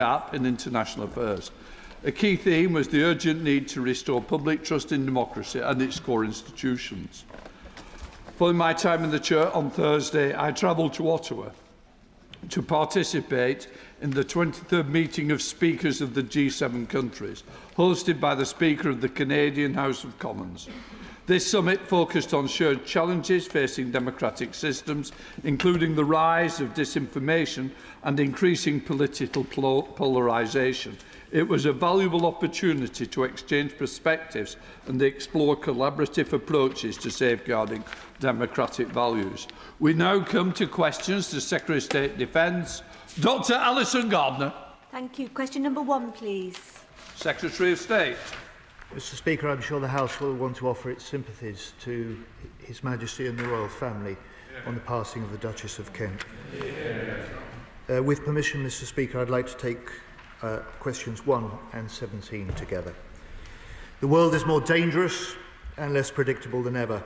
gap in international affairs. A key theme was the urgent need to restore public trust in democracy and its core institutions. Following my time in the Chair on Thursday, I travelled to Ottawa to participate in the 23rd meeting of Speakers of the G7 countries, hosted by the Speaker of the Canadian House of Commons. This summit focused on shared challenges facing democratic systems, including the rise of disinformation and increasing political polarisation. It was a valuable opportunity to exchange perspectives and explore collaborative approaches to safeguarding democratic values. We now come to questions to Secretary of State Defence. Dr. Alison Gardner. Thank you. Question number 1, please. Secretary of State. Mr. Speaker, I'm sure the House will want to offer its sympathies to His Majesty and the Royal Family on the passing of the Duchess of Kent. With permission, Mr. Speaker, I'd like to take questions 1 and 17 together. The world is more dangerous and less predictable than ever,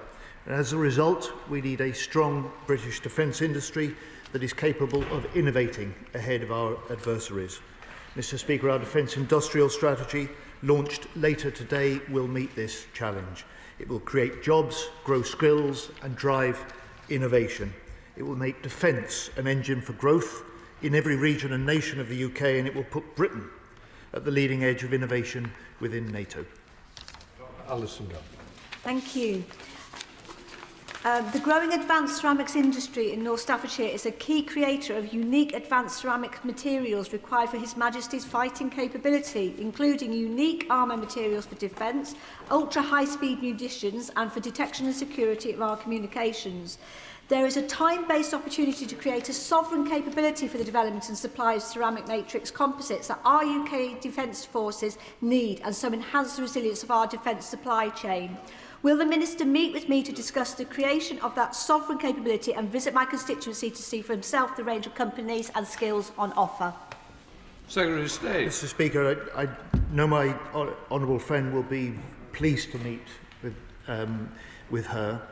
and as a result, we need a strong British defence industry that is capable of innovating ahead of our adversaries. Mr. Speaker, our defence industrial strategy, launched later today, will meet this challenge. It will create jobs, grow skills and drive innovation. It will make defence an engine for growth in every region and nation of the UK, and it will put Britain at the leading edge of innovation within NATO. Alison. Thank you. The growing advanced ceramics industry in North Staffordshire is a key creator of unique advanced ceramic materials required for His Majesty's fighting capability, including unique armour materials for defence, ultra-high-speed munitions and for detection and security of our communications. There is a time-based opportunity to create a sovereign capability for the development and supply of ceramic matrix composites that our UK Defence Forces need, and so enhance the resilience of our defence supply chain. Will the Minister meet with me to discuss the creation of that sovereign capability and visit my constituency to see for himself the range of companies and skills on offer? Secretary of State. Mr. Speaker, I know my honourable friend will be pleased to meet with her.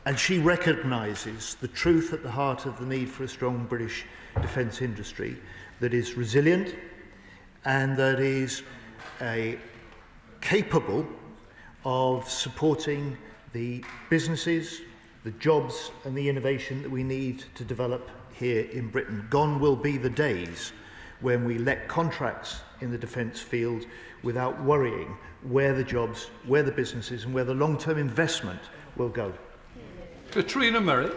And she recognises the truth at the heart of the need for a strong British defence industry that is resilient and that is capable of supporting the businesses, the jobs and the innovation that we need to develop here in Britain. Gone will be the days when we let contracts in the defence field without worrying where the jobs, where the businesses and where the long-term investment will go. Katrina Murray.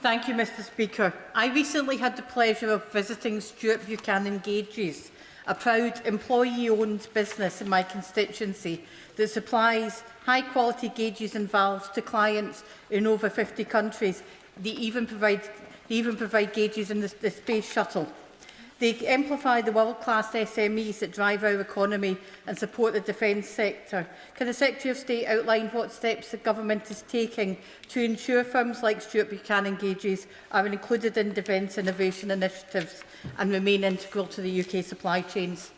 Thank you, Mr. Speaker. I recently had the pleasure of visiting Stuart Buchanan Gauges, a proud employee-owned business in my constituency that supplies high-quality gauges and valves to clients in over 50 countries. They even provide gauges in the Space Shuttle. They amplify the world-class SMEs that drive our economy and support the defence sector. Can the Secretary of State outline what steps the Government is taking to ensure firms like Stuart Buchanan Gauges are included in defence innovation initiatives and remain integral to the UK supply chains?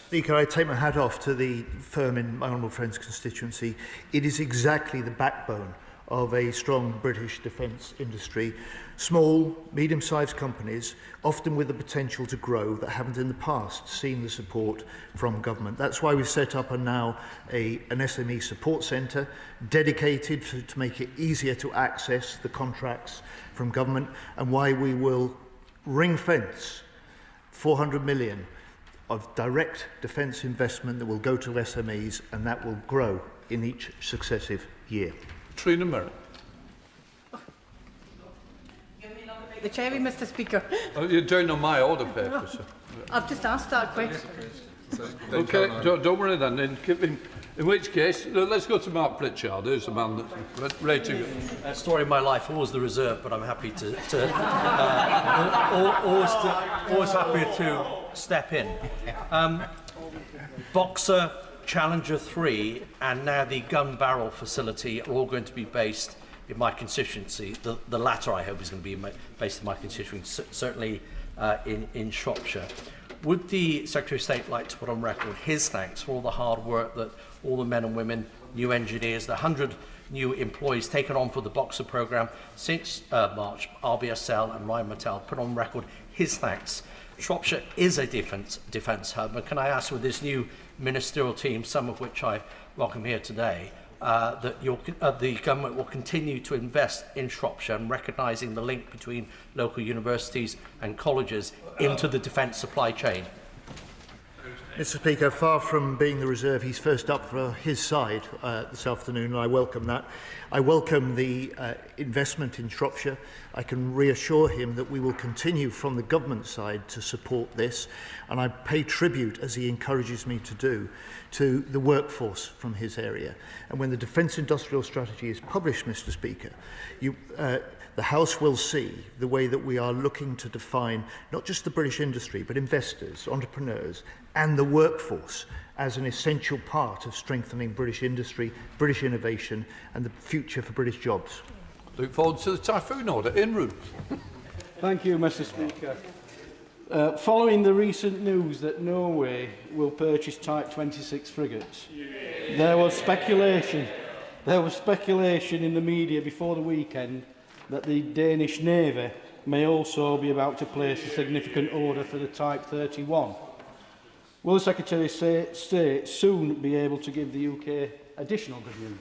Speaker, I take my hat off to the firm in my honourable friend's constituency. It is exactly the backbone of a strong British defence industry. Small, medium-sized companies, often with the potential to grow, that haven't in the past seen the support from government. That's why we've set up an SME support centre dedicated to make it easier to access the contracts from government, and why we will ring-fence 400 million of direct defence investment that will go to SMEs, and that will grow in each successive year. Trina Murray. The cherry, Mr. Speaker. Oh, you're doing on my order paper, sir. I've just asked that question. Okay, don't worry then. In which case, let's go to Mark Pritchard, who's the man that's ready to go. Story of my life, always the reserve, but I'm happy always happy to step in. Boxer, Challenger 3, and now the gun barrel facility are all going to be based in my constituency. The latter, I hope, is going to be based in my constituency, certainly in Shropshire. Would the Secretary of State like to put on record his thanks for all the hard work that all the men and women, new engineers, the 100 new employees taken on for the Boxer programme since March, RBSL and Ryan Mattel put on record his thanks Shropshire is a defence hub, and can I ask, with this new ministerial team, some of which I welcome here today, that the government will continue to invest in Shropshire and recognising the link between local universities and colleges into the defence supply chain? Mr. Speaker, far from being the reserve, he's first up for his side this afternoon, and I welcome that. I welcome the investment in Shropshire. I can reassure him that we will continue from the government side to support this, and I pay tribute, as he encourages me to do, to the workforce from his area. And when the Defence Industrial Strategy is published, Mr. Speaker, the House will see the way that we are looking to define not just the British industry, but investors, entrepreneurs, and the workforce as an essential part of strengthening British industry, British innovation, and the future for British jobs. Look forward to the Typhoon order. In route. Thank you, Mr. Speaker. Following the recent news that Norway will purchase Type 26 frigates, there was speculation in the media before the weekend that the Danish Navy may also be about to place a significant order for the Type 31. Will the Secretary of State soon be able to give the UK additional good news?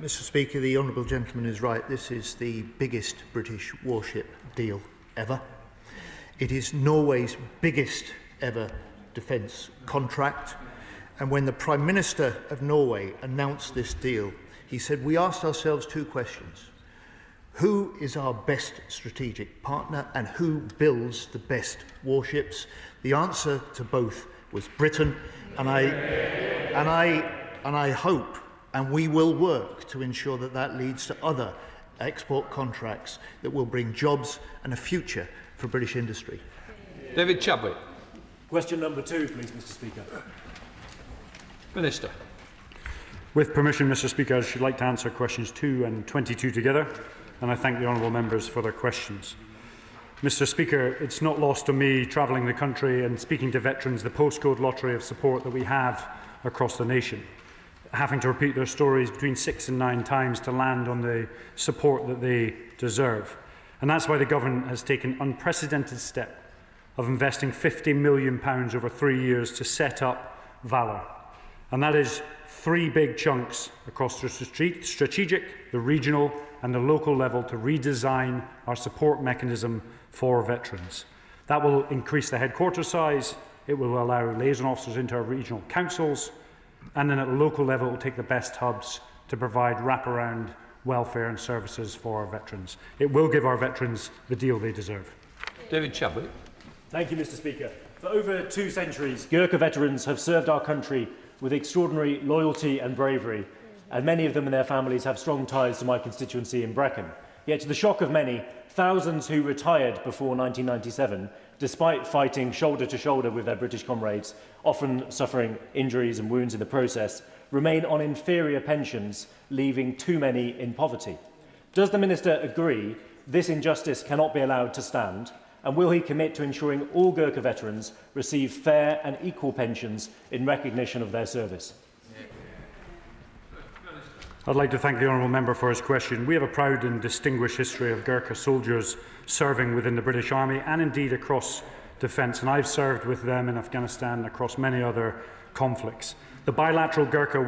Mr. Speaker, the honourable gentleman is right. This is the biggest British warship deal ever. It is Norway's biggest ever defence contract. And when the Prime Minister of Norway announced this deal, he said, we asked ourselves two questions. Who is our best strategic partner and who builds the best warships? The answer to both was Britain, and I hope, and we will work to ensure that that leads to other export contracts that will bring jobs and a future for British industry. David Chadwick. Question number 2, please, Mr. Speaker. Minister. With permission, Mr. Speaker, I should like to answer questions 2 and 22 together, and I thank the honourable members for their questions. Mr. Speaker, it's not lost on me, travelling the country and speaking to veterans, the postcode lottery of support that we have across the nation, having to repeat their stories between 6 and 9 times to land on the support that they deserve. And that's why the government has taken an unprecedented step of investing £50 million over 3 years to set up Valour. And that is 3 big chunks across the strategic, the regional and the local level to redesign our support mechanism for veterans. That will increase the headquarters size, it will allow liaison officers into our regional councils, and then at the local level it will take the best hubs to provide wraparound welfare and services for our veterans. It will give our veterans the deal they deserve. David Chadwick. Thank you, Mr. Speaker. For over 2 centuries, Gurkha veterans have served our country with extraordinary loyalty and bravery, and many of them and their families have strong ties to my constituency in Brecon. Yet, to the shock of many, thousands who retired before 1997, despite fighting shoulder to shoulder with their British comrades, often suffering injuries and wounds in the process, remain on inferior pensions, leaving too many in poverty. Does the Minister agree this injustice cannot be allowed to stand? And will he commit to ensuring all Gurkha veterans receive fair and equal pensions in recognition of their service? I'd like to thank the honourable member for his question. We have a proud and distinguished history of Gurkha soldiers serving within the British Army and indeed across defence, and I've served with them in Afghanistan and across many other conflicts. The bilateral Gurkha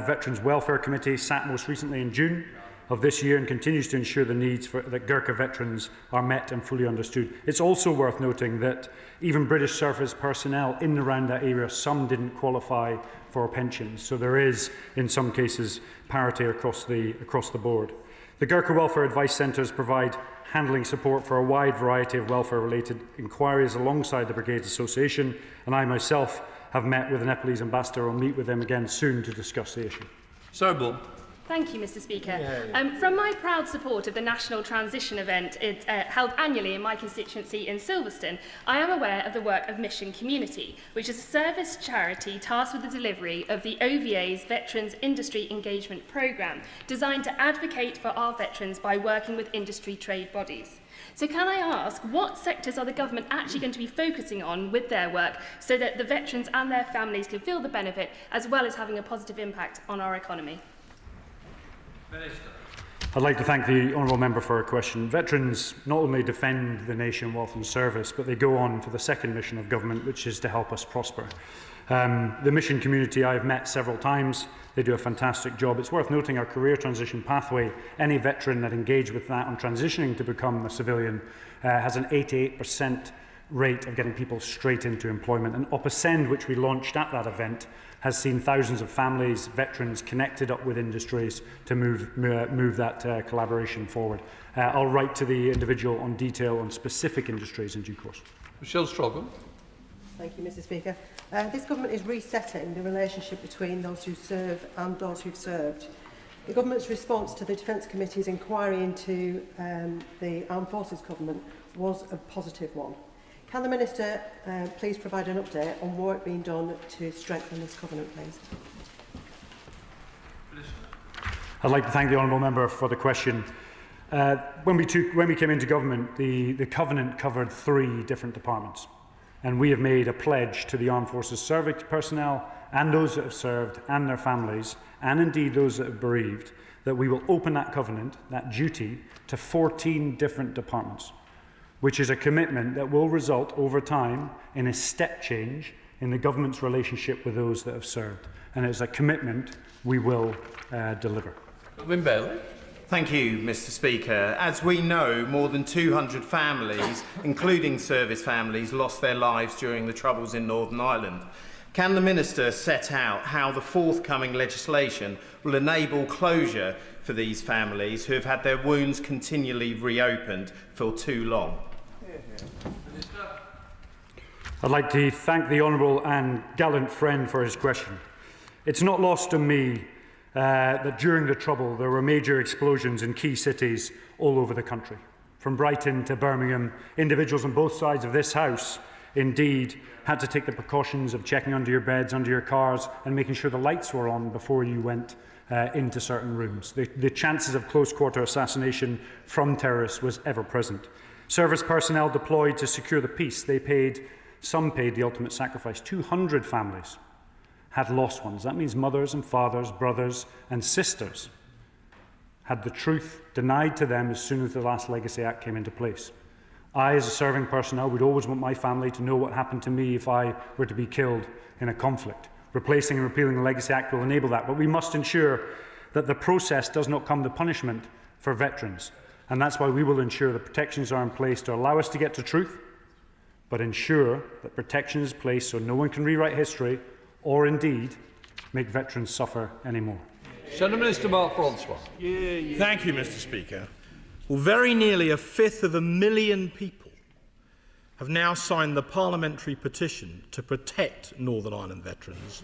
Veterans Welfare Committee sat most recently in June of this year and continues to ensure the needs that Gurkha veterans are met and fully understood. It's also worth noting that even British service personnel in and around that area, some didn't qualify for pensions. So there is, in some cases, parity across the board. The Gurkha Welfare Advice Centres provide handling support for a wide variety of welfare-related inquiries alongside the Brigades Association, and I myself have met with the Nepalese ambassador. I'll meet with them again soon to discuss the issue. Sarah Bull. Thank you, Mr. Speaker. From my proud support of the National Transition event held annually in my constituency in Silverstone, I am aware of the work of Mission Community, which is a service charity tasked with the delivery of the OVA's Veterans Industry Engagement Programme, designed to advocate for our veterans by working with industry trade bodies. So can I ask, what sectors are the government actually going to be focusing on with their work so that the veterans and their families can feel the benefit as well as having a positive impact on our economy? I'd like to thank the honourable member for her question. Veterans not only defend the nation whilst in service, but they go on for the second mission of government, which is to help us prosper. The mission community I've met several times. They do a fantastic job. It's worth noting our career transition pathway. Any veteran that engaged with that on transitioning to become a civilian has an 88% rate of getting people straight into employment. And Opasend, which we launched at that event, has seen thousands of families, veterans connected up with industries to move that collaboration forward. I'll write to the individual on detail on specific industries in due course. Michelle Strogan. Thank you, Mr. Speaker. This government is resetting the relationship between those who serve and those who've served. The government's response to the Defence Committee's inquiry into the Armed Forces Covenant was a positive one. Can the Minister please provide an update on work being done to strengthen this covenant, please? I'd like to thank the honourable member for the question. When we came into government, the covenant covered 3 different departments, and we have made a pledge to the Armed Forces service personnel and those that have served and their families, and indeed those that have bereaved, that we will open that covenant, that duty, to 14 different departments, which is a commitment that will result over time in a step change in the government's relationship with those that have served. And it is a commitment we will deliver. Win Bailey. Thank you, Mr. Speaker. As we know, more than 200 families, including service families, lost their lives during the Troubles in Northern Ireland. Can the Minister set out how the forthcoming legislation will enable closure for these families who have had their wounds continually reopened for too long? I'd like to thank the honourable and gallant friend for his question. It's not lost on me that during the Trouble there were major explosions in key cities all over the country. From Brighton to Birmingham, individuals on both sides of this House indeed had to take the precautions of checking under your beds, under your cars, and making sure the lights were on before you went into certain rooms. The chances of close-quarter assassination from terrorists was ever present. Service personnel deployed to secure the peace. Some paid the ultimate sacrifice. 200 families had lost ones. That means mothers and fathers, brothers and sisters had the truth denied to them as soon as the last Legacy Act came into place. I, as a serving personnel, would always want my family to know what happened to me if I were to be killed in a conflict. Replacing and repealing the Legacy Act will enable that, but we must ensure that the process does not come the punishment for veterans. And that's why we will ensure that protections are in place to allow us to get to truth, but ensure that protection is placed so no one can rewrite history or indeed make veterans suffer anymore. Senator Minister Mark Francois. Thank you, Mr. Speaker. Well, very nearly 1/5 of a million people have now signed the parliamentary petition to protect Northern Ireland veterans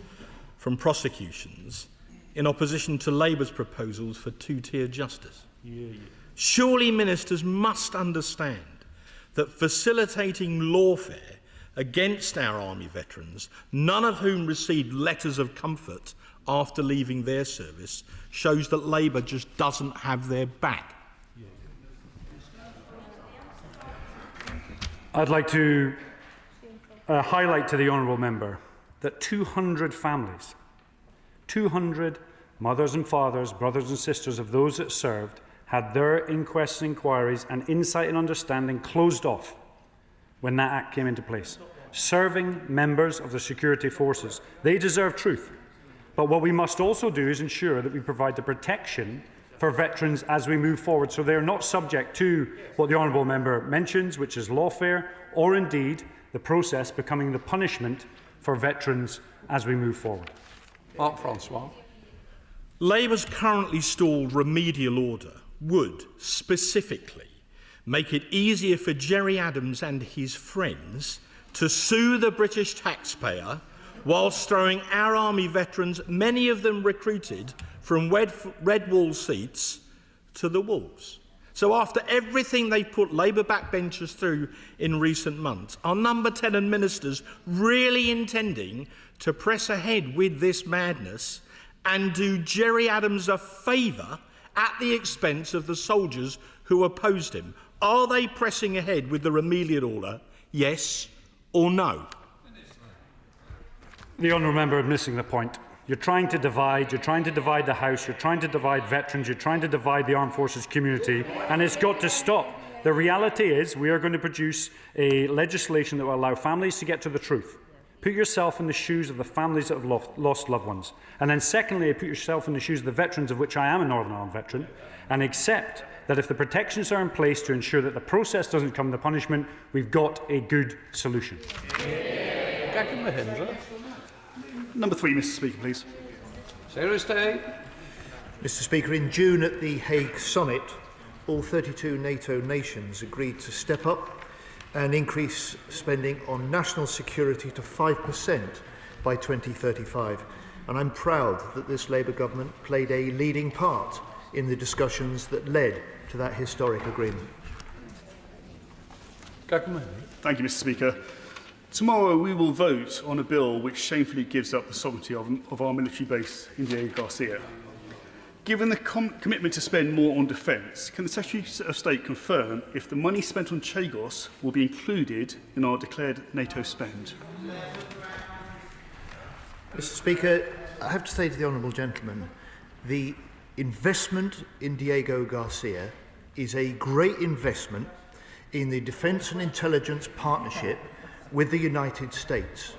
from prosecutions in opposition to Labour's proposals for two-tier justice. Surely ministers must understand that facilitating lawfare against our army veterans, none of whom received letters of comfort after leaving their service, shows that Labour just doesn't have their back. I'd like to highlight to the honourable member that 200 families, 200 mothers and fathers, brothers and sisters of those that served, had their inquests and inquiries and insight and understanding closed off when that Act came into place. Serving members of the security forces, they deserve truth. But what we must also do is ensure that we provide the protection for veterans as we move forward, so they are not subject to what the honourable member mentions, which is lawfare, or indeed the process becoming the punishment for veterans as we move forward. Mark Francois. Labour's currently stalled remedial order would specifically make it easier for Gerry Adams and his friends to sue the British taxpayer whilst throwing our army veterans, many of them recruited from red wall seats, to the wolves. So after everything they put Labour backbenchers through in recent months, are Number 10 and ministers really intending to press ahead with this madness and do Gerry Adams a favour at the expense of the soldiers who opposed him? Are they pressing ahead with the remedial order, yes or no? The honourable member missing the point. You're trying to divide. You're trying to divide the House. You're trying to divide veterans. You're trying to divide the armed forces community, and it's got to stop. The reality is we are going to produce a legislation that will allow families to get to the truth. Put yourself in the shoes of the families that have lost loved ones. And then secondly, put yourself in the shoes of the veterans, of which I am a Northern Ireland veteran, and accept that if the protections are in place to ensure that the process doesn't come to punishment, we've got a good solution. Number 3, Mr. Speaker, please. Mr. Speaker, in June at the Hague Summit, all 32 NATO nations agreed to step up and increase spending on national security to 5% by 2035. And I'm proud that this Labour government played a leading part in the discussions that led to that historic agreement. Thank you, Mr. Speaker. Tomorrow we will vote on a bill which shamefully gives up the sovereignty of our military base in Diego Garcia. Given the commitment to spend more on defence, can the Secretary of State confirm if the money spent on Chagos will be included in our declared NATO spend? Mr. Speaker, I have to say to the honourable gentleman, the investment in Diego Garcia is a great investment in the defence and intelligence partnership with the United States.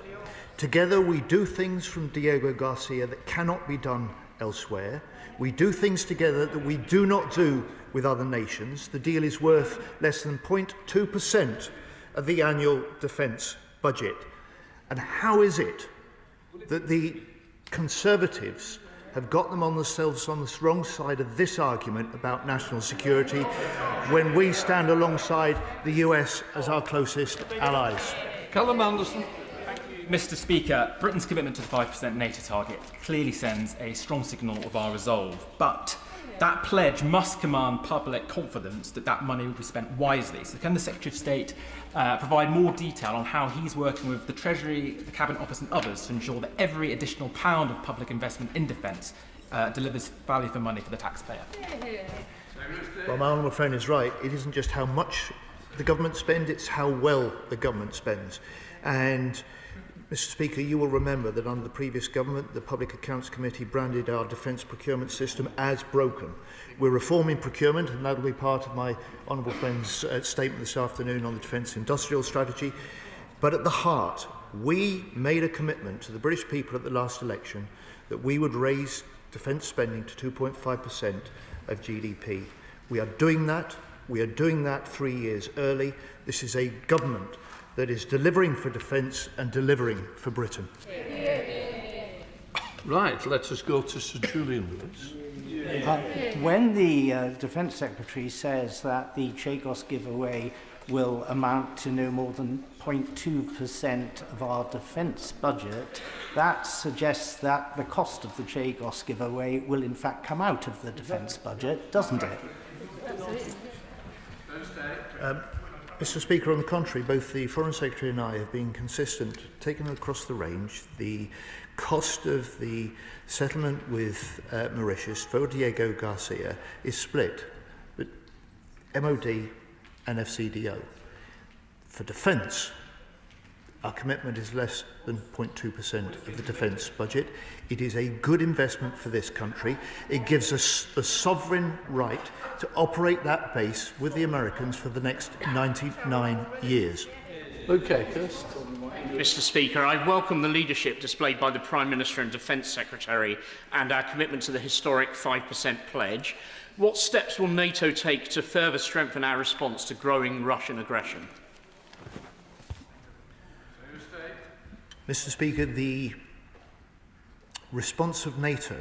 Together we do things from Diego Garcia that cannot be done elsewhere. We do things together that we do not do with other nations. The deal is worth less than 0.2% of the annual defence budget. And how is it that the Conservatives have got themselves on the wrong side of this argument about national security when we stand alongside the US as our closest allies? Callum Anderson. Mr. Speaker, Britain's commitment to the 5% NATO target clearly sends a strong signal of our resolve, but that pledge must command public confidence that that money will be spent wisely. So can the Secretary of State provide more detail on how he's working with the Treasury, the Cabinet Office and others to ensure that every additional pound of public investment in defence delivers value for money for the taxpayer? Well, my honourable friend is right. It isn't just how much the government spends, it's how well the government spends. And Mr. Speaker, you will remember that under the previous government, the Public Accounts Committee branded our defence procurement system as broken. We're reforming procurement, and that will be part of my honourable friend's statement this afternoon on the defence industrial strategy. But at the heart, we made a commitment to the British people at the last election that we would raise defence spending to 2.5% of GDP. We are doing that. We are doing that 3 years early. This is a government that is delivering for defence and delivering for Britain. Right, let us go to Sir Julian Lewis. When the Defence Secretary says that the Chagos giveaway will amount to no more than 0.2% of our defence budget, that suggests that the cost of the Chagos giveaway will in fact come out of the defence budget, doesn't it? Mr. Speaker, on the contrary, both the Foreign Secretary and I have been consistent, taken across the range. The cost of the settlement with Mauritius for Diego Garcia is split, but MOD and FCDO. For defence, our commitment is less than 0.2% of the defence budget. It is a good investment for this country. It gives us the sovereign right to operate that base with the Americans for the next 99 years. Okay, Kirst. Mr. Speaker, I welcome the leadership displayed by the Prime Minister and Defence Secretary and our commitment to the historic 5% pledge. What steps will NATO take to further strengthen our response to growing Russian aggression? Mr. Speaker, the response of NATO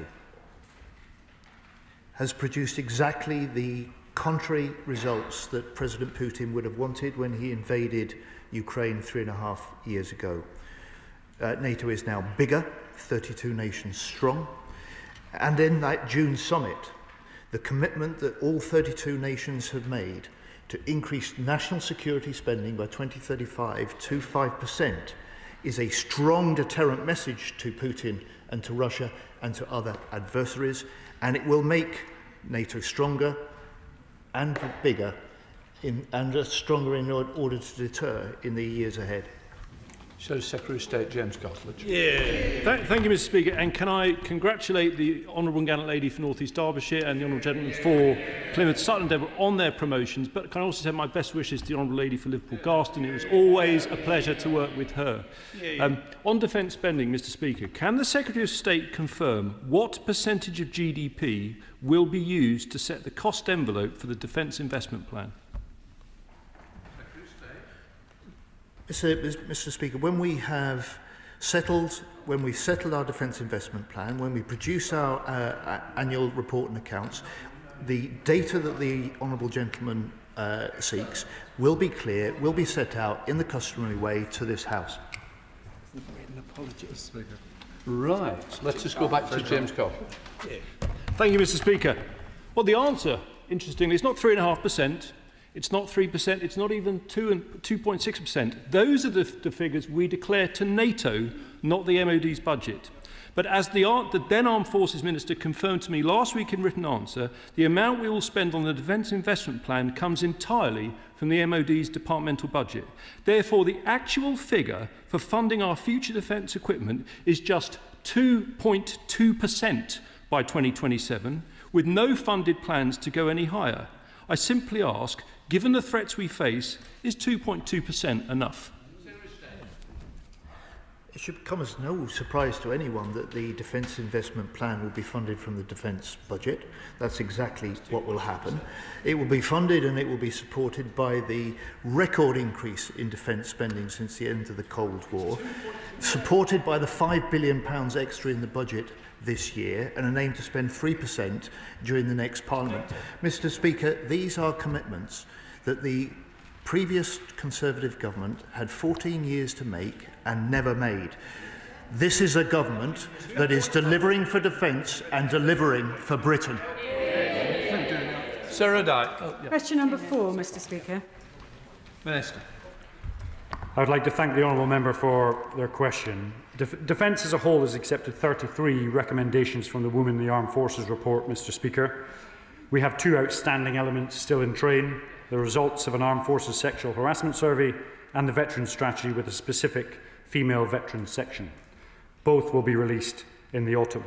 has produced exactly the contrary results that President Putin would have wanted when he invaded Ukraine 3.5 years ago. NATO is now bigger, 32 nations strong, and in that June summit, the commitment that all 32 nations have made to increase national security spending by 2035 to 5% is a strong deterrent message to Putin and to Russia and to other adversaries, and it will make NATO stronger and bigger and stronger in order to deter in the years ahead. So, Secretary of State James Cartledge. Thank you, Mr. Speaker. And can I congratulate the Honourable and Gallant Lady for North East Derbyshire and the Honourable Gentleman for Plymouth, Sutton and Devon on their promotions, but can I also send my best wishes to the Honourable Lady for Liverpool Garston. It was always a pleasure to work with her. On defence spending, Mr. Speaker, can the Secretary of State confirm what percentage of GDP will be used to set the cost envelope for the Defence Investment Plan? Mr. Speaker, when we've settled our Defence Investment Plan, when we produce our annual report and accounts, the data that the Honourable Gentleman seeks will be clear, will be set out in the customary way to this House. Right, let's just go back to James Cartledge. Thank you, Mr. Speaker. Well, the answer, interestingly, is not 3.5%. It's not 3%, it's not even 2.6%. Those are the figures we declare to NATO, not the MOD's budget. But as the then Armed Forces Minister confirmed to me last week in written answer, the amount we will spend on the Defence Investment Plan comes entirely from the MOD's departmental budget. Therefore, the actual figure for funding our future defence equipment is just 2.2% by 2027, with no funded plans to go any higher. I simply ask, given the threats we face, is 2.2% enough? It should come as no surprise to anyone that the Defence Investment Plan will be funded from the Defence budget. That's exactly what will happen. It will be funded and it will be supported by the record increase in defence spending since the end of the Cold War, supported by the £5 billion extra in the budget this year and an aim to spend 3% during the next Parliament. Mr. Speaker, these are commitments that the previous Conservative government had 14 years to make and never made. This is a government that is delivering for defence and delivering for Britain. Sarah Dyke. Question number 4, Mr. Speaker. Minister. I would like to thank the honourable member for their question. Defence as a whole has accepted 33 recommendations from the Women in the Armed Forces report, Mr. Speaker. We have 2 outstanding elements still in train: the results of an Armed Forces sexual harassment survey and the Veterans Strategy with a specific female veterans section. Both will be released in the autumn.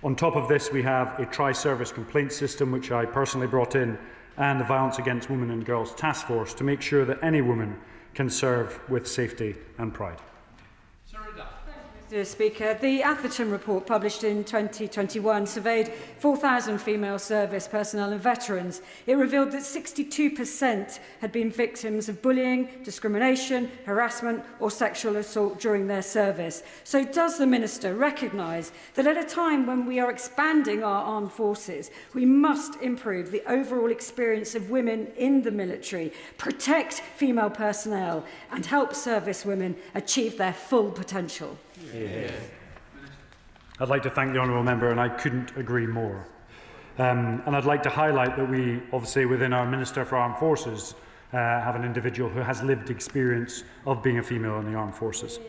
On top of this, we have a tri-service complaint system, which I personally brought in, and the Violence Against Women and Girls Task Force to make sure that any woman can serve with safety and pride. Mr. Speaker, the Atherton report published in 2021 surveyed 4,000 female service personnel and veterans. It revealed that 62% had been victims of bullying, discrimination, harassment or sexual assault during their service. So does the Minister recognise that at a time when we are expanding our armed forces, we must improve the overall experience of women in the military, protect female personnel and help service women achieve their full potential? I'd like to thank the honourable member, and I couldn't agree more. And I'd like to highlight that we, obviously, within our Minister for Armed Forces, have an individual who has lived experience of being a female in the Armed Forces.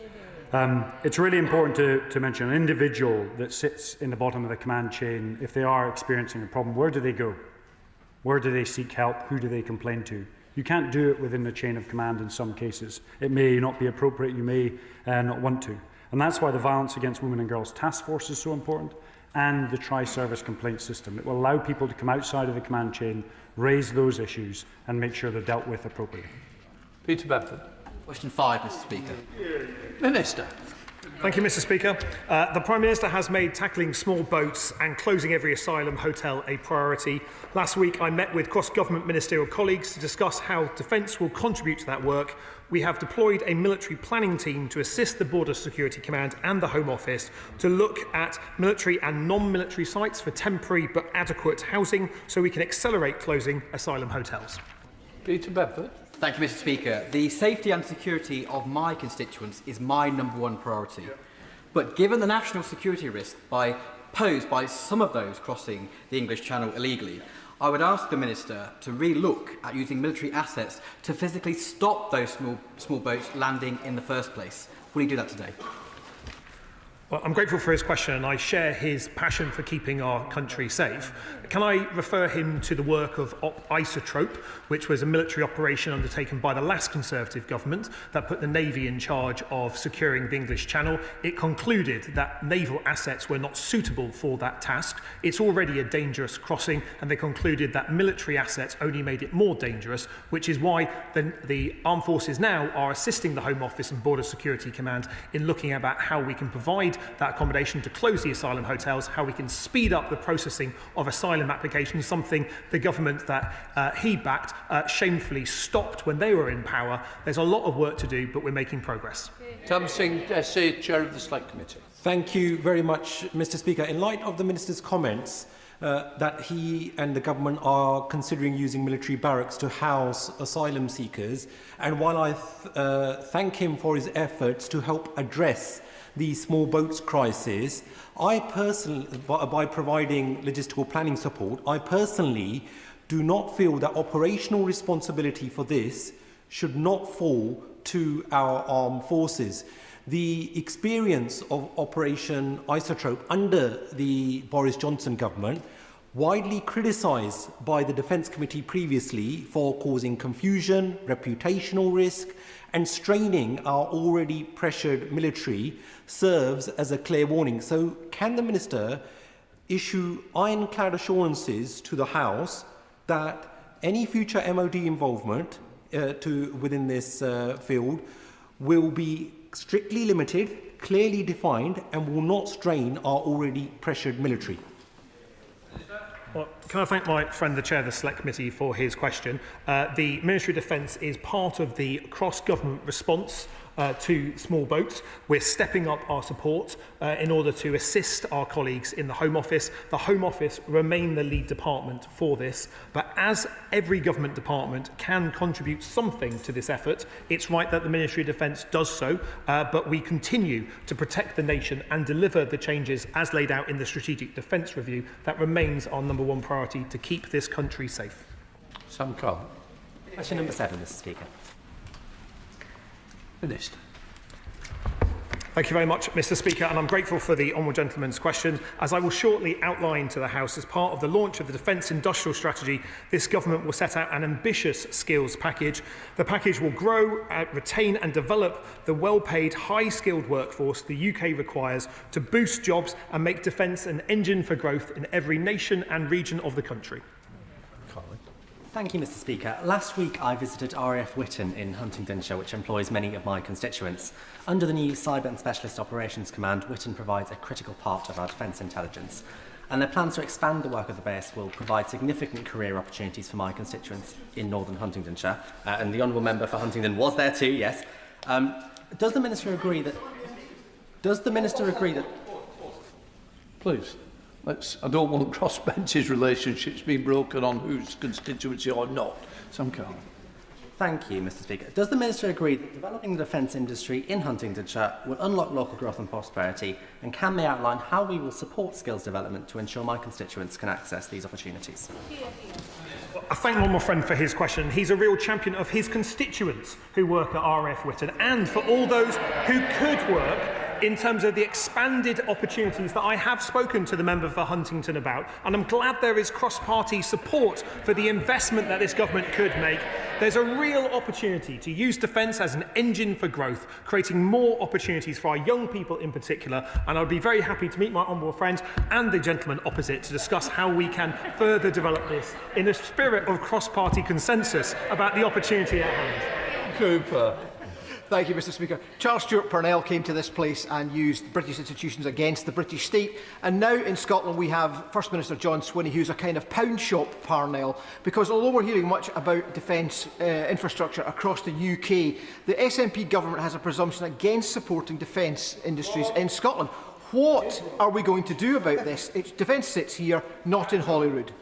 It's really important to mention an individual that sits in the bottom of the command chain. If they are experiencing a problem, where do they go? Where do they seek help? Who do they complain to? You can't do it within the chain of command in some cases. It may not be appropriate, you may not want to. And that's why the Violence Against Women and Girls Task Force is so important, and the tri-service complaint system. It will allow people to come outside of the command chain, raise those issues and make sure they're dealt with appropriately. Peter Bedford. Question 5, Mr. Speaker. Minister. Thank you, Mr. Speaker. The Prime Minister has made tackling small boats and closing every asylum hotel a priority. Last week, I met with cross-government ministerial colleagues to discuss how Defence will contribute to that work. We have deployed a military planning team to assist the Border Security Command and the Home Office to look at military and non-military sites for temporary but adequate housing so we can accelerate closing asylum hotels. Peter Bedford. Thank you, Mr. Speaker. The safety and security of my constituents is my #1 priority. But given the national security risk posed by some of those crossing the English Channel illegally, I would ask the Minister to re-look at using military assets to physically stop those small boats landing in the first place. Will he do that today? Well, I'm grateful for his question, and I share his passion for keeping our country safe. Can I refer him to the work of Isotrope, which was a military operation undertaken by the last Conservative government that put the Navy in charge of securing the English Channel. It concluded that naval assets were not suitable for that task. It's already a dangerous crossing, and they concluded that military assets only made it more dangerous, which is why the armed forces now are assisting the Home Office and Border Security Command in looking about how we can provide that accommodation to close the asylum hotels, how we can speed up the processing of asylum applications, something the government that he backed shamefully stopped when they were in power. There's a lot of work to do, but we're making progress. Tam Singh, SA, Chair of the Select Committee. Thank you very much, Mr. Speaker. In light of the Minister's comments that he and the government are considering using military barracks to house asylum seekers, and while I thank him for his efforts to help address the small boats crisis, I personally, by providing logistical planning support, I personally do not feel that operational responsibility for this should not fall to our armed forces. The experience of Operation Isotrope under the Boris Johnson government, widely criticised by the Defence Committee previously for causing confusion, reputational risk and straining our already pressured military, serves as a clear warning. So can the Minister issue ironclad assurances to the House that any future MOD involvement within this field will be strictly limited, clearly defined and will not strain our already pressured military? Well, can I thank my friend, the Chair of the Select Committee, for his question. The Ministry of Defence is part of the cross-government response to small boats. We're stepping up our support in order to assist our colleagues in the Home Office. The Home Office remain the lead department for this, but as every government department can contribute something to this effort, it's right that the Ministry of Defence does so, but we continue to protect the nation and deliver the changes as laid out in the Strategic Defence Review. That remains our #1 priority, to keep this country safe. Sam Carr. Question number 7, Mr. Speaker. Minister. Thank you very much, Mr. Speaker, and I'm grateful for the honourable gentleman's question. As I will shortly outline to the House, as part of the launch of the Defence Industrial Strategy, this government will set out an ambitious skills package. The package will grow, retain and develop the well-paid, high-skilled workforce the UK requires to boost jobs and make defence an engine for growth in every nation and region of the country. Thank you, Mr. Speaker. Last week I visited RAF Witton in Huntingdonshire, which employs many of my constituents. Under the new Cyber and Specialist Operations Command, Witton provides a critical part of our defence intelligence. And their plans to expand the work of the base will provide significant career opportunities for my constituents in northern Huntingdonshire. And the Honourable Member for Huntingdon was there too, yes. Does the Minister agree that... Please. I don't want cross-benches relationships being broken on whose constituency or not. Sam Carr. Thank you, Mr. Speaker. Does the Minister agree that developing the defence industry in Huntingdonshire will unlock local growth and prosperity, and can they outline how we will support skills development to ensure my constituents can access these opportunities? I thank my friend for his question. He's a real champion of his constituents who work at RAF Witton, and for all those who could work in terms of the expanded opportunities that I have spoken to the member for Huntingdon about. And I'm glad there is cross-party support for the investment that this government could make. There's a real opportunity to use defence as an engine for growth, creating more opportunities for our young people in particular. And I'd be very happy to meet my honourable friend and the gentleman opposite to discuss how we can further develop this in a spirit of cross-party consensus about the opportunity at hand. Cooper. Thank you, Mr. Speaker. Charles Stuart Parnell came to this place and used British institutions against the British state. And now in Scotland we have First Minister John Swinney, who's a kind of pound shop Parnell, because although we're hearing much about defence infrastructure across the UK, the SNP government has a presumption against supporting defence industries in Scotland. What are we going to do about this? Defence sits here, not in Holyrood.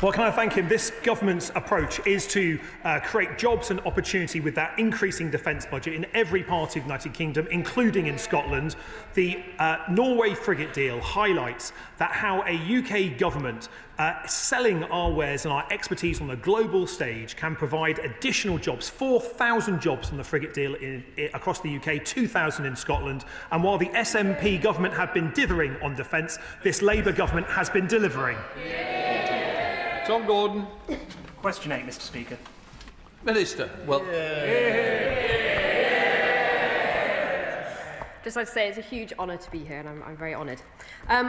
Well, can I thank him? This government's approach is to create jobs and opportunity with that increasing defence budget in every part of the United Kingdom, including in Scotland. The Norway frigate deal highlights that how a UK government selling our wares and our expertise on the global stage can provide additional jobs, 4,000 jobs from the frigate deal across the UK, 2,000 in Scotland. And while the SNP government have been dithering on defence, this Labour government has been delivering. Tom Gordon. Question 8, Mr. Speaker. Minister. Well. Just like to say, it's a huge honour to be here, and I'm very honoured.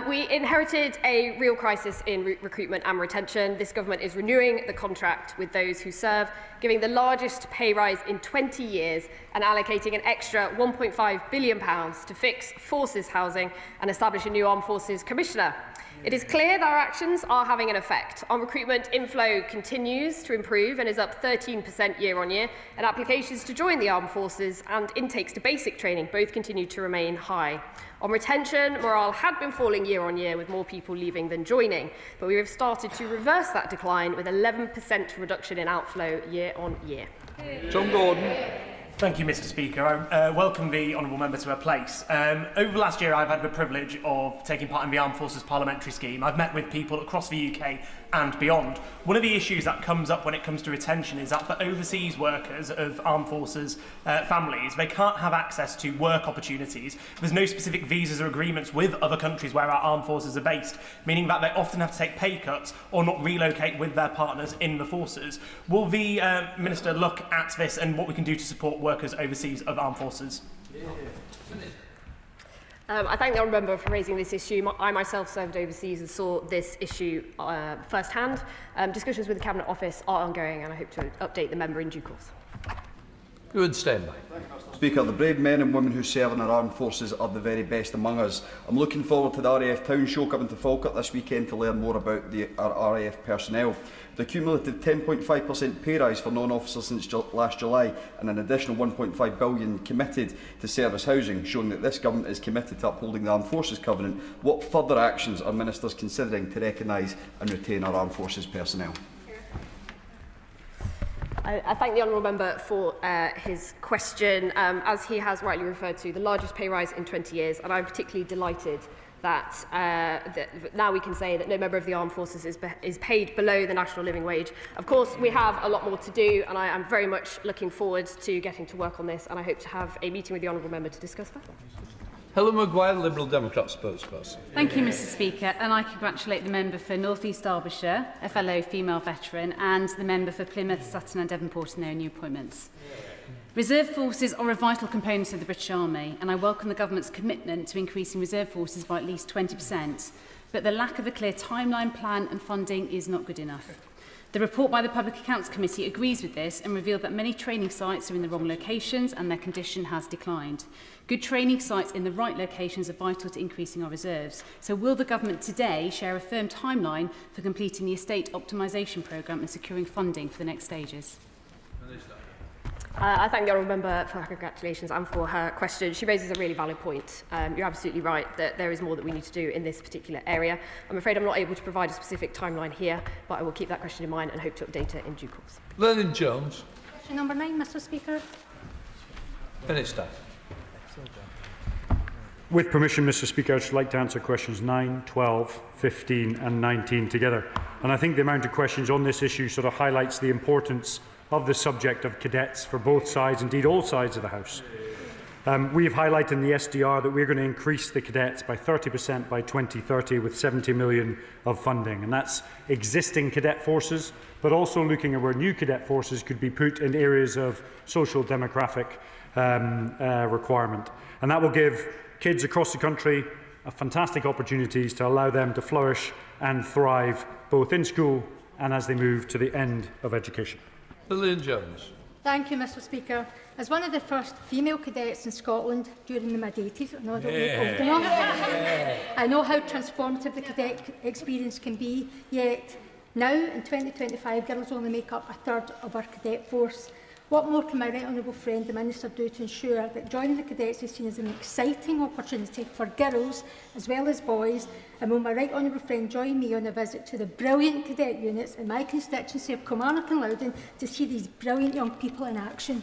We inherited a real crisis in recruitment and retention. This government is renewing the contract with those who serve, giving the largest pay rise in 20 years and allocating an extra £1.5 billion to fix forces housing and establish a new Armed Forces Commissioner. It is clear that our actions are having an effect. On recruitment, inflow continues to improve and is up 13% year on year, and applications to join the armed forces and intakes to basic training both continue to remain high. On retention, morale had been falling year on year with more people leaving than joining, but we have started to reverse that decline with 11% reduction in outflow year on year. Tom Gordon. Thank you, Mr. Speaker. I welcome the honourable member to her place. Over the last year, I've had the privilege of taking part in the Armed Forces Parliamentary Scheme. I've met with people across the UK and beyond. One of the issues that comes up when it comes to retention is that for overseas workers of Armed Forces families, they can't have access to work opportunities. There's no specific visas or agreements with other countries where our armed forces are based, meaning that they often have to take pay cuts or not relocate with their partners in the forces. Will the Minister look at this and what we can do to support workers overseas of armed forces? I thank the honourable member for raising this issue. I myself served overseas and saw this issue firsthand. Discussions with the Cabinet Office are ongoing, and I hope to update the member in due course. Good Steinby. Speaker, the brave men and women who serve in our armed forces are the very best among us. I'm looking forward to the RAF Town Show coming to Falkirk this weekend to learn more about our RAF personnel. The cumulative 10.5% pay rise for non-officers since last July and an additional £1.5 billion committed to service housing, showing that this government is committed to upholding the Armed Forces Covenant. What further actions are ministers considering to recognise and retain our armed forces personnel? I thank the honourable member for his question. As he has rightly referred to, the largest pay rise in 20 years, and I'm particularly delighted that, now we can say that no member of the armed forces is paid below the national living wage. Of course, we have a lot more to do, and I am very much looking forward to getting to work on this, and I hope to have a meeting with the honourable member to discuss that. Helen Maguire, Liberal Democrat spokesperson. Thank you, Mr. Speaker, and I congratulate the member for North East Derbyshire, a fellow female veteran, and the member for Plymouth, Sutton and Devonport in their new appointments. Reserve forces are a vital component of the British Army, and I welcome the government's commitment to increasing reserve forces by at least 20%, but the lack of a clear timeline, plan and funding is not good enough. The report by the Public Accounts Committee agrees with this and revealed that many training sites are in the wrong locations and their condition has declined. Good training sites in the right locations are vital to increasing our reserves. So will the government today share a firm timeline for completing the estate optimisation programme and securing funding for the next stages? I thank the honourable member for her congratulations and for her question. She raises a really valid point. You're absolutely right that there is more that we need to do in this particular area. I'm afraid I'm not able to provide a specific timeline here, but I will keep that question in mind and hope to update it in due course. Lenin Jones. Question number 9, Mr. Speaker. Minister. With permission, Mr. Speaker, I should like to answer questions 9, 12, 15 and 19 together. And I think the amount of questions on this issue sort of highlights the importance of the subject of cadets for both sides, indeed all sides of the House. We have highlighted in the SDR that we're going to increase the cadets by 30% by 2030 with 70 million of funding. And that's existing cadet forces, but also looking at where new cadet forces could be put in areas of social demographic requirement. And that will give kids across the country fantastic opportunities to allow them to flourish and thrive both in school and as they move to the end of education. Lillian Jones. Thank you, Mr. Speaker. As one of the first female cadets in Scotland during the mid-80s, I know I don't look old enough, I know how transformative the cadet experience can be, yet now in 2025 girls only make up a third of our cadet force. What more can my right honourable friend, the Minister, do to ensure that joining the cadets is seen as an exciting opportunity for girls as well as boys? And will my right honourable friend join me on a visit to the brilliant cadet units in my constituency of Kilmarnock and Loudon to see these brilliant young people in action?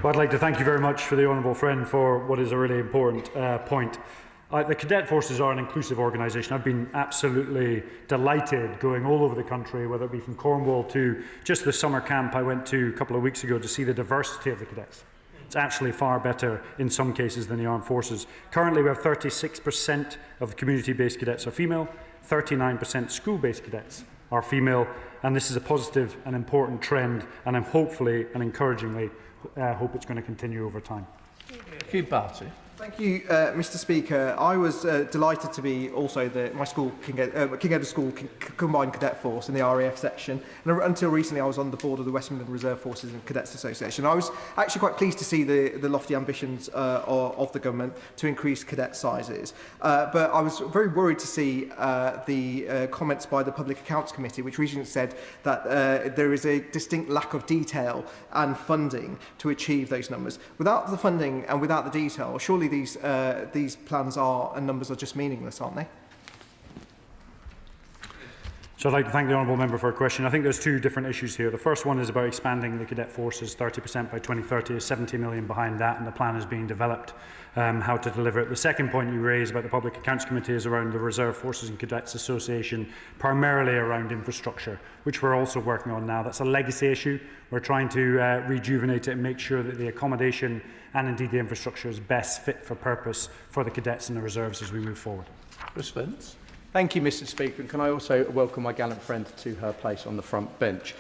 Well, I'd like to thank you very much for the honourable friend for what is a really important point. The Cadet Forces are an inclusive organisation. I've been absolutely delighted going all over the country, whether it be from Cornwall to just the summer camp I went to a couple of weeks ago to see the diversity of the cadets. It's actually far better in some cases than the armed forces. Currently we have 36% of the community-based cadets are female, 39% school-based cadets are female, and this is a positive and important trend, and I'm hopefully and encouragingly hope it's going to continue over time. Keep Barty. Thank you, Mr. Speaker. I was delighted to be also my school, King Edward School Combined Cadet Force in the RAF section. And until recently, I was on the board of the West Midland Reserve Forces and Cadets Association. I was actually quite pleased to see the lofty ambitions of the government to increase cadet sizes. But I was very worried to see the comments by the Public Accounts Committee, which recently said that there is a distinct lack of detail and funding to achieve those numbers. Without the funding and without the detail, surely these plans and numbers are just meaningless, aren't they? So I'd like to thank the honourable member for a question. I think there's two different issues here. The first one is about expanding the cadet forces 30% by 2030. There's 70 million behind that, and the plan is being developed how to deliver it. The second point you raised about the Public Accounts Committee is around the Reserve Forces and Cadets Association, primarily around infrastructure, which we're also working on now. That's a legacy issue. We're trying to rejuvenate it and make sure that the accommodation and indeed the infrastructure is best fit for purpose for the cadets and the reserves as we move forward. Chris Vince. Thank you, Mr. Speaker, and can I also welcome my gallant friend to her place on the front bench.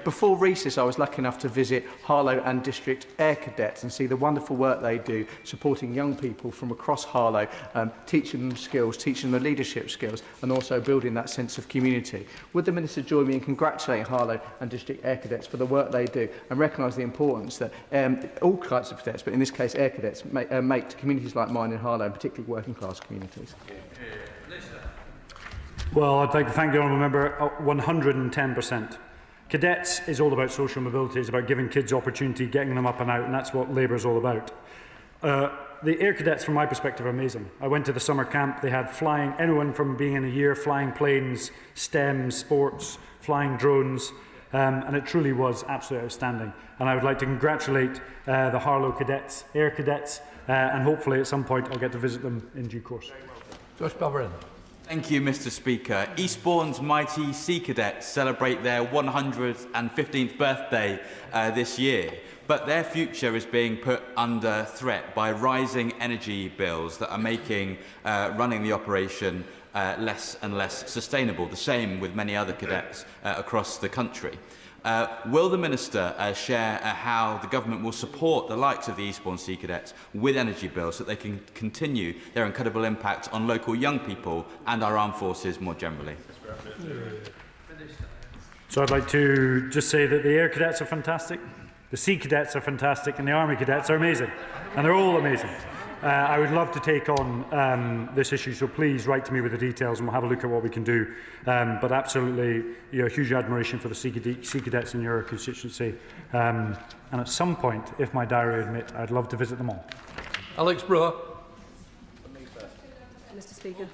Before recess, I was lucky enough to visit Harlow and District Air Cadets and see the wonderful work they do supporting young people from across Harlow, teaching them skills, teaching them the leadership skills, and also building that sense of community. Would the Minister join me in congratulating Harlow and District Air Cadets for the work they do and recognise the importance that all types of cadets, but in this case Air Cadets, make to communities like mine in Harlow, and particularly working class communities? Well, I'd like to thank the honourable member. 110%. Cadets is all about social mobility. It's about giving kids opportunity, getting them up and out, and that's what Labour is all about. The Air Cadets, from my perspective, are amazing. I went to the summer camp. They had flying, anyone from being in a year, flying planes, STEM, sports, flying drones, and it truly was absolutely outstanding. And I would like to congratulate the Harlow Cadets, Air Cadets, and hopefully at some point I'll get to visit them in due course. Josh Balverin. Thank you, Mr. Speaker. Eastbourne's mighty Sea Cadets celebrate their 115th birthday this year, but their future is being put under threat by rising energy bills that are making running the operation less and less sustainable, the same with many other cadets across the country. Will the Minister share how the government will support the likes of the Eastbourne Sea Cadets with energy bills so that they can continue their incredible impact on local young people and our armed forces more generally? So I'd like to just say that the Air Cadets are fantastic, the Sea Cadets are fantastic, and the Army Cadets are amazing. And they're all amazing. I would love to take on this issue, so please write to me with the details and we'll have a look at what we can do. But absolutely, huge admiration for the Sea Cadets in your constituency. And at some point, if my diary admit, I'd love to visit them all. Alex Brewer. Mr. Speaker.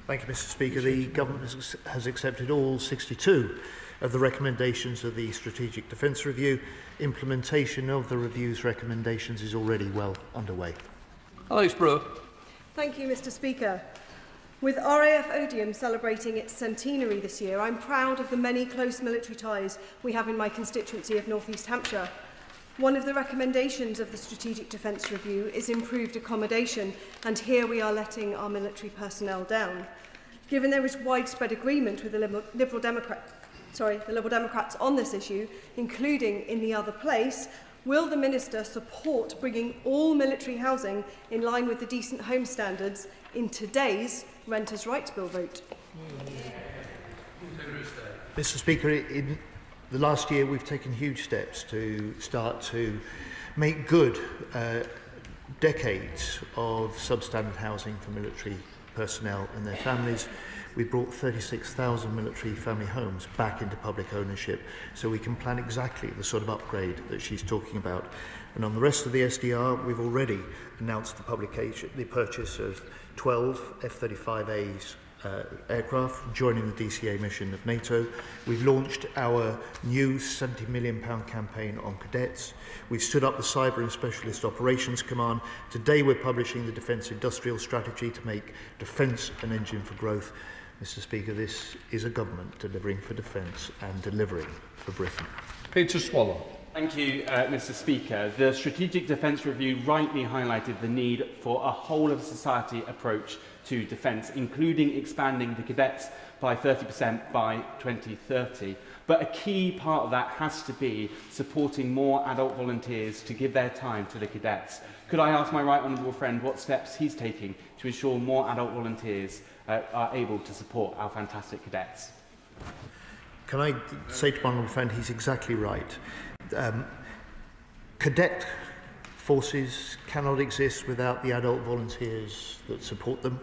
Thank you, Mr. Speaker. The Government has accepted all 62 of the recommendations of the Strategic Defence Review. Implementation of the review's recommendations is already well underway. Alex Brewer. Thank you, Mr. Speaker. With RAF Odium celebrating its centenary this year, I'm proud of the many close military ties we have in my constituency of North East Hampshire. One of the recommendations of the Strategic Defence Review is improved accommodation, and here we are letting our military personnel down. Given there is widespread agreement with the Liberal Democrats on this issue, including in the other place, will the Minister support bringing all military housing in line with the Decent Home Standards in today's Renters' Rights Bill vote? Mr. Speaker, in the last year we've taken huge steps to start to make good decades of substandard housing for military personnel and their families. We brought 36,000 military family homes back into public ownership, so we can plan exactly the sort of upgrade that she's talking about. And on the rest of the SDR, we've already announced the purchase of 12 F-35As aircraft, joining the DCA mission of NATO. We've launched our new £70 million campaign on cadets. We've stood up the Cyber and Specialist Operations Command. Today we're publishing the Defence Industrial Strategy to make defence an engine for growth. Mr. Speaker, this is a government delivering for defence and delivering for Britain. Peter Swallow. Thank you, Mr. Speaker. The Strategic Defence Review rightly highlighted the need for a whole-of-society approach to defence, including expanding the cadets by 30% by 2030. But a key part of that has to be supporting more adult volunteers to give their time to the cadets. Could I ask my right honourable friend what steps he's taking to ensure more adult volunteers are able to support our fantastic cadets? Can I say to my honourable friend, he's exactly right. Cadet forces cannot exist without the adult volunteers that support them,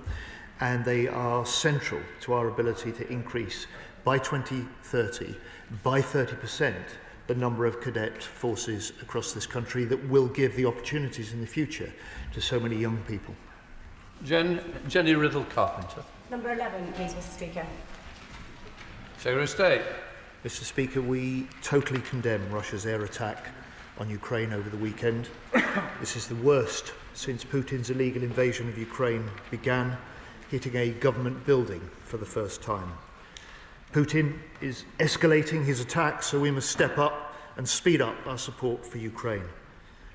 and they are central to our ability to increase by 2030 by 30% the number of cadet forces across this country that will give the opportunities in the future to so many young people. Jenny Riddle-Carpenter. Number 11, please, Mr. Speaker. Secretary of State. Mr. Speaker, we totally condemn Russia's air attack on Ukraine over the weekend. This is the worst since Putin's illegal invasion of Ukraine began, hitting a government building for the first time. Putin is escalating his attacks, so we must step up and speed up our support for Ukraine.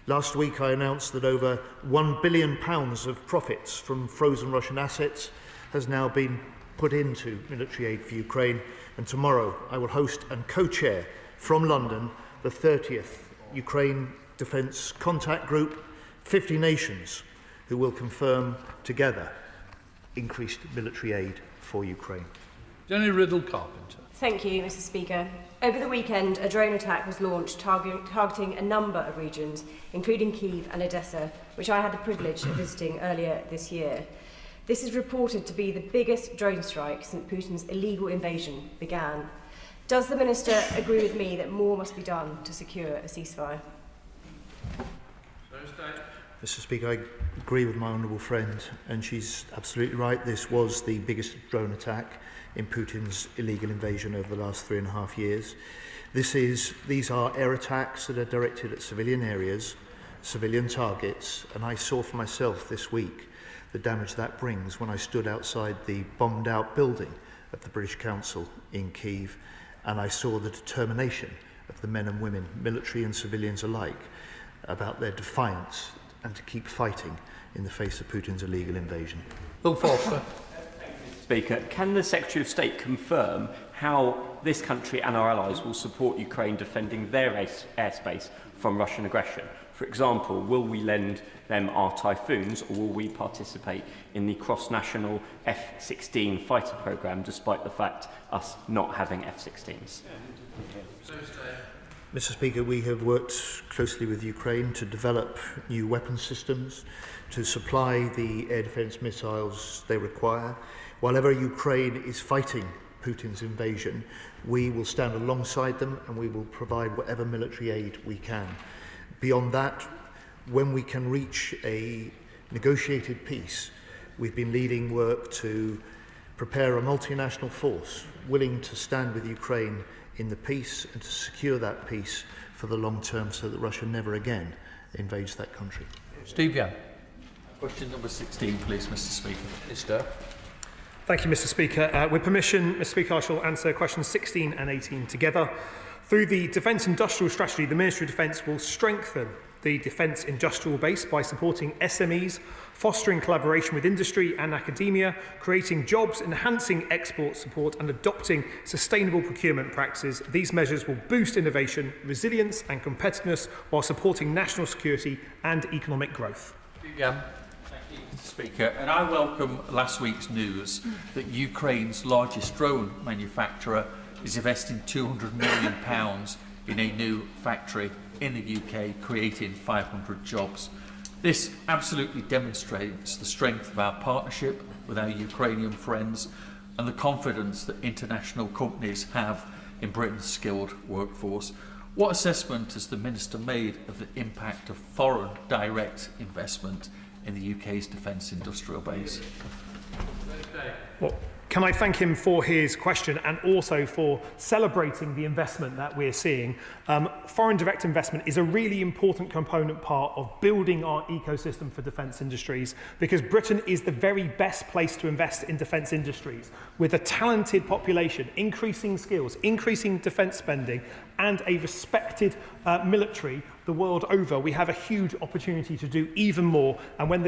Last week I announced that over £1 billion of profits from frozen Russian assets has now been put into military aid for Ukraine, and tomorrow I will host and co-chair from London the 30th Ukraine Defence Contact Group, 50 nations who will confirm together increased military aid for Ukraine. Jenny Riddle-Carpenter. Thank you, Mr. Speaker. Over the weekend, a drone attack was launched targeting a number of regions, including Kyiv and Odessa, which I had the privilege of visiting earlier this year. This is reported to be the biggest drone strike since Putin's illegal invasion began. Does the Minister agree with me that more must be done to secure a ceasefire? Mr. Speaker, I agree with my honourable friend, and she's absolutely right. This was the biggest drone attack in Putin's illegal invasion over the last 3.5 years. These are air attacks that are directed at civilian areas, civilian targets, and I saw for myself this week the damage that brings when I stood outside the bombed-out building of the British Council in Kyiv, and I saw the determination of the men and women, military and civilians alike, about their defiance and to keep fighting in the face of Putin's illegal invasion. Bill Foster. Speaker, can the Secretary of State confirm how this country and our allies will support Ukraine defending their airspace from Russian aggression? For example, will we lend them our Typhoons, or will we participate in the cross-national F-16 fighter programme, despite the fact us not having F-16s? Mr. Speaker, we have worked closely with Ukraine to develop new weapon systems, to supply the air defence missiles they require. Wherever Ukraine is fighting Putin's invasion, we will stand alongside them and we will provide whatever military aid we can. Beyond that, when we can reach a negotiated peace, we've been leading work to prepare a multinational force willing to stand with Ukraine in the peace and to secure that peace for the long term so that Russia never again invades that country. Steve Young. Question number 16, please, Mr. Speaker. Mr. Thank you, Mr. Speaker. With permission, Mr. Speaker, I shall answer questions 16 and 18 together. Through the Defence Industrial Strategy, the Ministry of Defence will strengthen the defence industrial base by supporting SMEs, fostering collaboration with industry and academia, creating jobs, enhancing export support and adopting sustainable procurement practices. These measures will boost innovation, resilience and competitiveness while supporting national security and economic growth. Yeah. Thank you, Mr. Speaker. And I welcome last week's news that Ukraine's largest drone manufacturer is investing £200 million in a new factory in the UK, creating 500 jobs. This absolutely demonstrates the strength of our partnership with our Ukrainian friends, and the confidence that international companies have in Britain's skilled workforce. What assessment has the Minister made of the impact of foreign direct investment in the UK's defence industrial base? Well, can I thank him for his question and also for celebrating the investment that we're seeing. Foreign direct investment is a really important component part of building our ecosystem for defence industries, because Britain is the very best place to invest in defence industries. With a talented population, increasing skills, increasing defence spending, and a respected military the world over, we have a huge opportunity to do even more. And when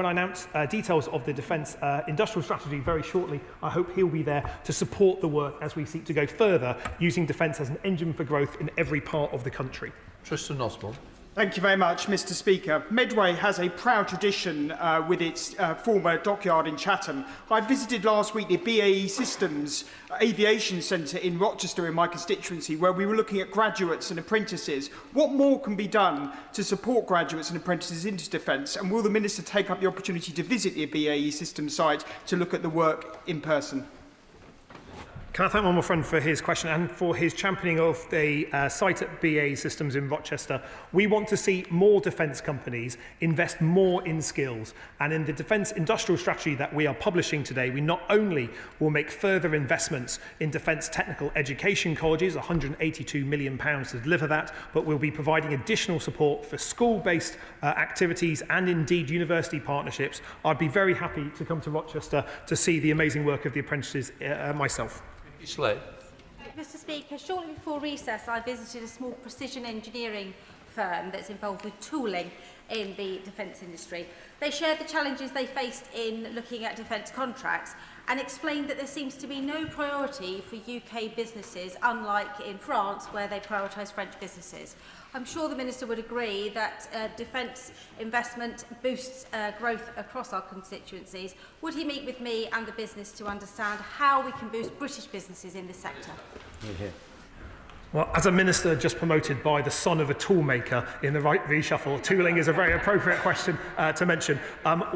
I announce details of the defence industrial strategy very shortly, I hope he'll be there to support the work as we seek to go further, using defence as an engine for growth in every part of the country. Tristan Osborne. Thank you very much, Mr. Speaker. Medway has a proud tradition with its former dockyard in Chatham. I visited last week the BAE Systems Aviation Centre in Rochester in my constituency, where we were looking at graduates and apprentices. What more can be done to support graduates and apprentices into defence? And will the Minister take up the opportunity to visit the BAE Systems site to look at the work in person? Can I thank my friend for his question and for his championing of the site at BAE Systems in Rochester. We want to see more defence companies invest more in skills. And in the defence industrial strategy that we are publishing today, we not only will make further investments in defence technical education colleges, £182 million to deliver that, but we'll be providing additional support for school-based activities and indeed university partnerships. I'd be very happy to come to Rochester to see the amazing work of the apprentices myself. Slade. Mr. Speaker, shortly before recess, I visited a small precision engineering firm that's involved with tooling in the defence industry. They shared the challenges they faced in looking at defence contracts and explained that there seems to be no priority for UK businesses, unlike in France, where they prioritise French businesses. I'm sure the Minister would agree that defence investment boosts growth across our constituencies. Would he meet with me and the business to understand how we can boost British businesses in this sector? Well, as a minister just promoted by the son of a toolmaker in the right reshuffle, tooling is a very appropriate question to mention.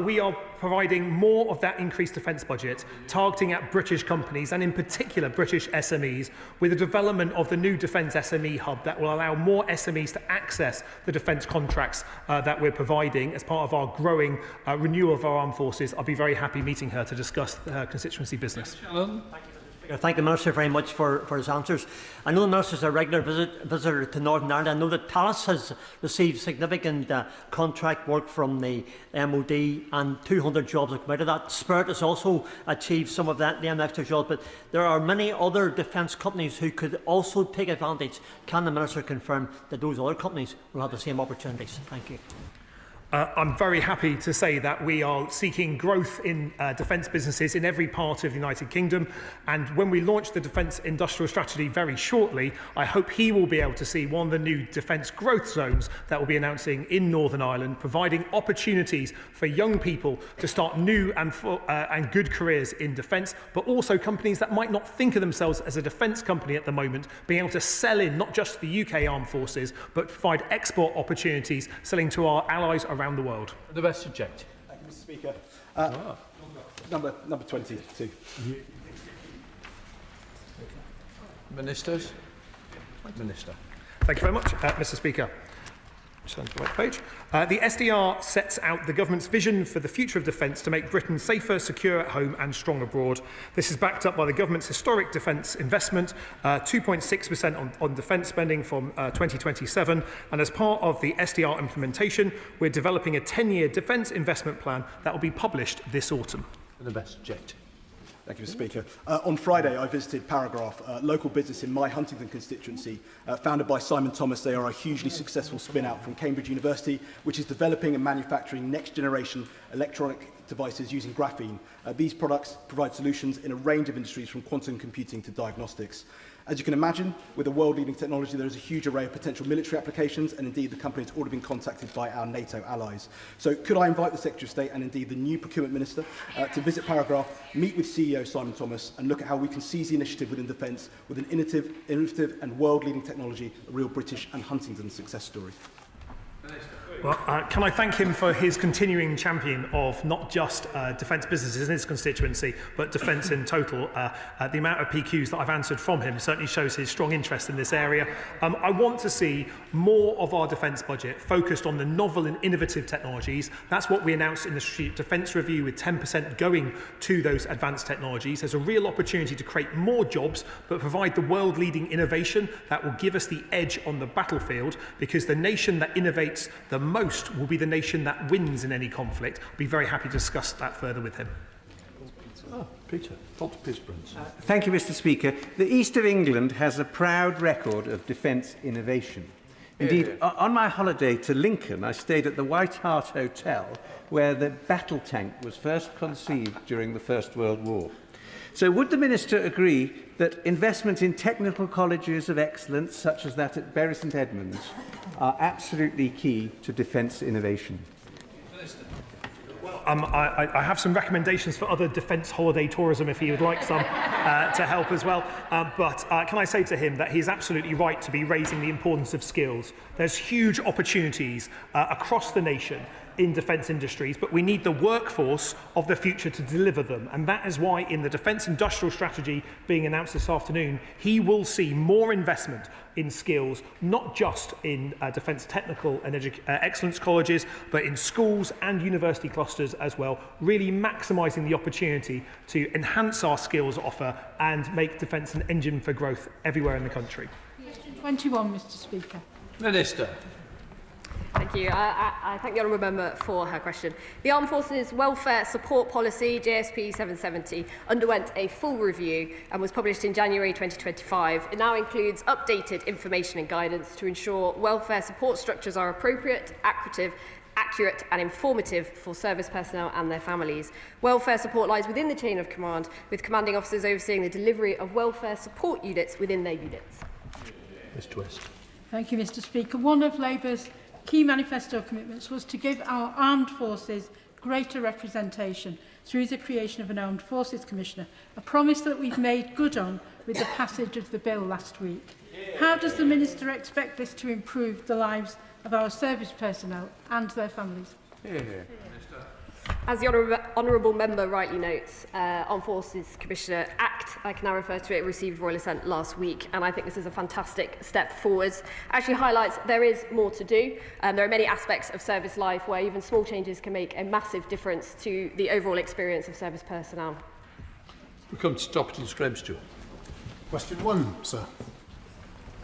We are providing more of that increased defence budget, targeting at British companies and in particular British SMEs, with the development of the new Defence SME Hub that will allow more SMEs to access the defence contracts that we're providing as part of our growing renewal of our armed forces. I'll be very happy meeting her to discuss her constituency business. Thank the Minister very much for his answers. I know the Minister is a regular visitor to Northern Ireland. I know that Talis has received significant contract work from the MOD and 200 jobs have come out of that. Spirit has also achieved some of that, them extra jobs, but there are many other defence companies who could also take advantage. Can the Minister confirm that those other companies will have the same opportunities? Thank you. I'm very happy to say that we are seeking growth in defence businesses in every part of the United Kingdom, and when we launch the defence industrial strategy very shortly, I hope he will be able to see one of the new defence growth zones that we'll be announcing in Northern Ireland, providing opportunities for young people to start new and good careers in defence, but also companies that might not think of themselves as a defence company at the moment, being able to sell in not just the UK armed forces, but provide export opportunities, selling to our allies around the world. The best objective. Thank you, Mr. Speaker. Number 22. Ministers. Minister. Thank you very much, Mr. Speaker. Turn to the right page. The SDR sets out the government's vision for the future of defence to make Britain safer, secure at home and strong abroad. This is backed up by the government's historic defence investment, 2.6% on defence spending from 2027. And as part of the SDR implementation, we're developing a 10-year defence investment plan that will be published this autumn. The best objective. Thank you, Mr. Speaker. On Friday, I visited Paragraph, a local business in my Huntingdon constituency, founded by Simon Thomas. They are a hugely successful spin-out from Cambridge University, which is developing and manufacturing next-generation electronic devices using graphene. These products provide solutions in a range of industries, from quantum computing to diagnostics. As you can imagine, with a world-leading technology, there is a huge array of potential military applications, and indeed the company has already been contacted by our NATO allies. So could I invite the Secretary of State and indeed the new Procurement Minister to visit Paragraph, meet with CEO Simon Thomas, and look at how we can seize the initiative within defence with an innovative and world-leading technology, a real British and Huntingdon success story. Well, can I thank him for his continuing champion of not just defence businesses in his constituency, but defence in total. The amount of PQs that I've answered from him certainly shows his strong interest in this area. I want to see more of our defence budget focused on the novel and innovative technologies. That's what we announced in the Strategic Defence Review, with 10% going to those advanced technologies. There's a real opportunity to create more jobs, but provide the world-leading innovation that will give us the edge on the battlefield, because the nation that innovates the most will be the nation that wins in any conflict. I'll be very happy to discuss that further with him. Peter, Dr. Pisbrand. Thank you, Mr. Speaker. The East of England has a proud record of defence innovation. Indeed, on my holiday to Lincoln, I stayed at the White Hart Hotel, where the battle tank was first conceived during the First World War. So would the Minister agree that investment in technical colleges of excellence, such as that at Bury St Edmunds, are absolutely key to defence innovation? I have some recommendations for other defence holiday tourism if he would like some to help as well. But can I say to him that he's absolutely right to be raising the importance of skills. There's huge opportunities across the nation in defence industries, but we need the workforce of the future to deliver them. And that is why in the Defence Industrial Strategy being announced this afternoon, he will see more investment in skills, not just in defence technical and excellence colleges, but in schools and university clusters as well, really maximising the opportunity to enhance our skills offer and make defence an engine for growth everywhere in the country. Question 21, Mr. Speaker. Minister. Thank you. I thank the honourable member for her question. The Armed Forces Welfare Support Policy, JSP 770, underwent a full review and was published in January 2025. It now includes updated information and guidance to ensure welfare support structures are appropriate, accurate and informative for service personnel and their families. Welfare support lies within the chain of command, with commanding officers overseeing the delivery of welfare support units within their units. Mr. West. Thank you, Mr. Speaker. One of Labour's key manifesto commitments was to give our armed forces greater representation through the creation of an Armed Forces Commissioner, a promise that we've made good on with the passage of the bill last week. How does the Minister expect this to improve the lives of our service personnel and their families? As the honourable member rightly notes, Armed Forces Commissioner Act, I can now refer to it, received royal assent last week, and I think this is a fantastic step forwards. Actually highlights there is more to do. There are many aspects of service life where even small changes can make a massive difference to the overall experience of service personnel. We come to Stopperton Scremstone. Question 1, sir.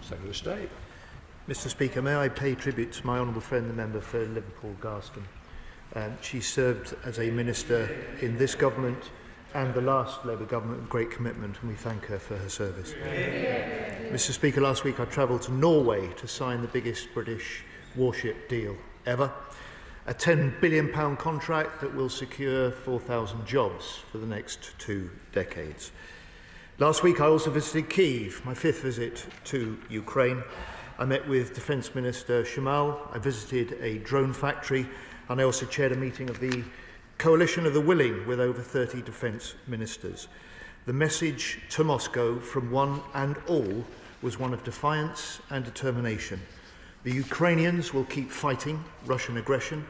Secretary of State. Mr. Speaker, may I pay tribute to my honourable friend, the member for Liverpool Garston. She served as a minister in this government and the last Labour government with great commitment, and we thank her for her service. Mr. Speaker, last week I travelled to Norway to sign the biggest British warship deal ever, a £10 billion contract that will secure 4,000 jobs for the next 2 decades. Last week I also visited Kyiv, my 5th visit to Ukraine. I met with Defence Minister Shamal, I visited a drone factory, and I also chaired a meeting of the Coalition of the Willing with over 30 defence ministers. The message to Moscow from one and all was one of defiance and determination. The Ukrainians will keep fighting Russian aggression,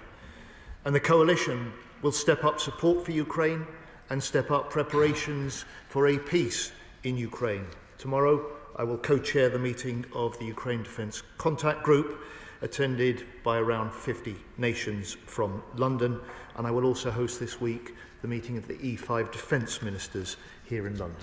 and the coalition will step up support for Ukraine and step up preparations for a peace in Ukraine. Tomorrow, I will co-chair the meeting of the Ukraine Defence Contact Group, attended by around 50 nations from London, and I will also host this week the meeting of the E5 Defence Ministers here in London.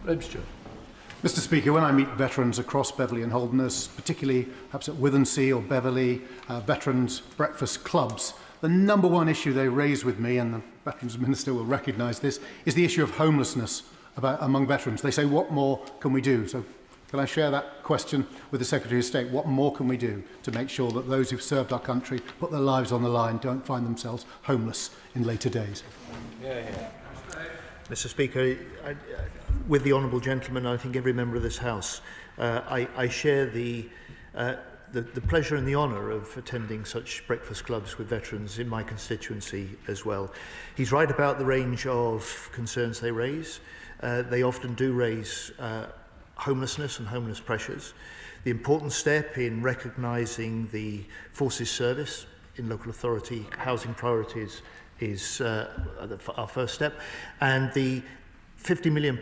Mr. Speaker, when I meet veterans across Beverley and Holderness, particularly perhaps at Withensea or Beverley, veterans breakfast clubs, the number one issue they raise with me, and the Veterans Minister will recognise this, is the issue of homelessness among veterans. They say, what more can we do? So can I share that question with the Secretary of State? What more can we do to make sure that those who've served our country, put their lives on the line, don't find themselves homeless in later days? Mr. Speaker, with the honourable gentleman, I think every member of this House, I share the pleasure and the honour of attending such breakfast clubs with veterans in my constituency as well. He's right about the range of concerns they raise. They often do raise homelessness and homeless pressures. The important step in recognising the forces service in local authority housing priorities is our first step, and the £50 million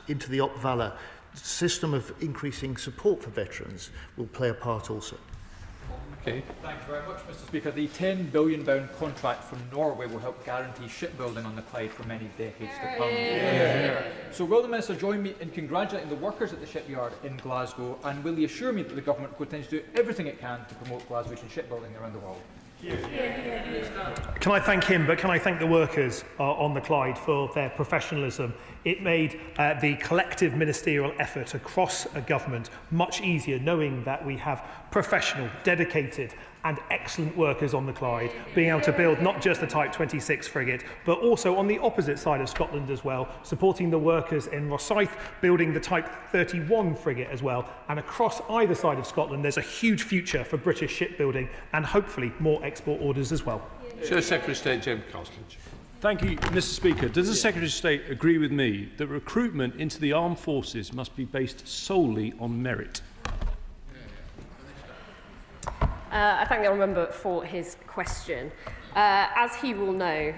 into the Op Valor system of increasing support for veterans will play a part also. Okay. Thank you very much, Mr. Speaker. The £10 billion contract from Norway will help guarantee shipbuilding on the Clyde for many decades to come. So will the Minister join me in congratulating the workers at the shipyard in Glasgow, and will he assure me that the Government will continue to do everything it can to promote Glaswegian shipbuilding around the world? Can I thank him, but can I thank the workers on the Clyde for their professionalism? It made the collective ministerial effort across a government much easier, knowing that we have professional, dedicated and excellent workers on the Clyde, being able to build not just the Type 26 frigate, but also on the opposite side of Scotland as well, supporting the workers in Rosyth, building the Type 31 frigate as well. And across either side of Scotland, there's a huge future for British shipbuilding and hopefully more export orders as well. Sir Secretary of State James Castledge. Thank you, Mr. Speaker. Does the Secretary of State agree with me that recruitment into the armed forces must be based solely on merit? I thank the honourable member for his question. As he will know,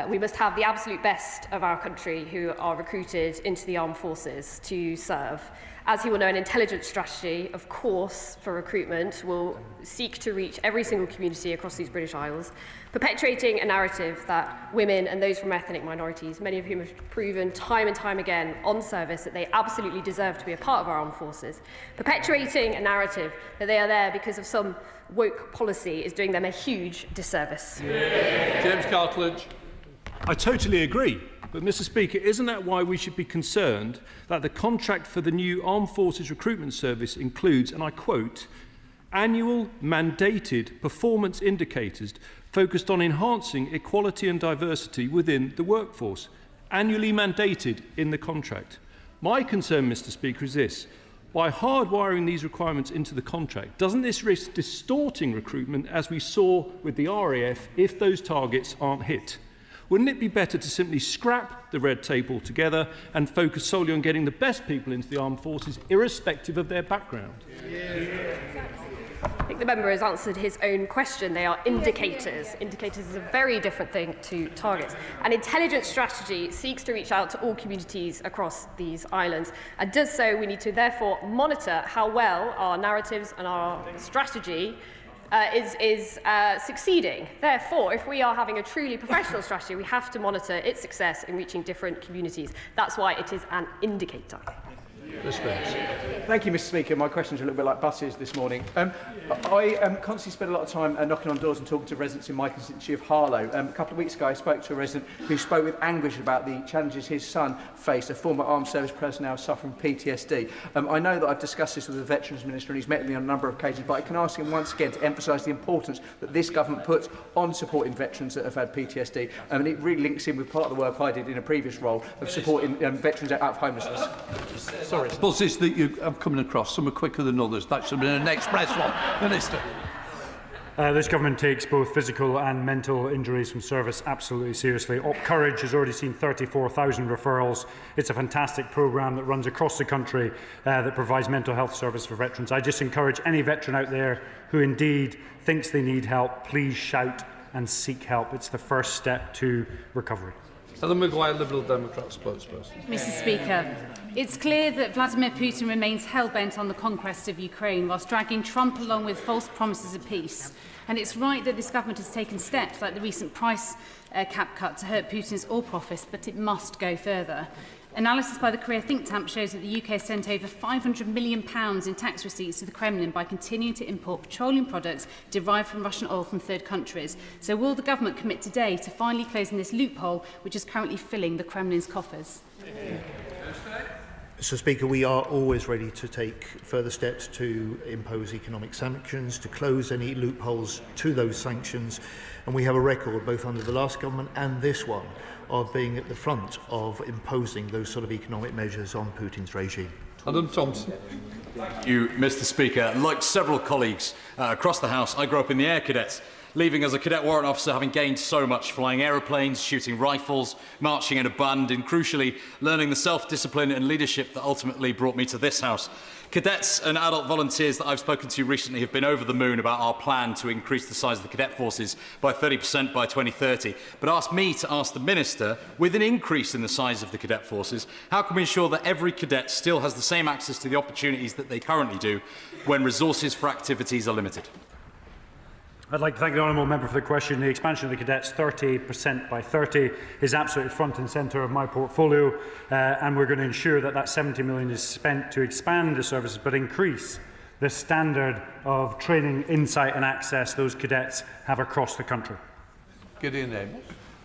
we must have the absolute best of our country who are recruited into the armed forces to serve. As he will know, an intelligence strategy, of course, for recruitment will seek to reach every single community across these British Isles, perpetuating a narrative that women and those from ethnic minorities, many of whom have proven time and time again on service that they absolutely deserve to be a part of our armed forces, perpetuating a narrative that they are there because of some woke policy is doing them a huge disservice. James Cartledge. I totally agree. But, Mr. Speaker, isn't that why we should be concerned that the contract for the new Armed Forces Recruitment Service includes, and I quote, annual mandated performance indicators focused on enhancing equality and diversity within the workforce, annually mandated in the contract? My concern, Mr. Speaker, is this. By hardwiring these requirements into the contract, doesn't this risk distorting recruitment, as we saw with the RAF, if those targets aren't hit? Wouldn't it be better to simply scrap the red tape altogether and focus solely on getting the best people into the armed forces, irrespective of their background? I think the member has answered his own question. They are indicators. Indicators is a very different thing to targets. An intelligence strategy seeks to reach out to all communities across these islands, and does so, we need to therefore monitor how well our narratives and our strategy is succeeding. Therefore, if we are having a truly professional strategy, we have to monitor its success in reaching different communities. That's why it is an indicator. Thank you, Mr. Speaker. My questions are a little bit like buses this morning. I constantly spend a lot of time knocking on doors and talking to residents in my constituency of Harlow. A couple of weeks ago, I spoke to a resident who spoke with anguish about the challenges his son faced, a former armed service personnel suffering PTSD. I know that I've discussed this with the Veterans Minister and he's met with me on a number of occasions, but I can ask him once again to emphasise the importance that this government puts on supporting veterans that have had PTSD. And it really links in with part of the work I did in a previous role of supporting veterans out of homelessness. Sorry. Buses that you are coming across, some are quicker than others. That should have been an express one. Minister. This government takes both physical and mental injuries from service absolutely seriously. Op Courage has already seen 34,000 referrals. It's a fantastic programme that runs across the country that provides mental health service for veterans. I just encourage any veteran out there who indeed thinks they need help, please shout and seek help. It's the first step to recovery. Helen Maguire, Liberal Democrat spokesperson. Mr. Speaker, it's clear that Vladimir Putin remains hell-bent on the conquest of Ukraine whilst dragging Trump along with false promises of peace. And it's right that this government has taken steps like the recent price cap cut to hurt Putin's oil profits, but it must go further. Analysis by the Korea think tank shows that the UK sent over £500 million in tax receipts to the Kremlin by continuing to import petroleum products derived from Russian oil from third countries. So will the government commit today to finally closing this loophole, which is currently filling the Kremlin's coffers? Mr. Speaker, we are always ready to take further steps to impose economic sanctions, to close any loopholes to those sanctions, and we have a record, both under the last government and this one, of being at the front of imposing those sort of economic measures on Putin's regime. Adam Thompson. Thank you, Mr. Speaker. Like several colleagues across the House, I grew up in the Air Cadets. leaving as a cadet warrant officer having gained so much, flying aeroplanes, shooting rifles, marching in a band, and crucially, learning the self-discipline and leadership that ultimately brought me to this house. Cadets and adult volunteers that I've spoken to recently have been over the moon about our plan to increase the size of the cadet forces by 30% by 2030, but asked me to ask the Minister, with an increase in the size of the cadet forces, how can we ensure that every cadet still has the same access to the opportunities that they currently do when resources for activities are limited? I'd like to thank the honourable member for the question. The expansion of the cadets 30% by 30 is absolutely front and centre of my portfolio, and we're going to ensure that that 70 million is spent to expand the services but increase the standard of training, insight and access those cadets have across the country. Gideon Amos.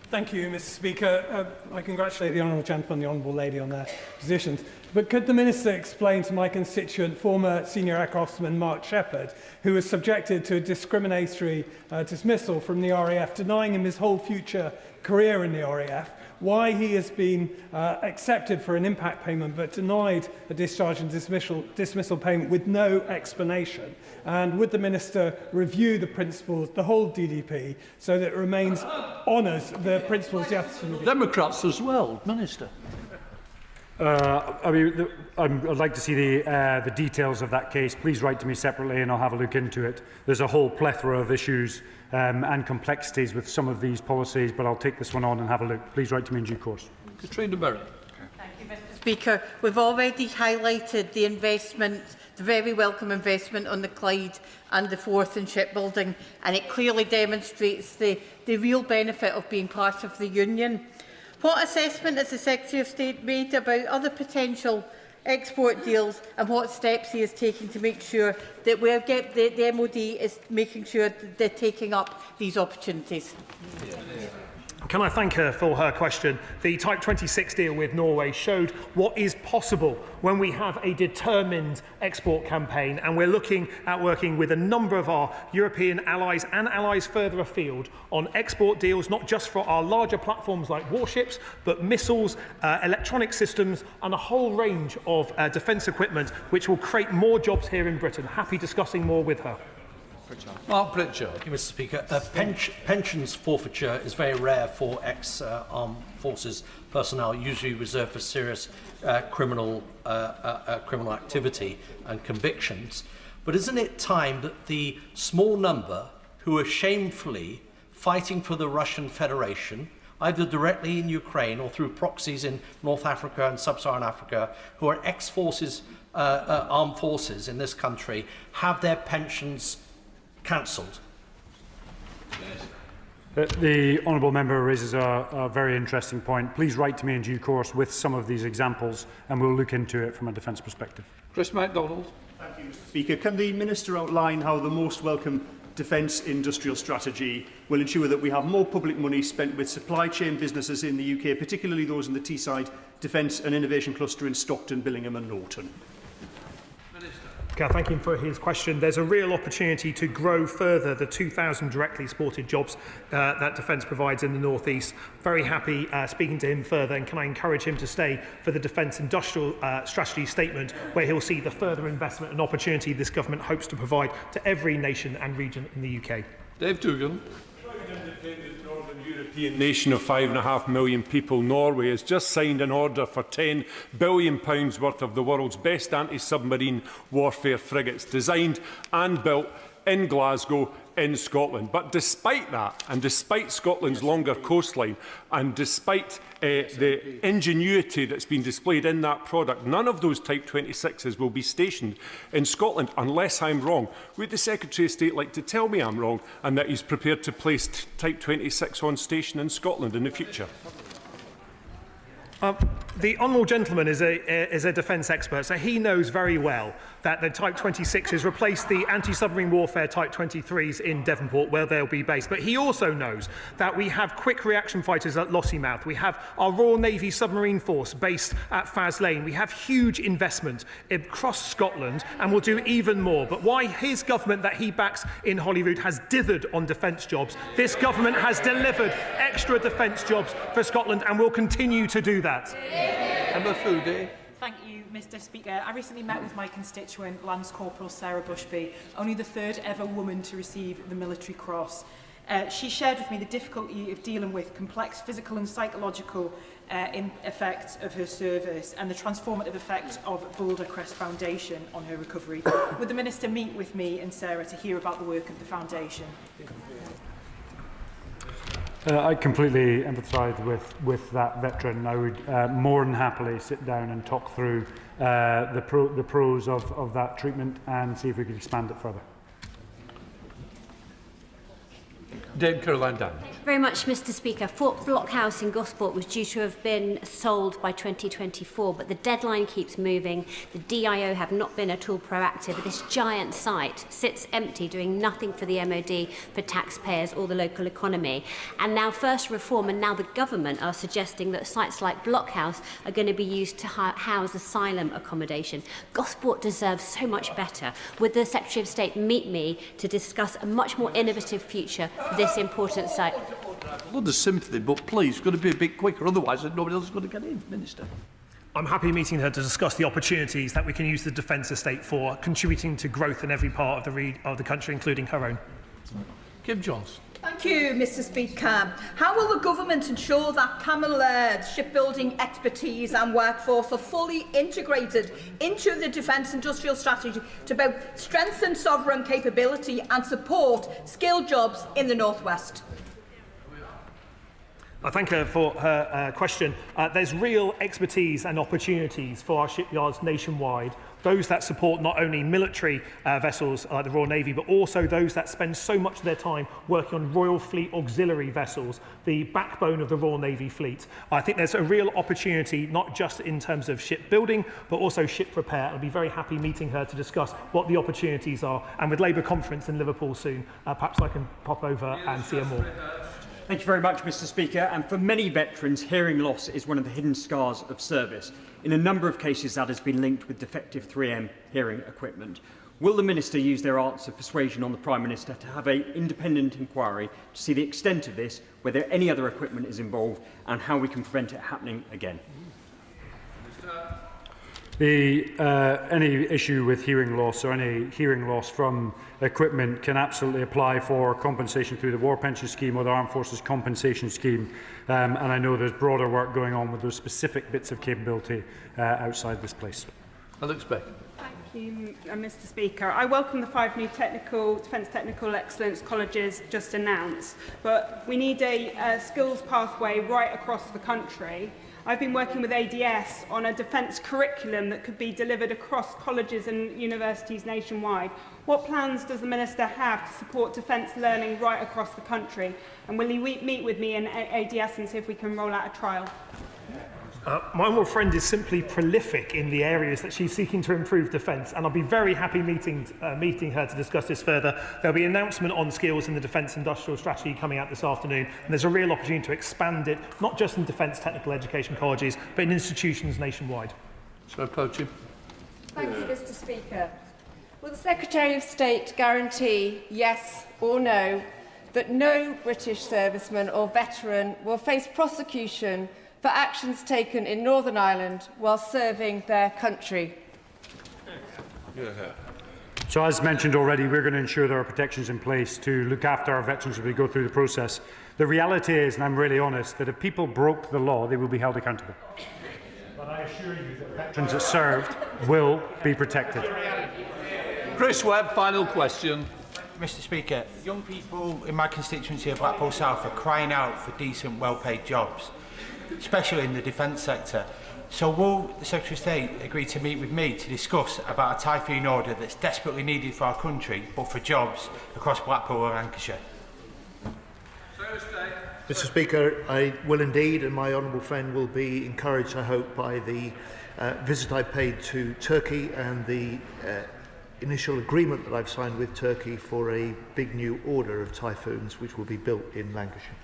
Thank you, Mr. Speaker. I congratulate the honourable gentleman and the honourable lady on their positions. But could the Minister explain to my constituent, former senior aircraftsman Mark Shepherd, who was subjected to a discriminatory dismissal from the RAF, denying him his whole future career in the RAF, why he has been accepted for an impact payment but denied a discharge and dismissal payment with no explanation? And would the Minister review the principles, the whole DDP, so that it remains honours the principles? Democrats as well, Minister. I'd like to see the details of that case. Please write to me separately and I'll have a look into it. There's a whole plethora of issues and complexities with some of these policies, but I'll take this one on and have a look. Please write to me in due course. Katrina Berry. Thank you, Mr. Speaker. We've already highlighted the investment, the very welcome investment on the Clyde and the Forth in shipbuilding, and it clearly demonstrates the real benefit of being part of the union. What assessment has the Secretary of State made about other potential export deals, and what steps he is taking to make sure that the MOD is making sure that they're taking up these opportunities? Can I thank her for her question? The Type 26 deal with Norway showed what is possible when we have a determined export campaign, and we're looking at working with a number of our European allies and allies further afield on export deals, not just for our larger platforms like warships, but missiles, electronic systems and a whole range of defence equipment, which will create more jobs here in Britain. Happy discussing more with her. Mark Pritchard. Thank you, Mr. Speaker. Pensions forfeiture is very rare for ex-armed forces personnel, usually reserved for serious criminal activity and convictions. But isn't it time that the small number who are shamefully fighting for the Russian Federation, either directly in Ukraine or through proxies in North Africa and Sub-Saharan Africa, who are ex-forces, armed forces in this country, have their pensions cancelled? The honourable member raises a very interesting point. Please write to me in due course with some of these examples and we'll look into it from a defence perspective. Chris MacDonald. Thank you, Mr. Speaker. Can the Minister outline how the most welcome defence industrial strategy will ensure that we have more public money spent with supply chain businesses in the UK, particularly those in the Teesside Defence and Innovation Cluster in Stockton, Billingham and Norton? Thank him for his question. There's a real opportunity to grow further the 2,000 directly supported jobs that Defence provides in the North East. Very happy speaking to him further, and can I encourage him to stay for the Defence Industrial Strategy statement, where he'll see the further investment and opportunity this government hopes to provide to every nation and region in the UK. Dave Dugan. European nation of 5.5 million people, Norway has just signed an order for £10 billion worth of the world's best anti-submarine warfare frigates, designed and built in Glasgow, in Scotland. But despite that, and despite Scotland's longer coastline, and despite the ingenuity that's been displayed in that product, none of those Type 26s will be stationed in Scotland, unless I'm wrong. Would the Secretary of State like to tell me I'm wrong, and that he's prepared to place Type 26 on station in Scotland in the future? The honourable gentleman is a defence expert, so he knows very well that the Type 26s replace the anti-submarine warfare Type 23s in Devonport, where they'll be based. But he also knows that we have quick reaction fighters at Lossiemouth. We have our Royal Navy submarine force based at Faz Lane. We have huge investment across Scotland, and will do even more. But why his government that he backs in Holyrood has dithered on defence jobs, this government has delivered extra defence jobs for Scotland and will continue to do that. Emma Foodie. Thank you, Mr. Speaker. I recently met with my constituent, Lance Corporal Sarah Bushby, only the third ever woman to receive the Military Cross. She shared with me the difficulty of dealing with complex physical and psychological effects of her service and the transformative effect of Boulder Crest Foundation on her recovery. Would the Minister meet with me and Sarah to hear about the work of the Foundation? I completely empathise with that veteran. I would more than happily sit down and talk through the pros of that treatment and see if we could expand it further. Dame Caroline Damage. Very much, Mr. Speaker. Fort Blockhouse in Gosport was due to have been sold by 2024, but the deadline keeps moving. The DIO have not been at all proactive. This giant site sits empty, doing nothing for the MOD, for taxpayers or the local economy. And now First Reform and now the government are suggesting that sites like Blockhouse are going to be used to house asylum accommodation. Gosport deserves so much better. Would the Secretary of State meet me to discuss a much more innovative future for this important site? A lot of sympathy, but please, it's got to be a bit quicker, otherwise nobody else is going to get in, Minister. I'm happy meeting her to discuss the opportunities that we can use the defence estate for, contributing to growth in every part of the country, including her own. Kim Johnson. Thank you, Mr. Speaker. How will the government ensure that Camel shipbuilding expertise and workforce are fully integrated into the defence industrial strategy to both strengthen sovereign capability and support skilled jobs in the North West? I thank her for her question. There's real expertise and opportunities for our shipyards nationwide, those that support not only military vessels like the Royal Navy, but also those that spend so much of their time working on Royal Fleet auxiliary vessels, the backbone of the Royal Navy fleet. I think there's a real opportunity, not just in terms of shipbuilding, but also ship repair. I'll be very happy meeting her to discuss what the opportunities are. And with Labour conference in Liverpool soon, perhaps I can pop over and see her more. Thank you very much, Mr. Speaker. And for many veterans, hearing loss is one of the hidden scars of service. In a number of cases, that has been linked with defective 3M hearing equipment. Will the Minister use their arts of persuasion on the Prime Minister to have an independent inquiry to see the extent of this, whether any other equipment is involved, and how we can prevent it happening again? Any issue with hearing loss or any hearing loss from equipment can absolutely apply for compensation through the War Pension Scheme or the Armed Forces Compensation Scheme. And I know there's broader work going on with those specific bits of capability outside this place. Alex Beck. Thank you, Mr. Speaker. I welcome the 5 new Defence Technical Excellence colleges just announced, but we need a skills pathway right across the country. I've been working with ADS on a defence curriculum that could be delivered across colleges and universities nationwide. What plans does the Minister have to support defence learning right across the country? And will he meet with me and ADS and see if we can roll out a trial? My honourable friend is simply prolific in the areas that she's seeking to improve defence, and I'll be very happy meeting her to discuss this further. There'll be an announcement on skills in the Defence Industrial Strategy coming out this afternoon, and there's a real opportunity to expand it, not just in defence technical education colleges, but in institutions nationwide. Thank you, Mr. Speaker. Will the Secretary of State guarantee, yes or no, that no British serviceman or veteran will face prosecution for actions taken in Northern Ireland while serving their country? So as mentioned already, we're going to ensure there are protections in place to look after our veterans as we go through the process. The reality is, and I'm really honest, that if people broke the law, they will be held accountable. But I assure you that veterans that served will be protected. Chris Webb, final question. Mr. Speaker, young people in my constituency of Blackpool South are crying out for decent, well-paid jobs, especially in the defence sector. So will the Secretary of State agree to meet with me to discuss about a typhoon order that's desperately needed for our country, but for jobs across Blackpool and Lancashire? Mr. Speaker, I will indeed, and my honourable friend will be encouraged, I hope, by the visit I paid to Turkey and the initial agreement that I've signed with Turkey for a big new order of typhoons which will be built in Lancashire.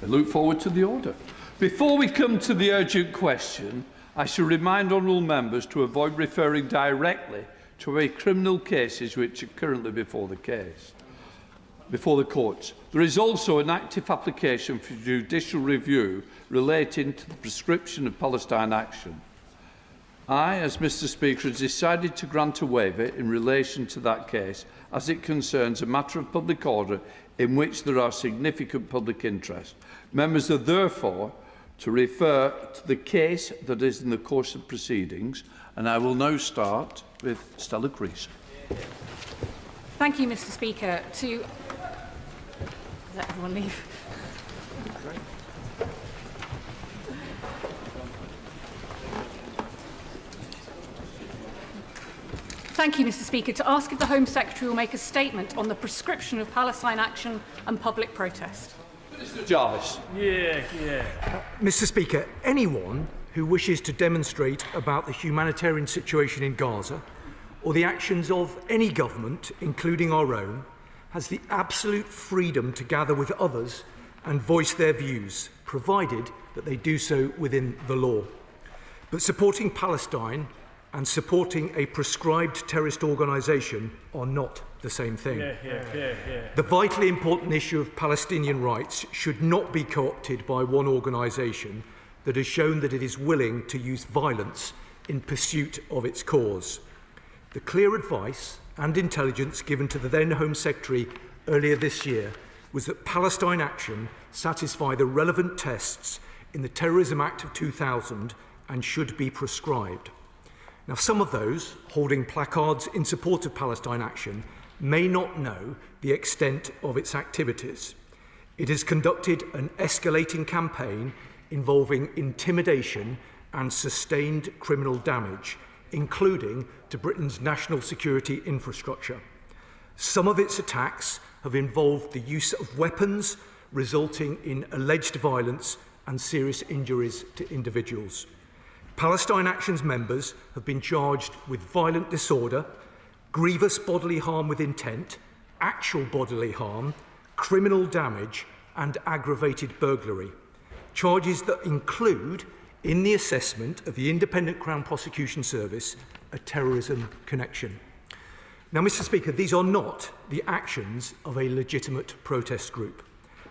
I look forward to the order. Before we come to the urgent question, I shall remind honourable members to avoid referring directly to any criminal cases which are currently before the courts. There is also an active application for judicial review relating to the prescription of Palestine action. I, as Mr Speaker, have decided to grant a waiver in relation to that case, as it concerns a matter of public order in which there are significant public interest. Members are therefore to refer to the case that is in the course of proceedings, and I will now start with Stella Creasy. Thank you, Mr Speaker. Let everyone leave. Thank you, Mr Speaker. To ask if the Home Secretary will make a statement on the prescription of Palestine action and public protest. Mr Jarvis. Mr Speaker, anyone who wishes to demonstrate about the humanitarian situation in Gaza or the actions of any government, including our own, has the absolute freedom to gather with others and voice their views, provided that they do so within the law. But supporting Palestine and supporting a prescribed terrorist organisation are not the same thing. The vitally important issue of Palestinian rights should not be co-opted by one organisation that has shown that it is willing to use violence in pursuit of its cause. The clear advice and intelligence given to the then Home Secretary earlier this year was that Palestine action satisfy the relevant tests in the Terrorism Act of 2000 and should be prescribed. Now, some of those holding placards in support of Palestine action may not know the extent of its activities. It has conducted an escalating campaign involving intimidation and sustained criminal damage, including to Britain's national security infrastructure. Some of its attacks have involved the use of weapons, resulting in alleged violence and serious injuries to individuals. Palestine Action's members have been charged with violent disorder, grievous bodily harm with intent, actual bodily harm, criminal damage and aggravated burglary. Charges that include, in the assessment of the Independent Crown Prosecution Service, a terrorism connection. Now, Mr Speaker, these are not the actions of a legitimate protest group.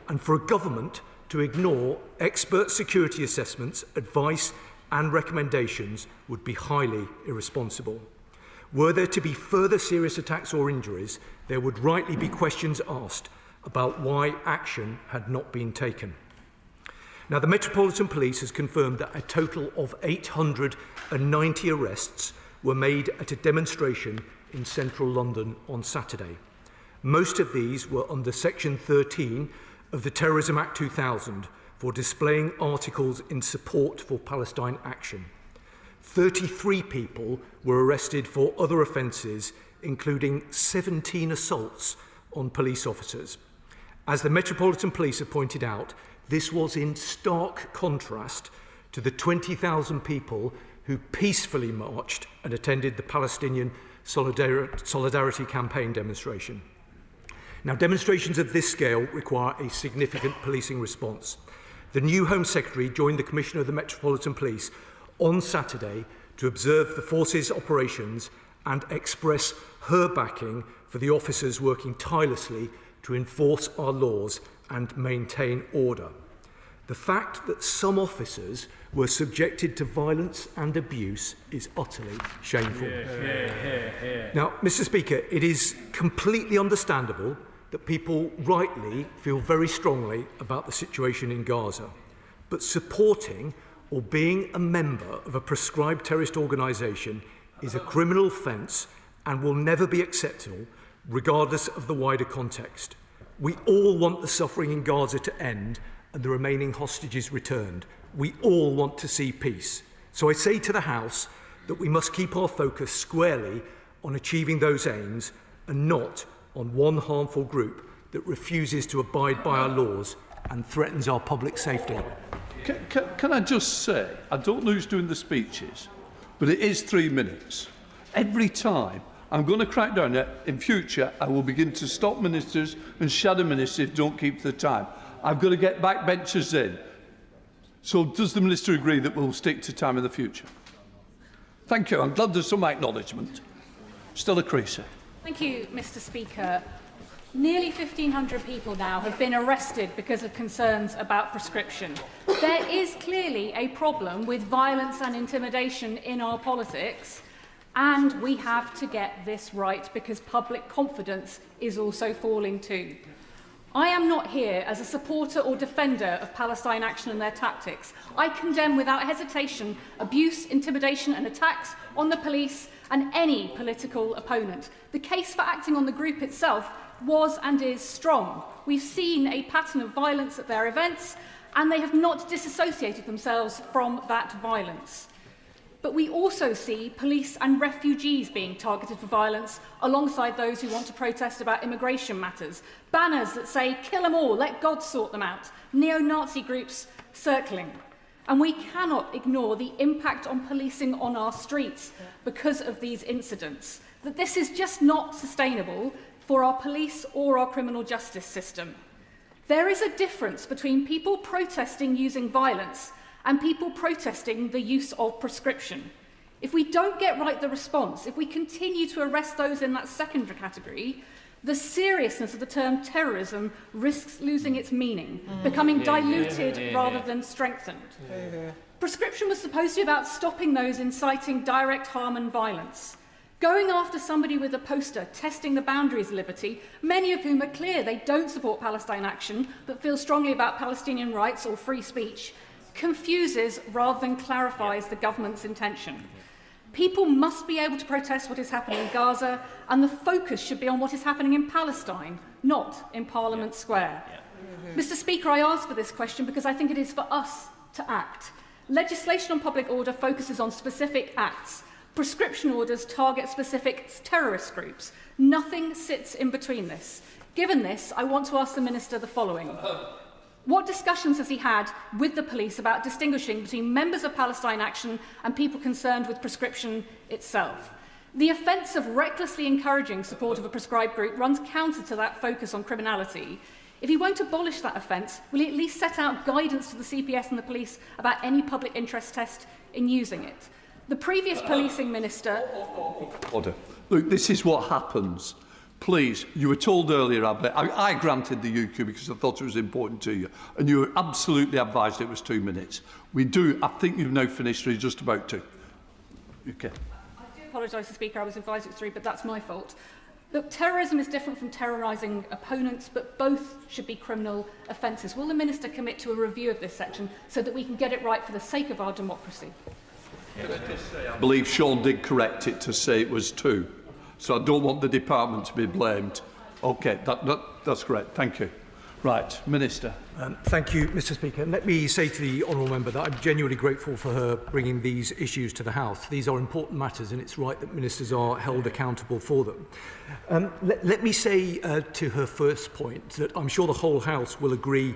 And for a government to ignore expert security assessments, advice and recommendations would be highly irresponsible. Were there to be further serious attacks or injuries, there would rightly be questions asked about why action had not been taken. Now, the Metropolitan Police has confirmed that a total of 890 arrests were made at a demonstration in central London on Saturday. Most of these were under Section 13 of the Terrorism Act 2000 for displaying articles in support for Palestine action. 33 people were arrested for other offences, including 17 assaults on police officers. As the Metropolitan Police have pointed out, this was in stark contrast to the 20,000 people who peacefully marched and attended the Palestinian Solidarity Campaign demonstration. Now, demonstrations of this scale require a significant policing response. The new Home Secretary joined the Commissioner of the Metropolitan Police on Saturday to observe the force's operations and express her backing for the officers working tirelessly to enforce our laws and maintain order. The fact that some officers were subjected to violence and abuse is utterly shameful. Now, Mr Speaker, it is completely understandable that people rightly feel very strongly about the situation in Gaza, but supporting or being a member of a prescribed terrorist organisation is a criminal offence and will never be acceptable, regardless of the wider context. We all want the suffering in Gaza to end and the remaining hostages returned. We all want to see peace. So I say to the House that we must keep our focus squarely on achieving those aims and not on one harmful group that refuses to abide by our laws and threatens our public safety. Can I just say, I don't know who's doing the speeches, but it is 3 minutes. Every time I'm going to crack down it. In future, I will begin to stop ministers and shadow ministers if they don't keep the time. I've got to get backbenchers in. So does the Minister agree that we'll stick to time in the future? Thank you. I'm glad there's some acknowledgement. Stella Creasy. Thank you, Mr Speaker. Nearly 1,500 people now have been arrested because of concerns about prescription. There is clearly a problem with violence and intimidation in our politics, and we have to get this right because public confidence is also falling too. I am not here as a supporter or defender of Palestine Action and their tactics. I condemn without hesitation abuse, intimidation and attacks on the police and any political opponent. The case for acting on the group itself was and is strong. We've seen a pattern of violence at their events, and they have not disassociated themselves from that violence. But we also see police and refugees being targeted for violence alongside those who want to protest about immigration matters. Banners that say, "Kill them all, let God sort them out." Neo-Nazi groups circling. And we cannot ignore the impact on policing on our streets because of these incidents. That this is just not sustainable for our police or our criminal justice system. There is a difference between people protesting using violence and people protesting the use of prescription. If we don't get right the response, if we continue to arrest those in that secondary category, the seriousness of the term terrorism risks losing its meaning, becoming diluted rather than strengthened. Prescription was supposed to be about stopping those inciting direct harm and violence. Going after somebody with a poster testing the boundaries of liberty, many of whom are clear they don't support Palestine Action but feel strongly about Palestinian rights or free speech, confuses rather than clarifies the government's intention. People must be able to protest what is happening in Gaza, and the focus should be on what is happening in Palestine, not in Parliament Square. Mr. Speaker, I ask for this question because I think it is for us to act. Legislation on public order focuses on specific acts. Prescription orders target specific terrorist groups. Nothing sits in between this. Given this, I want to ask the Minister the following. What discussions has he had with the police about distinguishing between members of Palestine Action and people concerned with prescription itself? The offence of recklessly encouraging support of a prescribed group runs counter to that focus on criminality. If he won't abolish that offence, will he at least set out guidance to the CPS and the police about any public interest test in using it? The previous policing minister... Order. Look, this is what happens. Please, you were told earlier, I granted the UQ because I thought it was important to you, and you were absolutely advised it was 2 minutes. I think you've now finished, or you're just about to. Okay. I do apologise, Speaker, I was advised it was 3, but that's my fault. Look, terrorism is different from terrorising opponents, but both should be criminal offences. Will the Minister commit to a review of this section so that we can get it right for the sake of our democracy? I believe Sean did correct it to say it was 2. So I don't want the department to be blamed. OK, that's correct. Thank you. Right, Minister. Thank you, Mr. Speaker. Let me say to the honourable member that I'm genuinely grateful for her bringing these issues to the House. These are important matters, and it's right that ministers are held accountable for them. Let me say to her first point that I'm sure the whole House will agree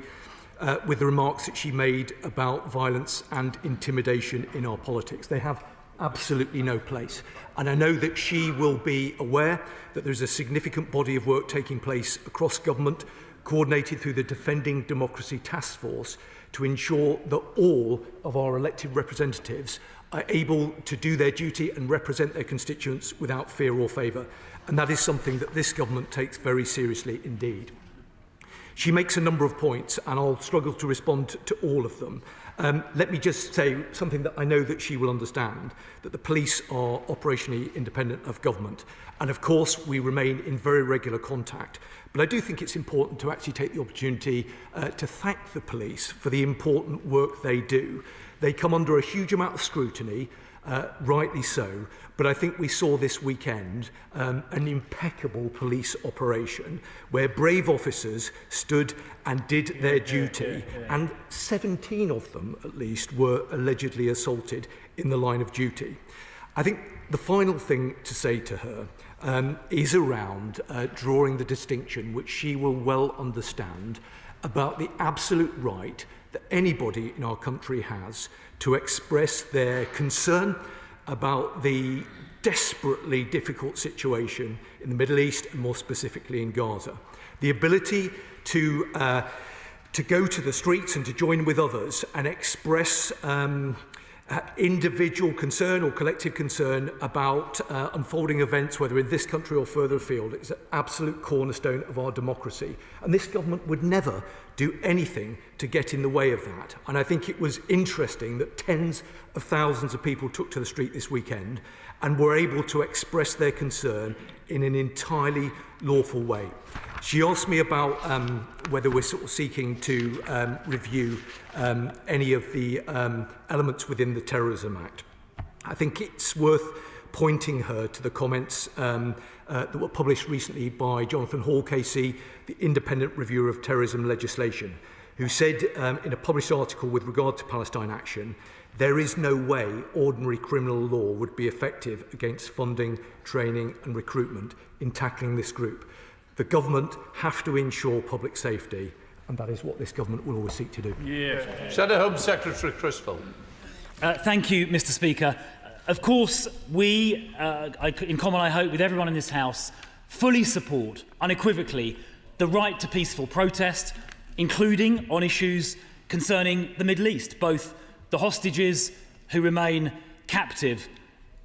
with the remarks that she made about violence and intimidation in our politics. They have absolutely no place. And I know that she will be aware that there's a significant body of work taking place across government, coordinated through the Defending Democracy Task Force, to ensure that all of our elected representatives are able to do their duty and represent their constituents without fear or favour. And that is something that this government takes very seriously indeed. She makes a number of points, and I'll struggle to respond to all of them. Let me just say something that I know that she will understand, that the police are operationally independent of government. And of course, we remain in very regular contact. But I do think it's important to actually take the opportunity to thank the police for the important work they do. They come under a huge amount of scrutiny, rightly so, but I think we saw this weekend an impeccable police operation where brave officers stood and did their duty, and 17 of them, at least, were allegedly assaulted in the line of duty. I think the final thing to say to her is around drawing the distinction, which she will well understand, about the absolute right that anybody in our country has to express their concern about the desperately difficult situation in the Middle East and more specifically in Gaza. The ability to go to the streets and to join with others and express individual concern or collective concern about unfolding events, whether in this country or further afield. It's an absolute cornerstone of our democracy. And this government would never do anything to get in the way of that. And I think it was interesting that tens of thousands of people took to the street this weekend and were able to express their concern in an entirely lawful way. She asked me about whether we're sort of seeking to review any of the elements within the Terrorism Act. I think it's worth pointing her to the comments that were published recently by Jonathan Hall, KC, the independent reviewer of terrorism legislation, who said in a published article with regard to Palestine action, there is no way ordinary criminal law would be effective against funding, training and recruitment in tackling this group. The government have to ensure public safety, and that is what this government will always seek to do. Yes. Shadow Home Secretary Crystal. Thank you, Mr. Speaker. Of course, we, in common, I hope, with everyone in this House, fully support, unequivocally, the right to peaceful protest, including on issues concerning the Middle East, both the hostages who remain captive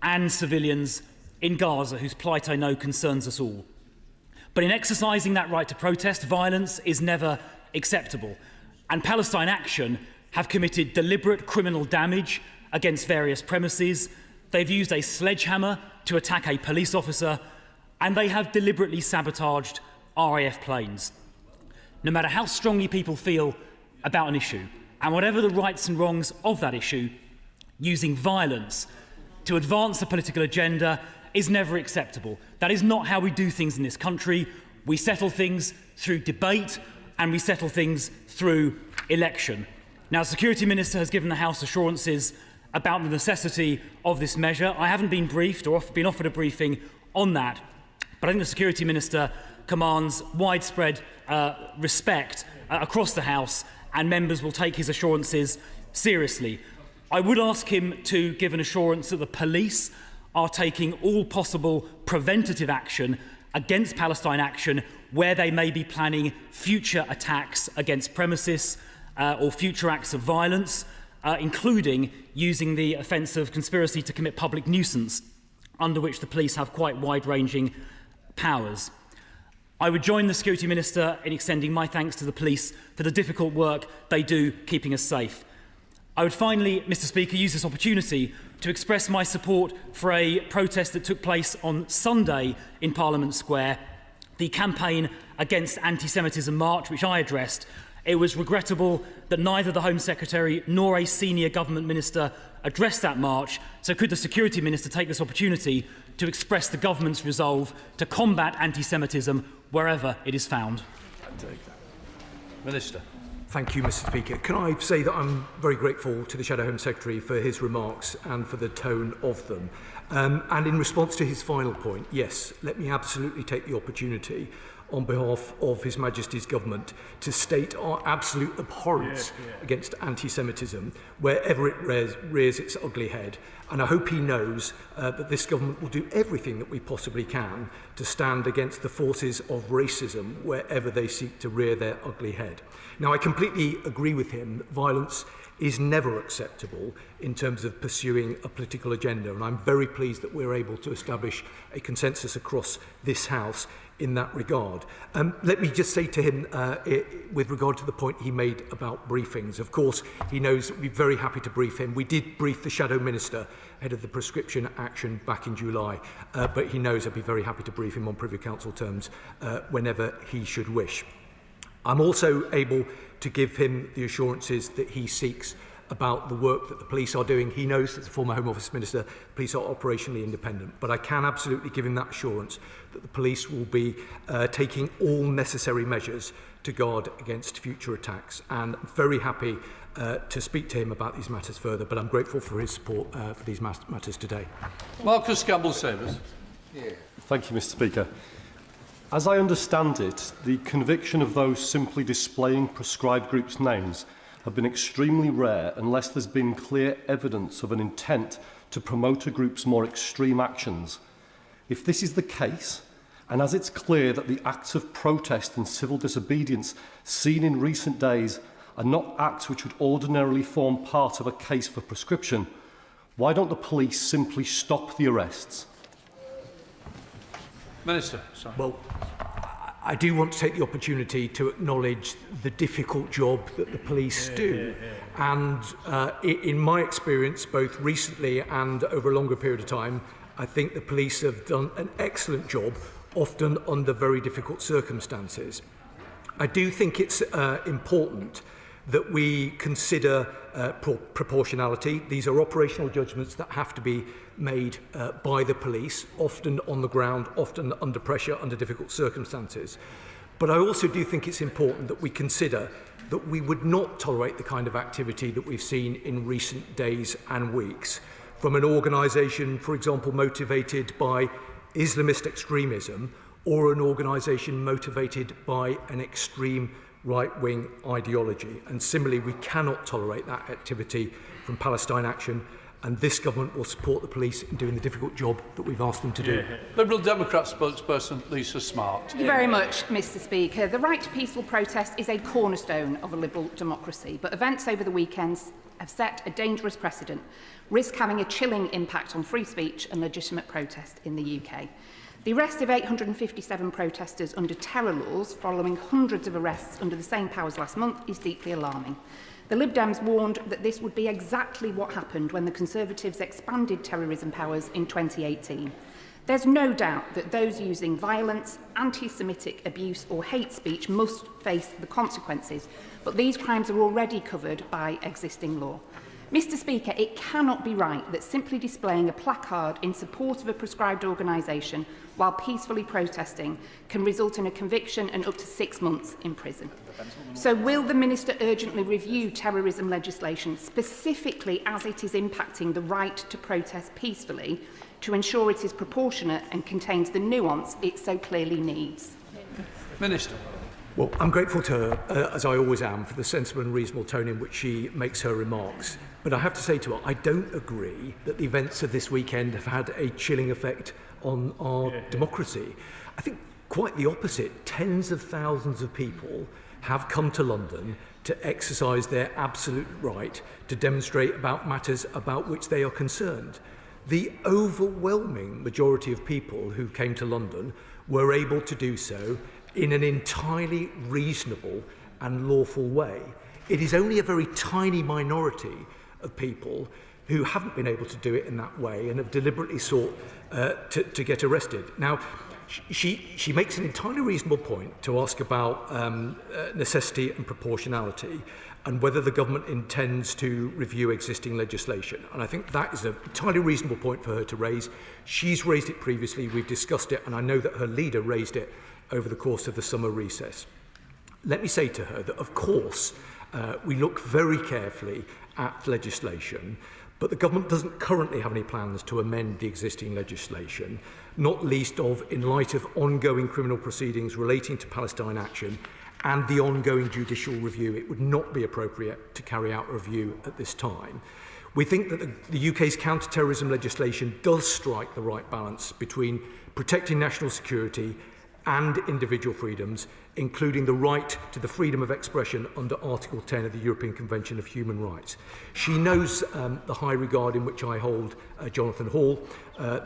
and civilians in Gaza, whose plight I know concerns us all. But in exercising that right to protest, violence is never acceptable. And Palestine Action have committed deliberate criminal damage against various premises. They've used a sledgehammer to attack a police officer, and they have deliberately sabotaged RAF planes. No matter how strongly people feel about an issue, and whatever the rights and wrongs of that issue, using violence to advance a political agenda is never acceptable. That is not how we do things in this country. We settle things through debate and we settle things through election. Now, the Security Minister has given the House assurances about the necessity of this measure. I haven't been briefed or been offered a briefing on that, but I think the Security Minister commands widespread respect across the House, and members will take his assurances seriously. I would ask him to give an assurance that the police are taking all possible preventative action against Palestine Action where they may be planning future attacks against premises or future acts of violence, including using the offence of conspiracy to commit public nuisance, under which the police have quite wide-ranging powers. I would join the Security Minister in extending my thanks to the police for the difficult work they do keeping us safe. I would finally, Mr. Speaker, use this opportunity to express my support for a protest that took place on Sunday in Parliament Square, the Campaign Against Anti-Semitism march, which I addressed. It was regrettable that neither the Home Secretary nor a senior government minister addressed that march, so could the Security Minister take this opportunity to express the government's resolve to combat anti-Semitism wherever it is found? Minister. Thank you, Mr. Speaker. Can I say that I'm very grateful to the Shadow Home Secretary for his remarks and for the tone of them. And in response to his final point, yes, let me absolutely take the opportunity on behalf of His Majesty's Government to state our absolute abhorrence against anti-Semitism wherever it rears its ugly head. And I hope he knows that this government will do everything that we possibly can to stand against the forces of racism wherever they seek to rear their ugly head. Now, I completely agree with him that violence is never acceptable in terms of pursuing a political agenda, and I'm very pleased that we're able to establish a consensus across this House in that regard. Let me just say to him, with regard to the point he made about briefings, of course, he knows that we'd be very happy to brief him. We did brief the Shadow Minister ahead of the prescription action back in July, but he knows I'd be very happy to brief him on Privy Council terms whenever he should wish. I'm also able to give him the assurances that he seeks about the work that the police are doing. He knows that as a former Home Office Minister, the police are operationally independent, but I can absolutely give him that assurance that the police will be taking all necessary measures to guard against future attacks. And I'm very happy to speak to him about these matters further, but I'm grateful for his support for these matters today. Marcus Campbell-Savers. Thank you, Mr. Speaker. As I understand it, the conviction of those simply displaying proscribed groups' names have been extremely rare unless there's been clear evidence of an intent to promote a group's more extreme actions. If this is the case, and as it's clear that the acts of protest and civil disobedience seen in recent days are not acts which would ordinarily form part of a case for prescription, Why don't the police simply stop the arrests? Minister, sorry. Well, I do want to take the opportunity to acknowledge the difficult job that the police do. And in my experience, both recently and over a longer period of time, I think the police have done an excellent job, often under very difficult circumstances. I do think it's important that we consider proportionality. These are operational judgments that have to be made by the police, often on the ground, often under pressure, under difficult circumstances. But I also do think it's important that we consider that we would not tolerate the kind of activity that we've seen in recent days and weeks from an organisation, for example, motivated by Islamist extremism, or an organisation motivated by an extreme right-wing ideology. And similarly, we cannot tolerate that activity from Palestine Action, and this government will support the police in doing the difficult job that we've asked them to do. Liberal Democrat spokesperson Lisa Smart. Thank you very much, Mr Speaker. The right to peaceful protest is a cornerstone of a liberal democracy, but events over the weekends have set a dangerous precedent, risk having a chilling impact on free speech and legitimate protest in the UK. The arrest of 857 protesters under terror laws, following hundreds of arrests under the same powers last month, is deeply alarming. The Lib Dems warned that this would be exactly what happened when the Conservatives expanded terrorism powers in 2018. There's no doubt that those using violence, anti-Semitic abuse or hate speech must face the consequences, but these crimes are already covered by existing law. Mr Speaker, it cannot be right that simply displaying a placard in support of a prescribed organisation while peacefully protesting can result in a conviction and up to 6 months in prison. So will the Minister urgently review terrorism legislation, specifically as it is impacting the right to protest peacefully, to ensure it is proportionate and contains the nuance it so clearly needs? Minister. Well, I'm grateful to her, as I always am, for the sensible and reasonable tone in which she makes her remarks. But I have to say to her, I don't agree that the events of this weekend have had a chilling effect on our democracy. I think quite the opposite. Tens of thousands of people have come to London to exercise their absolute right to demonstrate about matters about which they are concerned. The overwhelming majority of people who came to London were able to do so in an entirely reasonable and lawful way. It is only a very tiny minority of people who haven't been able to do it in that way and have deliberately sought to get arrested. Now, she makes an entirely reasonable point to ask about necessity and proportionality and whether the government intends to review existing legislation. And I think that is an entirely reasonable point for her to raise. She's raised it previously, we've discussed it, and I know that her leader raised it over the course of the summer recess. Let me say to her that, of course, we look very carefully at legislation, but the government doesn't currently have any plans to amend the existing legislation, not least of in light of ongoing criminal proceedings relating to Palestine Action and the ongoing judicial review. It would not be appropriate to carry out a review at this time. We think that the UK's counter-terrorism legislation does strike the right balance between protecting national security and individual freedoms, including the right to the freedom of expression under Article 10 of the European Convention of Human Rights. She knows the high regard in which I hold Jonathan Hall,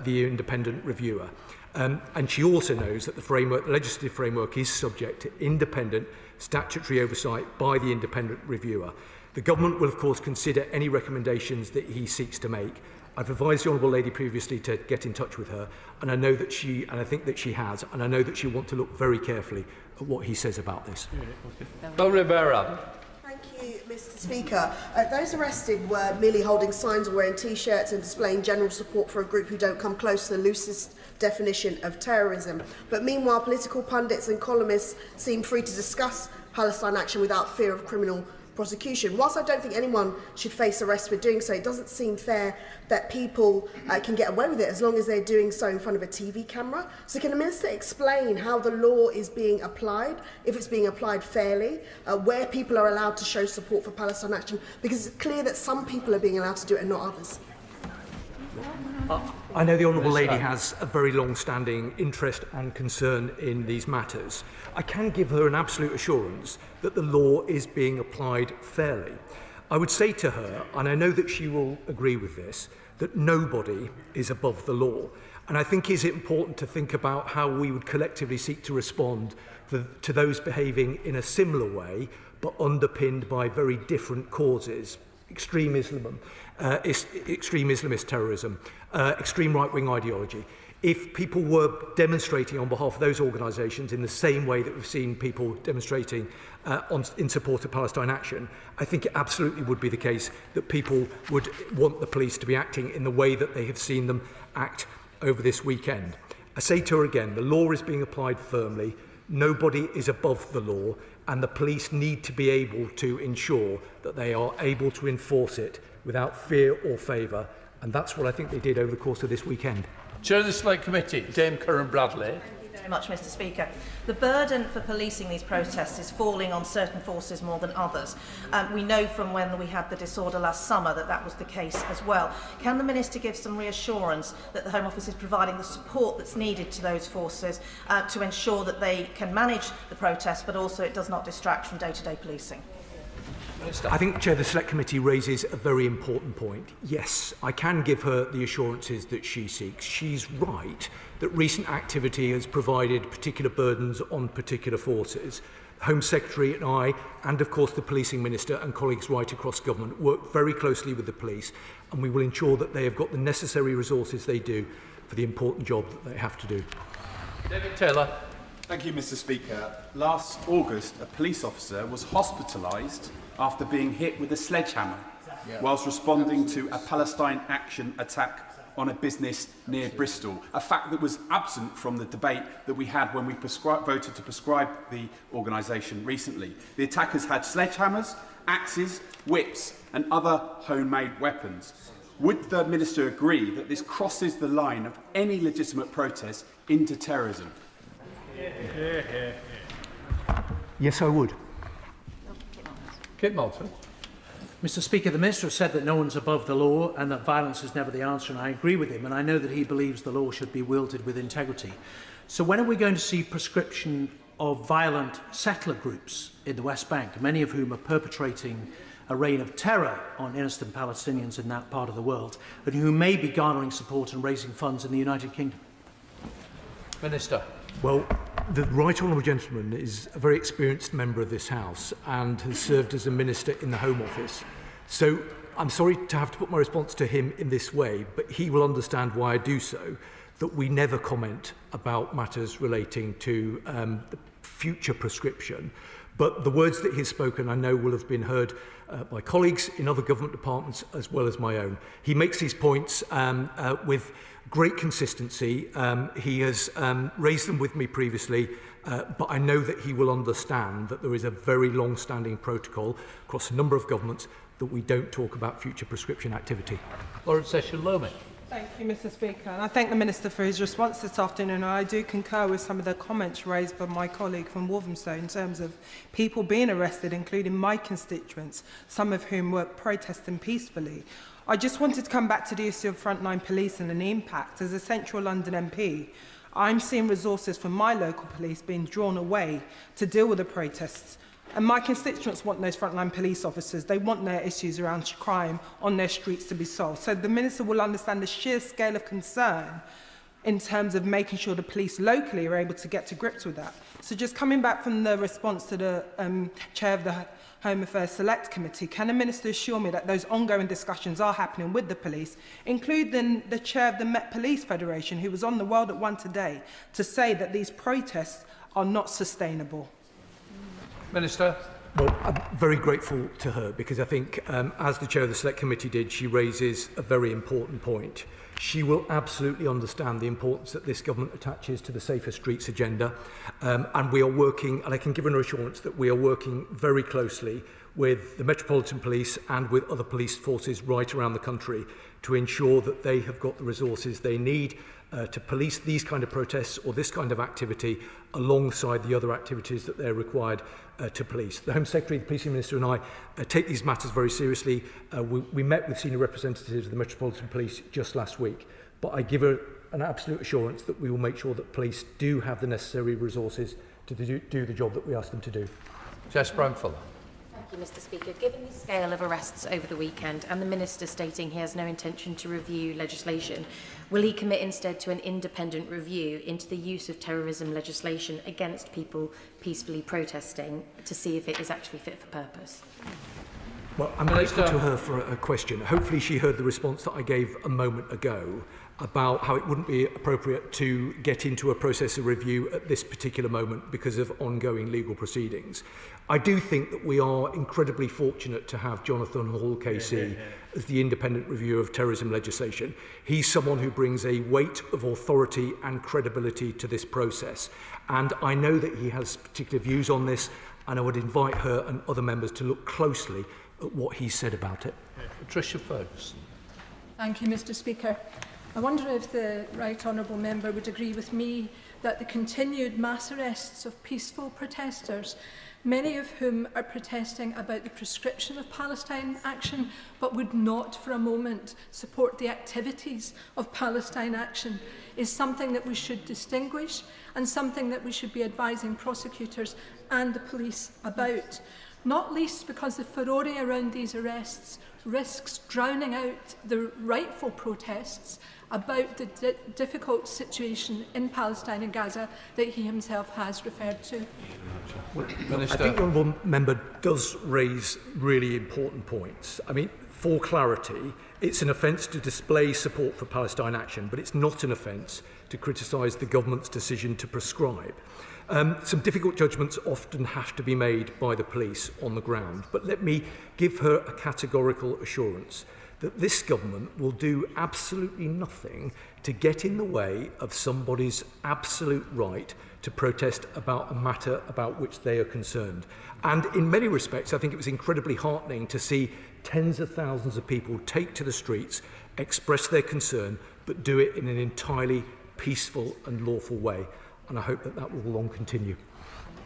the independent reviewer. And she also knows that the legislative framework is subject to independent statutory oversight by the independent reviewer. The government will, of course, consider any recommendations that he seeks to make. I've advised the Honourable Lady previously to get in touch with her, and I know that I think that she has, and I know that she'll want to look very carefully at what he says about this. Rivera. Thank you, Mr Speaker. Those arrested were merely holding signs or wearing T-shirts and displaying general support for a group who don't come close to the loosest definition of terrorism. But meanwhile, political pundits and columnists seem free to discuss Palestine Action without fear of criminal prosecution. Whilst I don't think anyone should face arrest for doing so, it doesn't seem fair that people can get away with it as long as they're doing so in front of a TV camera. So can the Minister explain how the law is being applied, if it's being applied fairly, where people are allowed to show support for Palestine Action? Because it's clear that some people are being allowed to do it and not others. I know the Honourable Lady has a very long-standing interest and concern in these matters. I can give her an absolute assurance that the law is being applied fairly. I would say to her, and I know that she will agree with this, that nobody is above the law. And I think it's important to think about how we would collectively seek to respond to those behaving in a similar way, but underpinned by very different causes. Extreme Islam, extreme Islamist terrorism, extreme right-wing ideology. If people were demonstrating on behalf of those organisations in the same way that we've seen people demonstrating in support of Palestine action, I think it absolutely would be the case that people would want the police to be acting in the way that they have seen them act over this weekend. I say to her again, the law is being applied firmly, nobody is above the law, and the police need to be able to ensure that they are able to enforce it without fear or favour, and that's what I think they did over the course of this weekend. Chair of the Select Committee, Dame Curran Bradley. Thank you very much, Mr. Speaker. The burden for policing these protests is falling on certain forces more than others. We know from when we had the disorder last summer that that was the case as well. Can the Minister give some reassurance that the Home Office is providing the support that's needed to those forces to ensure that they can manage the protests, but also it does not distract from day-to-day policing? I think, Chair, the Select Committee raises a very important point. Yes, I can give her the assurances that she seeks. She's right that recent activity has provided particular burdens on particular forces. The Home Secretary and I, and of course the Policing Minister and colleagues right across government, work very closely with the police, and we will ensure that they have got the necessary resources they do for the important job that they have to do. David Taylor. Thank you, Mr. Speaker. Last August, a police officer was hospitalised after being hit with a sledgehammer whilst responding to a Palestine action attack on a business near Bristol, a fact that was absent from the debate that we had when we voted to prescribe the organisation recently. The attackers had sledgehammers, axes, whips and other homemade weapons. Would the Minister agree that this crosses the line of any legitimate protest into terrorism? Yes, I would. Kit Moulton. Mr. Speaker, the Minister has said that no one's above the law and that violence is never the answer, and I agree with him, and I know that he believes the law should be wielded with integrity. So when are we going to see prescription of violent settler groups in the West Bank, many of whom are perpetrating a reign of terror on innocent Palestinians in that part of the world, and who may be garnering support and raising funds in the United Kingdom? Minister. Well, the Right Honourable Gentleman is a very experienced member of this House and has served as a Minister in the Home Office. So I'm sorry to have to put my response to him in this way, but he will understand why I do so, that we never comment about matters relating to the future prescription. But the words that he's spoken, I know, will have been heard by colleagues in other government departments as well as my own. He makes these points with great consistency. He has raised them with me previously, but I know that he will understand that there is a very long-standing protocol across a number of governments that we don't talk about future prescription activity. Lawrence Session-Lomy. Thank you, Mr. Speaker. And I thank the Minister for his response this afternoon. And I do concur with some of the comments raised by my colleague from Walthamstow in terms of people being arrested, including my constituents, some of whom were protesting peacefully. I just wanted to come back to the issue of frontline policing and the impact. As a Central London MP, I'm seeing resources from my local police being drawn away to deal with the protests. And my constituents want those frontline police officers. They want their issues around crime on their streets to be solved. So the Minister will understand the sheer scale of concern in terms of making sure the police locally are able to get to grips with that. So just coming back from the response to the Chair of the Home Affairs Select Committee, can the Minister assure me that those ongoing discussions are happening with the police, including the Chair of the Met Police Federation, who was on The World at One today, to say that these protests are not sustainable? Minister. Well, I'm very grateful to her because I think, as the Chair of the Select Committee did, she raises a very important point. She will absolutely understand the importance that this government attaches to the Safer Streets agenda, and we are working, and I can give an assurance that we are working very closely with the Metropolitan Police and with other police forces right around the country to ensure that they have got the resources they need to police these kind of protests or this kind of activity alongside the other activities that they're required to police. The Home Secretary, the Policing Minister and I take these matters very seriously. We met with senior representatives of the Metropolitan Police just last week, but I give her an absolute assurance that we will make sure that police do have the necessary resources to do the job that we ask them to do. Jess Brownfuller. Thank you, Mr. Speaker. Given the scale of arrests over the weekend and the Minister stating he has no intention to review legislation, will he commit instead to an independent review into the use of terrorism legislation against people peacefully protesting to see if it is actually fit for purpose? Well, I'm grateful to her for a question. Hopefully she heard the response that I gave a moment ago about how it wouldn't be appropriate to get into a process of review at this particular moment because of ongoing legal proceedings. I do think that we are incredibly fortunate to have Jonathan Hall KC as the independent reviewer of terrorism legislation. He's someone who brings a weight of authority and credibility to this process. And I know that he has particular views on this, and I would invite her and other members to look closely at what he said about it. Patricia Ferguson. Thank you, Mr. Speaker. I wonder if the Right Honourable Member would agree with me that the continued mass arrests of peaceful protesters, many of whom are protesting about the prescription of Palestine action, but would not for a moment support the activities of Palestine action, is something that we should distinguish and something that we should be advising prosecutors and the police about. Not least because the furore around these arrests risks drowning out the rightful protests about the difficult situation in Palestine and Gaza that he himself has referred to. I think the Honourable Member does raise really important points. I mean, for clarity, it's an offence to display support for Palestine action, but it's not an offence to criticise the government's decision to prescribe. Some difficult judgments often have to be made by the police on the ground, but let me give her a categorical assurance that this government will do absolutely nothing to get in the way of somebody's absolute right to protest about a matter about which they are concerned. And in many respects, I think it was incredibly heartening to see tens of thousands of people take to the streets, express their concern, but do it in an entirely peaceful and lawful way. And I hope that that will long continue.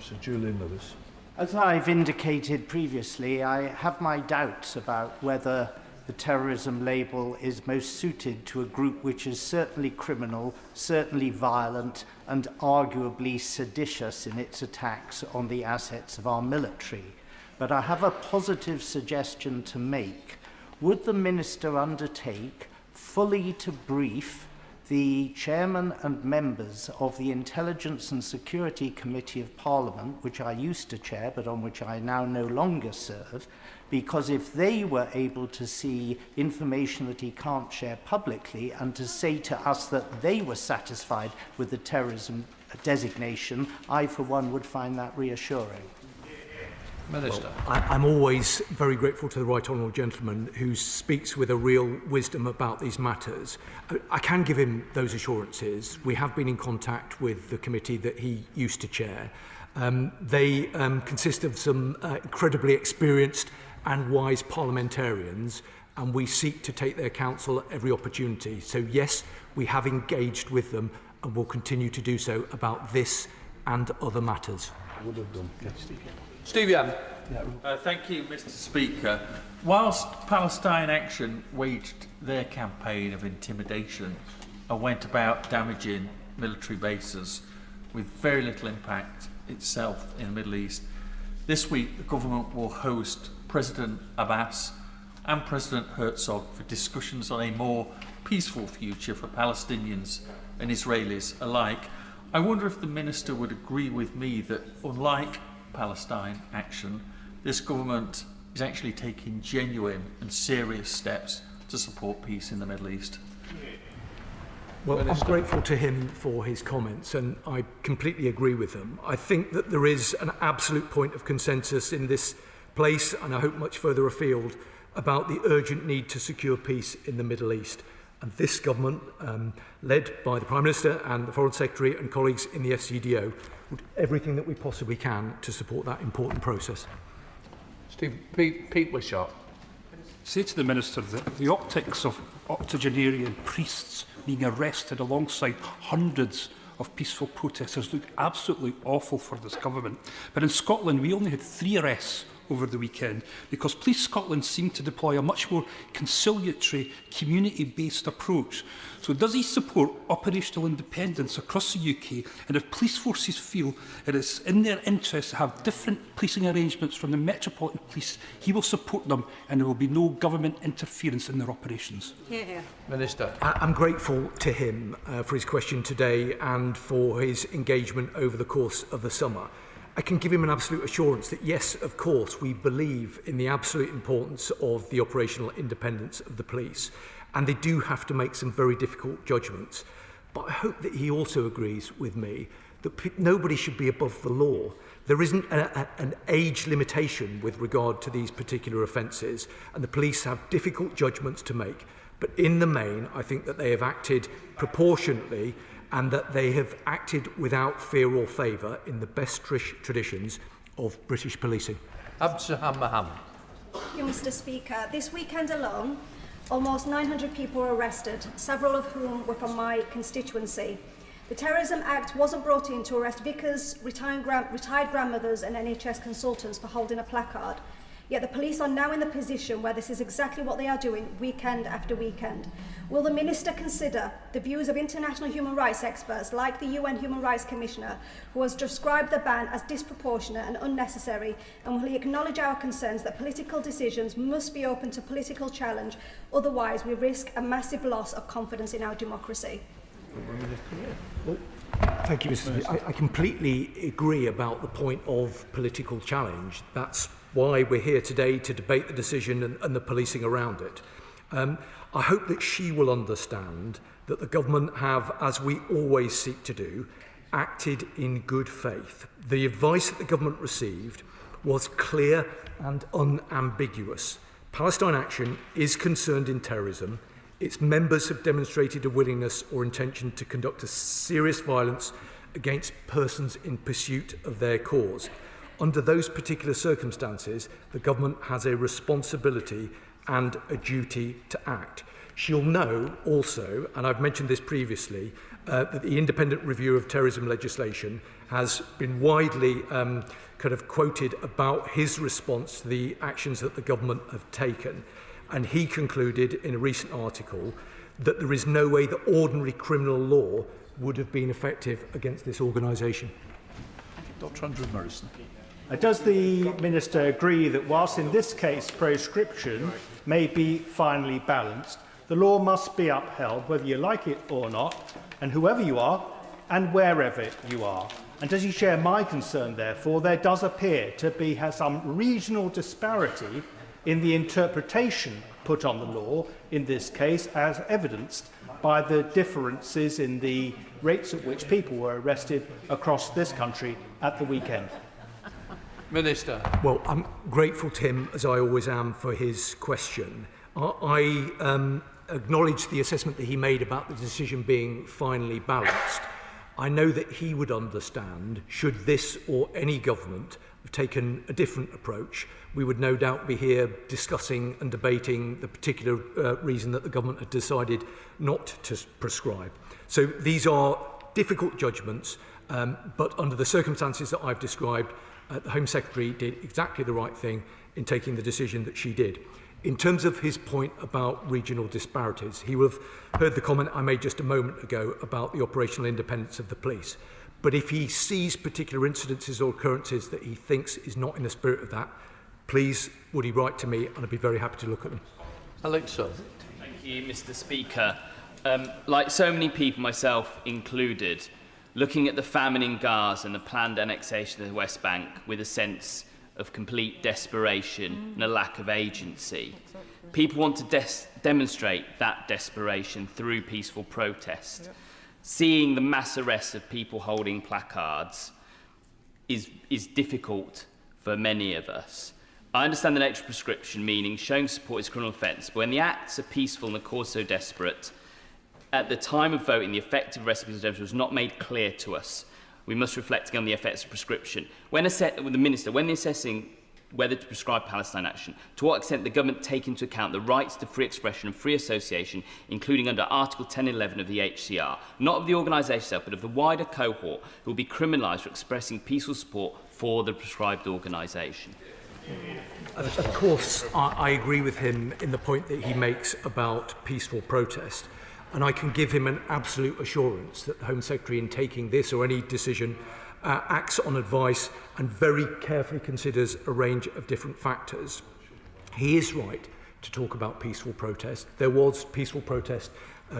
Sir Julian Lewis. As I've indicated previously, I have my doubts about whether the terrorism label is most suited to a group which is certainly criminal, certainly violent, and arguably seditious in its attacks on the assets of our military. But I have a positive suggestion to make. Would the Minister undertake fully to brief the chairman and members of the Intelligence and Security Committee of Parliament, which I used to chair but on which I now no longer serve, because if they were able to see information that he can't share publicly and to say to us that they were satisfied with the terrorism designation, I for one would find that reassuring. Minister. Well, I'm always very grateful to the Right Honourable Gentleman who speaks with a real wisdom about these matters. I can give him those assurances. We have been in contact with the committee that he used to chair. They consist of some incredibly experienced and wise parliamentarians, and we seek to take their counsel at every opportunity. So yes, we have engaged with them and will continue to do so about this and other matters. Would have done. Steve Young. Thank you, Mr. Speaker. Whilst Palestine Action waged their campaign of intimidation and went about damaging military bases with very little impact itself in the Middle East, this week the government will host President Abbas and President Herzog for discussions on a more peaceful future for Palestinians and Israelis alike. I wonder if the Minister would agree with me that, unlike Palestine Action, this government is actually taking genuine and serious steps to support peace in the Middle East. Well, I'm grateful to him for his comments, and I completely agree with them. I think that there is an absolute point of consensus in this place, and I hope much further afield, about the urgent need to secure peace in the Middle East. And this government, led by the Prime Minister and the Foreign Secretary and colleagues in the FCDO, will do everything that we possibly can to support that important process. Pete Wishart. Say to the Minister that the optics of octogenarian priests being arrested alongside hundreds of peaceful protesters look absolutely awful for this government. But in Scotland, we only had 3 arrests over the weekend, because Police Scotland seemed to deploy a much more conciliatory, community-based approach. So does he support operational independence across the UK? And if police forces feel it is in their interest to have different policing arrangements from the Metropolitan Police, he will support them and there will be no government interference in their operations. Minister. I'm grateful to him for his question today and for his engagement over the course of the summer. I can give him an absolute assurance that yes, of course, we believe in the absolute importance of the operational independence of the police, and they do have to make some very difficult judgments. But I hope that he also agrees with me that nobody should be above the law. There isn't an age limitation with regard to these particular offences, and the police have difficult judgments to make. But in the main, I think that they have acted proportionately and that they have acted without fear or favour in the best traditions of British policing. Absaham Mohammed. Thank you, Mr. Speaker. This weekend alone, almost 900 people were arrested, several of whom were from my constituency. The Terrorism Act wasn't brought in to arrest vicars, retired grandmothers and NHS consultants for holding a placard. Yet the police are now in the position where this is exactly what they are doing weekend after weekend. Will the Minister consider the views of international human rights experts like the UN Human Rights Commissioner, who has described the ban as disproportionate and unnecessary, and will he acknowledge our concerns that political decisions must be open to political challenge, otherwise we risk a massive loss of confidence in our democracy? Well, thank you, Mr. Speaker. I completely agree about the point of political challenge. That's why we're here today, to debate the decision and the policing around it. I hope that she will understand that the government have, as we always seek to do, acted in good faith. The advice that the government received was clear and unambiguous. Palestine Action is concerned in terrorism. Its members have demonstrated a willingness or intention to conduct a serious violence against persons in pursuit of their cause. Under those particular circumstances, the government has a responsibility and a duty to act. She'll know also, and I've mentioned this previously, that the independent review of terrorism legislation has been widely quoted about his response to the actions that the government have taken. And he concluded in a recent article that there is no way that ordinary criminal law would have been effective against this organisation. Dr. Andrew Morrison. Does the Minister agree that whilst in this case proscription may be finely balanced, the law must be upheld whether you like it or not, and whoever you are and wherever you are? And does he share my concern, therefore, there does appear to be some regional disparity in the interpretation put on the law in this case, as evidenced by the differences in the rates at which people were arrested across this country at the weekend? Minister. Well, I'm grateful to him, as I always am, for his question. I acknowledge the assessment that he made about the decision being finely balanced. I know that he would understand, should this or any government have taken a different approach, we would no doubt be here discussing and debating the particular reason that the government had decided not to prescribe. So these are difficult judgments, but under the circumstances that I've described, the Home Secretary did exactly the right thing in taking the decision that she did. In terms of his point about regional disparities, he will have heard the comment I made just a moment ago about the operational independence of the police. But if he sees particular incidences or occurrences that he thinks is not in the spirit of that, please would he write to me, and I'd be very happy to look at them. Alexa. Thank you, Mr. Speaker. Like so many people, myself included, looking at the famine in Gaza and the planned annexation of the West Bank with a sense of complete desperation and a lack of agency. People want to demonstrate that desperation through peaceful protest. Seeing the mass arrests of people holding placards is difficult for many of us. I understand the nature of prescription, meaning showing support is a criminal offence, but when the acts are peaceful and the cause so desperate, at the time of voting, the effect of arrest was not made clear to us. We must reflect again on the effects of prescription. When assessing whether to prescribe Palestine Action, to what extent the government take into account the rights to free expression and free association, including under Article 10 and 11 of the HCR, not of the organisation itself, but of the wider cohort who will be criminalised for expressing peaceful support for the prescribed organisation. Of course, I agree with him in the point that he makes about peaceful protest. And I can give him an absolute assurance that the Home Secretary, in taking this or any decision, acts on advice and very carefully considers a range of different factors. He is right to talk about peaceful protest. There was peaceful protest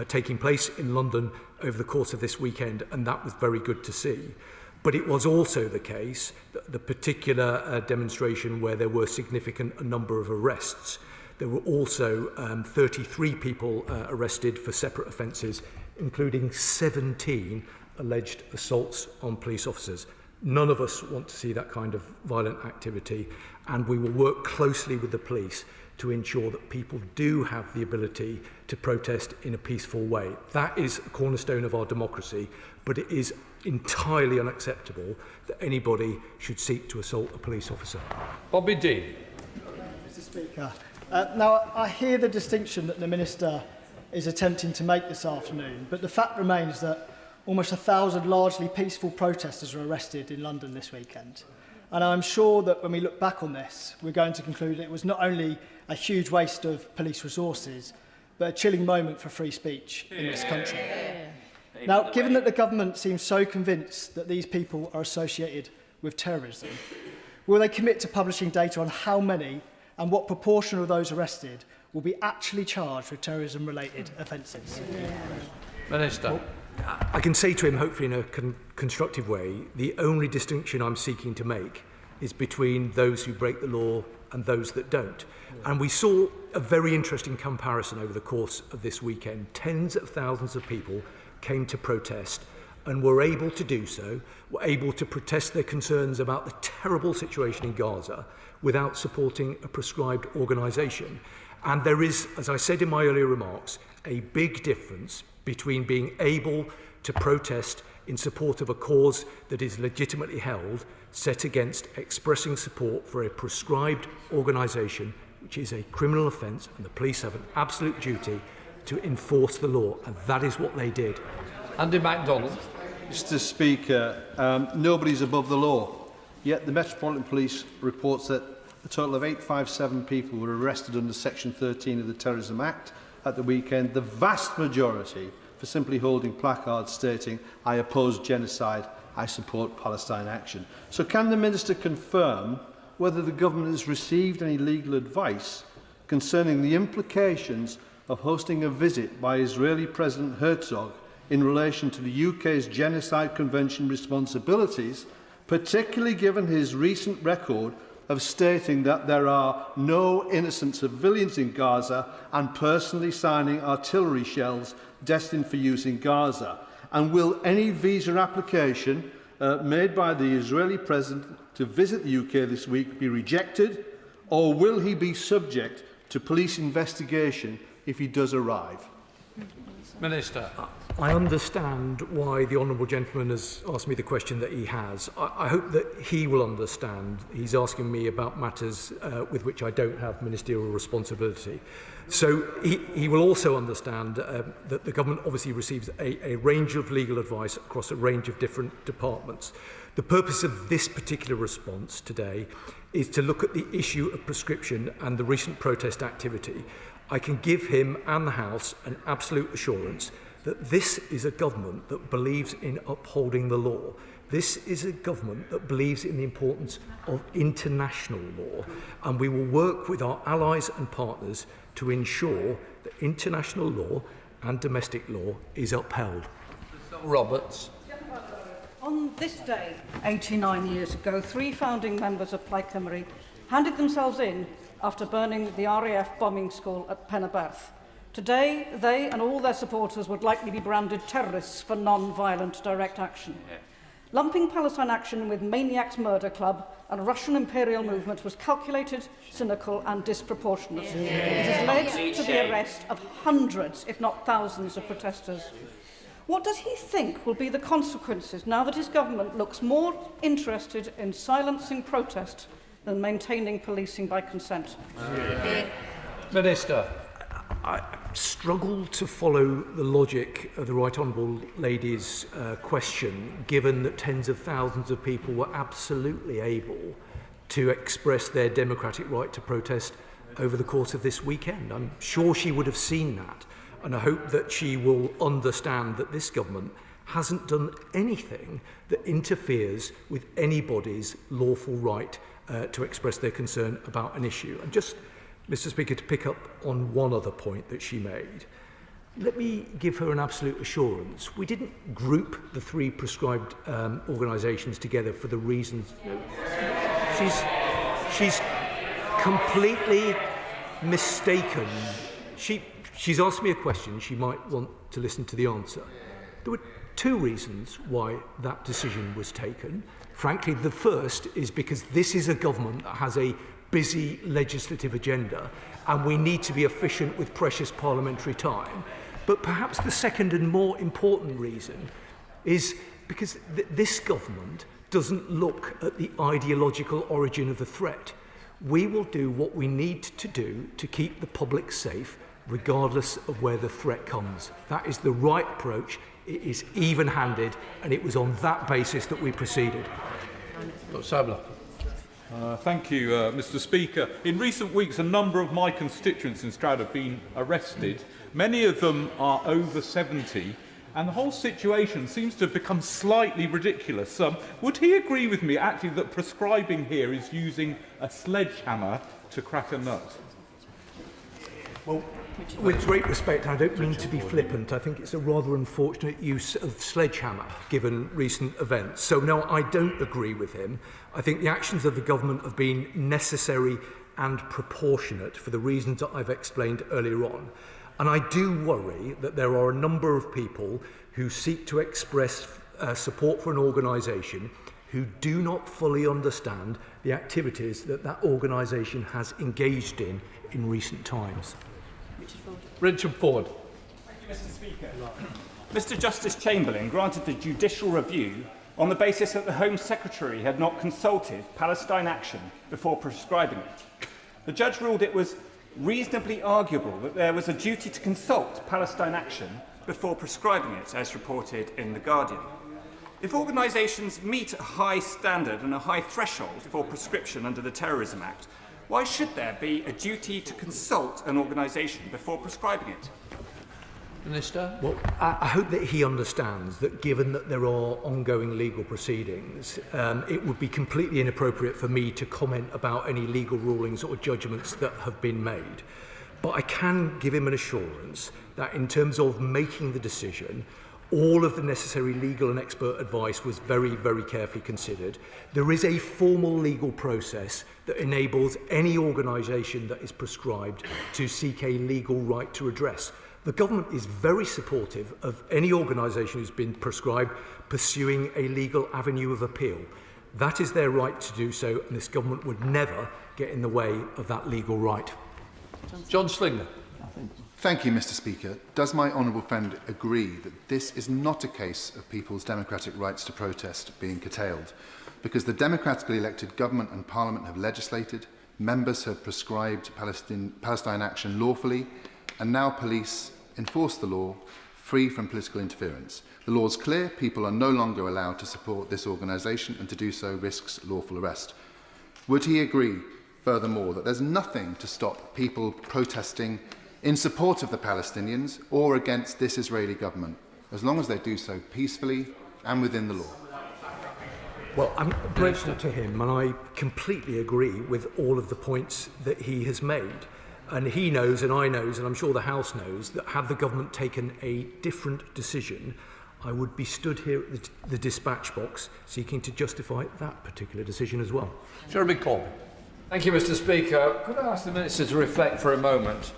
taking place in London over the course of this weekend, and that was very good to see. But it was also the case that the particular demonstration where there were significant a number of arrests. There were also 33 people arrested for separate offences, including 17 alleged assaults on police officers. None of us want to see that kind of violent activity, and we will work closely with the police to ensure that people do have the ability to protest in a peaceful way. That is a cornerstone of our democracy, but it is entirely unacceptable that anybody should seek to assault a police officer. Bobby Dean. Mr. Speaker, now I hear the distinction that the Minister is attempting to make this afternoon, but the fact remains that almost 1,000 largely peaceful protesters were arrested in London this weekend. And I'm sure that when we look back on this, we're going to conclude that it was not only a huge waste of police resources, but a chilling moment for free speech in this country. Now, given that the government seems so convinced that these people are associated with terrorism, will they commit to publishing data on how many and what proportion of those arrested will be actually charged with terrorism-related offences? Minister. I can say to him, hopefully in a constructive way, the only distinction I'm seeking to make is between those who break the law and those that don't. And we saw a very interesting comparison over the course of this weekend. Tens of thousands of people came to protest and were able to do so, were able to protest their concerns about the terrible situation in Gaza without supporting a prescribed organisation. And there is, as I said in my earlier remarks, a big difference between being able to protest in support of a cause that is legitimately held, set against expressing support for a prescribed organisation, which is a criminal offence, and the police have an absolute duty to enforce the law, and that is what they did. Andy MacDonald. Mr. Speaker, nobody's above the law, yet the Metropolitan Police reports that a total of 857 people were arrested under Section 13 of the Terrorism Act at the weekend, the vast majority for simply holding placards stating, "I oppose genocide, I support Palestine action." So can the Minister confirm whether the government has received any legal advice concerning the implications of hosting a visit by Israeli President Herzog in relation to the UK's Genocide Convention responsibilities, particularly given his recent record of stating that there are no innocent civilians in Gaza and personally signing artillery shells destined for use in Gaza? And will any visa application made by the Israeli President to visit the UK this week be rejected, or will he be subject to police investigation if he does arrive? Minister. I understand why the Honourable Gentleman has asked me the question that he has. I hope that he will understand. He's asking me about matters with which I don't have ministerial responsibility. So he will also understand that the government obviously receives a range of legal advice across a range of different departments. The purpose of this particular response today is to look at the issue of prescription and the recent protest activity. I can give him and the House an absolute assurance that this is a government that believes in upholding the law. This is a government that believes in the importance of international law, and we will work with our allies and partners to ensure that international law and domestic law is upheld. Roberts. On this day, 89 years ago, 3 founding members of Plaid Cymru handed themselves in after burning the RAF bombing school at Penaberth. Today, they and all their supporters would likely be branded terrorists for non-violent direct action. Lumping Palestine action with Maniacs Murder Club and Russian imperial movement was calculated, cynical and disproportionate. It has led to the arrest of hundreds, if not thousands, of protesters. What does he think will be the consequences now that his government looks more interested in silencing protest than maintaining policing by consent? Minister. I struggle to follow the logic of the Right Honourable Lady's question, given that tens of thousands of people were absolutely able to express their democratic right to protest over the course of this weekend. I'm sure she would have seen that, and I hope that she will understand that this government hasn't done anything that interferes with anybody's lawful right to express their concern about an issue. And just, Mr. Speaker, to pick up on one other point that she made, let me give her an absolute assurance. We didn't group the three prescribed organisations together for the reasons. She's completely mistaken. She's asked me a question. She might want to listen to the answer. There were two reasons why that decision was taken. Frankly, the first is because this is a government that has a busy legislative agenda and we need to be efficient with precious parliamentary time. But perhaps the second and more important reason is because this government doesn't look at the ideological origin of the threat. We will do what we need to do to keep the public safe, regardless of where the threat comes. That is the right approach. It is even-handed, and it was on that basis that we proceeded. Dr. Sabler. Thank you, Mr. Speaker. In recent weeks, a number of my constituents in Stroud have been arrested. Many of them are over 70, and the whole situation seems to have become slightly ridiculous. Would he agree with me, actually, that prescribing here is using a sledgehammer to crack a nut? Well, with great respect, I don't mean to be flippant. I think it's a rather unfortunate use of sledgehammer, given recent events. So, no, I don't agree with him. I think the actions of the government have been necessary and proportionate for the reasons that I've explained earlier on. And I do worry that there are a number of people who seek to express support for an organisation who do not fully understand the activities that that organisation has engaged in recent times. Richard Ford. Thank you, Mr. Speaker. Mr. Justice Chamberlain granted the judicial review on the basis that the Home Secretary had not consulted Palestine Action before prescribing it. The judge ruled it was reasonably arguable that there was a duty to consult Palestine Action before prescribing it, as reported in The Guardian. If organisations meet a high standard and a high threshold for prescription under the Terrorism Act, why should there be a duty to consult an organisation before prescribing it? Minister? Well, I hope that he understands that given that there are ongoing legal proceedings, it would be completely inappropriate for me to comment about any legal rulings or judgments that have been made. But I can give him an assurance that in terms of making the decision, all of the necessary legal and expert advice was very, very carefully considered. There is a formal legal process that enables any organisation that is prescribed to seek a legal right to redress. The government is very supportive of any organisation who's been prescribed pursuing a legal avenue of appeal. That is their right to do so, and this government would never get in the way of that legal right. John Slinger. Thank you, Mr. Speaker. Does my honourable friend agree that this is not a case of people's democratic rights to protest being curtailed? Because the democratically elected government and parliament have legislated, members have prescribed Palestine Action lawfully, and now police enforce the law free from political interference. The law is clear, people are no longer allowed to support this organisation, and to do so risks lawful arrest. Would he agree, furthermore, that there's nothing to stop people protesting in support of the Palestinians or against this Israeli government, as long as they do so peacefully and within the law? Well, I'm grateful to him, and I completely agree with all of the points that he has made. And he knows, and I knows, and I'm sure the House knows, that had the government taken a different decision, I would be stood here at the dispatch box seeking to justify that particular decision as well. Jeremy Corbyn. Thank you, Mr. Speaker. Could I ask the Minister to reflect for a moment?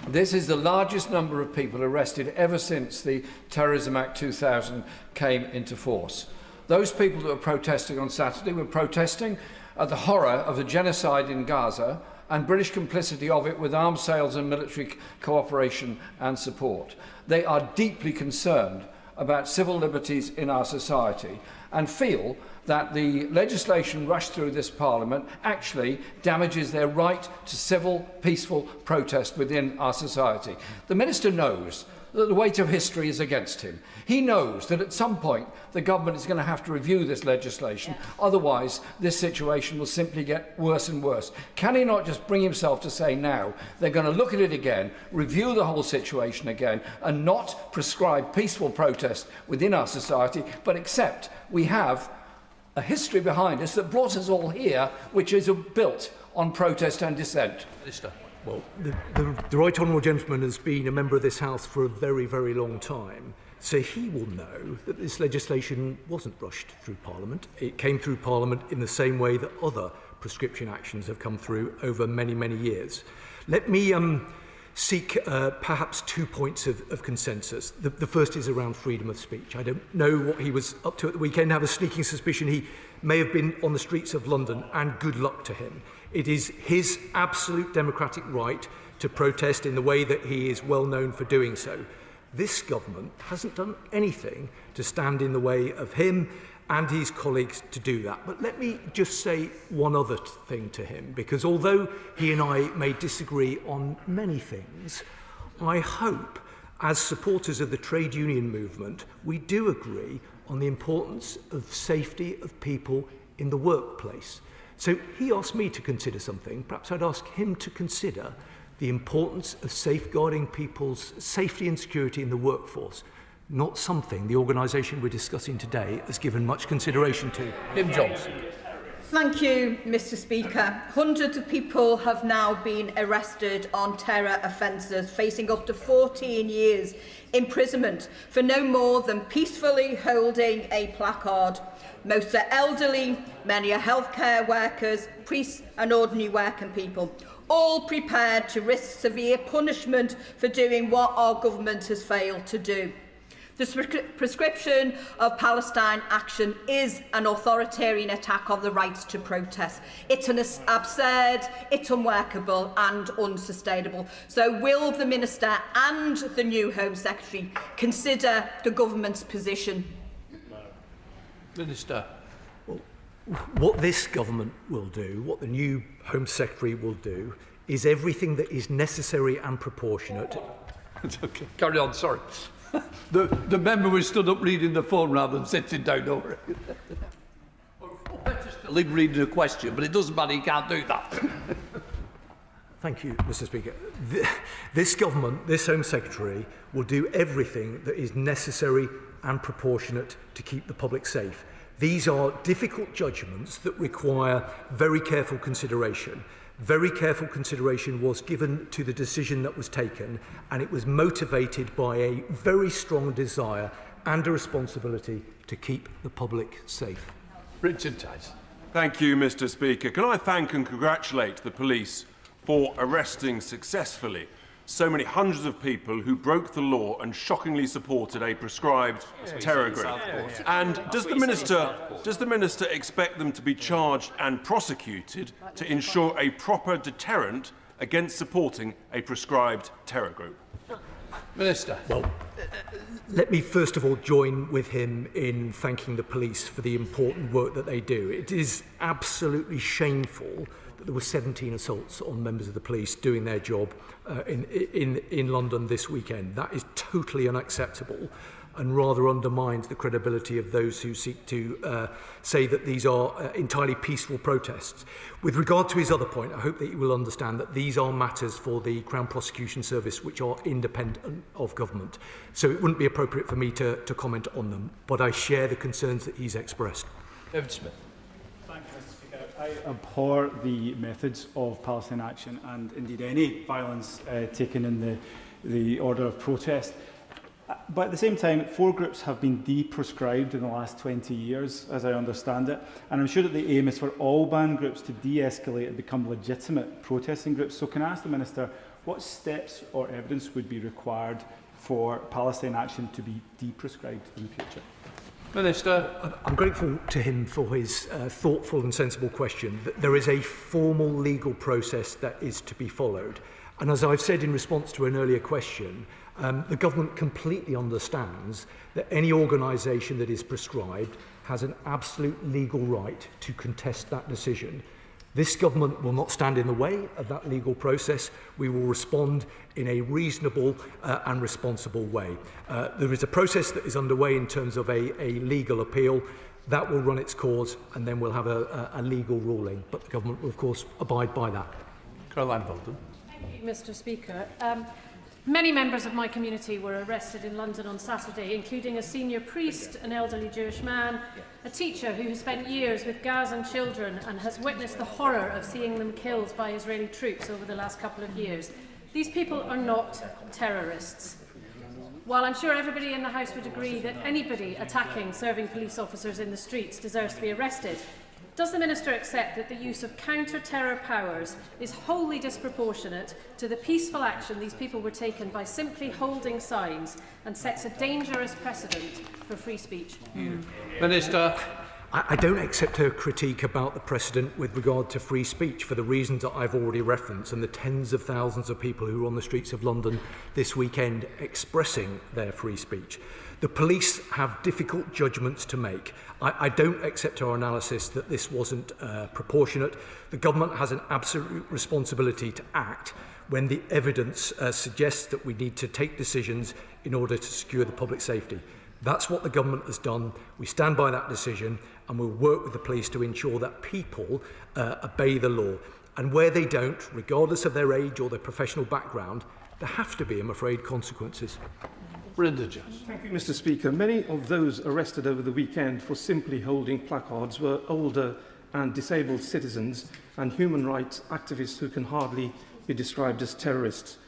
This is the largest number of people arrested ever since the Terrorism Act 2000 came into force. Those people that were protesting on Saturday were protesting at the horror of the genocide in Gaza and British complicity of it with arms sales and military cooperation and support. They are deeply concerned about civil liberties in our society and feel that the legislation rushed through this Parliament actually damages their right to civil, peaceful protest within our society. The Minister knows that the weight of history is against him. He knows that at some point the government is going to have to review this legislation, otherwise this situation will simply get worse and worse. Can he not just bring himself to say now they're going to look at it again, review the whole situation again, and not prescribe peaceful protest within our society, but accept we have a history behind us that brought us all here, which is built on protest and dissent? Minister. Well, the Right Honourable Gentleman has been a member of this House for a very, very long time, so he will know that this legislation wasn't rushed through Parliament. It came through Parliament in the same way that other prescription actions have come through over many, many years. Let me seek perhaps 2 points of consensus. The first is around freedom of speech. I don't know what he was up to at the weekend. I have a sneaking suspicion he may have been on the streets of London, and good luck to him. It is his absolute democratic right to protest in the way that he is well known for doing so. This government hasn't done anything to stand in the way of him and his colleagues to do that. But let me just say one other thing to him, because although he and I may disagree on many things, I hope, as supporters of the trade union movement, we do agree on the importance of safety of people in the workplace. So he asked me to consider something. Perhaps I'd ask him to consider the importance of safeguarding people's safety and security in the workforce, not something the organisation we're discussing today has given much consideration to. Jim Johnson. Thank you, Mr. Speaker. Hundreds of people have now been arrested on terror offences, facing up to 14 years imprisonment for no more than peacefully holding a placard. Most are elderly, many are healthcare workers, priests and ordinary working people, all prepared to risk severe punishment for doing what our government has failed to do. The prescription of Palestine action is an authoritarian attack on the rights to protest. It's absurd, it's unworkable and unsustainable. So will the Minister and the new Home Secretary consider the government's position? Minister. Well, what this government will do, what the new Home Secretary will do, is everything that is necessary and proportionate. Okay. Carry on, sorry. The member was stood up reading the phone rather than sitting down over it. Still reading a question, but it doesn't matter, he can't do that. Thank you, Mr. Speaker. This government, this Home Secretary, will do everything that is necessary and proportionate to keep the public safe. These are difficult judgments that require very careful consideration. Very careful consideration was given to the decision that was taken, and it was motivated by a very strong desire and a responsibility to keep the public safe. Richard Tice. Thank you, Mr. Speaker. Can I thank and congratulate the police for arresting successfully so many hundreds of people who broke the law and shockingly supported a prescribed terror group. And does the Minister expect them to be charged and prosecuted to ensure a proper deterrent against supporting a prescribed terror group? Minister. Well, let me first of all join with him in thanking the police for the important work that they do. It is absolutely shameful that there were 17 assaults on members of the police doing their job in London this weekend. That is totally unacceptable and rather undermines the credibility of those who seek to say that these are entirely peaceful protests. With regard to his other point, I hope that you will understand that these are matters for the Crown Prosecution Service which are independent of government. So it wouldn't be appropriate for me to comment on them, but I share the concerns that he's expressed. David Smith. Thank you, Mr. Speaker. I abhor the methods of Palestine Action and indeed any violence taken in the order of protest. But at the same time, 4 groups have been deprescribed in the last 20 years, as I understand it. And I'm sure that the aim is for all banned groups to de-escalate and become legitimate protesting groups. So can I ask the Minister, what steps or evidence would be required for Palestine Action to be deprescribed in the future? Minister. I'm grateful to him for his thoughtful and sensible question. There is a formal legal process that is to be followed. And as I've said in response to an earlier question, the government completely understands that any organisation that is prescribed has an absolute legal right to contest that decision. This government will not stand in the way of that legal process. We will respond in a reasonable and responsible way. There is a process that is underway in terms of a legal appeal. That will run its course, and then we'll have a legal ruling. But the government will, of course, abide by that. Caroline Bolton. Thank you, Mr. Speaker. Many members of my community were arrested in London on Saturday, including a senior priest, an elderly Jewish man, a teacher who has spent years with Gazan children and has witnessed the horror of seeing them killed by Israeli troops over the last couple of years. These people are not terrorists. While I'm sure everybody in the House would agree that anybody attacking serving police officers in the streets deserves to be arrested, does the Minister accept that the use of counter-terror powers is wholly disproportionate to the peaceful action these people were taken by simply holding signs and sets a dangerous precedent for free speech? Minister. I don't accept her critique about the precedent with regard to free speech for the reasons that I've already referenced and the tens of thousands of people who were on the streets of London this weekend expressing their free speech. The police have difficult judgments to make. I don't accept our analysis that this wasn't proportionate. The government has an absolute responsibility to act when the evidence suggests that we need to take decisions in order to secure the public safety. That's what the government has done. We stand by that decision, and we'll work with the police to ensure that people obey the law. And where they don't, regardless of their age or their professional background, there have to be, I'm afraid, consequences. Thank you, Mr. Speaker. Many of those arrested over the weekend for simply holding placards were older and disabled citizens and human rights activists who can hardly be described as terrorists.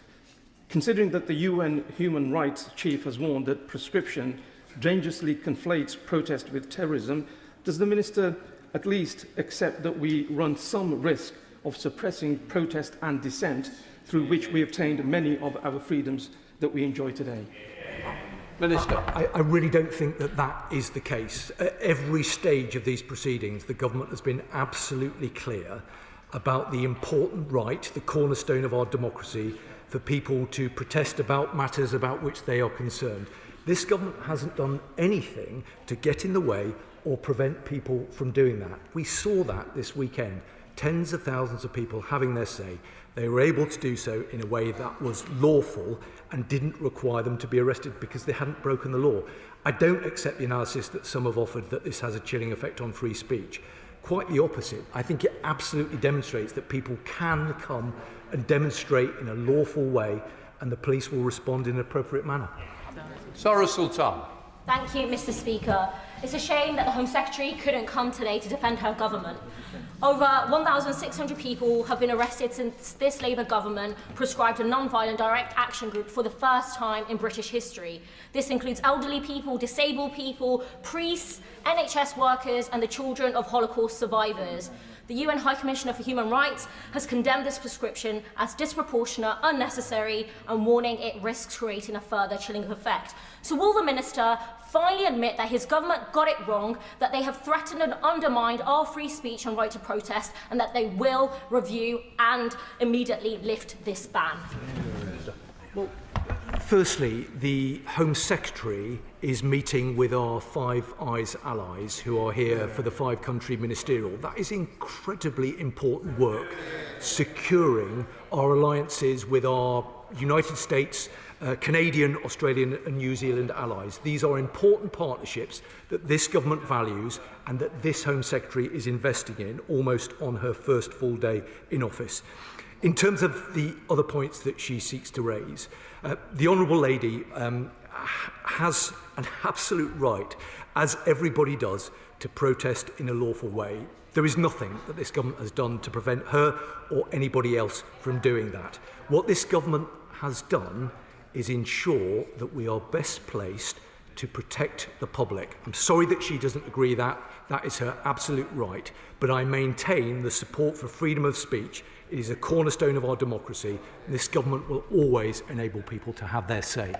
Considering that the UN Human Rights Chief has warned that prescription dangerously conflates protest with terrorism, does the Minister at least accept that we run some risk of suppressing protest and dissent, through which we obtained many of our freedoms that we enjoy today? Minister. I really don't think that that is the case. At every stage of these proceedings, the government has been absolutely clear about the important right, the cornerstone of our democracy, for people to protest about matters about which they are concerned. This government hasn't done anything to get in the way or prevent people from doing that. We saw that this weekend. Tens of thousands of people having their say. They were able to do so in a way that was lawful and didn't require them to be arrested because they hadn't broken the law. I don't accept the analysis that some have offered that this has a chilling effect on free speech. Quite the opposite. I think it absolutely demonstrates that people can come and demonstrate in a lawful way, and the police will respond in an appropriate manner. Sarah Sultan. Thank you, Mr. Speaker. It's a shame that the Home Secretary couldn't come today to defend her government. Over 1,600 people have been arrested since this Labour government prescribed a non-violent direct action group for the first time in British history. This includes elderly people, disabled people, priests, NHS workers and the children of Holocaust survivors. The UN High Commissioner for Human Rights has condemned this prescription as disproportionate, unnecessary and warning it risks creating a further chilling effect. So will the Minister finally admit that his government got it wrong, that they have threatened and undermined our free speech and right to protest, and that they will review and immediately lift this ban? Well, firstly, the Home Secretary is meeting with our Five Eyes allies who are here for the five-country ministerial. That is incredibly important work, securing our alliances with our United States, Canadian, Australian and New Zealand allies. These are important partnerships that this government values and that this Home Secretary is investing in almost on her first full day in office. In terms of the other points that she seeks to raise, the Honourable Lady has an absolute right, as everybody does, to protest in a lawful way. There is nothing that this government has done to prevent her or anybody else from doing that. What this government has done is ensure that we are best placed to protect the public. I'm sorry that she doesn't agree that is her absolute right, but I maintain the support for freedom of speech. It is a cornerstone of our democracy, and this government will always enable people to have their say.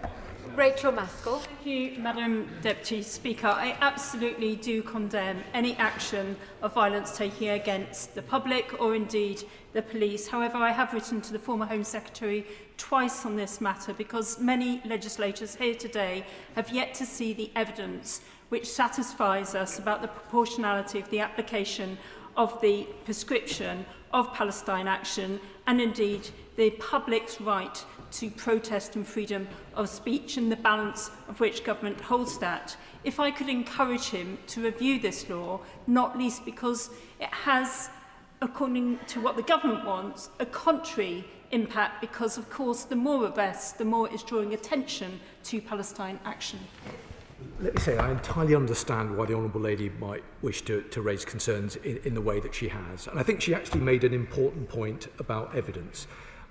Rachel Maskell. Thank you, Madam Deputy Speaker. I absolutely do condemn any action of violence taken against the public or indeed the police. However, I have written to the former Home Secretary twice on this matter because many legislators here today have yet to see the evidence which satisfies us about the proportionality of the application of the prescription of Palestine Action and indeed the public's right to protest and freedom of speech and the balance of which government holds that. If I could encourage him to review this law, not least because it has, according to what the government wants, a contrary impact because, of course, the more arrests, the more it's drawing attention to Palestine Action. Let me say, I entirely understand why the Honourable Lady might wish to raise concerns in the way that she has. And I think she actually made an important point about evidence.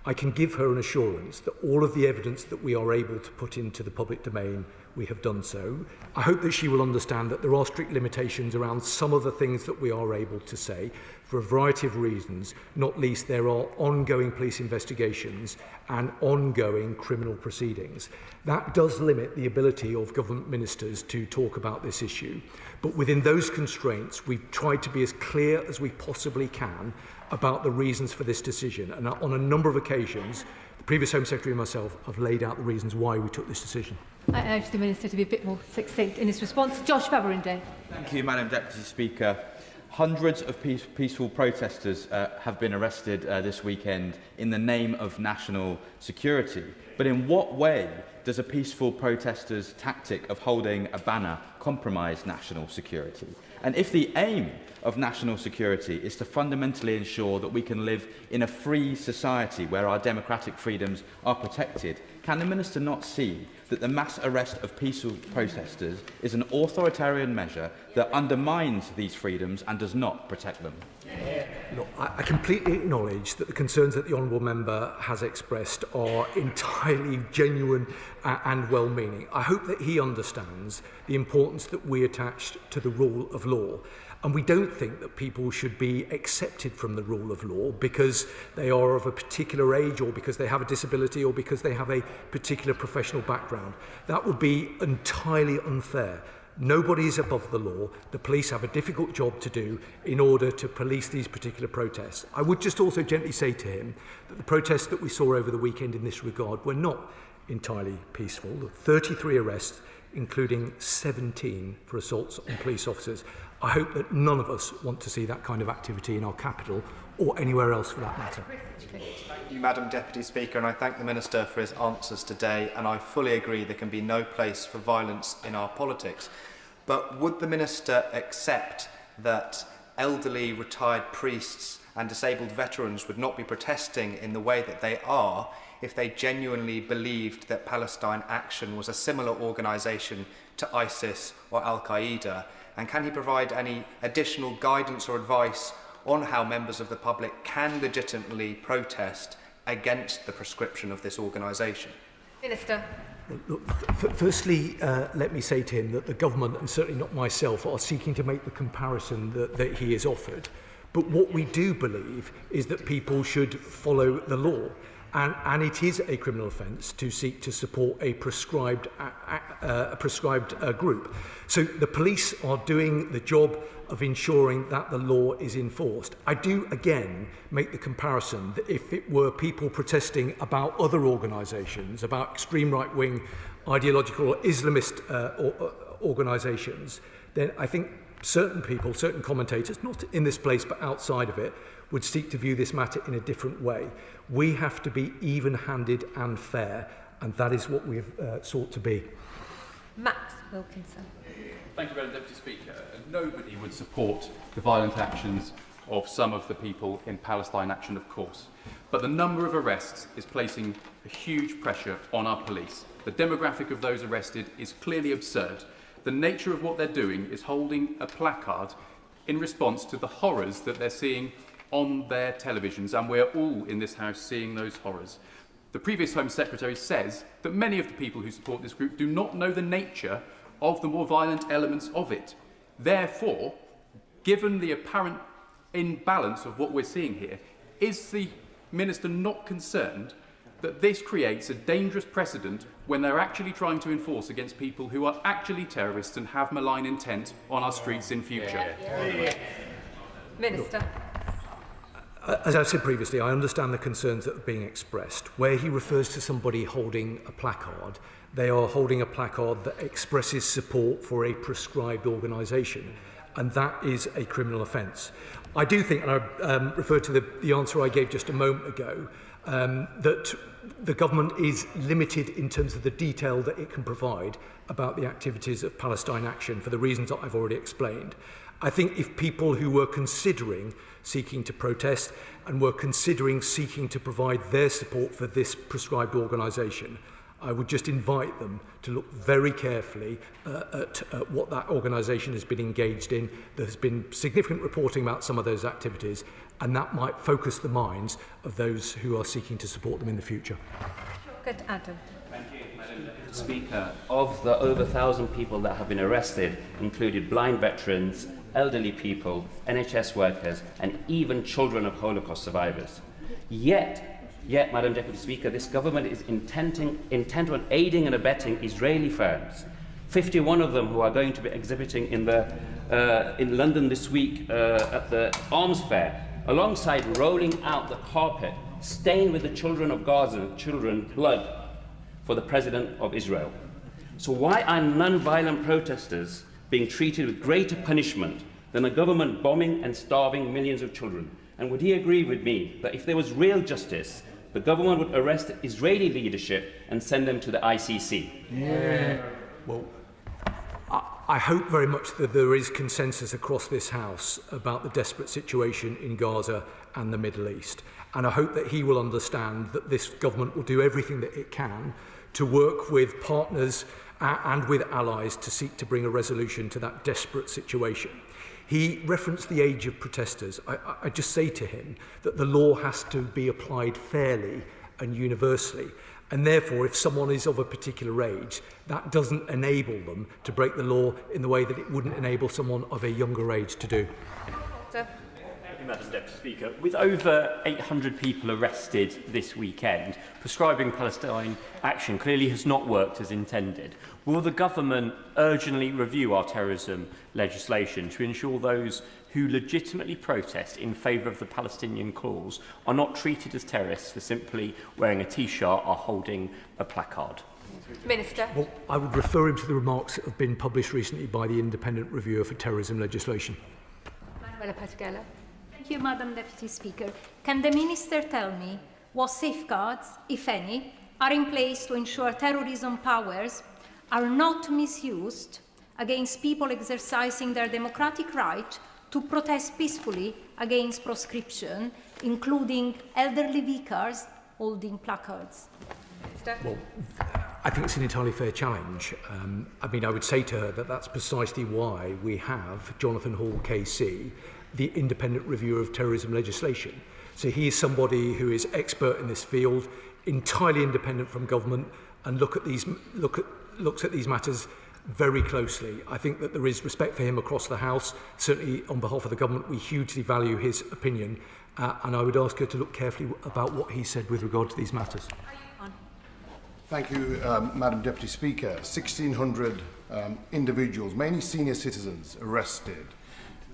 I can give her an assurance that all of the evidence that we are able to put into the public domain, we have done so. I hope that she will understand that there are strict limitations around some of the things that we are able to say for a variety of reasons, not least there are ongoing police investigations and ongoing criminal proceedings. That does limit the ability of government ministers to talk about this issue. But within those constraints, we've tried to be as clear as we possibly can about the reasons for this decision. And on a number of occasions, the previous Home Secretary and myself have laid out the reasons why we took this decision. I urge the Minister to be a bit more succinct in his response. Josh Faberinde. Thank you, Madam Deputy Speaker. Hundreds of peaceful protesters have been arrested this weekend in the name of national security. But in what way does a peaceful protester's tactic of holding a banner compromise national security? And if the aim of national security is to fundamentally ensure that we can live in a free society where our democratic freedoms are protected, can the Minister not see that the mass arrest of peaceful protesters is an authoritarian measure that undermines these freedoms and does not protect them? Look, I completely acknowledge that the concerns that the Honourable Member has expressed are entirely genuine and well-meaning. I hope that he understands the importance that we attach to the rule of law. And we don't think that people should be accepted from the rule of law because they are of a particular age or because they have a disability or because they have a particular professional background. That would be entirely unfair. Nobody is above the law. The police have a difficult job to do in order to police these particular protests. I would just also gently say to him that the protests that we saw over the weekend in this regard were not entirely peaceful. 33 arrests, including 17 for assaults on police officers. I hope that none of us want to see that kind of activity in our capital or anywhere else for that matter. Thank you, Madam Deputy Speaker, and I thank the Minister for his answers today, and I fully agree there can be no place for violence in our politics. But would the Minister accept that elderly retired priests and disabled veterans would not be protesting in the way that they are if they genuinely believed that Palestine Action was a similar organisation to ISIS or Al-Qaeda? And can he provide any additional guidance or advice on how members of the public can legitimately protest against the prescription of this organisation? Minister. Look, firstly, let me say to him that the government, and certainly not myself, are seeking to make the comparison that he has offered. But what we do believe is that people should follow the law. And it is a criminal offence to seek to support a prescribed group. So the police are doing the job of ensuring that the law is enforced. I do, again, make the comparison that if it were people protesting about other organisations, about extreme right-wing, ideological or Islamist organisations, then I think certain people, certain commentators, not in this place but outside of it, would seek to view this matter in a different way. We have to be even-handed and fair, and that is what we've sought to be. Max Wilkinson. Thank you, Madam Deputy Speaker. Nobody would support the violent actions of some of the people in Palestine Action, of course. But the number of arrests is placing a huge pressure on our police. The demographic of those arrested is clearly absurd. The nature of what they're doing is holding a placard in response to the horrors that they're seeing on their televisions, and we're all in this House seeing those horrors. The previous Home Secretary says that many of the people who support this group do not know the nature of the more violent elements of it. Therefore, given the apparent imbalance of what we're seeing here, is the Minister not concerned that this creates a dangerous precedent when they're actually trying to enforce against people who are actually terrorists and have malign intent on our streets in future? Minister. As I said previously, I understand the concerns that are being expressed. Where he refers to somebody holding a placard, they are holding a placard that expresses support for a prescribed organisation. and that is a criminal offence. I do think, and I referred to the answer I gave just a moment ago, that the government is limited in terms of the detail that it can provide about the activities of Palestine Action for the reasons that I've already explained. I think if people who were considering seeking to protest and were considering seeking to provide their support for this prescribed organisation, I would just invite them to look very carefully at what that organisation has been engaged in. There has been significant reporting about some of those activities, and that might focus the minds of those who are seeking to support them in the future. Good, Adam. Thank you, Madam Deputy Speaker. Of the over 1,000 people that have been arrested, included blind veterans, elderly people, NHS workers, and even children of Holocaust survivors. Yet, Madam Deputy Speaker, this government is intent on aiding and abetting Israeli firms. 51 of them who are going to be exhibiting in London this week at the Arms Fair, alongside rolling out the carpet stained with the children of Gaza, children's blood, for the President of Israel. So why are non-violent protesters being treated with greater punishment than a government bombing and starving millions of children? And would he agree with me that if there was real justice, the government would arrest Israeli leadership and send them to the ICC? Yeah. Well, I hope very much that there is consensus across this House about the desperate situation in Gaza and the Middle East. And I hope that he will understand that this government will do everything that it can to work with partners and with allies to seek to bring a resolution to that desperate situation. He referenced the age of protesters. I just say to him that the law has to be applied fairly and universally. And therefore, if someone is of a particular age, that doesn't enable them to break the law in the way that it wouldn't enable someone of a younger age to do. Thank you, Madam Deputy Speaker. With over 800 people arrested this weekend, prescribing Palestine Action clearly has not worked as intended. Will the government urgently review our terrorism legislation to ensure those who legitimately protest in favour of the Palestinian cause are not treated as terrorists for simply wearing a T-shirt or holding a placard? Minister. Well, I would refer him to the remarks that have been published recently by the Independent Reviewer for Terrorism Legislation. Manuela Pattugella. Thank you, Madam Deputy Speaker. Can the Minister tell me what safeguards, if any, are in place to ensure terrorism powers are not misused against people exercising their democratic right to protest peacefully against proscription, including elderly vicars holding placards? Well, I think it's an entirely fair challenge. I would say to her that that's precisely why we have Jonathan Hall, KC, the Independent Reviewer of Terrorism Legislation. So he is somebody who is expert in this field, entirely independent from government, and looks at these matters very closely. I think that there is respect for him across the House. Certainly on behalf of the government, we hugely value his opinion, and I would ask her to look carefully about what he said with regard to these matters. Thank you, Madam Deputy Speaker. 1,600 individuals, mainly senior citizens, arrested.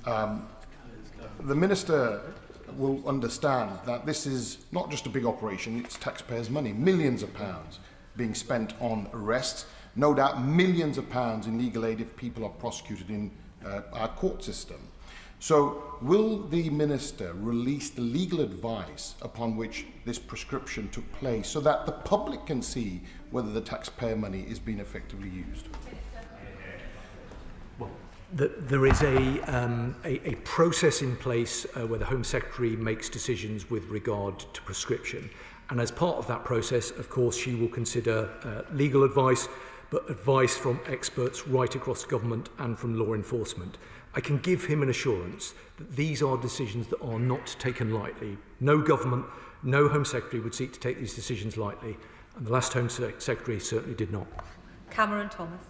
The Minister will understand that this is not just a big operation, it's taxpayers' money, millions of pounds being spent on arrests, no doubt millions of pounds in legal aid if people are prosecuted in our court system. So will the Minister release the legal advice upon which this prescription took place so that the public can see whether the taxpayer money is being effectively used? There is a process in place where the Home Secretary makes decisions with regard to prescription. And as part of that process, of course, she will consider legal advice, but advice from experts right across government and from law enforcement. I can give him an assurance that these are decisions that are not taken lightly. No government, no Home Secretary would seek to take these decisions lightly, and the last Home Secretary certainly did not. Cameron Thomas.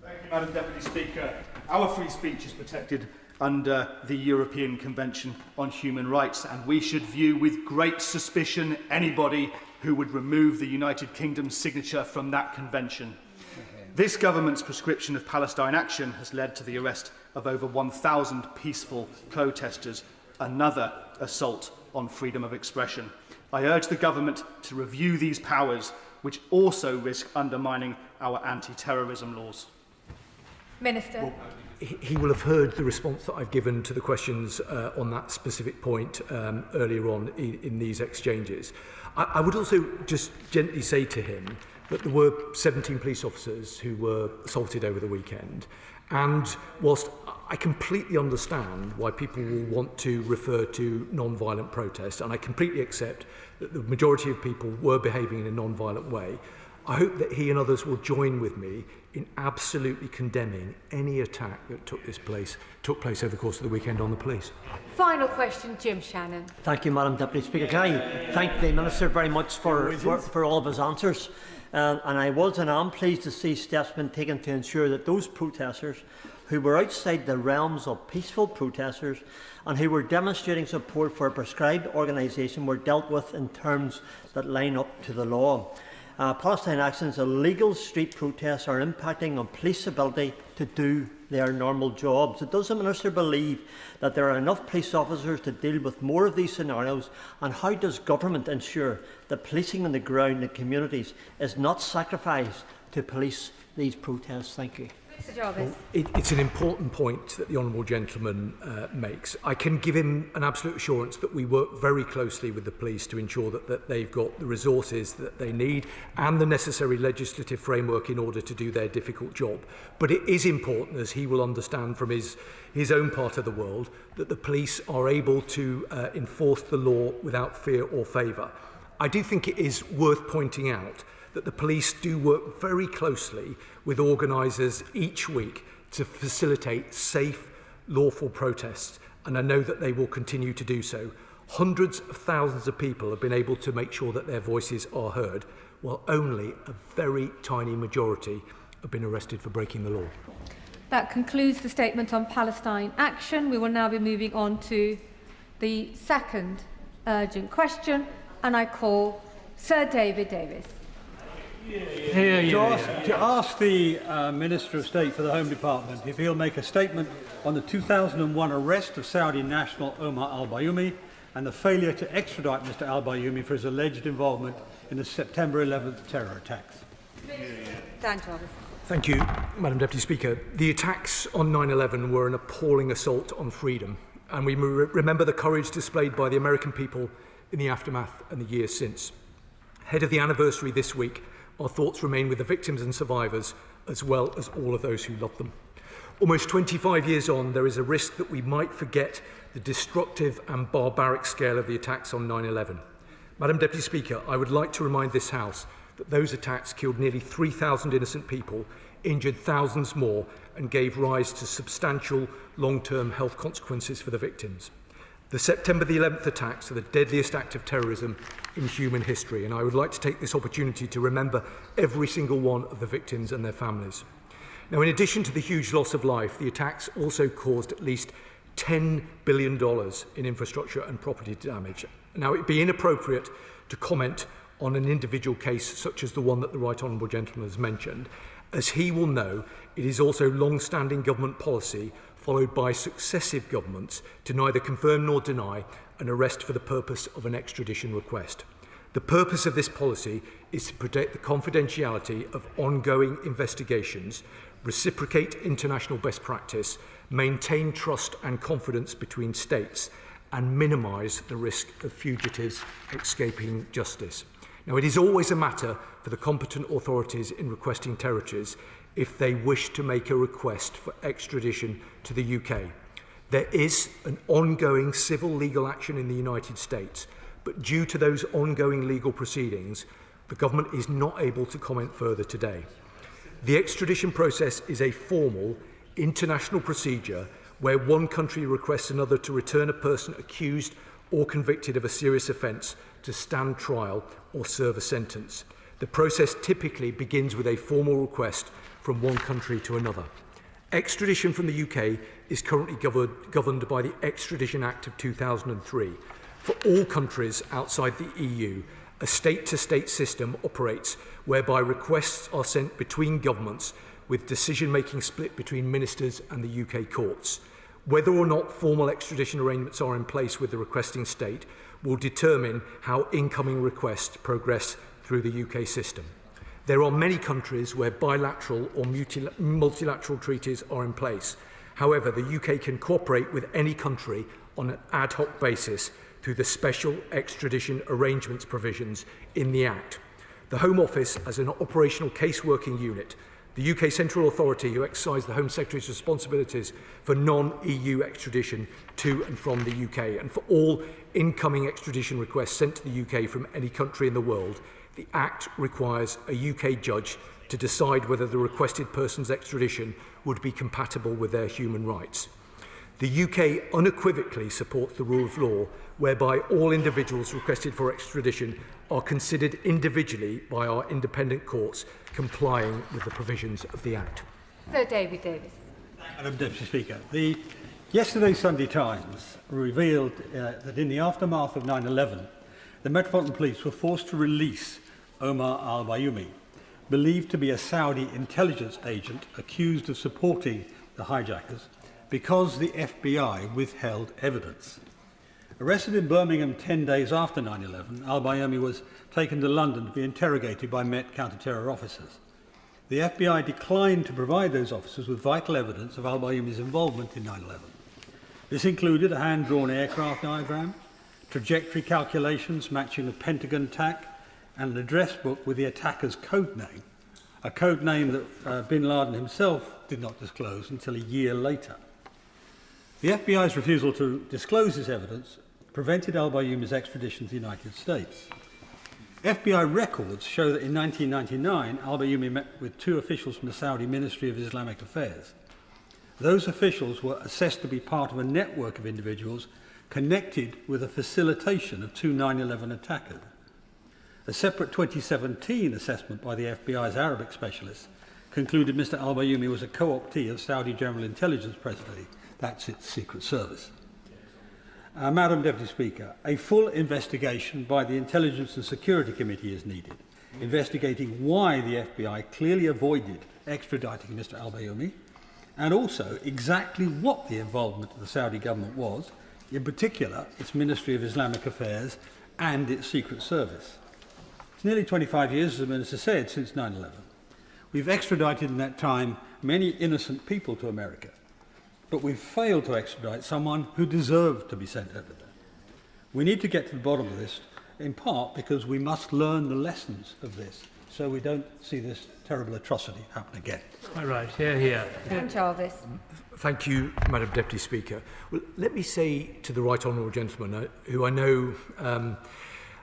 Thank you, Madam Deputy Speaker. Our free speech is protected under the European Convention on Human Rights, and we should view with great suspicion anybody who would remove the United Kingdom's signature from that convention. This government's prescription of Palestine Action has led to the arrest of over 1,000 peaceful protesters, another assault on freedom of expression. I urge the government to review these powers, which also risk undermining our anti-terrorism laws. Minister. Well, he will have heard the response that I've given to the questions on that specific point earlier on in these exchanges. I would also just gently say to him that there were 17 police officers who were assaulted over the weekend. And whilst I completely understand why people will want to refer to non-violent protest, and I completely accept that the majority of people were behaving in a non-violent way, I hope that he and others will join with me in absolutely condemning any attack that took place over the course of the weekend on the police. Final question, Jim Shannon. Thank you, Madam Deputy Speaker. Can I thank the Minister very much for all of his answers? And I was and am pleased to see steps been taken to ensure that those protesters who were outside the realms of peaceful protesters and who were demonstrating support for a prescribed organisation were dealt with in terms that line up to the law. Palestine Action's illegal street protests are impacting on police ability to do their normal jobs. Does the Minister believe that there are enough police officers to deal with more of these scenarios, and how does government ensure that policing on the ground in communities is not sacrificed to police these protests? Thank you. Well, it's an important point that the Honourable Gentleman makes. I can give him an absolute assurance that we work very closely with the police to ensure that they've got the resources that they need and the necessary legislative framework in order to do their difficult job. But it is important, as he will understand from his own part of the world, that the police are able to enforce the law without fear or favour. I do think it is worth pointing out that the police do work very closely with organisers each week to facilitate safe, lawful protests, and I know that they will continue to do so. Hundreds of thousands of people have been able to make sure that their voices are heard, while only a very tiny majority have been arrested for breaking the law. That concludes the statement on Palestine Action. We will now be moving on to the second urgent question, and I call Sir David Davis. To ask the Minister of State for the Home Department if he'll make a statement on the 2001 arrest of Saudi national Omar al-Bayoumi and the failure to extradite Mr al-Bayoumi for his alleged involvement in the September 11th terror attacks. Dan Jarvis. Thank you, Madam Deputy Speaker. The attacks on 9/11 were an appalling assault on freedom, and we remember the courage displayed by the American people in the aftermath and the years since. Ahead of the anniversary this week, our thoughts remain with the victims and survivors, as well as all of those who loved them. Almost 25 years on, there is a risk that we might forget the destructive and barbaric scale of the attacks on 9/11. Madam Deputy Speaker, I would like to remind this House that those attacks killed nearly 3,000 innocent people, injured thousands more, and gave rise to substantial long-term health consequences for the victims. The September the 11th attacks are the deadliest act of terrorism in human history, and I would like to take this opportunity to remember every single one of the victims and their families. Now, in addition to the huge loss of life, the attacks also caused at least $10 billion in infrastructure and property damage. Now, it would be inappropriate to comment on an individual case such as the one that the Right Honourable Gentleman has mentioned. As he will know, it is also long-standing government policy followed by successive governments to neither confirm nor deny an arrest for the purpose of an extradition request. The purpose of this policy is to protect the confidentiality of ongoing investigations, reciprocate international best practice, maintain trust and confidence between states, and minimise the risk of fugitives escaping justice. Now, it is always a matter for the competent authorities in requesting territories if they wish to make a request for extradition to the UK. There is an ongoing civil legal action in the United States, but due to those ongoing legal proceedings, the government is not able to comment further today. The extradition process is a formal international procedure where one country requests another to return a person accused or convicted of a serious offence to stand trial or serve a sentence. The process typically begins with a formal request from one country to another. Extradition from the UK is currently governed by the Extradition Act of 2003. For all countries outside the EU, a state-to-state system operates whereby requests are sent between governments with decision-making split between ministers and the UK courts. Whether or not formal extradition arrangements are in place with the requesting state will determine how incoming requests progress through the UK system. There are many countries where bilateral or multilateral treaties are in place, However, the UK can cooperate with any country on an ad hoc basis through the special extradition arrangements provisions in the Act. The Home Office, as an operational case-working unit, the UK Central Authority who exercise the Home Secretary's responsibilities for non-EU extradition to and from the UK, and for all incoming extradition requests sent to the UK from any country in the world, the Act requires a UK judge to decide whether the requested person's extradition would be compatible with their human rights. The UK unequivocally supports the rule of law, whereby all individuals requested for extradition are considered individually by our independent courts, complying with the provisions of the Act. Sir David Davis. Madam Deputy Speaker, yesterday's Sunday Times revealed that in the aftermath of 9/11, the Metropolitan Police were forced to release Omar al-Bayoumi, believed to be a Saudi intelligence agent accused of supporting the hijackers, because the FBI withheld evidence. Arrested in Birmingham 10 days after 9/11, al-Bayoumi was taken to London to be interrogated by Met counter-terror officers. The FBI declined to provide those officers with vital evidence of al-Bayoumi's involvement in 9/11. This included a hand-drawn aircraft diagram, trajectory calculations matching the Pentagon attack, and an address book with the attacker's code name, a code name that bin Laden himself did not disclose until a year later. The FBI's refusal to disclose this evidence prevented al-Bayoumi's extradition to the United States. FBI records show that in 1999, al-Bayoumi met with two officials from the Saudi Ministry of Islamic Affairs. Those officials were assessed to be part of a network of individuals connected with the facilitation of two 9/11 attackers. A separate 2017 assessment by the FBI's Arabic specialists concluded Mr al-Bayoumi was a co-optee of Saudi General Intelligence Presidency, that's its Secret Service. Madam Deputy Speaker, a full investigation by the Intelligence and Security Committee is needed, investigating why the FBI clearly avoided extraditing Mr al-Bayoumi, and also exactly what the involvement of the Saudi government was, in particular its Ministry of Islamic Affairs and its Secret Service. It's nearly 25 years, as the Minister said, since 9/11. We've extradited in that time many innocent people to America, but we've failed to extradite someone who deserved to be sent over there. We need to get to the bottom of this, in part because we must learn the lessons of this, so we don't see this terrible atrocity happen again. All right, here. Jarvis. Thank you, Madam Deputy Speaker. Well, let me say to the Right Honourable Gentleman, who I know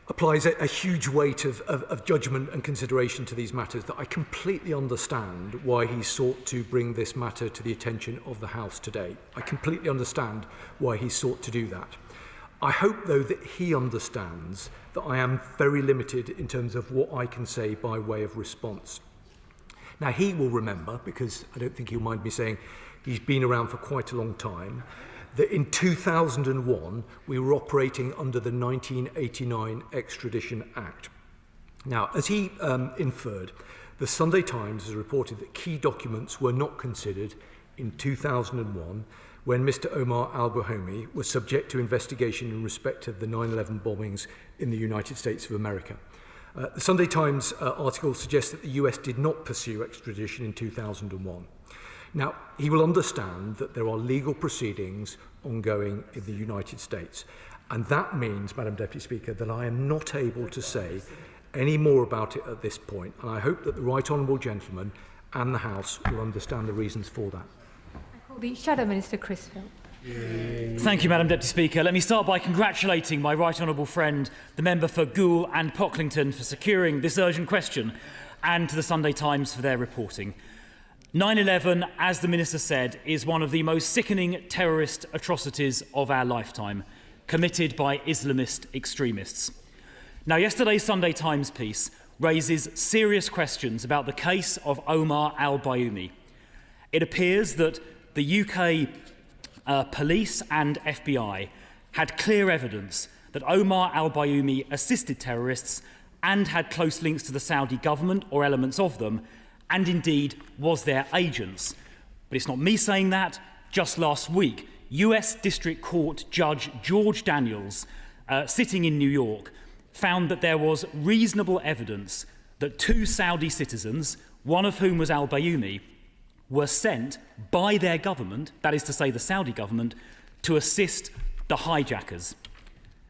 applies a huge weight of judgment and consideration to these matters, that I completely understand why he sought to bring this matter to the attention of the House today. I completely understand why he sought to do that. I hope, though, that he understands that I am very limited in terms of what I can say by way of response. Now, he will remember, because I don't think he'll mind me saying he's been around for quite a long time, that in 2001 we were operating under the 1989 Extradition Act. Now, as he inferred, the Sunday Times has reported that key documents were not considered in 2001 when Mr Omar al-Bayoumi was subject to investigation in respect of the 9/11 bombings in the United States of America. The Sunday Times article suggests that the US did not pursue extradition in 2001. Now, he will understand that there are legal proceedings ongoing in the United States, and that means, Madam Deputy Speaker, that I am not able to say any more about it at this point, and I hope that the Right Honourable Gentleman and the House will understand the reasons for that. I call the Shadow Minister Crisfield. Thank you, Madam Deputy Speaker. Let me start by congratulating my right honourable friend, the member for Goole and Pocklington, for securing this urgent question, and to the Sunday Times for their reporting. 9/11, as the Minister said, is one of the most sickening terrorist atrocities of our lifetime, committed by Islamist extremists. Now, yesterday's Sunday Times piece raises serious questions about the case of Omar al-Bayoumi. It appears that the UK police and FBI had clear evidence that Omar al-Bayoumi assisted terrorists and had close links to the Saudi government or elements of them, and indeed was their agents. But it's not me saying that. Just last week, US District Court Judge George Daniels, sitting in New York, found that there was reasonable evidence that two Saudi citizens, one of whom was al-Bayoumi, were sent by their government, that is to say the Saudi government, to assist the hijackers.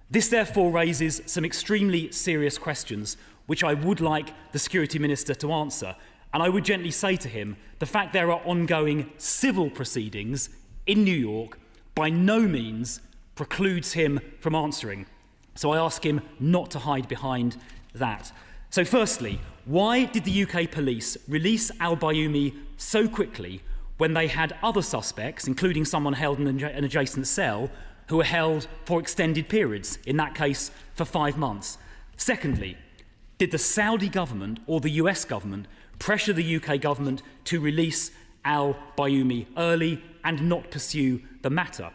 This therefore raises some extremely serious questions which I would like the Security Minister to answer. And I would gently say to him, the fact there are ongoing civil proceedings in New York by no means precludes him from answering. So I ask him not to hide behind that. So firstly, why did the UK police release al-Bayoumi so quickly when they had other suspects, including someone held in an adjacent cell, who were held for extended periods, in that case for 5 months? Secondly, did the Saudi government or the US government pressure the UK government to release al-Bayoumi early and not pursue the matter?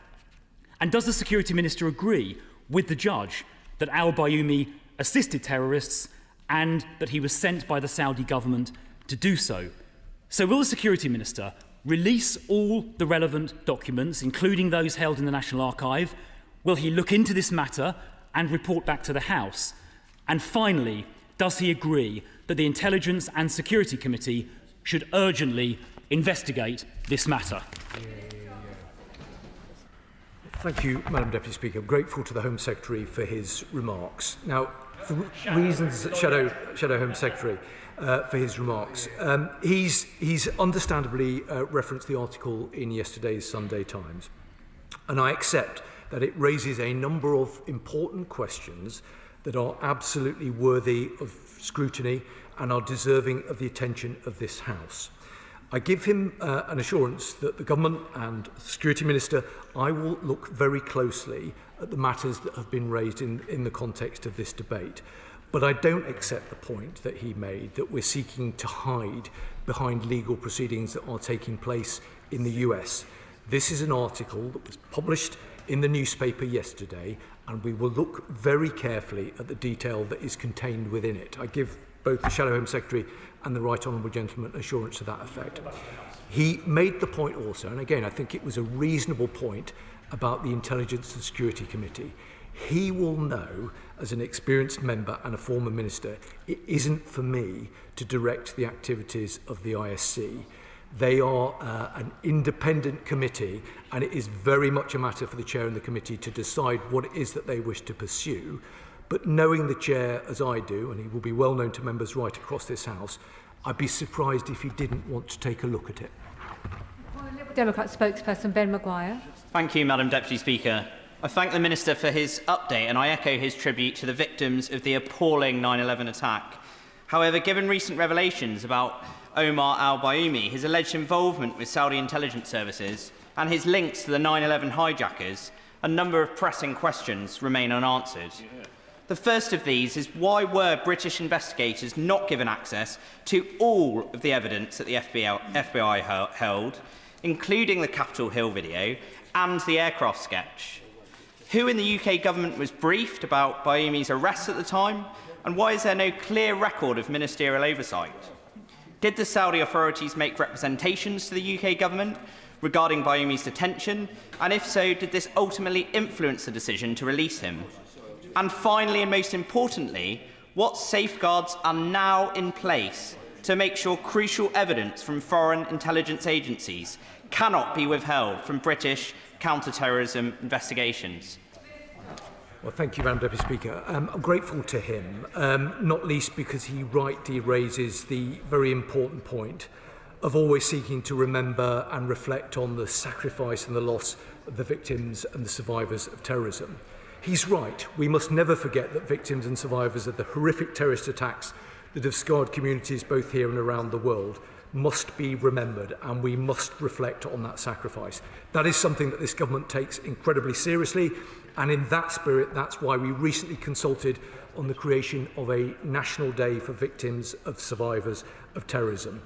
And does the Security Minister agree with the judge that al-Bayoumi assisted terrorists and that he was sent by the Saudi government to do so? So will the Security Minister release all the relevant documents, including those held in the National Archive? Will he look into this matter and report back to the House? And finally, does he agree that the Intelligence and Security Committee should urgently investigate this matter? Thank you, Madam Deputy Speaker. I'm grateful to the Home Secretary for his remarks. Now, for reasons, Shadow Home Secretary, for his remarks. He's understandably referenced the article in yesterday's Sunday Times, and I accept that it raises a number of important questions that are absolutely worthy of scrutiny and are deserving of the attention of this House. I give him an assurance that the Government and the Security Minister, I will look very closely at the matters that have been raised in the context of this debate. But I don't accept the point that he made that we're seeking to hide behind legal proceedings that are taking place in the US. This is an article that was published in the newspaper yesterday, and we will look very carefully at the detail that is contained within it. I give both the Shadow Home Secretary and the Right Honourable Gentleman assurance to that effect. He made the point also, and again I think it was a reasonable point, about the Intelligence and Security Committee. He will know, as an experienced member and a former minister, it isn't for me to direct the activities of the ISC. They are an independent committee, and it is very much a matter for the chair and the committee to decide what it is that they wish to pursue. But knowing the chair as I do, and he will be well known to members right across this House, I'd be surprised if he didn't want to take a look at it. Liberal Democrat spokesperson Ben Maguire. Thank you, Madam Deputy Speaker. I thank the Minister for his update, and I echo his tribute to the victims of the appalling 9/11 attack. However, given recent revelations about Omar al-Bayoumi, his alleged involvement with Saudi intelligence services, and his links to the 9/11 hijackers, a number of pressing questions remain unanswered. The first of these is, why were British investigators not given access to all of the evidence that the FBI held, including the Capitol Hill video and the aircraft sketch? Who in the UK government was briefed about Bayoumi's arrest at the time, and why is there no clear record of ministerial oversight? Did the Saudi authorities make representations to the UK government regarding Bayoumi's detention, and if so, did this ultimately influence the decision to release him? And finally, and most importantly, what safeguards are now in place to make sure crucial evidence from foreign intelligence agencies cannot be withheld from British counter-terrorism investigations? Well, thank you, Madam Deputy Speaker. I'm grateful to him, not least because he rightly raises the very important point of always seeking to remember and reflect on the sacrifice and the loss of the victims and the survivors of terrorism. He's right. We must never forget that victims and survivors of the horrific terrorist attacks that have scarred communities both here and around the world must be remembered, and we must reflect on that sacrifice. That is something that this government takes incredibly seriously, and in that spirit, that's why we recently consulted on the creation of a national day for victims of survivors of terrorism.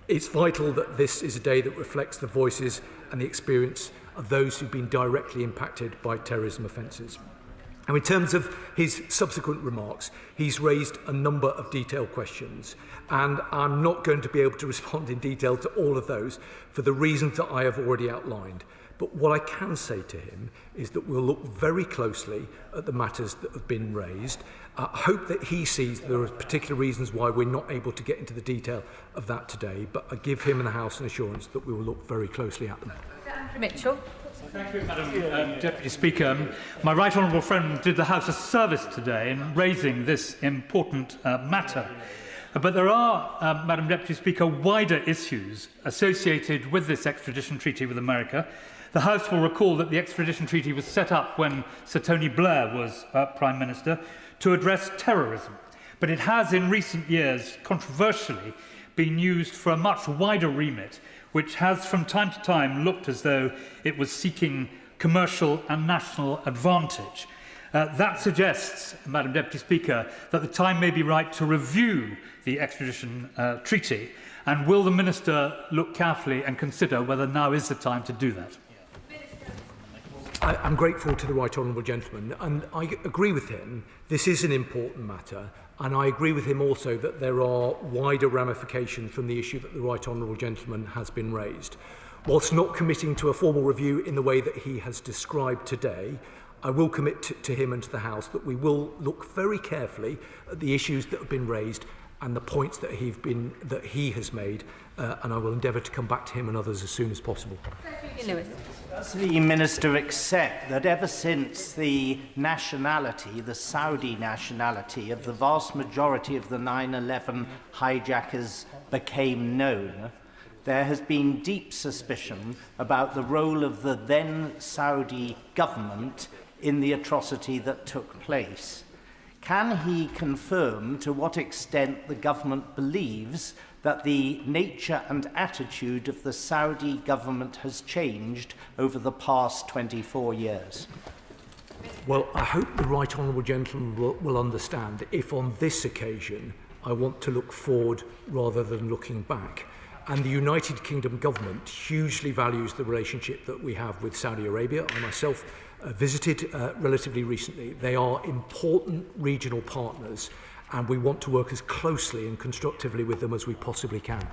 It's vital that this is a day that reflects the voices and the experience of those who've been directly impacted by terrorism offences. Now, in terms of his subsequent remarks, he's raised a number of detailed questions, and I'm not going to be able to respond in detail to all of those for the reasons that I have already outlined. But what I can say to him is that we'll look very closely at the matters that have been raised. I hope that he sees there are particular reasons why we're not able to get into the detail of that today, but I give him and the House an assurance that we will look very closely at them. Mitchell. Thank you, Madam Deputy Speaker. My right honourable friend did the House a service today in raising this important matter. But there are, Madam Deputy Speaker, wider issues associated with this extradition treaty with America. The House will recall that the extradition treaty was set up when Sir Tony Blair was Prime Minister to address terrorism. But it has in recent years controversially been used for a much wider remit, which has from time to time looked as though it was seeking commercial and national advantage. That suggests, Madam Deputy Speaker, that the time may be right to review the extradition treaty. And will the Minister look carefully and consider whether now is the time to do that? I'm grateful to the right honourable gentleman, and I agree with him. This is an important matter, and I agree with him also that there are wider ramifications from the issue that the right honourable gentleman has been raised. Whilst not committing to a formal review in the way that he has described today, I will commit to him and to the House that we will look very carefully at the issues that have been raised and the points that he has made, and I will endeavour to come back to him and others as soon as possible. Lewis. Does the Minister accept that ever since the nationality, the Saudi nationality, of the vast majority of the 9/11 hijackers became known, there has been deep suspicion about the role of the then Saudi government in the atrocity that took place? Can he confirm to what extent the government believes that the nature and attitude of the Saudi government has changed over the past 24 years? Well, I hope the right honourable gentleman will understand that if on this occasion I want to look forward rather than looking back. And the United Kingdom government hugely values the relationship that we have with Saudi Arabia. I myself visited relatively recently. They are important regional partners, and we want to work as closely and constructively with them as we possibly can.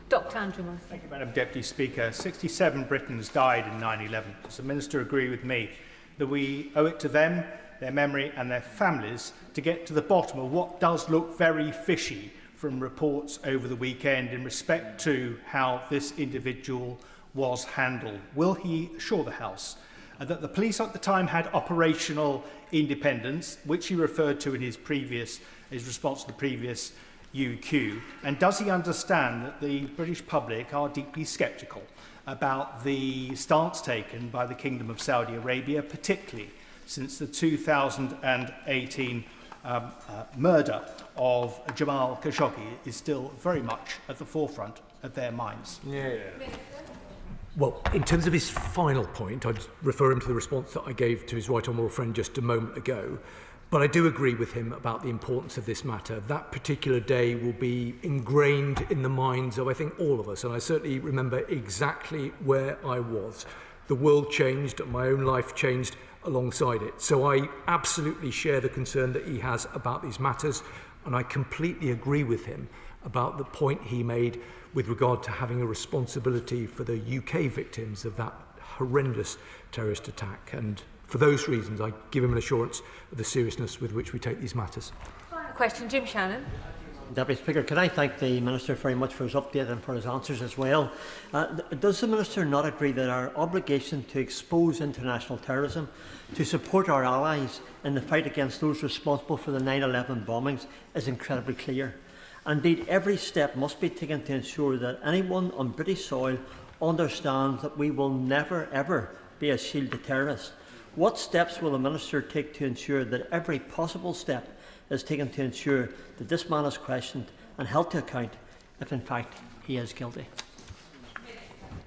Dr. Andrew Morris. Thank you, Madam Deputy Speaker. 67 Britons died in 9/11. Does the Minister agree with me that we owe it to them, their memory and their families to get to the bottom of what does look very fishy from reports over the weekend in respect to how this individual was handled? Will he assure the House that the police at the time had operational independence, which he referred to in his response to the previous UQ? And does he understand that the British public are deeply sceptical about the stance taken by the Kingdom of Saudi Arabia, particularly since the 2018 murder of Jamal Khashoggi is still very much at the forefront of their minds? Well, in terms of his final point, I'd refer him to the response that I gave to his right honourable friend just a moment ago. But I do agree with him about the importance of this matter. That particular day will be ingrained in the minds of, I think, all of us. And I certainly remember exactly where I was. The world changed, and my own life changed alongside it. So I absolutely share the concern that he has about these matters. And I completely agree with him about the point he made with regard to having a responsibility for the UK victims of that horrendous terrorist attack. And for those reasons, I give him an assurance of the seriousness with which we take these matters. Final question, Jim Shannon. Deputy Speaker, can I thank the Minister very much for his update and for his answers as well. Does the Minister not agree that our obligation to expose international terrorism, to support our allies in the fight against those responsible for the 9/11 bombings is incredibly clear? Indeed, every step must be taken to ensure that anyone on British soil understands that we will never, ever be a shield to terrorists. What steps will the Minister take to ensure that every possible step is taken to ensure that this man is questioned and held to account if, in fact, he is guilty?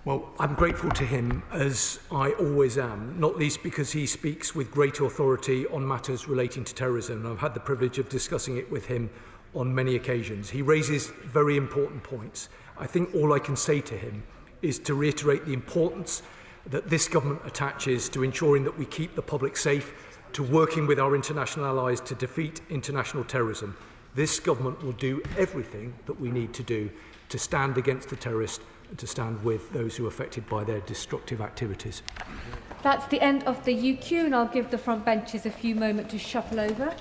Well, I'm grateful to him, as I always am, not least because he speaks with great authority on matters relating to terrorism. I've had the privilege of discussing it with him on many occasions. He raises very important points. I think all I can say to him is to reiterate the importance that this government attaches to ensuring that we keep the public safe, to working with our international allies to defeat international terrorism. This government will do everything that we need to do to stand against the terrorists to stand with those who are affected by their destructive activities. That's the end of the UQ, and I'll give the front benches a few moments to shuffle over.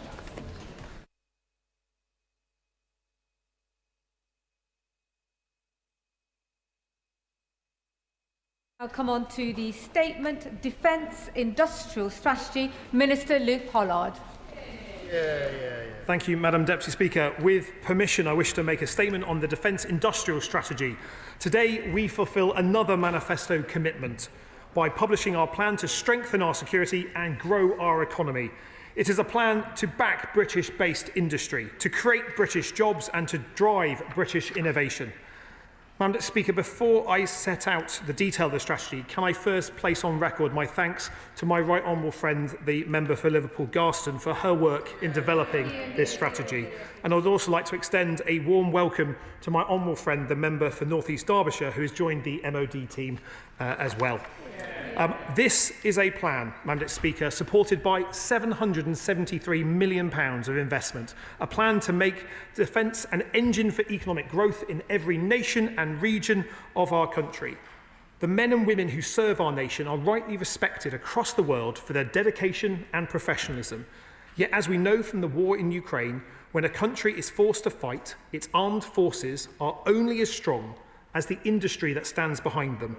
I'll come on to the statement, Defence Industrial Strategy. Minister Luke Pollard. Thank you, Madam Deputy Speaker. With permission, I wish to make a statement on the Defence Industrial Strategy. Today, we fulfil another manifesto commitment by publishing our plan to strengthen our security and grow our economy. It is a plan to back British-based industry, to create British jobs and to drive British innovation. Madam Deputy Speaker, before I set out the detail of the strategy, can I first place on record my thanks to my right honourable friend, the member for Liverpool Garston, for her work in developing this strategy. And I would also like to extend a warm welcome to my honourable friend, the member for North East Derbyshire, who has joined the MOD team as well. This is a plan, Madam Deputy Speaker, supported by £773 million of investment, a plan to make defence an engine for economic growth in every nation and region of our country. The men and women who serve our nation are rightly respected across the world for their dedication and professionalism. Yet, as we know from the war in Ukraine, when a country is forced to fight, its armed forces are only as strong as the industry that stands behind them.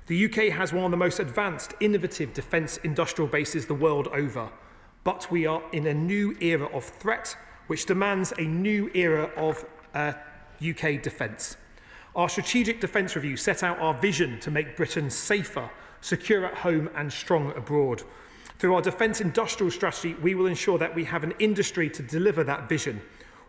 The UK has one of the most advanced, innovative defence industrial bases the world over, but we are in a new era of threat, which demands a new era of UK defence. Our Strategic Defence Review set out our vision to make Britain safer, secure at home and strong abroad. Through our Defence Industrial Strategy, we will ensure that we have an industry to deliver that vision.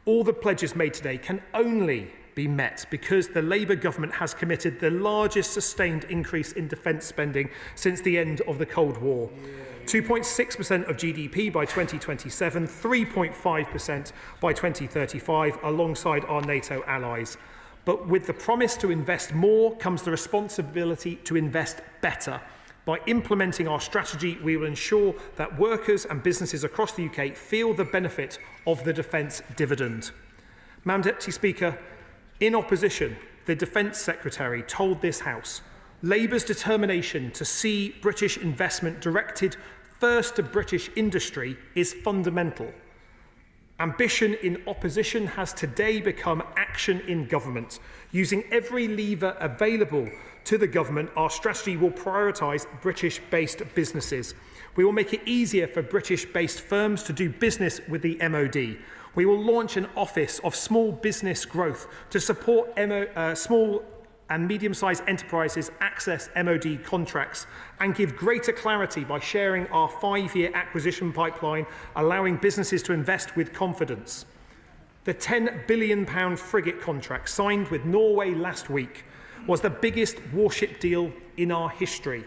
All the pledges made today can only be met because the Labour government has committed the largest sustained increase in defence spending since the end of the Cold War. 2.6% of GDP by 2027, 3.5% by 2035, alongside our NATO allies. But with the promise to invest more comes the responsibility to invest better. By implementing our strategy, we will ensure that workers and businesses across the UK feel the benefit of the defence dividend. Madam Deputy Speaker, in opposition, the Defence Secretary told this House Labour's determination to see British investment directed first to British industry is fundamental. Ambition in opposition has today become action in government. Using every lever available to the government, our strategy will prioritise British-based businesses. We will make it easier for British-based firms to do business with the MOD. We will launch an Office of Small Business Growth to support small and medium-sized enterprises access MOD contracts and give greater clarity by sharing our 5-year acquisition pipeline, allowing businesses to invest with confidence. The £10 billion frigate contract signed with Norway last week was the biggest warship deal in our history,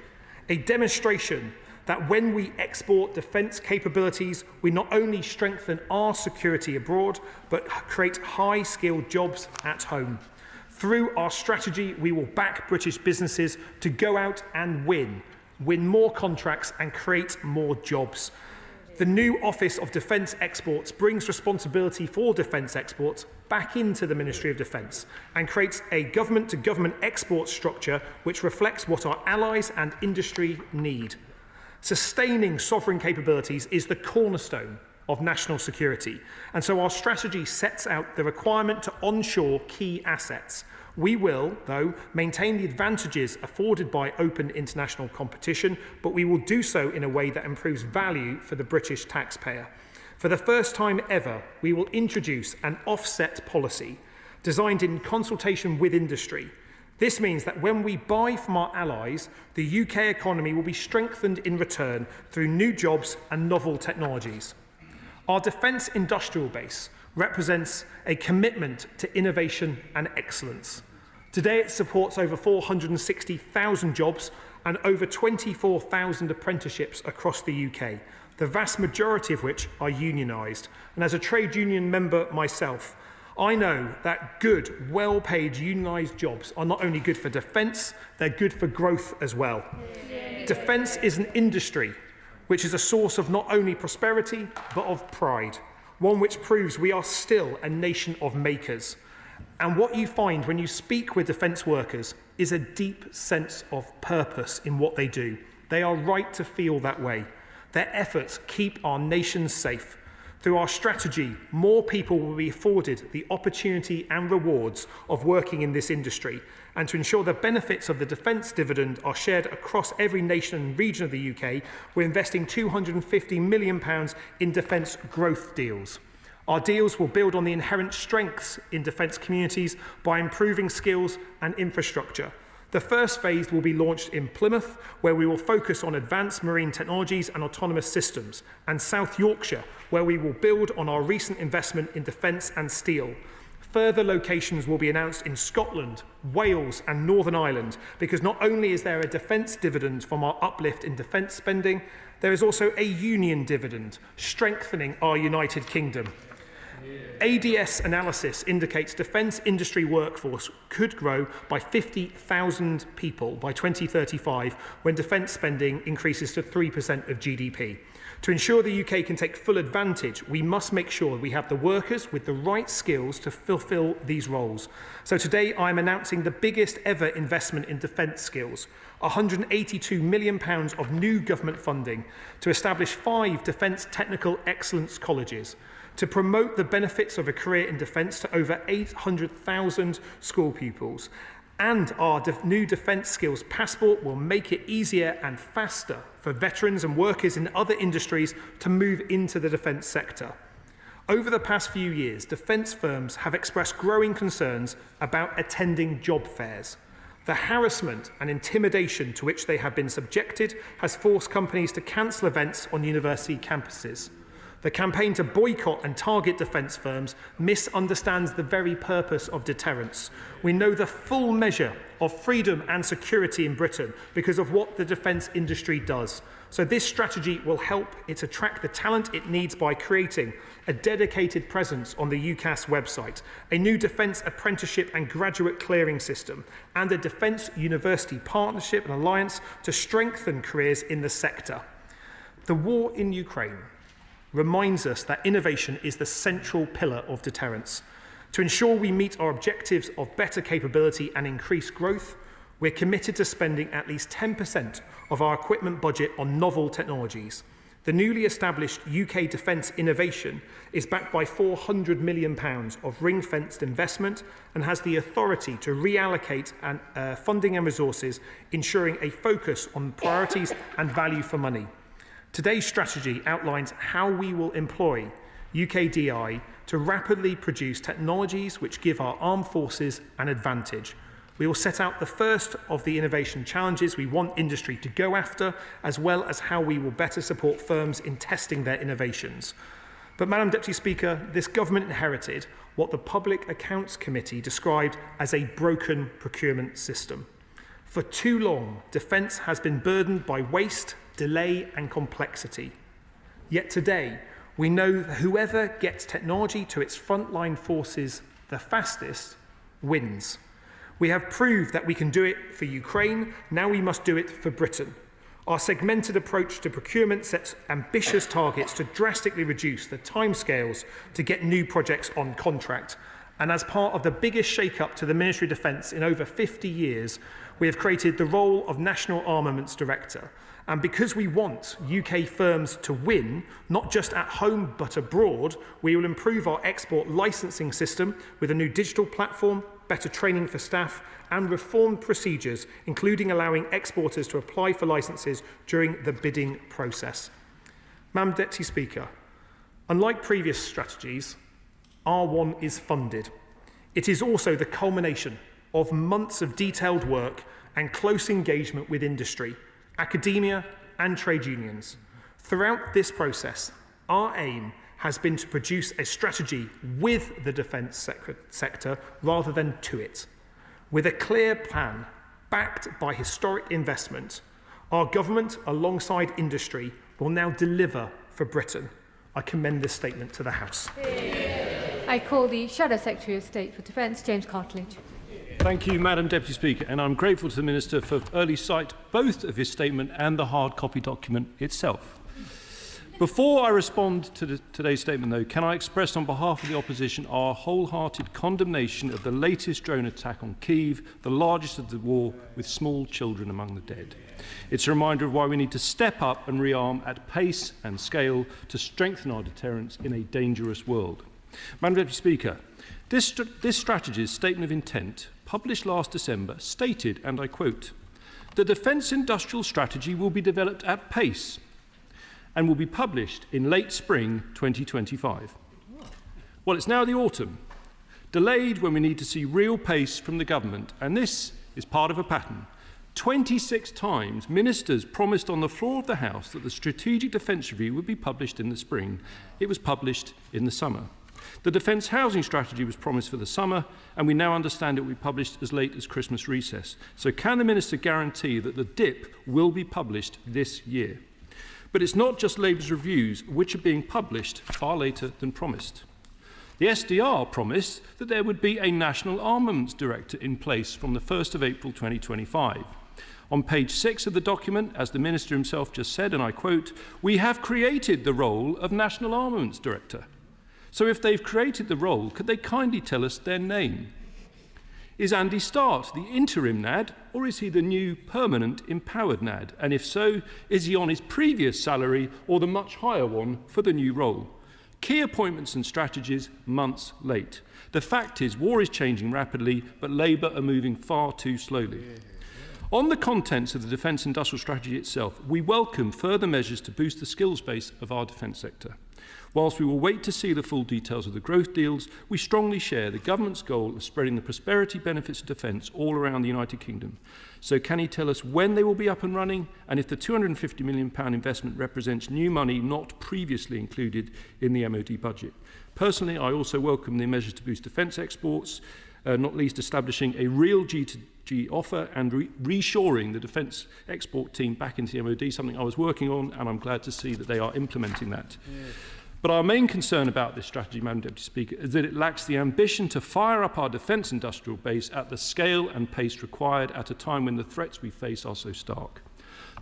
a demonstration that when we export defence capabilities, we not only strengthen our security abroad, but create high-skilled jobs at home. Through our strategy, we will back British businesses to go out and win more contracts and create more jobs. The new Office of Defence Exports brings responsibility for defence exports back into the Ministry of Defence and creates a government-to-government export structure which reflects what our allies and industry need. Sustaining sovereign capabilities is the cornerstone of national security, and so our strategy sets out the requirement to onshore key assets. We will, though, maintain the advantages afforded by open international competition, but we will do so in a way that improves value for the British taxpayer. For the first time ever, we will introduce an offset policy designed in consultation with industry. This means that when we buy from our allies, the UK economy will be strengthened in return through new jobs and novel technologies. Our defence industrial base represents a commitment to innovation and excellence. Today it supports over 460,000 jobs and over 24,000 apprenticeships across the UK, the vast majority of which are unionised. And as a trade union member myself, I know that good, well-paid unionised jobs are not only good for defence, they're good for growth as well. Defence is an industry which is a source of not only prosperity, but of pride, one which proves we are still a nation of makers. And what you find when you speak with defence workers is a deep sense of purpose in what they do. They are right to feel that way. Their efforts keep our nation safe. Through our strategy, more people will be afforded the opportunity and rewards of working in this industry. And to ensure the benefits of the defence dividend are shared across every nation and region of the UK, we're investing £250 million in defence growth deals. Our deals will build on the inherent strengths in defence communities by improving skills and infrastructure. The first phase will be launched in Plymouth, where we will focus on advanced marine technologies and autonomous systems, and South Yorkshire, where we will build on our recent investment in defence and steel. Further locations will be announced in Scotland, Wales and Northern Ireland, because not only is there a defence dividend from our uplift in defence spending, there is also a union dividend, strengthening our United Kingdom. ADS analysis indicates defence industry workforce could grow by 50,000 people by 2035 when defence spending increases to 3% of GDP. To ensure the UK can take full advantage, we must make sure we have the workers with the right skills to fulfil these roles. So today I am announcing the biggest ever investment in defence skills, £182 million of new government funding to establish 5 defence technical excellence colleges, to promote the benefits of a career in defence to over 800,000 school pupils. And our new defence skills passport will make it easier and faster for veterans and workers in other industries to move into the defence sector. Over the past few years, defence firms have expressed growing concerns about attending job fairs. The harassment and intimidation to which they have been subjected has forced companies to cancel events on university campuses. The campaign to boycott and target defence firms misunderstands the very purpose of deterrence. We know the full measure of freedom and security in Britain because of what the defence industry does. So this strategy will help it attract the talent it needs by creating a dedicated presence on the UCAS website, a new defence apprenticeship and graduate clearing system, and a defence university partnership and alliance to strengthen careers in the sector. The war in Ukraine reminds us that innovation is the central pillar of deterrence. To ensure we meet our objectives of better capability and increased growth, we're committed to spending at least 10% of our equipment budget on novel technologies. The newly established UK Defence Innovation is backed by £400 million of ring-fenced investment and has the authority to reallocate funding and resources, ensuring a focus on priorities and value for money. Today's strategy outlines how we will employ UKDI to rapidly produce technologies which give our armed forces an advantage. We will set out the first of the innovation challenges we want industry to go after, as well as how we will better support firms in testing their innovations. But, Madam Deputy Speaker, this government inherited what the Public Accounts Committee described as a broken procurement system. For too long, defence has been burdened by waste, delay and complexity. Yet today, we know that whoever gets technology to its frontline forces the fastest wins. We have proved that we can do it for Ukraine, now we must do it for Britain. Our segmented approach to procurement sets ambitious targets to drastically reduce the timescales to get new projects on contract. And as part of the biggest shake-up to the Ministry of Defence in over 50 years, we have created the role of National Armaments Director. And because we want UK firms to win, not just at home but abroad, we will improve our export licensing system with a new digital platform, better training for staff, and reformed procedures, including allowing exporters to apply for licences during the bidding process. Madam Deputy Speaker, unlike previous strategies, R1 is funded. It is also the culmination of months of detailed work and close engagement with industry, academia and trade unions. Throughout this process, our aim has been to produce a strategy with the defence sector rather than to it. With a clear plan backed by historic investment, our government, alongside industry, will now deliver for Britain. I commend this statement to the House. I call the Shadow Secretary of State for Defence, James Cartledge. Thank you, Madam Deputy Speaker, and I'm grateful to the Minister for early sight both of his statement and the hard copy document itself. Before I respond to today's statement, though, can I express on behalf of the opposition our wholehearted condemnation of the latest drone attack on Kyiv, the largest of the war, with small children among the dead. It's a reminder of why we need to step up and rearm at pace and scale to strengthen our deterrence in a dangerous world. Madam Deputy Speaker, this strategy's statement of intent, published last December, stated, and I quote, "The defence industrial strategy will be developed at pace and will be published in late spring 2025. Well, it's now the autumn, delayed when we need to see real pace from the government, and this is part of a pattern. 26 times ministers promised on the floor of the House that the Strategic Defence Review would be published in the spring. It was published in the summer. The Defence Housing Strategy was promised for the summer, and we now understand it will be published as late as Christmas recess. So can the Minister guarantee that the DIP will be published this year? But it's not just Labour's reviews which are being published far later than promised. The SDR promised that there would be a National Armaments Director in place from the 1st of April 2025. On page 6 of the document, as the Minister himself just said, and I quote, "We have created the role of National Armaments Director." So if they've created the role, could they kindly tell us their name? Is Andy Start the interim NAD, or is he the new permanent empowered NAD? And if so, is he on his previous salary or the much higher one for the new role? Key appointments and strategies months late. The fact is, war is changing rapidly, but Labour are moving far too slowly. On the contents of the Defence Industrial Strategy itself, we welcome further measures to boost the skills base of our defence sector. Whilst we will wait to see the full details of the growth deals, we strongly share the government's goal of spreading the prosperity benefits of defence all around the United Kingdom. So can he tell us when they will be up and running, and if the £250 million investment represents new money not previously included in the MOD budget? Personally, I also welcome the measures to boost defence exports, not least establishing a real G2G offer and reshoring the defence export team back into the MOD, something I was working on, and I'm glad to see that they are implementing that. Yeah. But our main concern about this strategy, Madam Deputy Speaker, is that it lacks the ambition to fire up our defence industrial base at the scale and pace required at a time when the threats we face are so stark.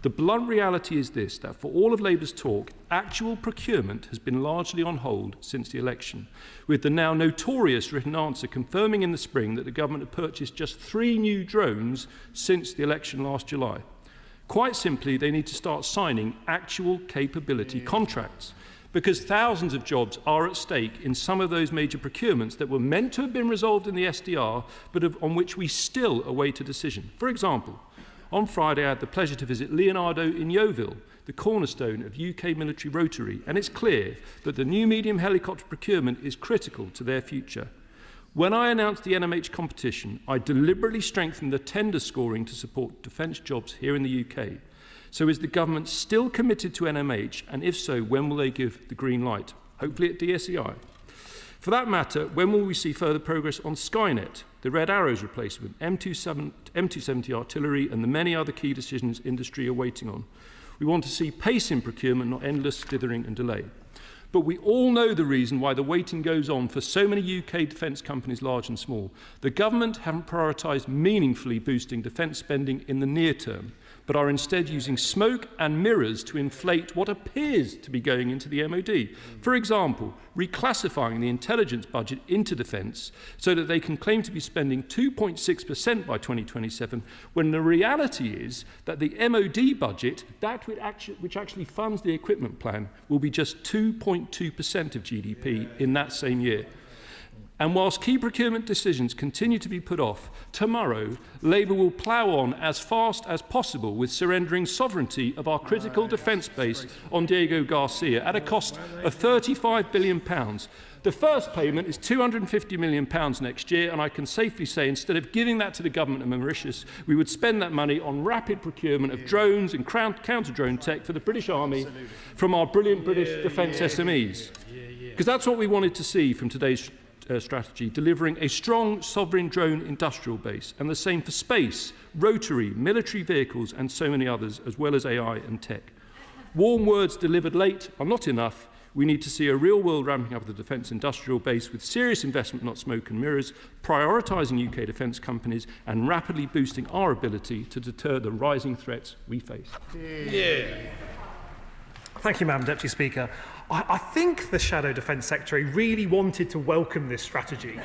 The blunt reality is this, that for all of Labour's talk, actual procurement has been largely on hold since the election, with the now notorious written answer confirming in the spring that the government had purchased just 3 new drones since the election last July. Quite simply, they need to start signing actual capability contracts, because thousands of jobs are at stake in some of those major procurements that were meant to have been resolved in the SDR, but on which we still await a decision. For example, on Friday I had the pleasure to visit Leonardo in Yeovil, the cornerstone of UK military rotary, and it's clear that the new medium helicopter procurement is critical to their future. When I announced the NMH competition, I deliberately strengthened the tender scoring to support defence jobs here in the UK. So is the government still committed to NMH, and if so, when will they give the green light? Hopefully at DSEI. For that matter, when will we see further progress on Skynet, the Red Arrows replacement, M270 artillery, and the many other key decisions industry are waiting on? We want to see pace in procurement, not endless slithering and delay. But we all know the reason why the waiting goes on for so many UK defence companies, large and small. The government haven't prioritised meaningfully boosting defence spending in the near term, but are instead using smoke and mirrors to inflate what appears to be going into the MOD. For example, reclassifying the intelligence budget into defence so that they can claim to be spending 2.6% by 2027, when the reality is that the MOD budget, that which actually funds the equipment plan, will be just 2.2% of GDP in that same year. And whilst key procurement decisions continue to be put off, tomorrow Labour will plough on as fast as possible with surrendering sovereignty of our critical defence base on Diego Garcia at a cost of £35 billion. The first payment is £250 million next year, and I can safely say instead of giving that to the government of Mauritius, we would spend that money on rapid procurement of drones and counter-drone tech for the British Army from our brilliant British defence SMEs. Because that's what we wanted to see from today's strategy, delivering a strong sovereign drone industrial base, and the same for space, rotary, military vehicles, and so many others, as well as AI and tech. Warm words delivered late are not enough. We need to see a real-world ramping up of the defence industrial base with serious investment, not smoke and mirrors, prioritising UK defence companies, and rapidly boosting our ability to deter the rising threats we face. Thank you, Madam Deputy Speaker. I think the Shadow Defence Secretary really wanted to welcome this strategy,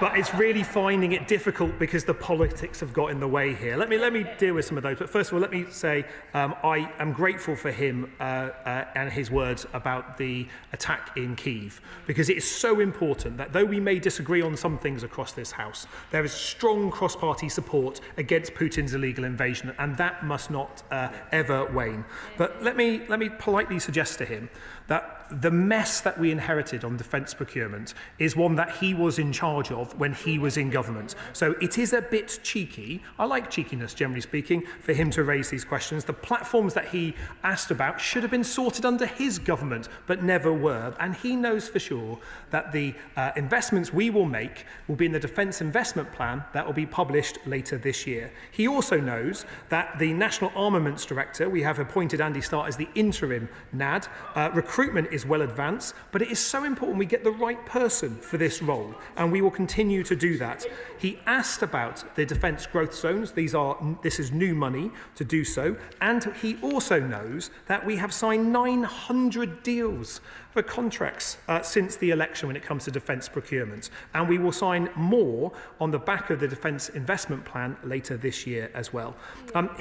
but it's really finding it difficult because the politics have got in the way here. Let me deal with some of those. But first of all, let me say I am grateful for him and his words about the attack in Kyiv, because it is so important that though we may disagree on some things across this House, there is strong cross-party support against Putin's illegal invasion, and that must not ever wane. But let me politely suggest to him that the mess that we inherited on defence procurement is one that he was in charge of when he was in government. So it is a bit cheeky, I like cheekiness generally speaking, for him to raise these questions. The platforms that he asked about should have been sorted under his government, but never were. And he knows for sure that the investments we will make will be in the Defence Investment Plan that will be published later this year. He also knows that the National Armaments Director, we have appointed Andy Starr as the interim NAD, recruitment is well advanced, but it is so important we get the right person for this role, and we will continue to do that. He asked about the defence growth zones. This is new money to do so, and he also knows that we have signed 900 deals for contracts since the election when it comes to defence procurement, and we will sign more on the back of the Defence Investment Plan later this year as well.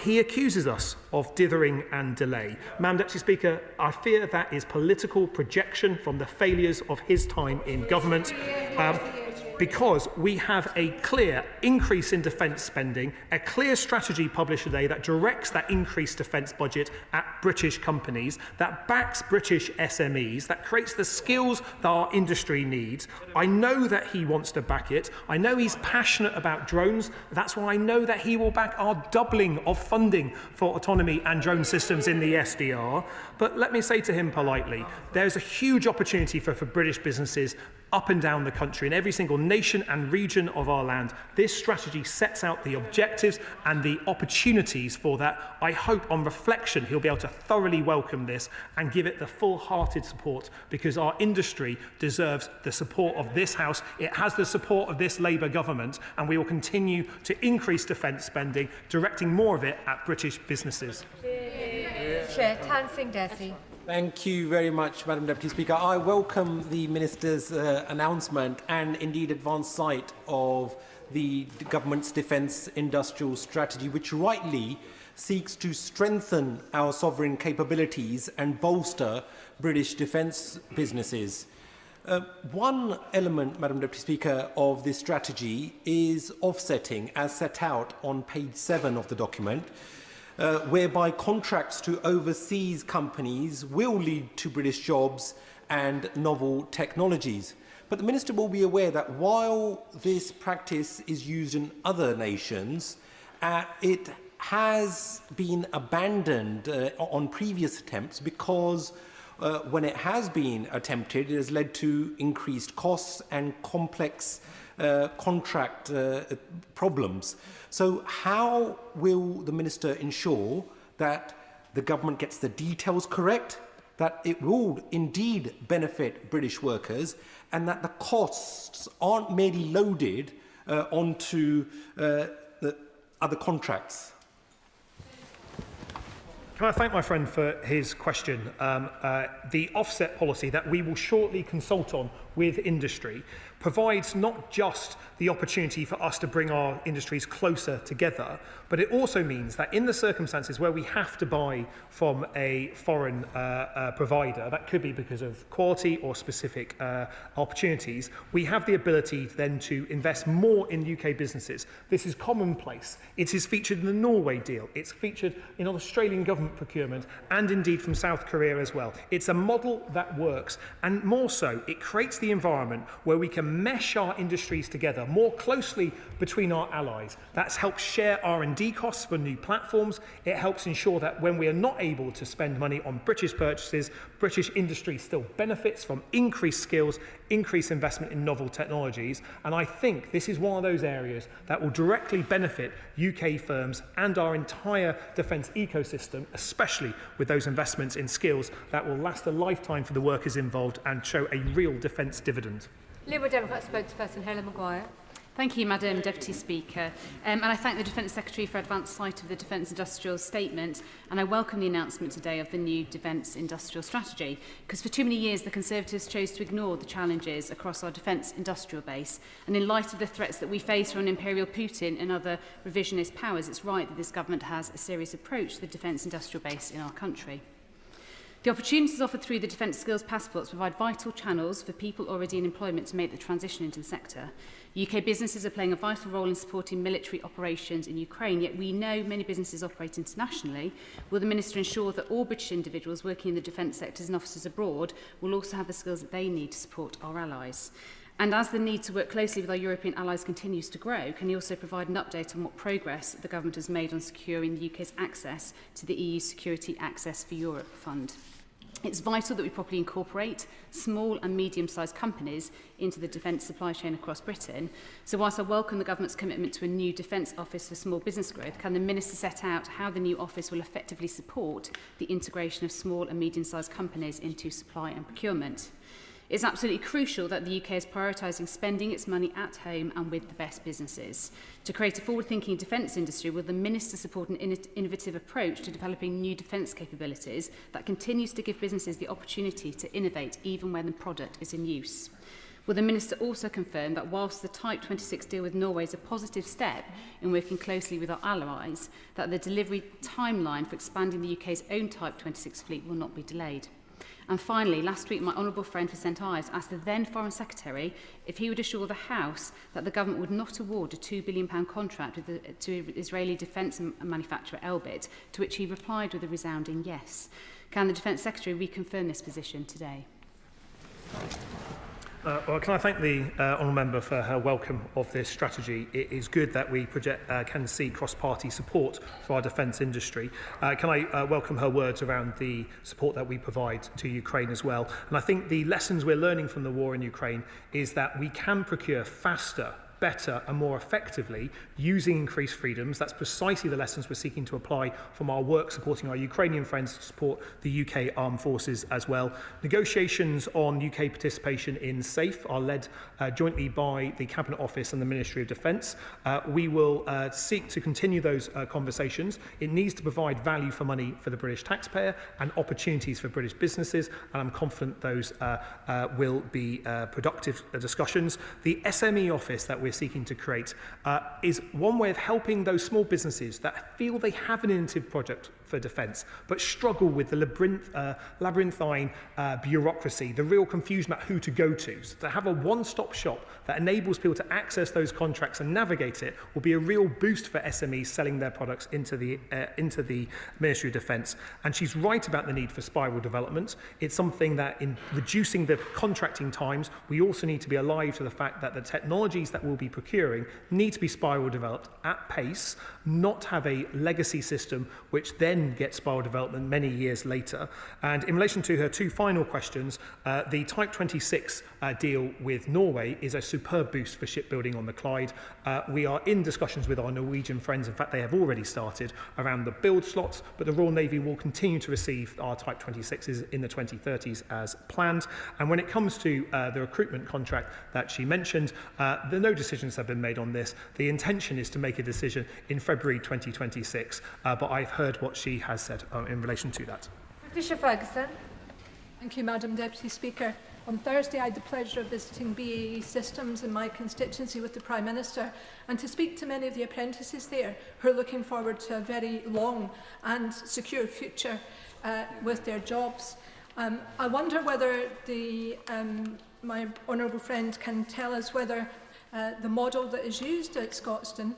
He accuses us of dithering and delay. Madam Deputy Speaker, I fear that is political projection from the failures of his time in government. Because we have a clear increase in defence spending, a clear strategy published today that directs that increased defence budget at British companies, that backs British SMEs, that creates the skills that our industry needs. I know that he wants to back it. I know he's passionate about drones. That's why I know that he will back our doubling of funding for autonomy and drone systems in the SDR. But let me say to him politely, there's a huge opportunity for British businesses up and down the country, in every single nation and region of our land. This strategy sets out the objectives and the opportunities for that. I hope on reflection he'll be able to thoroughly welcome this and give it the full-hearted support, because our industry deserves the support of this House. It has the support of this Labour government, and we will continue to increase defence spending, directing more of it at British businesses. Chair, Tan Singh Desi. Thank you very much, Madam Deputy Speaker. I welcome the Minister's announcement and indeed advanced sight of the government's defence industrial strategy, which rightly seeks to strengthen our sovereign capabilities and bolster British defence businesses. One element, Madam Deputy Speaker, of this strategy is offsetting, as set out on page 7 of the document, whereby contracts to overseas companies will lead to British jobs and novel technologies. But the Minister will be aware that while this practice is used in other nations, it has been abandoned on previous attempts because when it has been attempted, it has led to increased costs and complex contract problems. So how will the Minister ensure that the government gets the details correct, that it will indeed benefit British workers, and that the costs aren't merely loaded onto the other contracts? Can I thank my friend for his question? The offset policy that we will shortly consult on with industry provides not just the opportunity for us to bring our industries closer together, but it also means that in the circumstances where we have to buy from a foreign provider, that could be because of quality or specific opportunities, we have the ability then to invest more in UK businesses. This is commonplace. It is featured in the Norway deal. It's featured in Australian government procurement and indeed from South Korea as well. It's a model that works, and more so, it creates the environment where we can mesh our industries together more closely between our allies. That's helped share R&D costs for new platforms. It helps ensure that when we are not able to spend money on British purchases, British industry still benefits from increased skills, increased investment in novel technologies. And I think this is one of those areas that will directly benefit UK firms and our entire defence ecosystem, especially with those investments in skills that will last a lifetime for the workers involved and show a real defence dividend. Liberal Democrat spokesperson Helen Maguire. Thank you, Madam Deputy Speaker. And I thank the Defence Secretary for advance sight of the Defence Industrial Statement, and I welcome the announcement today of the new Defence Industrial Strategy, because for too many years the Conservatives chose to ignore the challenges across our defence industrial base. And in light of the threats that we face from Imperial Putin and other revisionist powers, it's right that this government has a serious approach to the defence industrial base in our country. The opportunities offered through the Defence Skills Passports provide vital channels for people already in employment to make the transition into the sector. UK businesses are playing a vital role in supporting military operations in Ukraine, yet we know many businesses operate internationally. Will the Minister ensure that all British individuals working in the defence sectors and officers abroad will also have the skills that they need to support our allies? And as the need to work closely with our European allies continues to grow, can he also provide an update on what progress the government has made on securing the UK's access to the EU Security Access for Europe Fund? It's vital that we properly incorporate small and medium-sized companies into the defence supply chain across Britain. So whilst I welcome the government's commitment to a new Defence Office for Small Business Growth, can the Minister set out how the new office will effectively support the integration of small and medium-sized companies into supply and procurement? It's absolutely crucial that the UK is prioritising spending its money at home and with the best businesses. To create a forward-thinking defence industry, will the Minister support an innovative approach to developing new defence capabilities that continues to give businesses the opportunity to innovate even when the product is in use? Will the Minister also confirm that whilst the Type 26 deal with Norway is a positive step in working closely with our allies, that the delivery timeline for expanding the UK's own Type 26 fleet will not be delayed? And finally, last week, my honourable friend for St Ives asked the then Foreign Secretary if he would assure the House that the government would not award a £2 billion contract to Israeli defence manufacturer Elbit, to which he replied with a resounding yes. Can the Defence Secretary reconfirm this position today? Well, can I thank the honourable member for her welcome of this strategy. It is good that we can see cross-party support for our defence industry. Can I welcome her words around the support that we provide to Ukraine as well. And I think the lessons we're learning from the war in Ukraine is that we can procure faster, better and more effectively using increased freedoms. That's precisely the lessons we're seeking to apply from our work supporting our Ukrainian friends to support the UK armed forces as well. Negotiations on UK participation in SAFE are led jointly by the Cabinet Office and the Ministry of Defence. We will seek to continue those conversations. It needs to provide value for money for the British taxpayer and opportunities for British businesses, and I'm confident those will be productive discussions. The SME office that we're seeking to create is one way of helping those small businesses that feel they have an innovative project for defence but struggle with the labyrinthine bureaucracy, the real confusion about who to go to. So to have a one-stop shop that enables people to access those contracts and navigate it will be a real boost for SMEs selling their products into the Ministry of Defence. And she's right about the need for spiral development. It's something that in reducing the contracting times, we also need to be alive to the fact that the technologies that we'll be procuring need to be spiral developed at pace, not have a legacy system which then gets spiral development many years later. And in relation to her two final questions, the Type 26 deal with Norway is a superb boost for shipbuilding on the Clyde. We are in discussions with our Norwegian friends. In fact, they have already started around the build slots, but the Royal Navy will continue to receive our Type 26s in the 2030s as planned. And when it comes to the recruitment contract that she mentioned, no decisions have been made on this. The intention is to make a decision in February 2026, but I've heard what she has said in relation to that. Patricia Ferguson. Thank you, Madam Deputy Speaker. On Thursday, I had the pleasure of visiting BAE Systems in my constituency with the Prime Minister and to speak to many of the apprentices there who are looking forward to a very long and secure future with their jobs. I wonder whether my honourable friend can tell us whether the model that is used at Scotstoun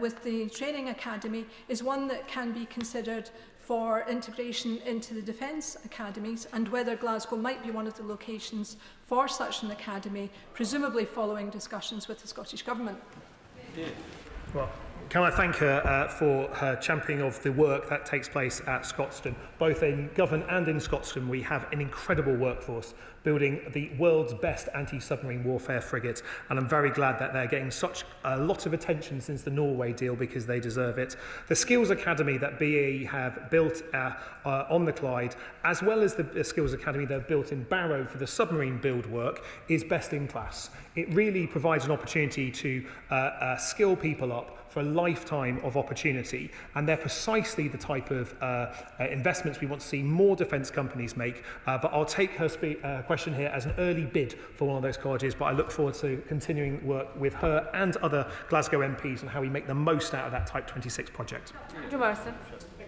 with the training academy is one that can be considered for integration into the defence academies, and whether Glasgow might be one of the locations for such an academy, presumably following discussions with the Scottish Government. Well, Can I thank her for her championing of the work that takes place at Scotstoun? Both in Govan and in Scotstoun, we have an incredible workforce building the world's best anti-submarine warfare frigate, and I'm very glad that they're getting such a lot of attention since the Norway deal, because they deserve it. The Skills Academy that BAE have built on the Clyde, as well as the Skills Academy they've built in Barrow for the submarine build work, is best in class. It really provides an opportunity to skill people up for a lifetime of opportunity, and they're precisely the type of investments we want to see more defence companies make. But I'll take her question here as an early bid for one of those colleges, but I look forward to continuing work with her and other Glasgow MPs on how we make the most out of that Type 26 project.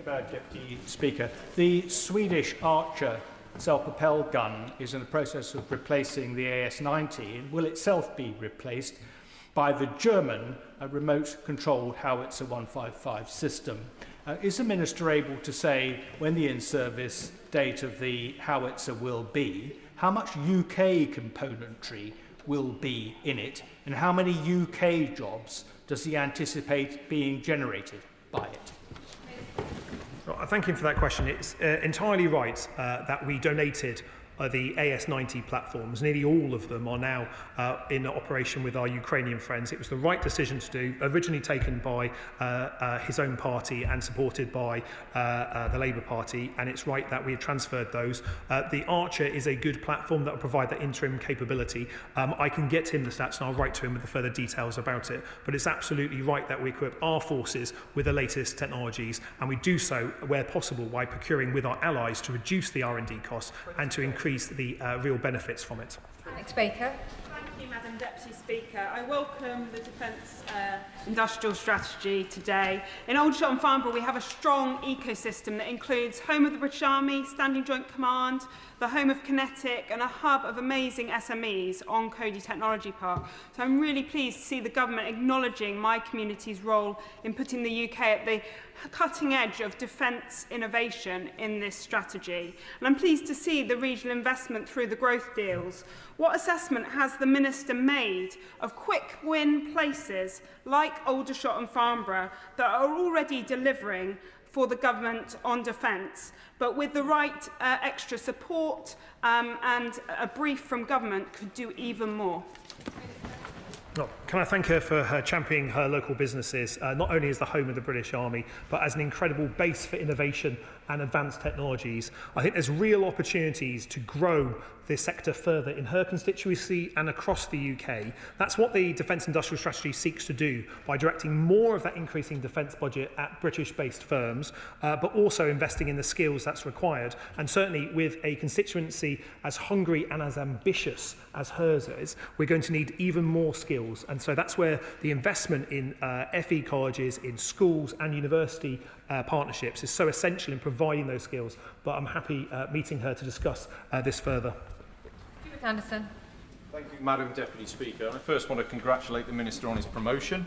Deputy Speaker, the Swedish Archer self-propelled gun is in the process of replacing the AS-90 and will itself be replaced by the German remote-controlled howitzer 155 system. Is the Minister able to say when the in-service date of the howitzer will be, how much UK componentry will be in it, and how many UK jobs does he anticipate being generated by it? Well, thank you for that question. It's entirely right that we donated the AS-90 platforms. Nearly all of them are now in operation with our Ukrainian friends. It was the right decision to do, originally taken by his own party and supported by the Labour Party, and it's right that we have transferred those. The Archer is a good platform that will provide that interim capability. I can get him the stats and I'll write to him with the further details about it, but it's absolutely right that we equip our forces with the latest technologies, and we do so where possible by procuring with our allies to reduce the R&D costs and to increase the real benefits from it. Next speaker. Thank you, Madam Deputy Speaker. I welcome the Defence Industrial Strategy today. In Aldershot and Farnborough, we have a strong ecosystem that includes home of the British Army, Standing Joint Command, the home of Kinetic, and a hub of amazing SMEs on Cody Technology Park. So I'm really pleased to see the government acknowledging my community's role in putting the UK at the cutting edge of defence innovation in this strategy. And I'm pleased to see the regional investment through the growth deals. What assessment has the Minister made of quick win places like Aldershot and Farnborough that are already delivering for the government on defence, but with the right extra support and a brief from government could do even more? Oh, can I thank her for her championing her local businesses, not only as the home of the British Army, but as an incredible base for innovation and advanced technologies. I think there's real opportunities to grow this sector further in her constituency and across the UK. That's what the Defence Industrial Strategy seeks to do by directing more of that increasing defence budget at British-based firms, but also investing in the skills that's required. And certainly with a constituency as hungry and as ambitious as hers is, we're going to need even more skills. And so that's where the investment in FE colleges, in schools and university partnerships is so essential in providing those skills. But I'm happy meeting her to discuss this further. Anderson. Thank you, Madam Deputy Speaker. I first want to congratulate the Minister on his promotion.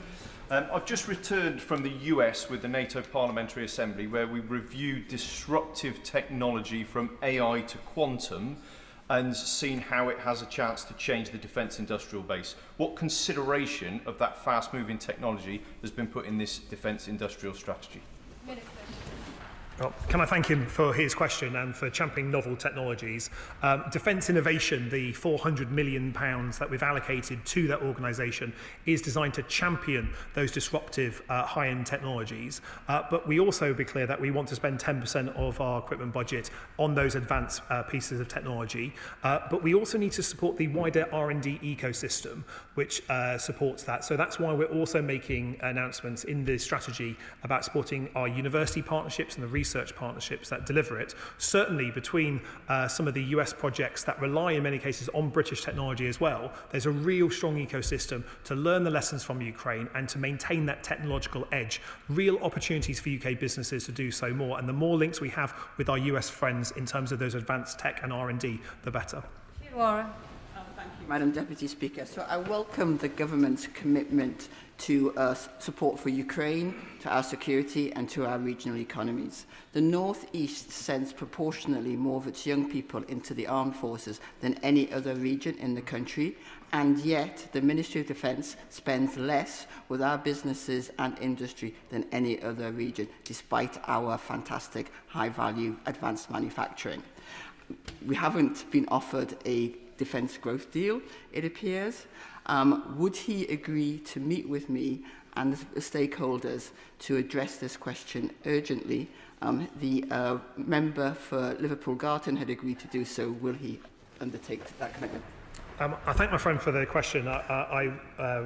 I've just returned from the US with the NATO Parliamentary Assembly, where we reviewed disruptive technology from AI to quantum and seen how it has a chance to change the defence industrial base. What consideration of that fast-moving technology has been put in this defence industrial strategy? Minister. Well, can I thank him for his question and for championing novel technologies. Defence innovation, the £400 million that we've allocated to that organisation, is designed to champion those disruptive high-end technologies. But we also be clear that we want to spend 10% of our equipment budget on those advanced pieces of technology. But we also need to support the wider R&D ecosystem, which supports that. So that's why we're also making announcements in the strategy about supporting our university partnerships and the research partnerships that deliver it. Certainly between some of the US projects that rely in many cases on British technology as well, there's a real strong ecosystem to learn the lessons from Ukraine and to maintain that technological edge. Real opportunities for UK businesses to do so more, and the more links we have with our US friends in terms of those advanced tech and R&D, the better. Thank you, Madam Deputy Speaker. So I welcome the government's commitment to support for Ukraine, to our security and to our regional economies. The North East sends proportionally more of its young people into the armed forces than any other region in the country, and yet the Ministry of Defence spends less with our businesses and industry than any other region, despite our fantastic high-value advanced manufacturing. We haven't been offered a defence growth deal, it appears. Would he agree to meet with me and the stakeholders to address this question urgently? The member for Liverpool Garton had agreed to do so. Will he undertake that commitment? I thank my friend for the question. I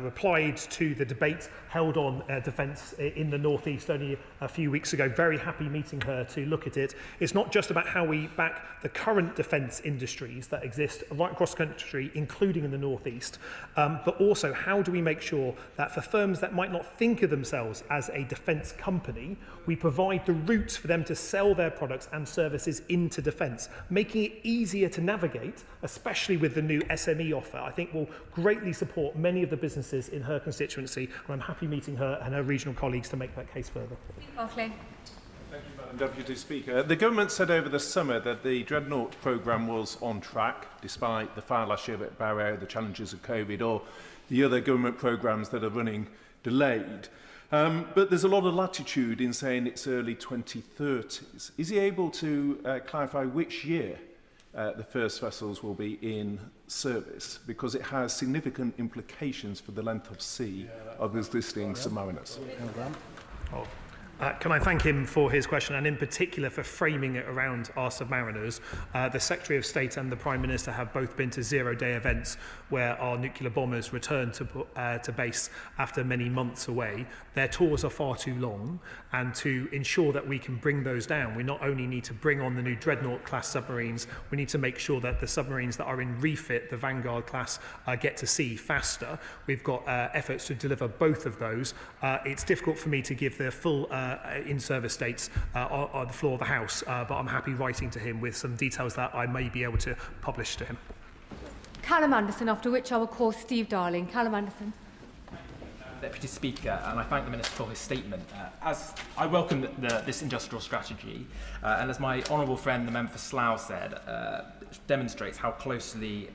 replied to the debate held on defence in the North East only a few weeks ago. Very happy meeting her to look at it. It's not just about how we back the current defence industries that exist right across the country, including in the North East, but also how do we make sure that for firms that might not think of themselves as a defence company, we provide the routes for them to sell their products and services into defence, making it easier to navigate, especially with the new SME offer. I think will greatly support many of the businesses in her constituency, and I'm happy meeting her and her regional colleagues to make that case further. Barclay. Thank you, Madam Deputy Speaker. The government said over the summer that the Dreadnought programme was on track, despite the fire last year at Barrow, the challenges of COVID, or the other government programmes that are running delayed. But there's a lot of latitude in saying it's early 2030s. Is he able to clarify which year the first vessels will be in service, because it has significant implications for the length of sea of existing submariners? Can I thank him for his question, and in particular for framing it around our submariners. The Secretary of State and the Prime Minister have both been to zero-day events where our nuclear bombers return to base after many months away. Their tours are far too long, and to ensure that we can bring those down, we not only need to bring on the new Dreadnought-class submarines, we need to make sure that the submarines that are in refit, the Vanguard class, get to sea faster. We've got efforts to deliver both of those. It's difficult for me to give the full in-service dates on the floor of the House, but I'm happy writing to him with some details that I may be able to publish to him. Callum Anderson, after which I will call Steve Darling. Callum Anderson. Deputy Speaker, and I thank the Minister for his statement. As I welcome this industrial strategy, and as my honourable friend, the member for Slough, said, demonstrates how closely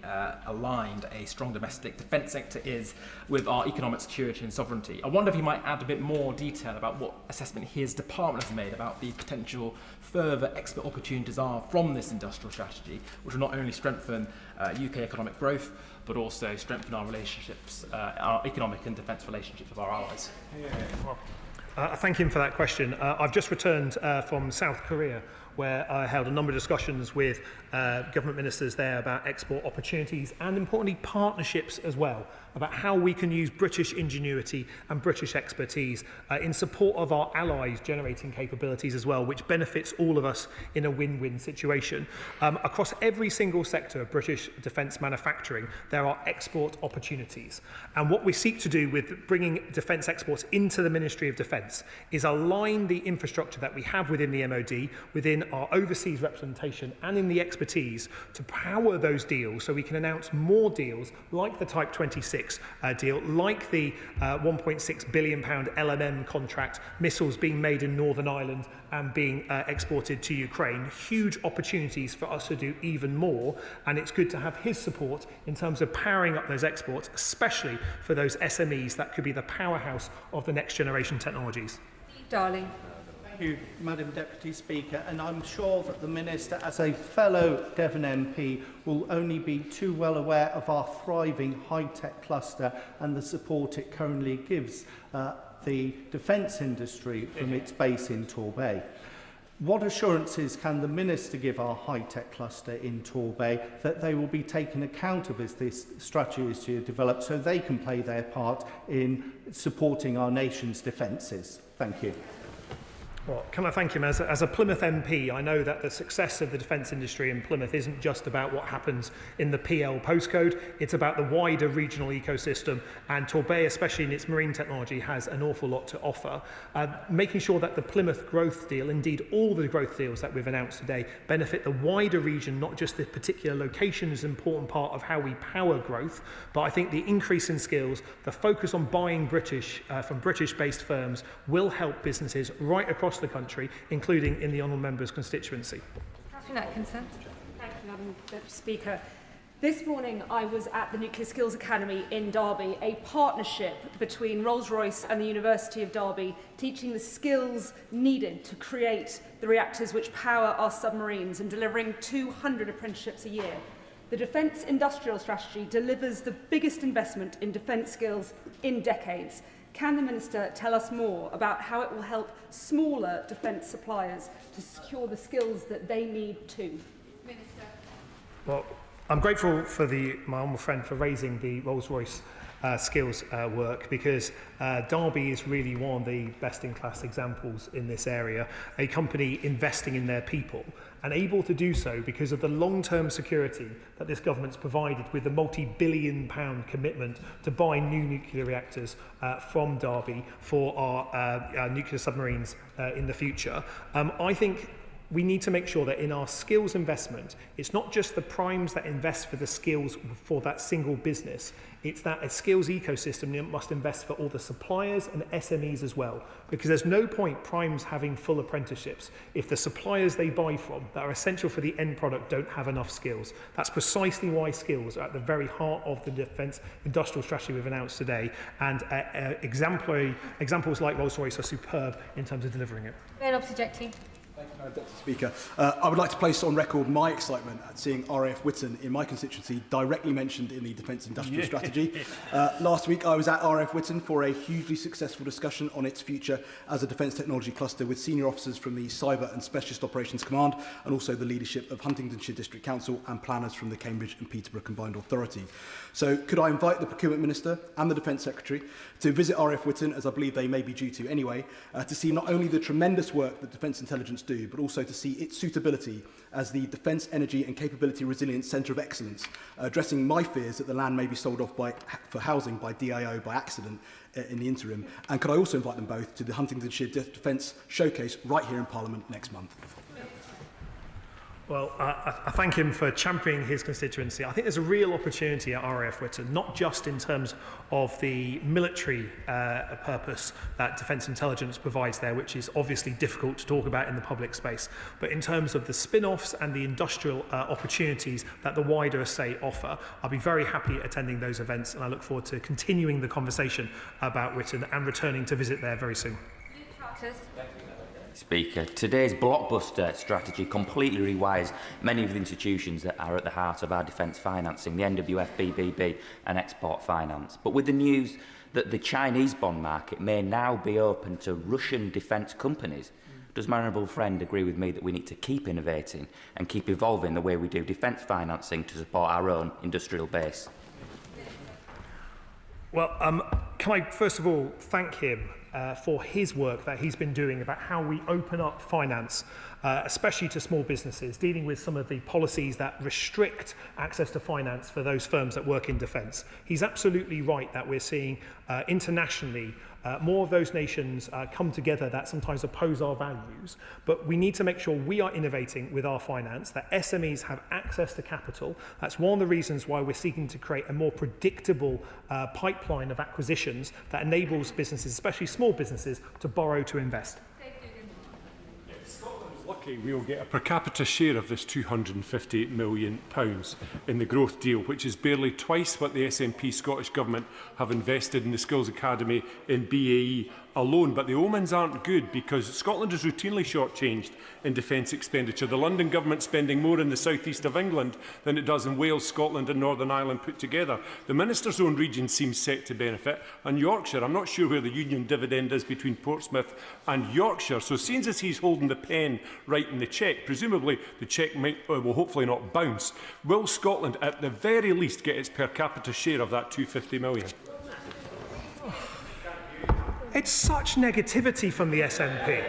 aligned a strong domestic defence sector is with our economic security and sovereignty. I wonder if he might add a bit more detail about what assessment his department has made about the potential further export opportunities are from this industrial strategy, which will not only strengthen UK economic growth, but also strengthen our relationships, our economic and defence relationships with our allies. I thank him for that question. I've just returned from South Korea, where I held a number of discussions with government ministers there about export opportunities and, importantly, partnerships as well, about how we can use British ingenuity and British expertise in support of our allies' generating capabilities as well, which benefits all of us in a win-win situation. Across every single sector of British defence manufacturing, there are export opportunities. And what we seek to do with bringing defence exports into the Ministry of Defence is align the infrastructure that we have within the MOD, within our overseas representation and in the expertise to power those deals so we can announce more deals like the Type 26 deal, like the £1.6 billion LMM contract, missiles being made in Northern Ireland and being exported to Ukraine. Huge opportunities for us to do even more, and it's good to have his support in terms of powering up those exports, especially for those SMEs that could be the powerhouse of the next generation technologies. Darling. Thank you, Madam Deputy Speaker, and I'm sure that the Minister, as a fellow Devon MP, will only be too well aware of our thriving high-tech cluster and the support it currently gives the defence industry from its base in Torbay. What assurances can the Minister give our high-tech cluster in Torbay that they will be taken account of as this strategy is to develop so they can play their part in supporting our nation's defences? Thank you. Well, can I thank him? As a Plymouth MP, I know that the success of the defence industry in Plymouth isn't just about what happens in the PL postcode, it's about the wider regional ecosystem, and Torbay, especially in its marine technology, has an awful lot to offer. Making sure that the Plymouth growth deal, indeed all the growth deals that we've announced today, benefit the wider region, not just the particular location, is an important part of how we power growth, but I think the increase in skills, the focus on buying British from British-based firms will help businesses right across the country, including in the Honourable Member's constituency. Catherine Atkinson. Thank you, Madam Deputy Speaker. This morning I was at the Nuclear Skills Academy in Derby, a partnership between Rolls-Royce and the University of Derby, teaching the skills needed to create the reactors which power our submarines and delivering 200 apprenticeships a year. The Defence Industrial Strategy delivers the biggest investment in defence skills in decades. Can the Minister tell us more about how it will help smaller defence suppliers to secure the skills that they need too? Minister. Well, I'm grateful for my honourable friend for raising the Rolls-Royce skills work, because Derby is really one of the best-in-class examples in this area, a company investing in their people and able to do so because of the long-term security that this government's provided with the multi-billion-pound commitment to buy new nuclear reactors from Derby for our nuclear submarines in the future. I think we need to make sure that in our skills investment, it's not just the primes that invest for the skills for that single business, it's that a skills ecosystem must invest for all the suppliers and SMEs as well. Because there's no point primes having full apprenticeships if the suppliers they buy from that are essential for the end product don't have enough skills. That's precisely why skills are at the very heart of the defence industrial strategy we've announced today, and examples like Rolls-Royce are superb in terms of delivering it. Thank you, Deputy Speaker. I would like to place on record my excitement at seeing RAF Whitton in my constituency directly mentioned in the Defence Industrial Strategy. Last week I was at RAF Whitton for a hugely successful discussion on its future as a defence technology cluster with senior officers from the Cyber and Specialist Operations Command and also the leadership of Huntingdonshire District Council and planners from the Cambridge and Peterborough Combined Authority. So could I invite the Procurement Minister and the Defence Secretary to visit RAF Whitton, as I believe they may be due to anyway, to see not only the tremendous work that Defence Intelligence do, but also to see its suitability as the Defence Energy and Capability Resilience Centre of Excellence, addressing my fears that the land may be sold off for housing by DIO by accident in the interim. And could I also invite them both to the Huntingdonshire Defence Showcase right here in Parliament next month? Well, I thank him for championing his constituency. I think there's a real opportunity at RAF Whitton, not just in terms of the military purpose that Defence Intelligence provides there, which is obviously difficult to talk about in the public space, but in terms of the spin-offs and the industrial opportunities that the wider estate offer. I'll be very happy attending those events, and I look forward to continuing the conversation about Whitton and returning to visit there very soon. Speaker, today's blockbuster strategy completely rewires many of the institutions that are at the heart of our defence financing, the NWF, BBB and export finance. But with the news that the Chinese bond market may now be open to Russian defence companies, does my honourable friend agree with me that we need to keep innovating and keep evolving the way we do defence financing to support our own industrial base? Well, can I first of all thank him for his work that he's been doing about how we open up finance, especially to small businesses, dealing with some of the policies that restrict access to finance for those firms that work in defence. He's absolutely right that we're seeing internationally more of those nations come together that sometimes oppose our values, but we need to make sure we are innovating with our finance, that SMEs have access to capital. That's one of the reasons why we're seeking to create a more predictable pipeline of acquisitions that enables businesses, especially small businesses, to borrow to invest. Lucky we'll get a per capita share of this £250 million in the growth deal, which is barely twice what the SNP Scottish Government have invested in the Skills Academy in BAE alone. But the omens aren't good, because Scotland is routinely shortchanged in defence expenditure. The London Government spending more in the south east of England than it does in Wales, Scotland and Northern Ireland put together. The Minister's own region seems set to benefit, and Yorkshire, I'm not sure where the union dividend is between Portsmouth and Yorkshire. So seeing as he's holding the pen writing the cheque, presumably the cheque will hopefully not bounce, will Scotland at the very least get its per capita share of that £250 million? It's such negativity from the SNP.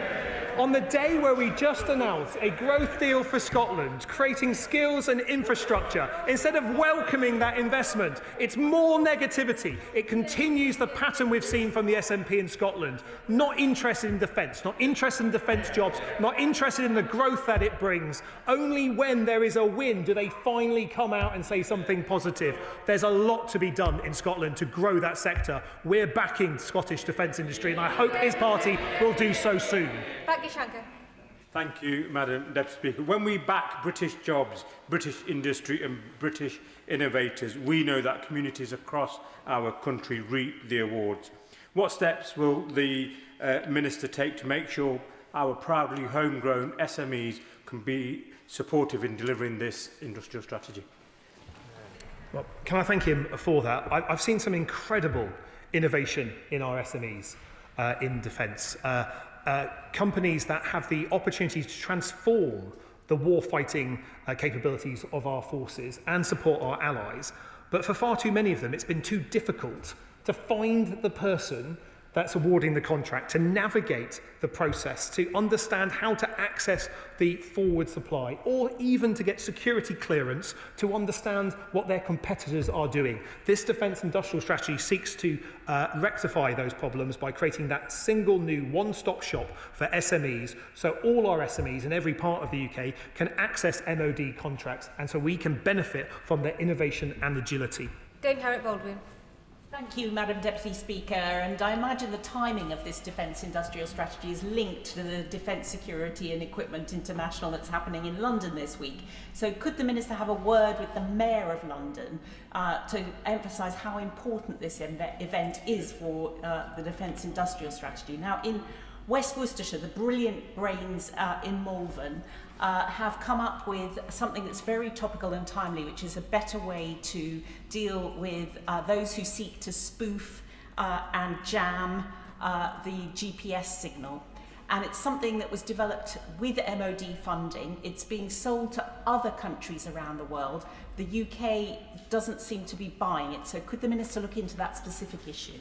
On the day where we just announced a growth deal for Scotland, creating skills and infrastructure, instead of welcoming that investment, it's more negativity. It continues the pattern we've seen from the SNP in Scotland. Not interested in defence, not interested in defence jobs, not interested in the growth that it brings. Only when there is a win do they finally come out and say something positive. There's a lot to be done in Scotland to grow that sector. We're backing the Scottish defence industry, and I hope his party will do so soon. Thank you, Madam Deputy Speaker. When we back British jobs, British industry and British innovators, we know that communities across our country reap the awards. What steps will the Minister take to make sure our proudly homegrown SMEs can be supportive in delivering this industrial strategy? Well, can I thank him for that? I've seen some incredible innovation in our SMEs in defence. Companies that have the opportunity to transform the war-fighting capabilities of our forces and support our allies. But for far too many of them, it's been too difficult to find the person that's awarding the contract, to navigate the process, to understand how to access the forward supply, or even to get security clearance to understand what their competitors are doing. This defence industrial strategy seeks to rectify those problems by creating that single new one-stop shop for SMEs, so all our SMEs in every part of the UK can access MOD contracts, and so we can benefit from their innovation and agility. Dame Harriet Baldwin. Thank you, Madam Deputy Speaker. And I imagine the timing of this defence industrial strategy is linked to the Defence Security and Equipment International that's happening in London this week. So could the Minister have a word with the Mayor of London to emphasise how important this event is for the defence industrial strategy? Now, in West Worcestershire, the brilliant brains in Malvern have come up with something that's very topical and timely, which is a better way to deal with those who seek to spoof and jam the GPS signal. And it's something that was developed with MOD funding. It's being sold to other countries around the world. The UK doesn't seem to be buying it. So could the Minister look into that specific issue?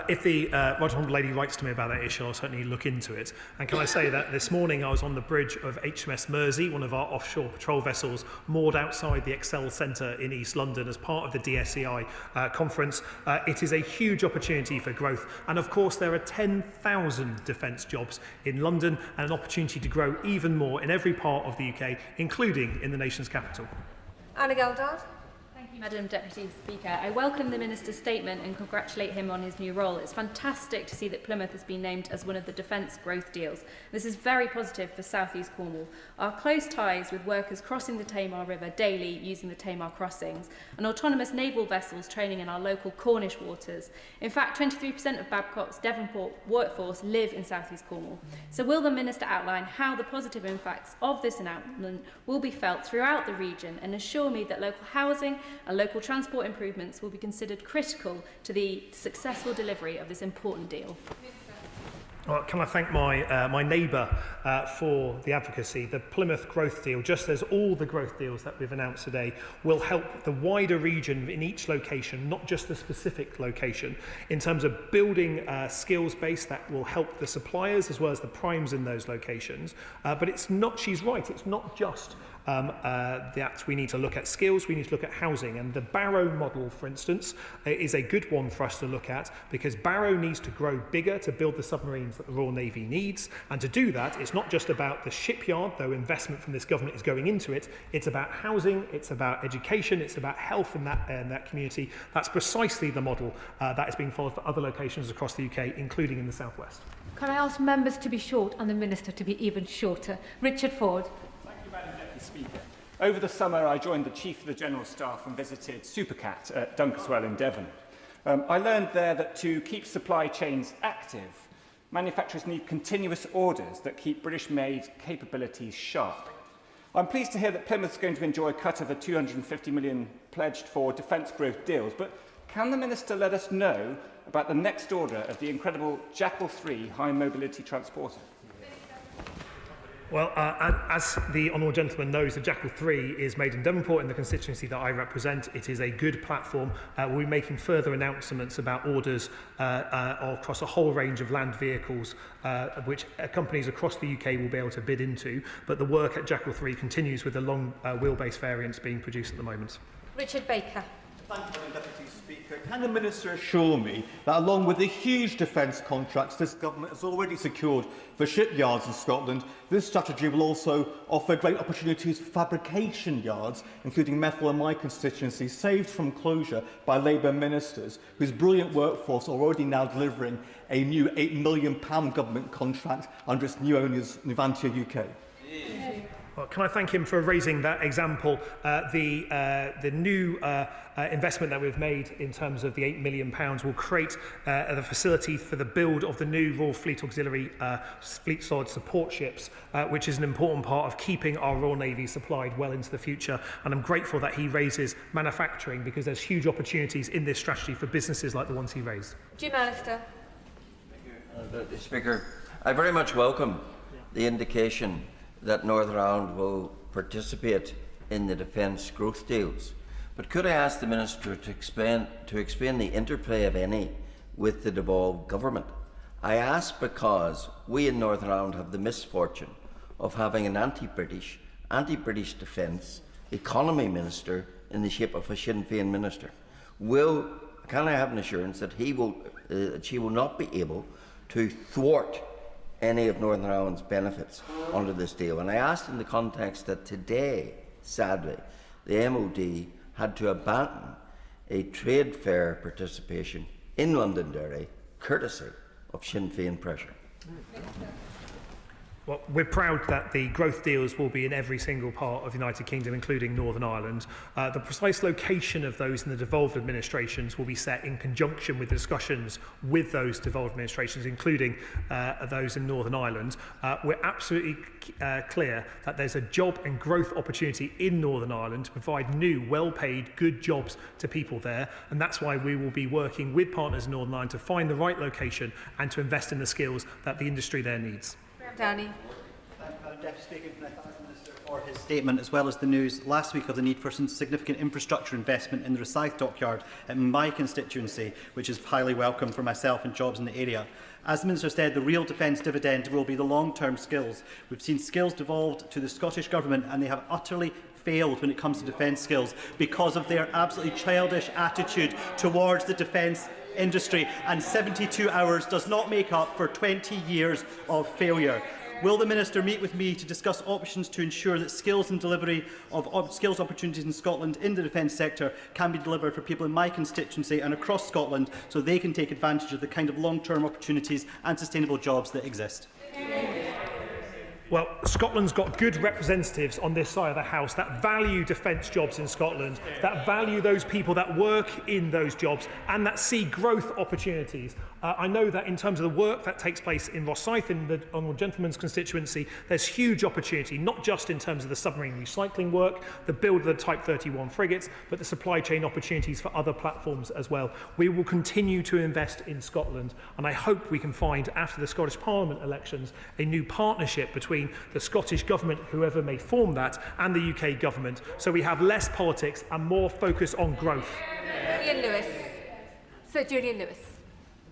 If the right honourable lady writes to me about that issue, I'll certainly look into it. And can I say that this morning I was on the bridge of HMS Mersey, one of our offshore patrol vessels, moored outside the Excel Centre in East London as part of the DSEI conference. It is a huge opportunity for growth. And of course, there are 10,000 defence jobs in London and an opportunity to grow even more in every part of the UK, including in the nation's capital. Anna Geldard. Thank you, Madam Deputy Speaker. I welcome the Minister's statement and congratulate him on his new role. It's fantastic to see that Plymouth has been named as one of the defence growth deals. This is very positive for South East Cornwall. Our close ties with workers crossing the Tamar River daily using the Tamar crossings, and autonomous naval vessels training in our local Cornish waters. In fact, 23% of Babcock's Devonport workforce live in South East Cornwall. So will the Minister outline how the positive impacts of this announcement will be felt throughout the region and assure me that local housing and local transport improvements will be considered critical to the successful delivery of this important deal? Well, can I thank my neighbour for the advocacy? The Plymouth growth deal, just as all the growth deals that we've announced today, will help the wider region in each location, not just the specific location, in terms of building a skills base that will help the suppliers as well as the primes in those locations. But it's not, she's right, it's not just that we need to look at skills, we need to look at housing. And the Barrow model, for instance, is a good one for us to look at, because Barrow needs to grow bigger to build the submarines that the Royal Navy needs. And to do that, it's not just about the shipyard, though investment from this government is going into it. It's about housing, it's about education, it's about health in that community. That's precisely the model that is being followed for other locations across the UK, including in the South West. Can I ask members to be short and the Minister to be even shorter? Richard Ford. Speaker. Over the summer, I joined the Chief of the General Staff and visited Supercat at Dunkeswell in Devon. I learned there that to keep supply chains active, manufacturers need continuous orders that keep British-made capabilities sharp. I'm pleased to hear that Plymouth is going to enjoy a cut of the £250 million pledged for defence growth deals, but can the Minister let us know about the next order of the incredible Jackal 3 high-mobility transporter? Well, as the honourable gentleman knows, the Jackal 3 is made in Devonport in the constituency that I represent. It is a good platform. We'll be making further announcements about orders across a whole range of land vehicles, which companies across the UK will be able to bid into. But the work at Jackal 3 continues with the long wheelbase variants being produced at the moment. Richard Baker. Thank you, Madam Deputy Speaker. Can the Minister assure me that along with the huge defence contracts this government has already secured for shipyards in Scotland, this strategy will also offer great opportunities for fabrication yards, including Methil and my constituency, saved from closure by Labour ministers, whose brilliant workforce are already now delivering a new £8 million government contract under its new owners, Nuvantia UK? Well, can I thank him for raising that example? The new investment that we've made in terms of the £8 million will create the facility for the build of the new Royal Fleet Auxiliary Fleet Sword support ships, which is an important part of keeping our Royal Navy supplied well into the future. And I'm grateful that he raises manufacturing, because there's huge opportunities in this strategy for businesses like the ones he raised. Jim Alistair. Deputy Speaker, I very much welcome the indication that Northern Ireland will participate in the defence growth deals. But could I ask the Minister to explain the interplay, of any, with the devolved government? I ask because we in Northern Ireland have the misfortune of having an anti-British defence economy minister in the shape of a Sinn Féin minister. Can I have an assurance that she will not be able to thwart any of Northern Ireland's benefits under this deal? And I asked in the context that today, sadly, the MOD had to abandon a trade fair participation in Londonderry, courtesy of Sinn Féin pressure. Well, we're proud that the growth deals will be in every single part of the United Kingdom, including Northern Ireland. The precise location of those in the devolved administrations will be set in conjunction with discussions with those devolved administrations, including those in Northern Ireland. We're absolutely clear that there's a job and growth opportunity in Northern Ireland to provide new, well-paid, good jobs to people there. And that's why we will be working with partners in Northern Ireland to find the right location and to invest in the skills that the industry there needs. Danny. Madam Deputy Speaker, can I thank the Minister for his statement, as well as the news last week of the need for some significant infrastructure investment in the Resigned dockyard in my constituency, which is highly welcome for myself and jobs in the area. As the Minister said, the real defence dividend will be the long-term skills. We've seen skills devolved to the Scottish Government, and they have utterly failed when it comes to defence skills because of their absolutely childish attitude towards the defence industry, and 72 hours does not make up for 20 years of failure. Will the Minister meet with me to discuss options to ensure that skills and delivery of skills opportunities in Scotland in the defence sector can be delivered for people in my constituency and across Scotland, so they can take advantage of the kind of long-term opportunities and sustainable jobs that exist? Well, Scotland's got good representatives on this side of the House that value defence jobs in Scotland, that value those people that work in those jobs and that see growth opportunities. I know that in terms of the work that takes place in Rosyth, in the honourable gentleman's constituency, there's huge opportunity, not just in terms of the submarine recycling work, the build of the Type 31 frigates, but the supply chain opportunities for other platforms as well. We will continue to invest in Scotland, and I hope we can find, after the Scottish Parliament elections, a new partnership between the Scottish Government, whoever may form that, and the UK Government, so we have less politics and more focus on growth. Ian Lewis. Sir Julian Lewis.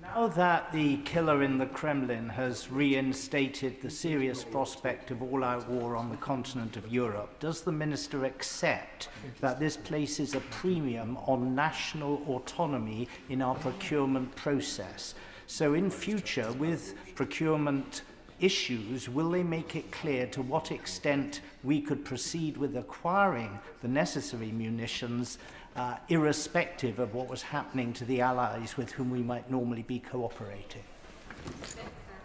Now that the killer in the Kremlin has reinstated the serious prospect of all-out war on the continent of Europe, does the Minister accept that this places a premium on national autonomy in our procurement process? So in future, with procurement issues, will they make it clear to what extent we could proceed with acquiring the necessary munitions irrespective of what was happening to the allies with whom we might normally be cooperating?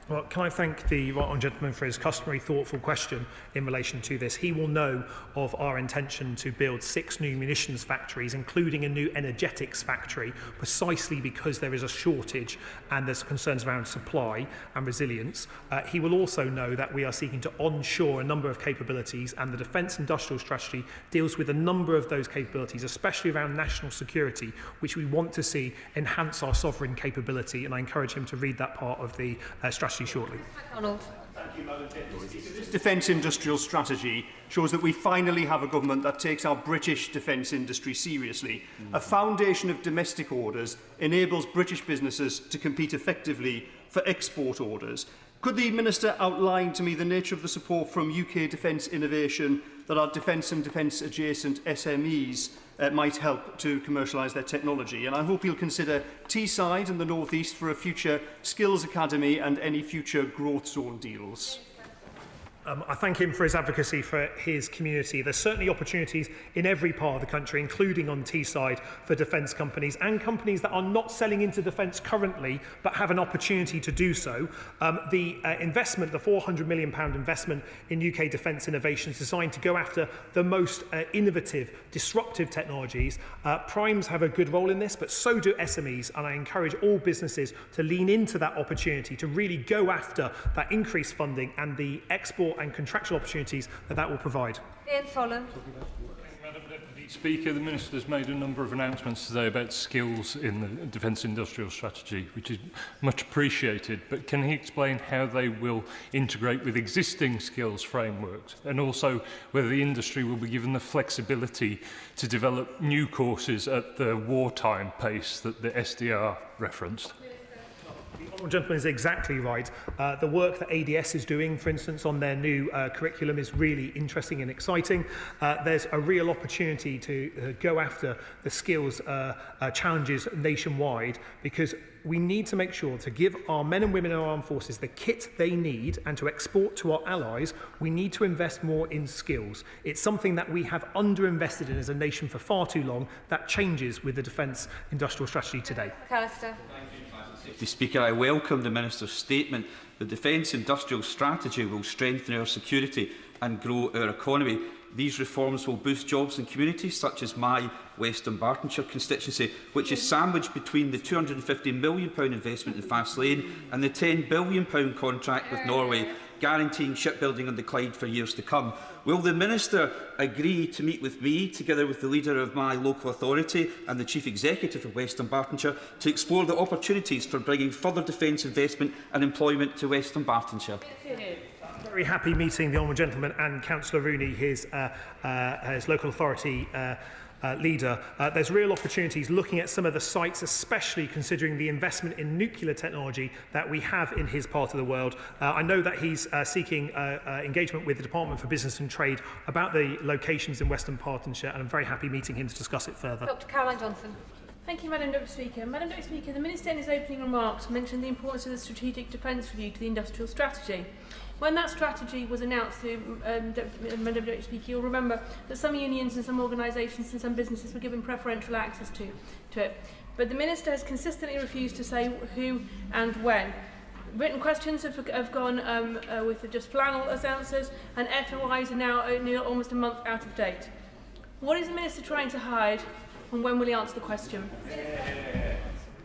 Well, can I thank the right honourable gentleman for his customary thoughtful question in relation to this. He will know of our intention to build 6 new munitions factories, including a new energetics factory, precisely because there is a shortage and there's concerns around supply and resilience. He will also know that we are seeking to onshore a number of capabilities, and the Defence Industrial Strategy deals with a number of those capabilities, especially around national security, which we want to see enhance our sovereign capability, and I encourage him to read that part of the strategy shortly. Donald. Thank you, Madam Deputy Speaker. This defence industrial strategy shows that we finally have a government that takes our British defence industry seriously. A foundation of domestic orders enables British businesses to compete effectively for export orders. Could the Minister outline to me the nature of the support from UK defence innovation that our defence and defence-adjacent SMEs might help to commercialise their technology? And I hope he'll consider Teesside in the North East for a future skills academy and any future growth zone deals. I thank him for his advocacy for his community. There's certainly opportunities in every part of the country, including on Teesside, for defence companies and companies that are not selling into defence currently but have an opportunity to do so. The investment, the £400 million investment in UK defence innovation is designed to go after the most innovative, disruptive technologies. Primes have a good role in this, but so do SMEs, and I encourage all businesses to lean into that opportunity to really go after that increased funding and the export and contractual opportunities that will provide. Ian Solon. Madam Deputy Speaker, the Minister has made a number of announcements today about skills in the Defence Industrial Strategy, which is much appreciated, but can he explain how they will integrate with existing skills frameworks, and also whether the industry will be given the flexibility to develop new courses at the wartime pace that the SDR referenced? The gentleman is exactly right. The work that ADS is doing, for instance, on their new curriculum is really interesting and exciting. There's a real opportunity to go after the skills challenges nationwide, because we need to make sure to give our men and women in our armed forces the kit they need, and to export to our allies, we need to invest more in skills. It's something that we have underinvested in as a nation for far too long. That changes with the Defence Industrial Strategy today. McAllister. Mr. Speaker, I welcome the Minister's statement. The Defence Industrial Strategy will strengthen our security and grow our economy. These reforms will boost jobs in communities such as my Western Bartonshire constituency, which is sandwiched between the £250 million investment in Fastlane and the £10 billion contract with Norway, guaranteeing shipbuilding on the Clyde for years to come. Will the Minister agree to meet with me, together with the leader of my local authority and the Chief Executive of Western Bartonshire, to explore the opportunities for bringing further defence investment and employment to Western Bartonshire? Very happy meeting the honourable gentleman and Councillor Rooney, his local authority leader. There's real opportunities looking at some of the sites, especially considering the investment in nuclear technology that we have in his part of the world. I know that he's seeking engagement with the Department for Business and Trade about the locations in Western Bartonshire, and I'm very happy meeting him to discuss it further. Dr. Caroline Johnson. Thank you, Madam Deputy Speaker. Madam Deputy Speaker, the Minister in his opening remarks mentioned the importance of the Strategic Defence Review to the industrial strategy. When that strategy was announced to Madam Deputy Speaker, you'll remember that some unions and some organisations and some businesses were given preferential access to it. But the Minister has consistently refused to say who and when. Written questions have gone with just flannel as answers, and FOIs are now only almost a month out of date. What is the Minister trying to hide, and when will he answer the question?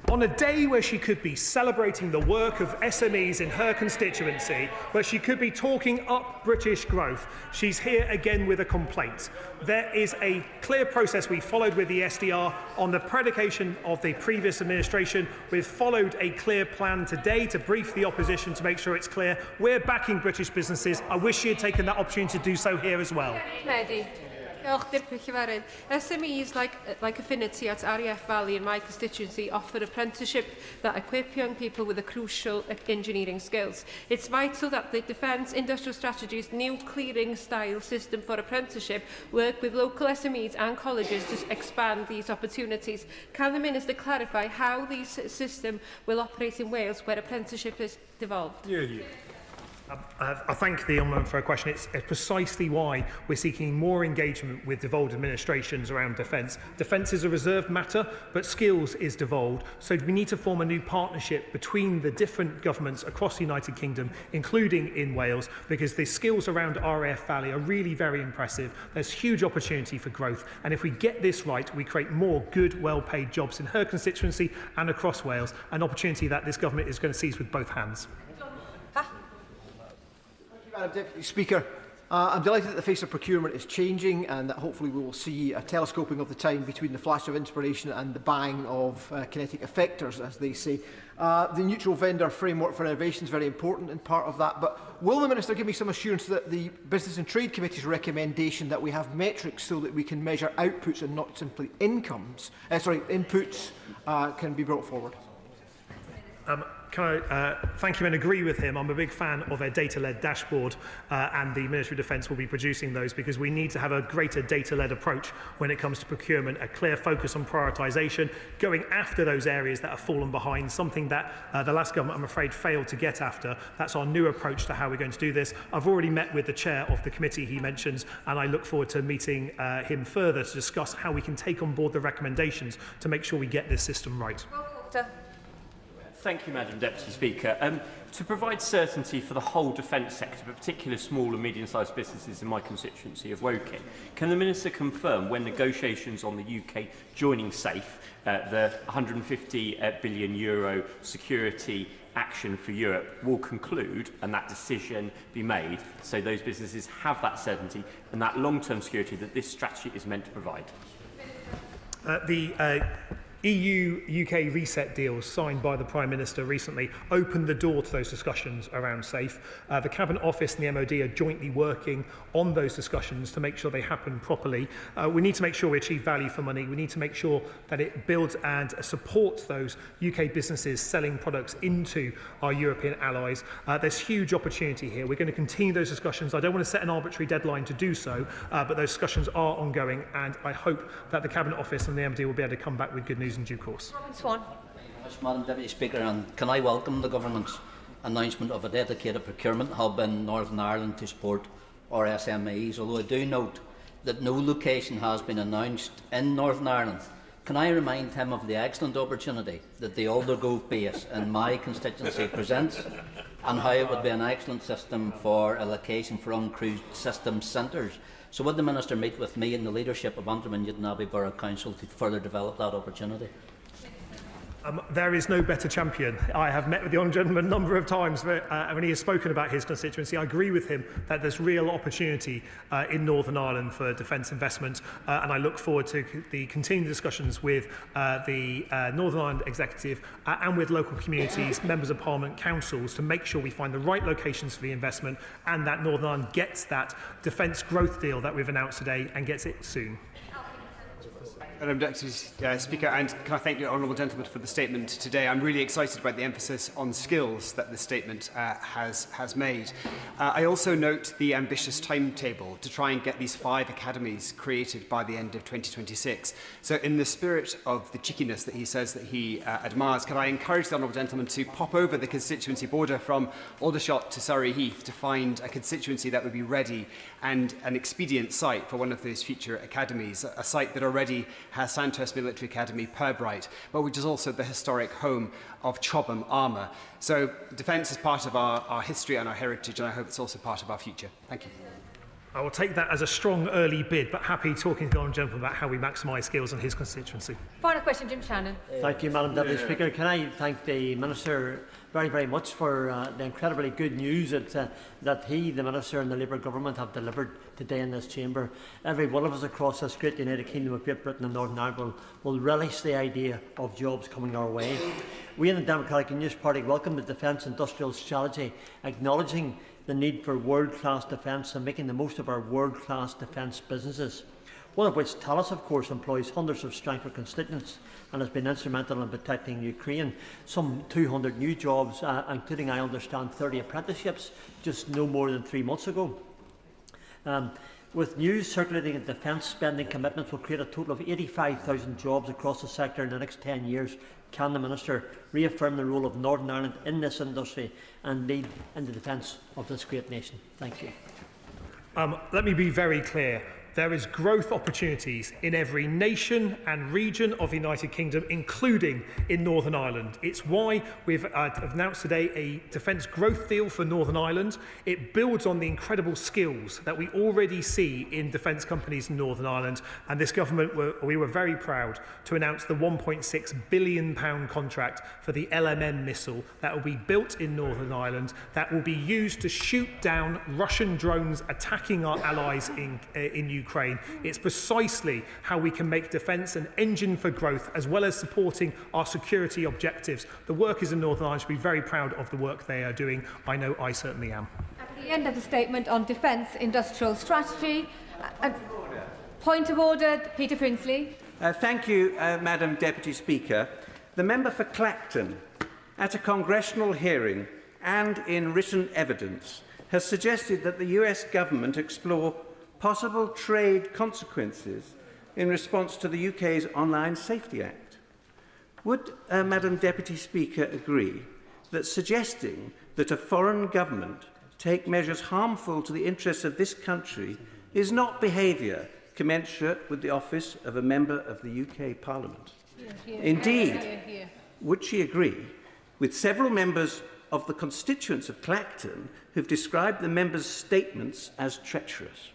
On a day where she could be celebrating the work of SMEs in her constituency, where she could be talking up British growth, she's here again with a complaint. There is a clear process we followed with the SDR on the predication of the previous administration. We've followed a clear plan today to brief the opposition to make sure it's clear. We're backing British businesses. I wish she had taken that opportunity to do so here as well. Mehdi. SMEs like Affinity at RAF Valley in my constituency offer apprenticeship that equip young people with the crucial engineering skills. It's vital that the Defence Industrial Strategy's new clearing-style system for apprenticeship work with local SMEs and colleges to expand these opportunities. Can the Minister clarify how this system will operate in Wales, where apprenticeship is devolved? I thank the Honourable for a question. It's precisely why we're seeking more engagement with devolved administrations around defence. Defence is a reserved matter, but skills is devolved. So we need to form a new partnership between the different governments across the United Kingdom, including in Wales, because the skills around RAF Valley are really very impressive. There's huge opportunity for growth, and if we get this right, we create more good, well-paid jobs in her constituency and across Wales, an opportunity that this government is going to seize with both hands. Madam Deputy Speaker, I'm delighted that the face of procurement is changing and that hopefully we will see a telescoping of the time between the flash of inspiration and the bang of kinetic effectors, as they say. The neutral vendor framework for innovation is very important in part of that, but will the Minister give me some assurance that the Business and Trade Committee's recommendation that we have metrics so that we can measure outputs and not simply inputs can be brought forward? Can I thank him and agree with him? I'm a big fan of a data-led dashboard, and the Ministry of Defence will be producing those because we need to have a greater data-led approach when it comes to procurement, a clear focus on prioritisation, going after those areas that have fallen behind, something that the last government, I'm afraid, failed to get after. That's our new approach to how we're going to do this. I've already met with the chair of the committee he mentions, and I look forward to meeting him further to discuss how we can take on board the recommendations to make sure we get this system right. Thank you, Madam Deputy Speaker. To provide certainty for the whole defence sector, but particularly small and medium-sized businesses in my constituency of Woking, can the Minister confirm when negotiations on the UK joining SAFE, the €150 billion security action for Europe, will conclude and that decision be made so those businesses have that certainty and that long-term security that this strategy is meant to provide? EU-UK reset deals signed by the Prime Minister recently opened the door to those discussions around SAFE. The Cabinet Office and the MOD are jointly working on those discussions to make sure they happen properly. We need to make sure we achieve value for money. We need to make sure that it builds and supports those UK businesses selling products into our European allies. There's huge opportunity here. We're going to continue those discussions. I don't want to set an arbitrary deadline to do so, but those discussions are ongoing, and I hope that the Cabinet Office and the MOD will be able to come back with good news in due course. Swan. Madam Deputy Speaker, and can I welcome the Government's announcement of a dedicated procurement hub in Northern Ireland to support our SMEs, although I do note that no location has been announced in Northern Ireland. Can I remind him of the excellent opportunity that the Aldergrove base in my constituency presents, and how it would be an excellent system for a location for uncrewed systems centres? So would the Minister meet with me and the leadership of Antrim and Newtownabbey Borough Council to further develop that opportunity? There is no better champion. I have met with the Honourable Gentleman a number of times when he has spoken about his constituency. I agree with him that there's real opportunity in Northern Ireland for defence investment, and I look forward to the continued discussions with the Northern Ireland Executive and with local communities, members of Parliament, councils, to make sure we find the right locations for the investment and that Northern Ireland gets that defence growth deal that we've announced today and gets it soon. Madam Deputy Speaker, and can I thank the honourable gentleman for the statement today. I'm really excited about the emphasis on skills that the statement has made. I also note the ambitious timetable to try and get these 5 academies created by the end of 2026. So in the spirit of the cheekiness that he says that he admires, can I encourage the honourable gentleman to pop over the constituency border from Aldershot to Surrey Heath to find a constituency that would be ready and an expedient site for one of those future academies, a site that already has Sandhurst Military Academy, Pirbright, but which is also the historic home of Chobham Armour. So defence is part of our history and our heritage, and I hope it's also part of our future. Thank you. I will take that as a strong early bid, but happy talking to the Honourable Gentleman about how we maximise skills in his constituency. Final question, Jim Shannon. Thank you, Madam Deputy Speaker. Can I thank the Minister very, very much for the incredibly good news that he, the Minister and the Labour Government have delivered today in this chamber. Every one of us across this great United Kingdom of Great Britain and Northern Ireland will relish the idea of jobs coming our way. We in the Democratic Unionist Party welcome the Defence Industrial Strategy, acknowledging the need for world-class defence and making the most of our world-class defence businesses, one of which Talis, of course, employs hundreds of Strangford constituents and has been instrumental in protecting Ukraine. Some 200 new jobs, including, I understand, 30 apprenticeships just no more than 3 months ago. With news circulating that defence spending commitments will create a total of 85,000 jobs across the sector in the next 10 years, can the Minister reaffirm the role of Northern Ireland in this industry and lead in the defence of this great nation? Thank you. Let me be very clear. There is growth opportunities in every nation and region of the United Kingdom, including in Northern Ireland. It's why we've announced today a defence growth deal for Northern Ireland. It builds on the incredible skills that we already see in defence companies in Northern Ireland, and this government, we were very proud to announce the £1.6 billion contract for the LMM missile that will be built in Northern Ireland, that will be used to shoot down Russian drones attacking our allies in Ukraine. It's precisely how we can make defence an engine for growth, as well as supporting our security objectives. The workers in Northern Ireland should be very proud of the work they are doing. I know I certainly am. At the end of the statement on defence industrial strategy, point of order, Peter Prinsley. Thank you, Madam Deputy Speaker. The member for Clacton, at a congressional hearing and in written evidence, has suggested that the US government explore possible trade consequences in response to the UK's Online Safety Act. Would Madam Deputy Speaker agree that suggesting that a foreign government take measures harmful to the interests of this country is not behaviour commensurate with the office of a member of the UK Parliament? Indeed, would she agree with several members of the constituents of Clacton who've described the member's statements as treacherous?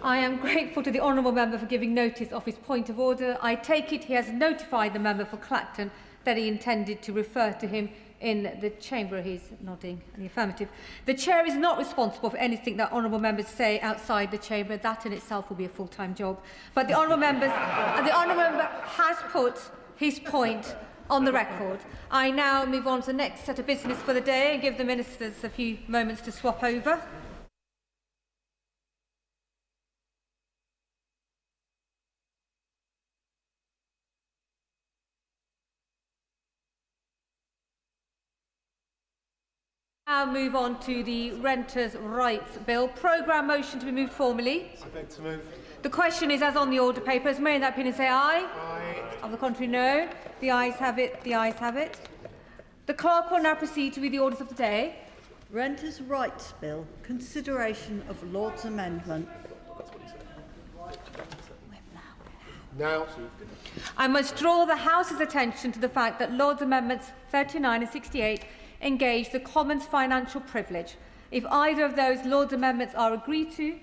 I am grateful to the honourable member for giving notice of his point of order. I take it he has notified the member for Clacton that he intended to refer to him in the chamber. He's nodding in the affirmative. The chair is not responsible for anything that honourable members say outside the chamber. That in itself will be a full-time job. But the honourable member has put his point on the record. I now move on to the next set of business for the day and give the ministers a few moments to swap over. Now move on to the Renters' Rights Bill. Programme motion to be moved formally. I beg to move. The question is as on the order papers. May in that opinion say aye? Aye. On the contrary, no. The ayes have it. The ayes have it. The clerk will now proceed to read the orders of the day. Renters' Rights Bill. Consideration of Lord's Amendment. Now. I must draw the House's attention to the fact that Lord's Amendments 39 and 68 engage the Commons financial privilege. If either of those Lord's amendments are agreed to,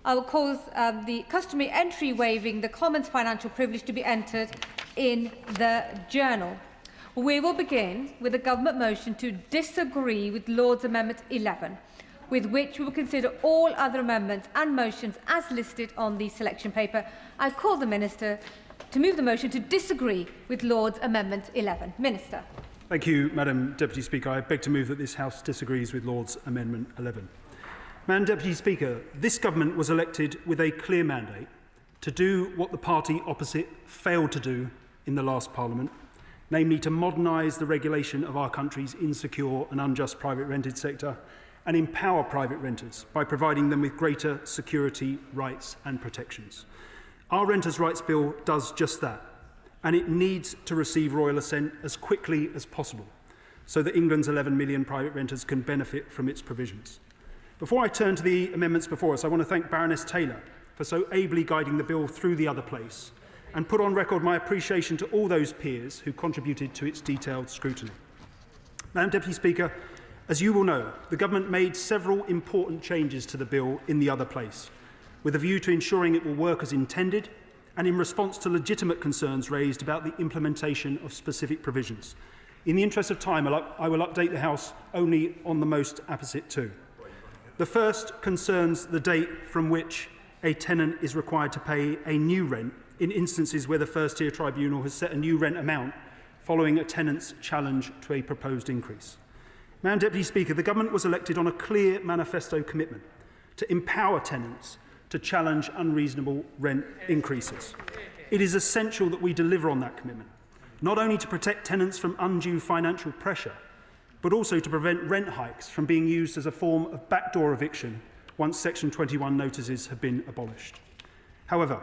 I will cause the customary entry waiving the Commons financial privilege to be entered in the journal. We will begin with a government motion to disagree with Lord's Amendment 11, with which we will consider all other amendments and motions as listed on the selection paper. I call the Minister to move the motion to disagree with Lord's Amendment 11. Minister. Thank you, Madam Deputy Speaker. I beg to move that this House disagrees with Lord's Amendment 11. Madam Deputy Speaker, this government was elected with a clear mandate to do what the party opposite failed to do in the last Parliament, namely to modernise the regulation of our country's insecure and unjust private rented sector and empower private renters by providing them with greater security, rights and protections. Our Renters' Rights Bill does just that, and it needs to receive royal assent as quickly as possible so that England's 11 million private renters can benefit from its provisions. Before I turn to the amendments before us, I want to thank Baroness Taylor for so ably guiding the bill through the other place and put on record my appreciation to all those peers who contributed to its detailed scrutiny. Madam Deputy Speaker, as you will know, the government made several important changes to the bill in the other place, with a view to ensuring it will work as intended and in response to legitimate concerns raised about the implementation of specific provisions. In the interest of time, I will update the House only on the most apposite two. The first concerns the date from which a tenant is required to pay a new rent in instances where the first-tier tribunal has set a new rent amount following a tenant's challenge to a proposed increase. Madam Deputy Speaker, the government was elected on a clear manifesto commitment to empower tenants to challenge unreasonable rent increases. It is essential that we deliver on that commitment, not only to protect tenants from undue financial pressure, but also to prevent rent hikes from being used as a form of backdoor eviction once Section 21 notices have been abolished. However,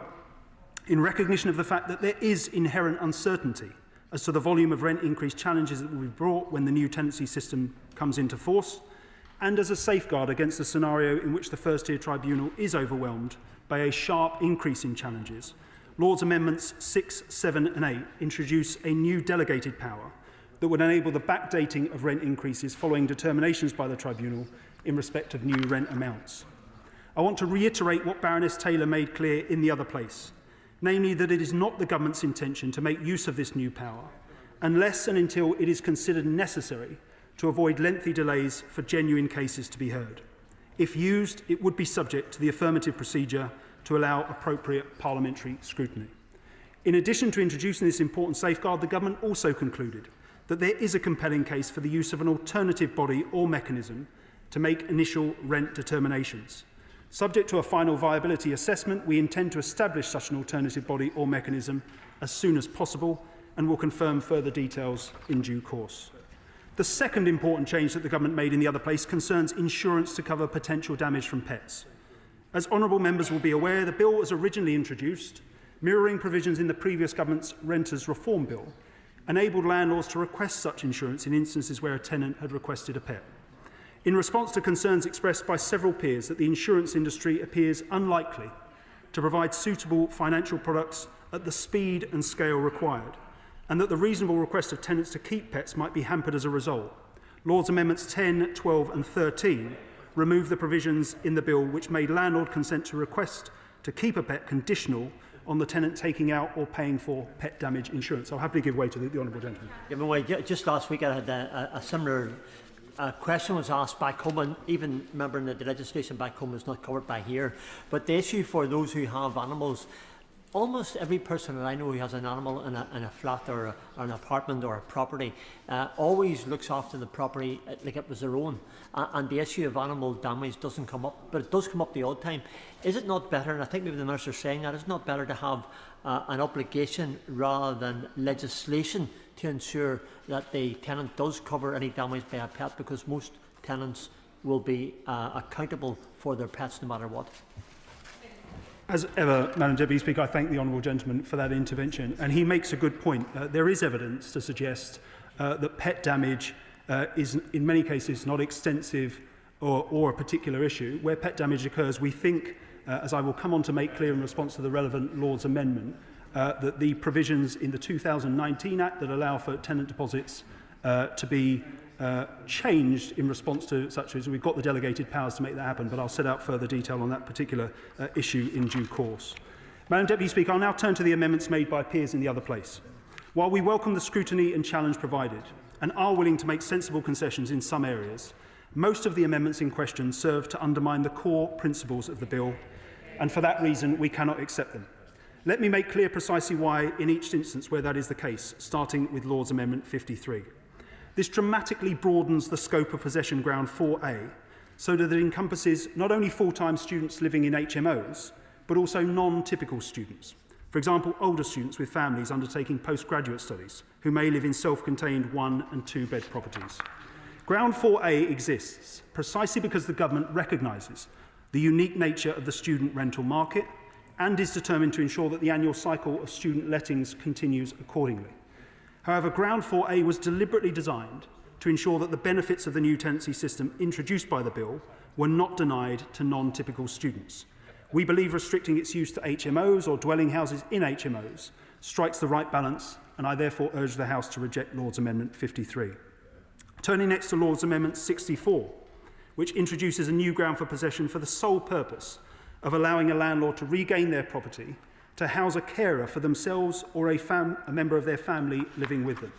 in recognition of the fact that there is inherent uncertainty as to the volume of rent increase challenges that will be brought when the new tenancy system comes into force, and as a safeguard against a scenario in which the first-tier tribunal is overwhelmed by a sharp increase in challenges, Lords Amendments 6, 7 and 8 introduce a new delegated power that would enable the backdating of rent increases following determinations by the tribunal in respect of new rent amounts. I want to reiterate what Baroness Taylor made clear in the other place, namely that it is not the government's intention to make use of this new power unless and until it is considered necessary to avoid lengthy delays for genuine cases to be heard. If used, it would be subject to the affirmative procedure to allow appropriate parliamentary scrutiny. In addition to introducing this important safeguard, the government also concluded that there is a compelling case for the use of an alternative body or mechanism to make initial rent determinations. Subject to a final viability assessment, we intend to establish such an alternative body or mechanism as soon as possible and will confirm further details in due course. The second important change that the government made in the other place concerns insurance to cover potential damage from pets. As honourable members will be aware, the bill was originally introduced, mirroring provisions in the previous government's Renters Reform Bill, enabled landlords to request such insurance in instances where a tenant had requested a pet. In response to concerns expressed by several peers that the insurance industry appears unlikely to provide suitable financial products at the speed and scale required, and that the reasonable request of tenants to keep pets might be hampered as a result, Lords Amendments 10, 12 and 13 removed the provisions in the bill which made landlord consent to request to keep a pet conditional on the tenant taking out or paying for pet damage insurance. I'll happily give way to the honourable gentleman. Given way, just last week I had a similar question was asked back home, and even remembering that the legislation back home is not covered by here. But the issue for those who have animals, almost every person that I know who has an animal in a flat or an apartment or a property always looks after the property like it was their own. And the issue of animal damage doesn't come up, but it does come up the odd time. Is it not better, and I think maybe the Minister is saying that, is it not better to have an obligation rather than legislation to ensure that the tenant does cover any damage by a pet, because most tenants will be accountable for their pets no matter what? As ever, Madam Deputy Speaker, I thank the honourable gentleman for that intervention, and he makes a good point. There is evidence to suggest that pet damage is in many cases not extensive or a particular issue. Where pet damage occurs, we think, as I will come on to make clear in response to the relevant Lords Amendment, that the provisions in the 2019 Act that allow for tenant deposits to be changed in response to such as we've got the delegated powers to make that happen, but I'll set out further detail on that particular issue in due course. Madam Deputy Speaker, I'll now turn to the amendments made by peers in the other place. While we welcome the scrutiny and challenge provided and are willing to make sensible concessions in some areas, most of the amendments in question serve to undermine the core principles of the bill, and for that reason we cannot accept them. Let me make clear precisely why in each instance where that is the case, starting with Lords Amendment 53. This dramatically broadens the scope of possession ground 4A so that it encompasses not only full-time students living in HMOs, but also non-typical students. For example, older students with families undertaking postgraduate studies who may live in self-contained 1- and 2-bed properties. Ground 4A exists precisely because the government recognises the unique nature of the student rental market and is determined to ensure that the annual cycle of student lettings continues accordingly. However, Ground 4A was deliberately designed to ensure that the benefits of the new tenancy system introduced by the bill were not denied to non-typical students. We believe restricting its use to HMOs or dwelling houses in HMOs strikes the right balance, and I therefore urge the House to reject Lords Amendment 53. Turning next to Lords Amendment 64, which introduces a new ground for possession for the sole purpose of allowing a landlord to regain their property to house a carer for themselves or a member of their family living with them.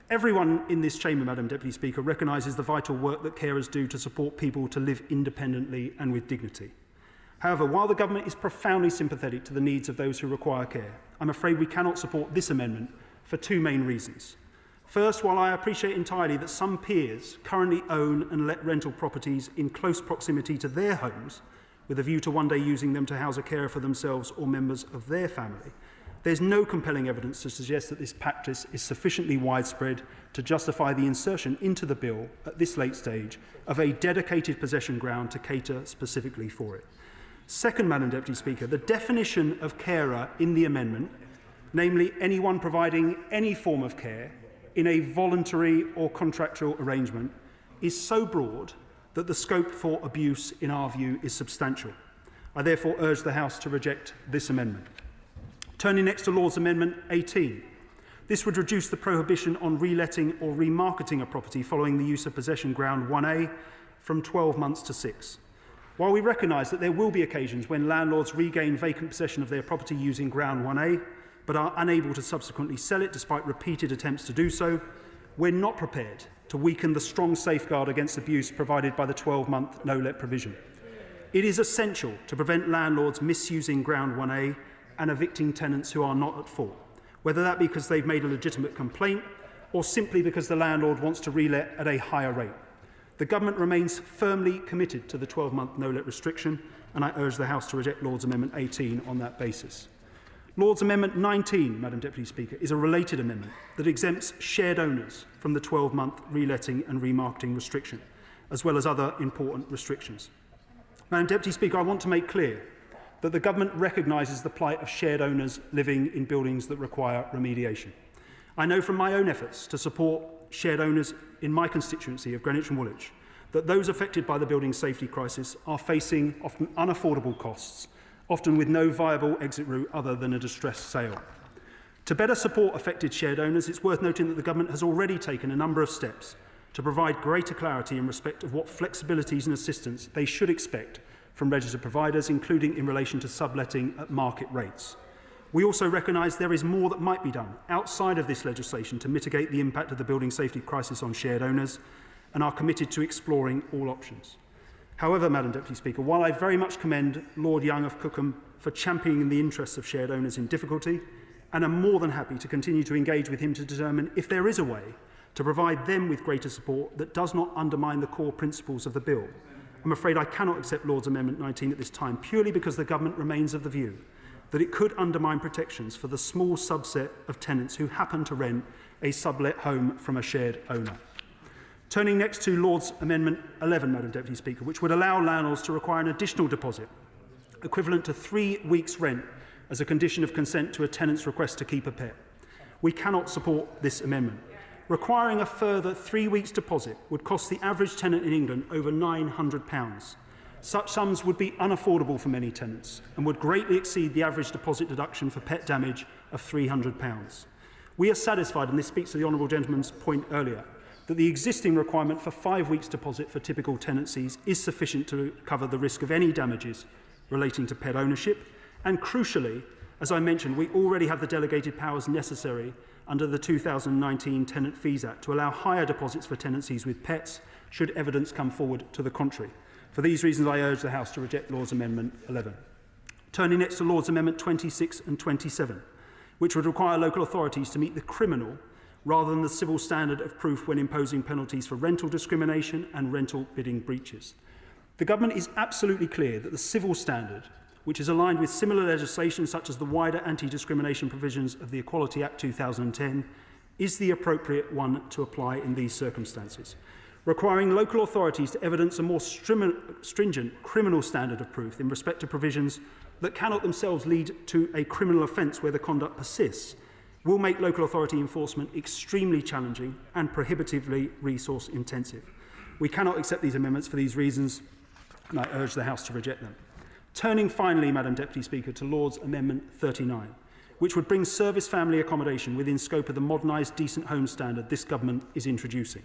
Everyone in this chamber, Madam Deputy Speaker, recognises the vital work that carers do to support people to live independently and with dignity. However, while the government is profoundly sympathetic to the needs of those who require care, I'm afraid we cannot support this amendment for two main reasons. First, while I appreciate entirely that some peers currently own and let rental properties in close proximity to their homes, with a view to one day using them to house a carer for themselves or members of their family, there's no compelling evidence to suggest that this practice is sufficiently widespread to justify the insertion into the bill at this late stage of a dedicated possession ground to cater specifically for it. Second, Madam Deputy Speaker, the definition of carer in the amendment, namely anyone providing any form of care in a voluntary or contractual arrangement, is so broad that the scope for abuse, in our view, is substantial. I therefore urge the House to reject this amendment. Turning next to Lord's Amendment 18. This would reduce the prohibition on reletting or remarketing a property following the use of possession ground 1A from 12 months to 6. While we recognise that there will be occasions when landlords regain vacant possession of their property using ground 1A, but are unable to subsequently sell it despite repeated attempts to do so, we're not prepared to weaken the strong safeguard against abuse provided by the 12-month no-let provision. It is essential to prevent landlords misusing ground 1A and evicting tenants who are not at fault, whether that be because they've made a legitimate complaint or simply because the landlord wants to relet at a higher rate. The Government remains firmly committed to the 12-month no-let restriction, and I urge the House to reject Lord's Amendment 18 on that basis. Lord's Amendment 19, Madam Deputy Speaker, is a related amendment that exempts shared owners from the 12-month reletting and remarketing restriction, as well as other important restrictions. Madam Deputy Speaker, I want to make clear that the Government recognises the plight of shared owners living in buildings that require remediation. I know from my own efforts to support shared owners in my constituency of Greenwich and Woolwich that those affected by the building safety crisis are facing often unaffordable costs, often with no viable exit route other than a distressed sale. To better support affected shared owners, it's worth noting that the Government has already taken a number of steps to provide greater clarity in respect of what flexibilities and assistance they should expect from registered providers, including in relation to subletting at market rates. We also recognise there is more that might be done outside of this legislation to mitigate the impact of the building safety crisis on shared owners, and are committed to exploring all options. However, Madam Deputy Speaker, while I very much commend Lord Young of Cookham for championing the interests of shared owners in difficulty, and am more than happy to continue to engage with him to determine if there is a way to provide them with greater support that does not undermine the core principles of the bill, I'm afraid I cannot accept Lord's Amendment 19 at this time, purely because the Government remains of the view that it could undermine protections for the small subset of tenants who happen to rent a sublet home from a shared owner. Turning next to Lord's Amendment 11, Madam Deputy Speaker, which would allow landlords to require an additional deposit equivalent to 3 weeks' rent as a condition of consent to a tenant's request to keep a pet. We cannot support this amendment. Requiring a further 3 weeks' deposit would cost the average tenant in England over £900. Such sums would be unaffordable for many tenants and would greatly exceed the average deposit deduction for pet damage of £300. We are satisfied, and this speaks to the Honourable Gentleman's point earlier, that the existing requirement for 5 weeks' deposit for typical tenancies is sufficient to cover the risk of any damages relating to pet ownership. And crucially, as I mentioned, we already have the delegated powers necessary under the 2019 Tenant Fees Act to allow higher deposits for tenancies with pets should evidence come forward to the contrary. For these reasons, I urge the House to reject Lord's Amendment 11. Turning next to Lord's Amendment 26 and 27, which would require local authorities to meet the criminal rather than the civil standard of proof when imposing penalties for rental discrimination and rental bidding breaches. The Government is absolutely clear that the civil standard, which is aligned with similar legislation such as the wider anti-discrimination provisions of the Equality Act 2010, is the appropriate one to apply in these circumstances. Requiring local authorities to evidence a more stringent criminal standard of proof in respect to provisions that cannot themselves lead to a criminal offence where the conduct persists will make local authority enforcement extremely challenging and prohibitively resource intensive. We cannot accept these amendments for these reasons, and I urge the House to reject them. Turning finally, Madam Deputy Speaker, to Lord's Amendment 39, which would bring service family accommodation within scope of the modernised decent home standard this Government is introducing.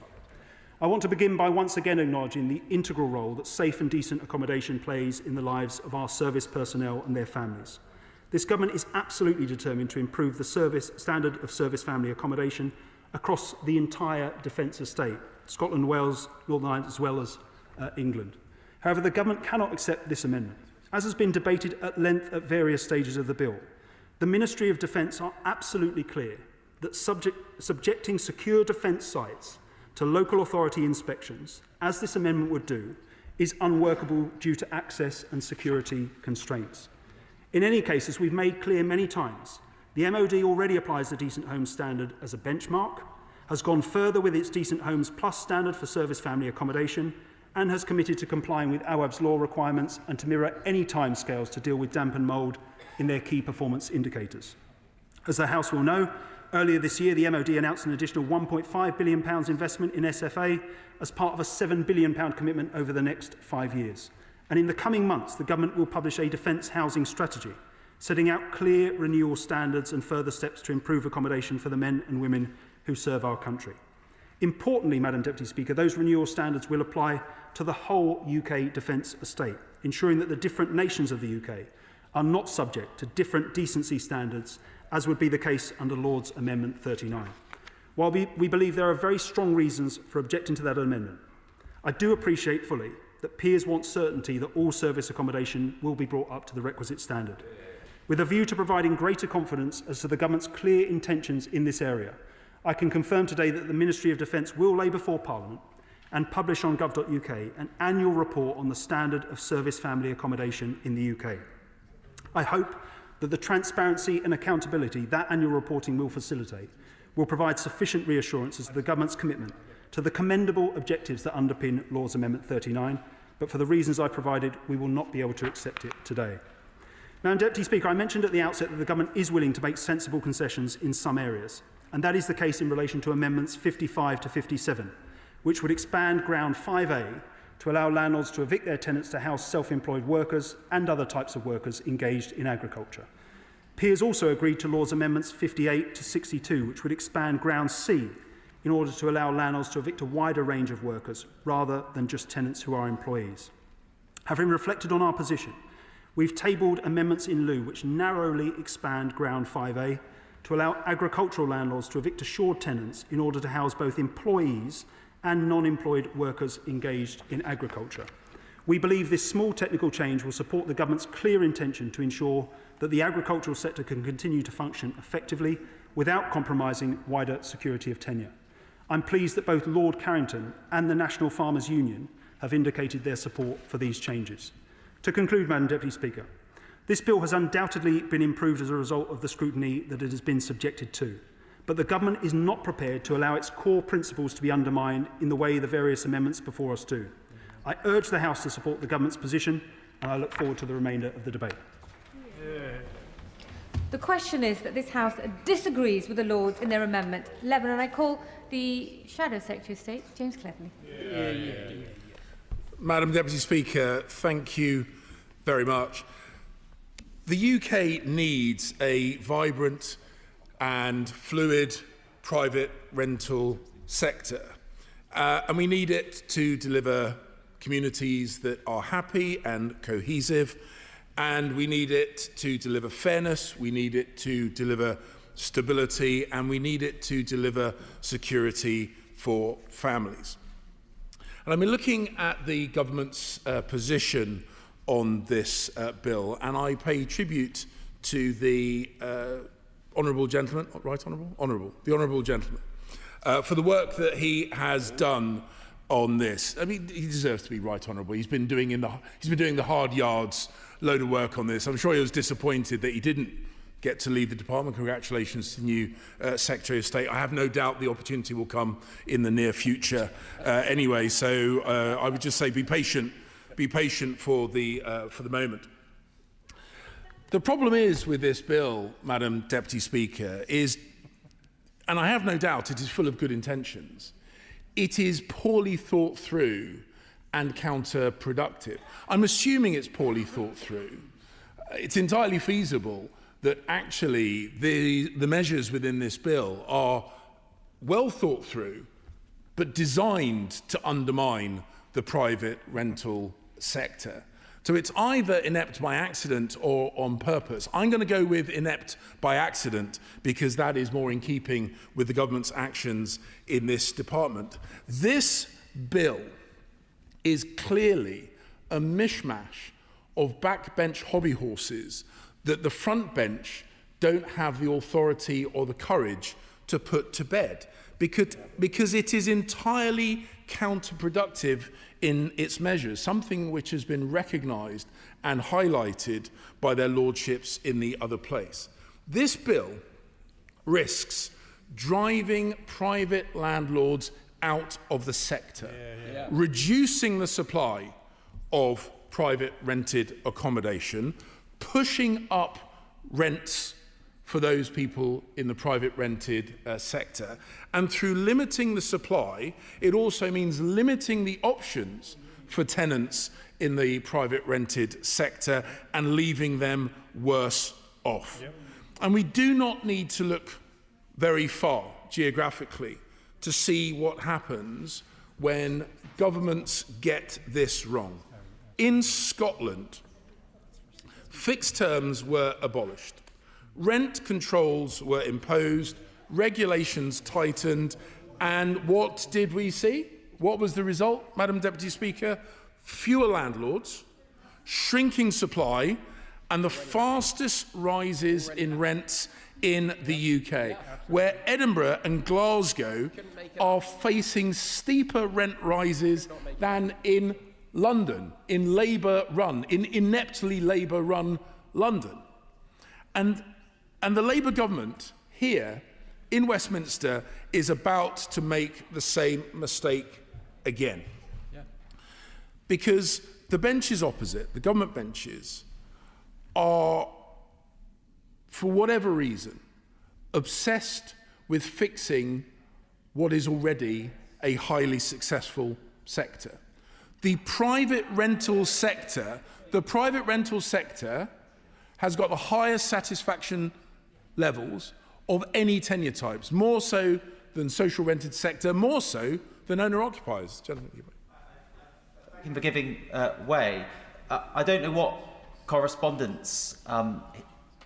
I want to begin by once again acknowledging the integral role that safe and decent accommodation plays in the lives of our service personnel and their families. This Government is absolutely determined to improve the standard of service family accommodation across the entire defence estate, Scotland, Wales, Northern Ireland, as well as England. However, the Government cannot accept this amendment. As has been debated at length at various stages of the bill, the Ministry of Defence are absolutely clear that subjecting secure defence sites to local authority inspections, as this amendment would do, is unworkable due to access and security constraints. In any case, as we've made clear many times, the MOD already applies the Decent Homes standard as a benchmark, has gone further with its Decent Homes Plus standard for service family accommodation, and has committed to complying with AWAB's law requirements and to mirror any timescales to deal with damp and mould in their key performance indicators. As the House will know, Earlier this year, the MOD announced an additional £1.5 billion investment in SFA as part of a £7 billion commitment over the next 5 years. And in the coming months, the government will publish a defence housing strategy, setting out clear renewal standards and further steps to improve accommodation for the men and women who serve our country. Importantly, Madam Deputy Speaker, those renewal standards will apply to the whole UK defence estate, ensuring that the different nations of the UK are not subject to different decency standards, as would be the case under Lord's Amendment 39. While we believe there are very strong reasons for objecting to that amendment, I do appreciate fully that peers want certainty that all service accommodation will be brought up to the requisite standard. With a view to providing greater confidence as to the government's clear intentions in this area, I can confirm today that the Ministry of Defence will lay before Parliament and publish on gov.uk an annual report on the standard of service family accommodation in the UK. I hope that the transparency and accountability that annual reporting will facilitate will provide sufficient reassurances of the government's commitment to the commendable objectives that underpin Lord's Amendment 39, but for the reasons I provided, we will not be able to accept it today. Madam Deputy Speaker, I mentioned at the outset that the government is willing to make sensible concessions in some areas, and that is the case in relation to Amendments 55 to 57, which would expand Ground 5A to allow landlords to evict their tenants to house self-employed workers and other types of workers engaged in agriculture. Peers also agreed to Lord's Amendments 58 to 62, which would expand Ground C in order to allow landlords to evict a wider range of workers rather than just tenants who are employees. Having reflected on our position, we've tabled amendments in lieu which narrowly expand Ground 5A to allow agricultural landlords to evict assured tenants in order to house both employees and non-employed workers engaged in agriculture. We believe this small technical change will support the government's clear intention to ensure that the agricultural sector can continue to function effectively without compromising wider security of tenure. I'm pleased that both Lord Carrington and the National Farmers Union have indicated their support for these changes. To conclude, Madam Deputy Speaker, this bill has undoubtedly been improved as a result of the scrutiny that it has been subjected to, but the government is not prepared to allow its core principles to be undermined in the way the various amendments before us do. I urge the House to support the government's position, and I look forward to the remainder of the debate. The question is that this House disagrees with the Lords in their Amendment 11, and I call the Shadow Secretary of State, James Cleverly. Madam Deputy Speaker, thank you very much. The UK needs a vibrant and fluid private rental sector, and we need it to deliver communities that are happy and cohesive, and we need it to deliver fairness, we need it to deliver stability, and we need it to deliver security for families. And I've been looking at the government's position on this bill, and I pay tribute to the honourable gentleman, right, honourable, the honourable gentleman, for the work that he has done on this. I mean, he deserves to be right honourable. He's been doing the hard yards, load of work on this. I'm sure he was disappointed that he didn't get to leave the department. Congratulations to the new Secretary of State. I have no doubt the opportunity will come in the near future anyway. So I would just say be patient for the moment. The problem is with this bill, Madam Deputy Speaker, is, and I have no doubt it is full of good intentions, it is poorly thought through and counterproductive. I'm assuming it's poorly thought through. It's entirely feasible that actually the measures within this bill are well thought through, but designed to undermine the private rental sector. So it's either inept by accident or on purpose. I'm going to go with inept by accident because that is more in keeping with the government's actions in this department. This bill is clearly a mishmash of backbench hobby horses that the front bench don't have the authority or the courage to put to bed because it is entirely counterproductive in its measures, something which has been recognised and highlighted by their lordships in the other place. This bill risks driving private landlords out of the sector, reducing the supply of private rented accommodation, pushing up rents for those people in the private rented sector. And through limiting the supply, it also means limiting the options for tenants in the private rented sector and leaving them worse off. Yep. And we do not need to look very far geographically to see what happens when governments get this wrong. In Scotland, fixed terms were abolished. Rent controls were imposed, regulations tightened, and what did we see? What was the result, Madam Deputy Speaker? Fewer landlords, shrinking supply, and the fastest rises in rents in the UK, where Edinburgh and Glasgow are facing steeper rent rises than in London, in ineptly Labour-run London. And the Labour government here in Westminster is about to make the same mistake again. Yeah. Because the benches opposite, the government benches, are, for whatever reason, obsessed with fixing what is already a highly successful sector. The private rental sector has got the highest satisfaction levels of any tenure types, more so than social rented sector, more so than owner-occupiers. Gentlemen. Thank you for giving way. I don't know what correspondence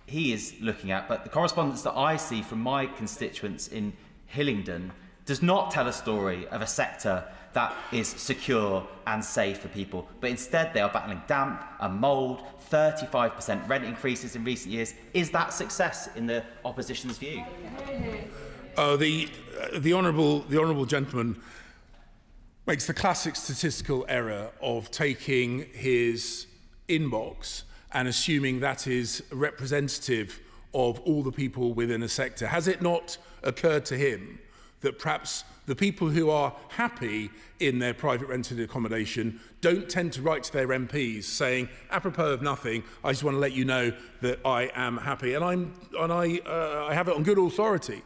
he is looking at, but the correspondence that I see from my constituents in Hillingdon does not tell a story of a sector that is secure and safe for people, but instead they are battling damp and mould, 35% rent increases in recent years. Is that success in the opposition's view? The honourable gentleman makes the classic statistical error of taking his inbox and assuming that is representative of all the people within a sector. Has it not occurred to him that perhaps the people who are happy in their private rented accommodation don't tend to write to their MPs saying, apropos of nothing, I just want to let you know that I am happy. And I have it on good authority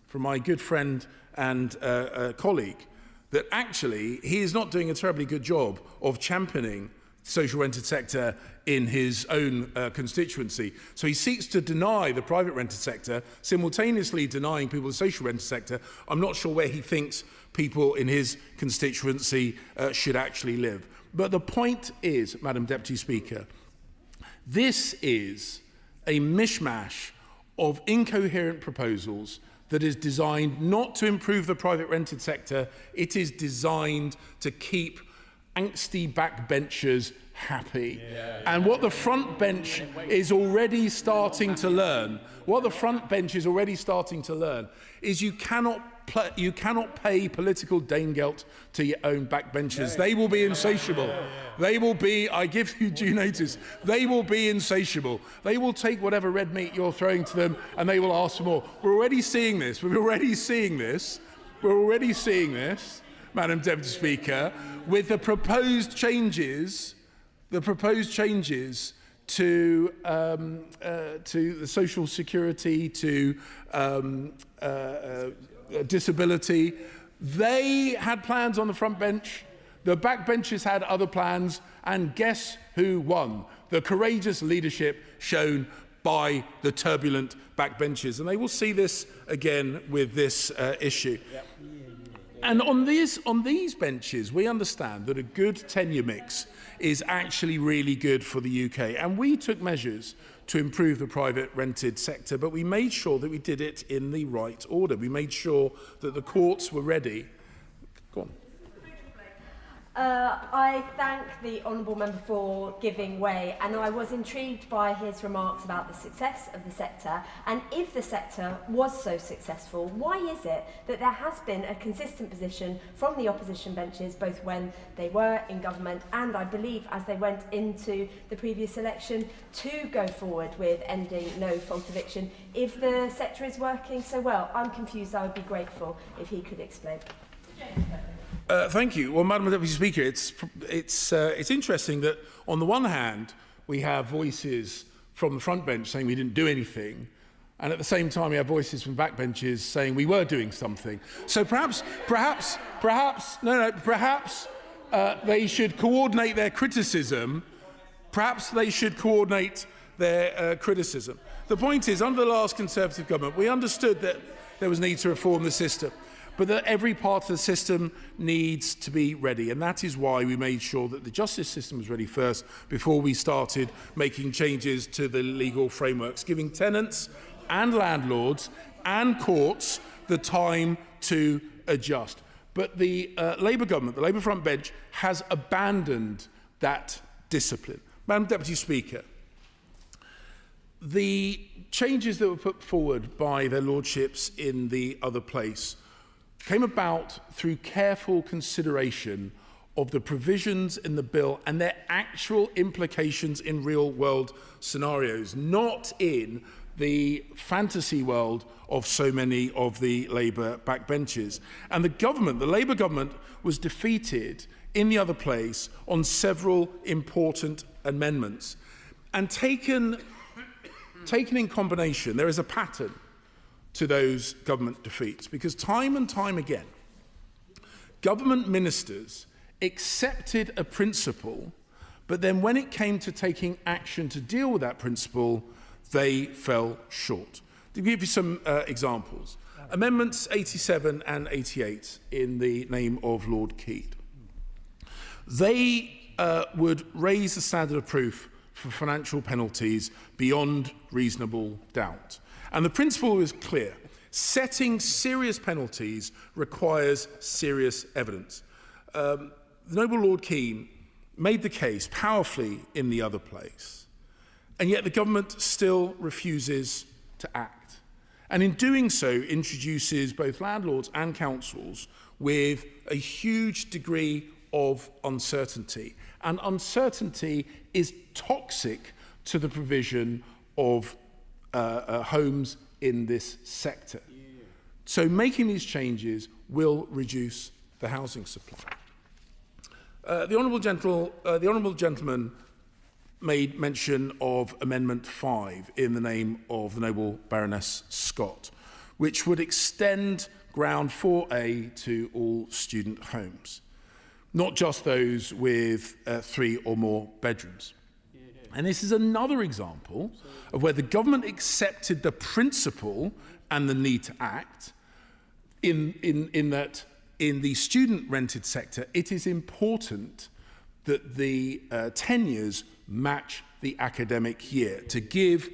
from my good friend and colleague that actually he is not doing a terribly good job of championing the social rented sector in his own constituency. So he seeks to deny the private rented sector, simultaneously denying people the social rented sector. I'm not sure where he thinks people in his constituency should actually live. But the point is, Madam Deputy Speaker, this is a mishmash of incoherent proposals that is designed not to improve the private rented sector. It is designed to keep angsty backbenchers happy. And what the front bench is already starting to learn, is you cannot pay political Danegeld to your own backbenchers. They will be insatiable. They will be, I give you due notice, they will be insatiable. They will take whatever red meat you're throwing to them and they will ask for more. We're already seeing this, Madam Deputy Speaker, with the proposed changes to the social security, to disability. They had plans on the front bench. The backbenchers had other plans. And guess who won? The courageous leadership shown by the turbulent backbenchers. And they will see this again with this issue. Yep. And on these benches, we understand that a good tenure mix is actually really good for the UK. And we took measures to improve the private rented sector, but we made sure that we did it in the right order. We made sure that the courts were ready. Go on. I thank the Honourable Member for giving way, and I was intrigued by his remarks about the success of the sector. And if the sector was so successful, why is it that there has been a consistent position from the opposition benches, both when they were in government and, I believe, as they went into the previous election, to go forward with ending no-fault eviction? If the sector is working so well, I'm confused. I would be grateful if he could explain. Thank you. Well, Madam Deputy Speaker, it's interesting that on the one hand we have voices from the front bench saying we didn't do anything, And at the same time, we have voices from backbenches saying we were doing something. So perhaps they should coordinate their criticism. Perhaps they should coordinate their criticism. The point is, under the last Conservative government, we understood that there was need to reform the system, but that every part of the system needs to be ready. And that is why we made sure that the justice system was ready first before we started making changes to the legal frameworks, giving tenants and landlords and courts the time to adjust. But the Labour government, the Labour front bench, has abandoned that discipline. Madam Deputy Speaker, the changes that were put forward by their lordships in the other place came about through careful consideration of the provisions in the bill and their actual implications in real-world scenarios, not in the fantasy world of so many of the Labour backbenches. And the Labour government was defeated in the other place on several important amendments. And taken in combination, there is a pattern to those government defeats, because time and time again, government ministers accepted a principle, but then when it came to taking action to deal with that principle, they fell short. To give you some examples, Amendments 87 and 88 in the name of Lord Keith. They would raise the standard of proof for financial penalties beyond reasonable doubt. And the principle is clear. Setting serious penalties requires serious evidence. The noble Lord Keane made the case powerfully in the other place, and yet the government still refuses to act. And in doing so, introduces both landlords and councils with a huge degree of uncertainty. And uncertainty is toxic to the provision of homes in this sector. So making these changes will reduce the housing supply. The honourable gentleman made mention of Amendment 5 in the name of the noble Baroness Scott, which would extend Ground 4A to all student homes, not just those with 3 or more bedrooms. And this is another example of where the government accepted the principle and the need to act in that in the student rented sector, it is important that the tenures match the academic year to give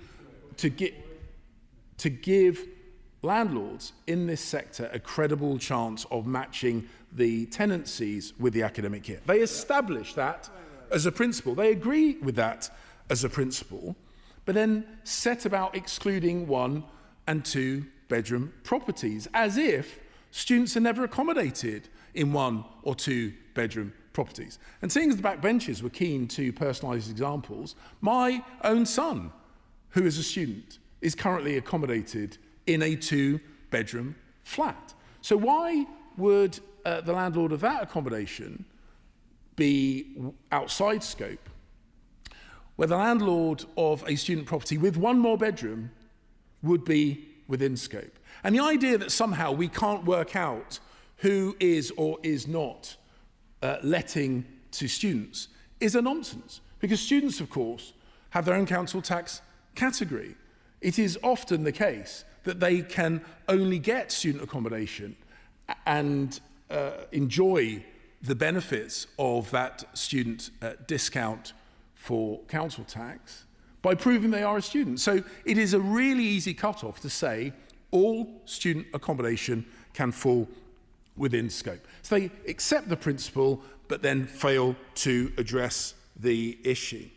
landlords in this sector a credible chance of matching the tenancies with the academic year. They establish that as a principle. They agree with that as a principle, but then set about excluding 1 and 2 bedroom properties, as if students are never accommodated in 1 or 2 bedroom properties. And seeing as the backbenchers were keen to personalise examples, my own son, who is a student, is currently accommodated in a 2 bedroom flat. So why would the landlord of that accommodation be outside scope, where the landlord of a student property with 1 more bedroom would be within scope? And the idea that somehow we can't work out who is or is not letting to students is a nonsense, because students, of course, have their own council tax category. It is often the case that they can only get student accommodation and enjoy the benefits of that student discount for council tax by proving they are a student. So it is a really easy cut-off to say all student accommodation can fall within scope. So they accept the principle but then fail to address the issue.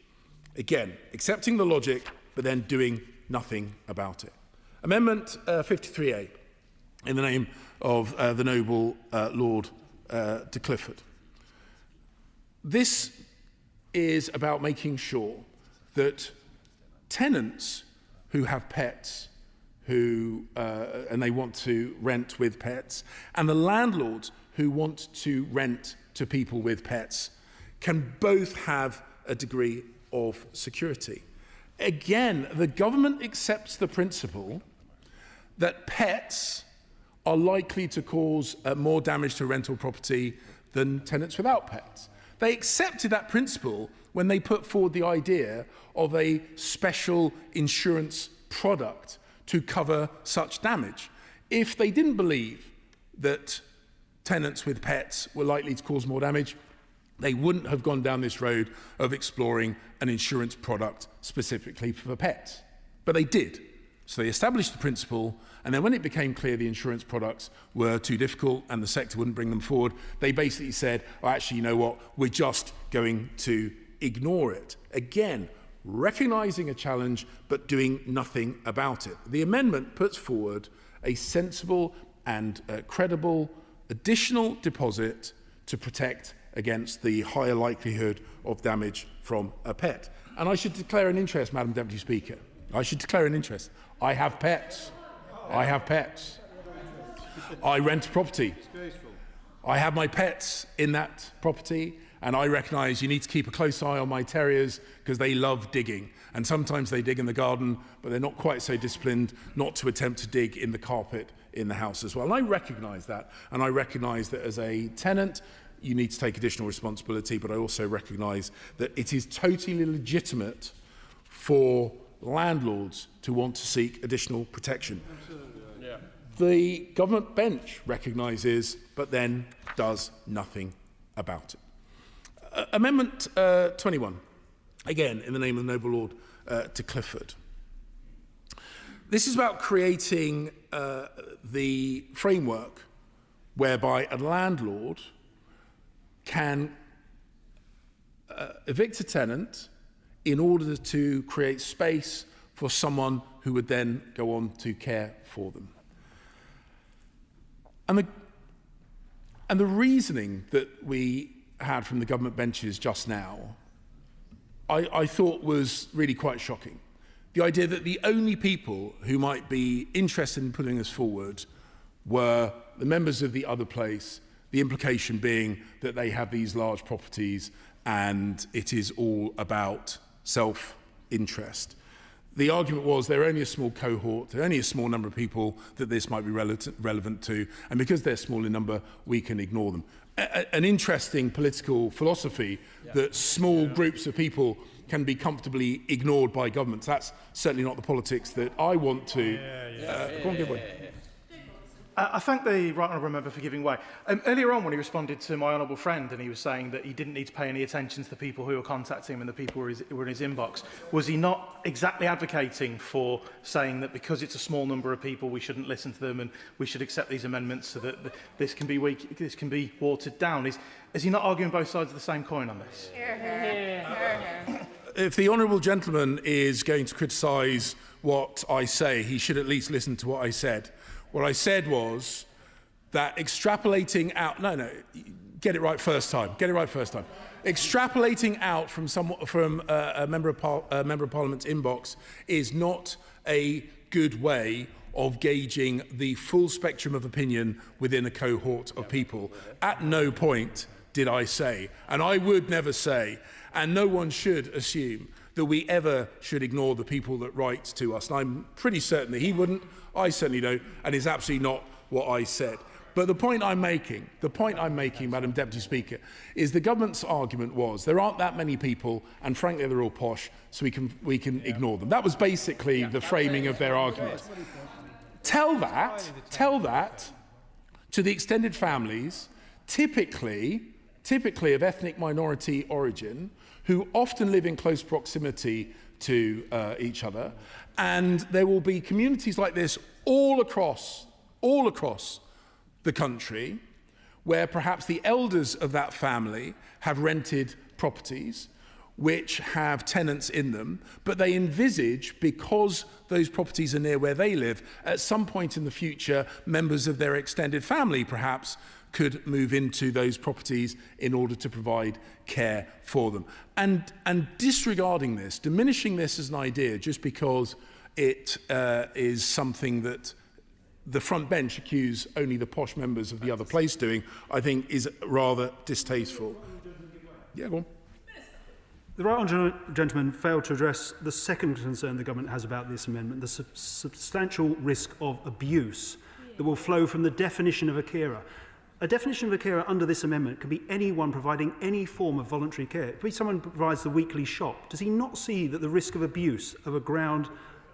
Again, accepting the logic but then doing nothing about it. Amendment 53A, in the name of the noble Lord de Clifford. This is about making sure that tenants who have pets and they want to rent with pets, and the landlords who want to rent to people with pets can both have a degree of security. Again, the government accepts the principle that pets are likely to cause more damage to rental property than tenants without pets. They accepted that principle when they put forward the idea of a special insurance product to cover such damage. If they didn't believe that tenants with pets were likely to cause more damage, they wouldn't have gone down this road of exploring an insurance product specifically for pets. But they did. So they established the principle, and then when it became clear the insurance products were too difficult and the sector wouldn't bring them forward, they basically said, oh, actually, you know what, we're just going to ignore it. Again, recognising a challenge but doing nothing about it. The amendment puts forward a sensible and credible additional deposit to protect against the higher likelihood of damage from a pet. And I should declare an interest, Madam Deputy Speaker. I should declare an interest. I have pets. I have pets. I rent a property. I have my pets in that property, and I recognise you need to keep a close eye on my terriers because they love digging. And sometimes they dig in the garden, but they're not quite so disciplined not to attempt to dig in the carpet in the house as well. And I recognise that. And I recognise that as a tenant, you need to take additional responsibility, but I also recognise that it is totally legitimate for landlords to want to seek additional protection. Yeah. The government bench recognises, but then does nothing about it. Amendment 21, again, in the name of the noble Lord to Clifford. This is about creating the framework whereby a landlord can evict a tenant in order to create space for someone who would then go on to care for them. And the reasoning that we had from the government benches just now, I thought was really quite shocking. The idea that the only people who might be interested in putting this forward were the members of the other place, the implication being that they have these large properties and it is all about self-interest. The argument was they're only a small cohort, they're only a small number of people that this might be relevant to, and because they're small in number, we can ignore them. An interesting political philosophy that small groups of people can be comfortably ignored by governments. That's certainly not the politics that I want to... Go on, give way. I thank the right honourable member for giving way. Earlier on, when he responded to my honourable friend, and he was saying that he didn't need to pay any attention to the people who were contacting him and the people who were in his inbox, was he not exactly advocating for saying that because it's a small number of people, we shouldn't listen to them and we should accept these amendments so that this can be watered down? Is he not arguing both sides of the same coin on this? If the honourable gentleman is going to criticise what I say, he should at least listen to what I said. What I said was that extrapolating out... No, get it right first time. Get it right first time. Extrapolating out from a member of Parliament's inbox is not a good way of gauging the full spectrum of opinion within a cohort of people. At no point did I say, and I would never say, and no one should assume that we ever should ignore the people that write to us. And I'm pretty certain that he wouldn't. I certainly don't, and it's absolutely not what I said. But the point I'm making, Madam Deputy Speaker, is the government's argument was there aren't that many people, and frankly they're all posh, so we can ignore them. That was basically the framing of their argument. Tell that to the extended families, typically of ethnic minority origin, who often live in close proximity to each other, and there will be communities like this all across the country where perhaps the elders of that family have rented properties which have tenants in them, but they envisage, because those properties are near where they live, at some point in the future, members of their extended family perhaps could move into those properties in order to provide care for them. And disregarding this, diminishing this as an idea just because it is something that the front bench accuse only the posh members of the other place doing, I think is rather distasteful. Yeah, go on. The right honourable gentleman failed to address the second concern the government has about this amendment, the substantial risk of abuse that will flow from the definition of a carer. A definition of a carer under this amendment can be anyone providing any form of voluntary care. It could be someone who provides the weekly shop. Does he not see that the risk of abuse of a ground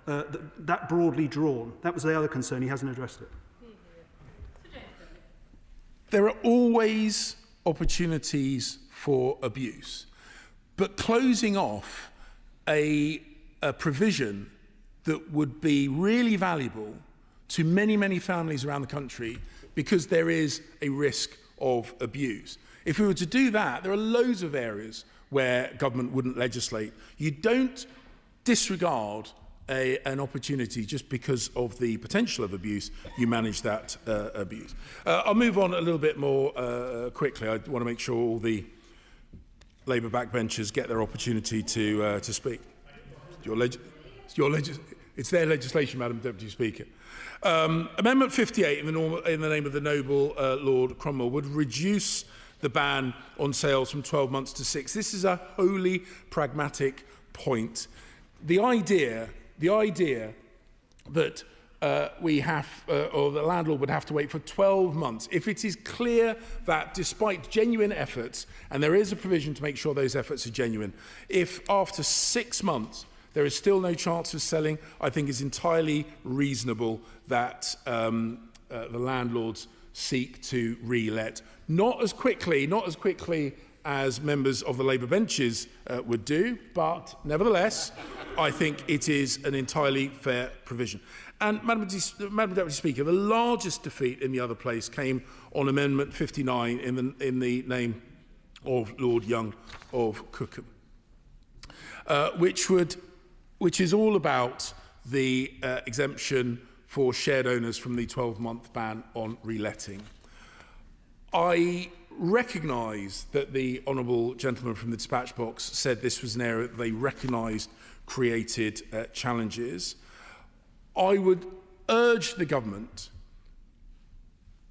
that broadly drawn? That was the other concern. He hasn't addressed it. There are always opportunities for abuse, but closing off a provision that would be really valuable to many, many families around the country because there is a risk of abuse. If we were to do that, there are loads of areas where government wouldn't legislate. You don't disregard an opportunity just because of the potential of abuse, you manage that abuse. I'll move on a little bit more quickly. I want to make sure all the Labour backbenchers get their opportunity to speak. It's their legislation, Madam Deputy Speaker. Amendment 58, in the name of the noble Lord Cromwell, would reduce the ban on sales from 12 months to 6. This is a wholly pragmatic point. The idea that or the landlord would have to wait for 12 months, if it is clear that despite genuine efforts, and there is a provision to make sure those efforts are genuine, if after 6 months there is still no chance of selling, I think it's entirely reasonable that the landlords seek to re-let. Not as quickly as members of the Labour benches would do, but nevertheless, I think it is an entirely fair provision. And, Madam Deputy Speaker, the largest defeat in the other place came on Amendment 59 in the name of Lord Young of Cookham, which is all about the exemption for shared owners from the 12-month ban on reletting. I recognise that the honourable gentleman from the dispatch box said this was an area that they recognised created challenges. I would urge the government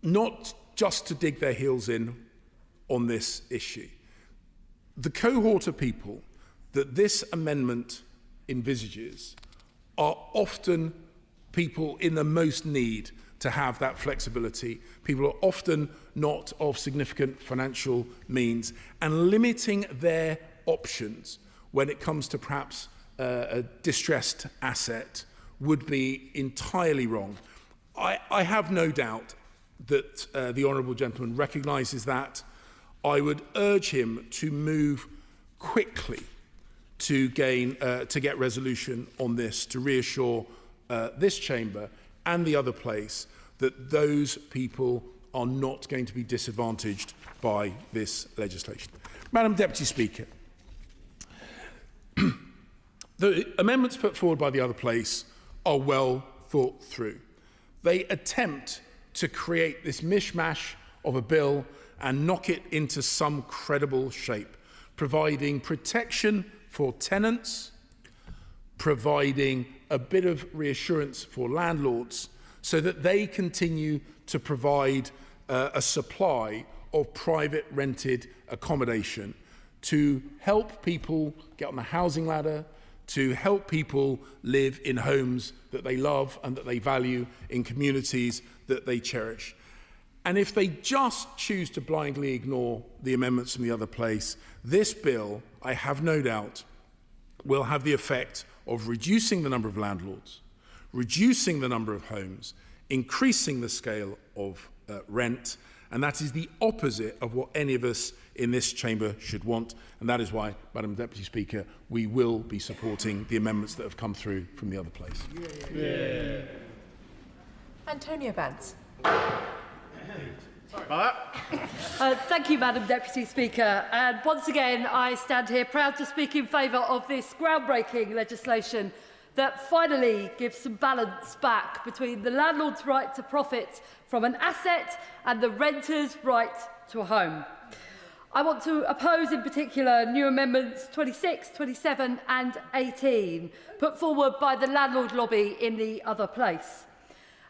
not just to dig their heels in on this issue. The cohort of people that this amendment envisages are often people in the most need to have that flexibility. People are often not of significant financial means, and limiting their options when it comes to perhaps a distressed asset would be entirely wrong. I have no doubt that the honourable gentleman recognises that. I would urge him to move quickly to get resolution on this, to reassure this chamber and the other place that those people are not going to be disadvantaged by this legislation. Madam Deputy Speaker, the amendments put forward by the other place are well thought through. They attempt to create this mishmash of a bill and knock it into some credible shape, providing protection for tenants, providing a bit of reassurance for landlords so that they continue to provide a supply of private rented accommodation to help people get on the housing ladder, to help people live in homes that they love and that they value, in communities that they cherish. And if they just choose to blindly ignore the amendments from the other place, this bill, I have no doubt, will have the effect of reducing the number of landlords, reducing the number of homes, increasing the scale of rent, and that is the opposite of what any of us in this chamber should want, and that is why, Madam Deputy Speaker, we will be supporting the amendments that have come through from the other place. Yeah. Antonio Bance. Thank you, Madam Deputy Speaker. And once again, I stand here proud to speak in favour of this groundbreaking legislation that finally gives some balance back between the landlord's right to profit from an asset and the renter's right to a home. I want to oppose in particular new amendments 26, 27 and 18 put forward by the landlord lobby in the other place.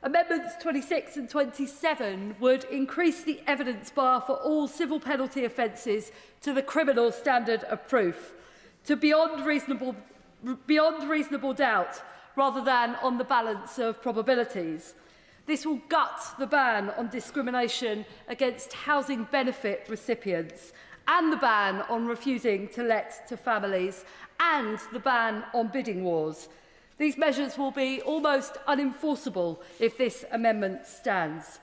Amendments 26 and 27 would increase the evidence bar for all civil penalty offences to the criminal standard of proof. to beyond reasonable doubt rather than on the balance of probabilities. This will gut the ban on discrimination against housing benefit recipients and the ban on refusing to let to families and the ban on bidding wars. These measures will be almost unenforceable if this amendment stands.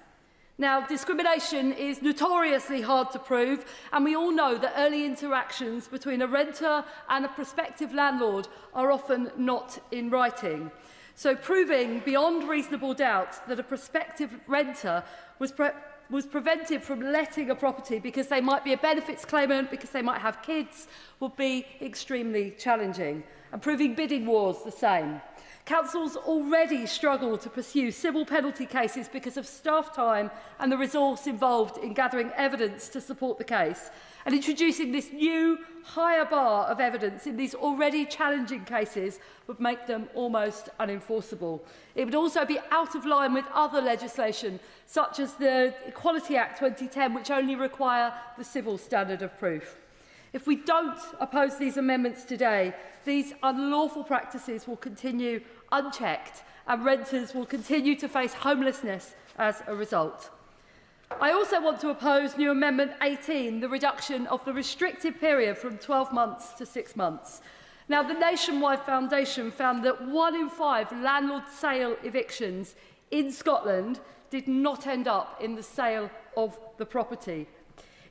Now, discrimination is notoriously hard to prove, and we all know that early interactions between a renter and a prospective landlord are often not in writing. So proving beyond reasonable doubt that a prospective renter was prevented from letting a property because they might be a benefits claimant, because they might have kids, would be extremely challenging. And proving bidding wars the same. Councils already struggle to pursue civil penalty cases because of staff time and the resource involved in gathering evidence to support the case. And introducing this new, higher bar of evidence in these already challenging cases would make them almost unenforceable. It would also be out of line with other legislation, such as the Equality Act 2010, which only require the civil standard of proof. If we don't oppose these amendments today, these unlawful practices will continue unchecked and renters will continue to face homelessness as a result. I also want to oppose new Amendment 18, the reduction of the restricted period from 12 months to 6 months. Now, the Nationwide Foundation found that 1 in 5 landlord sale evictions in Scotland did not end up in the sale of the property.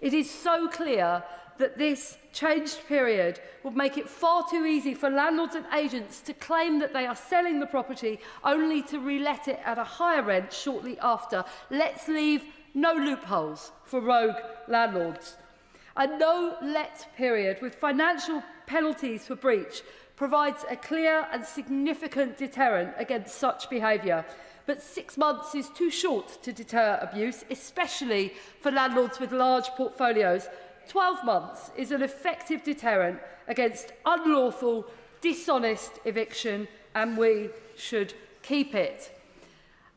It is so clear that this changed period would make it far too easy for landlords and agents to claim that they are selling the property only to relet it at a higher rent shortly after. Let's leave no loopholes for rogue landlords. A no-let period with financial penalties for breach provides a clear and significant deterrent against such behaviour. But 6 months is too short to deter abuse, especially for landlords with large portfolios. 12 months is an effective deterrent against unlawful, dishonest eviction, and we should keep it.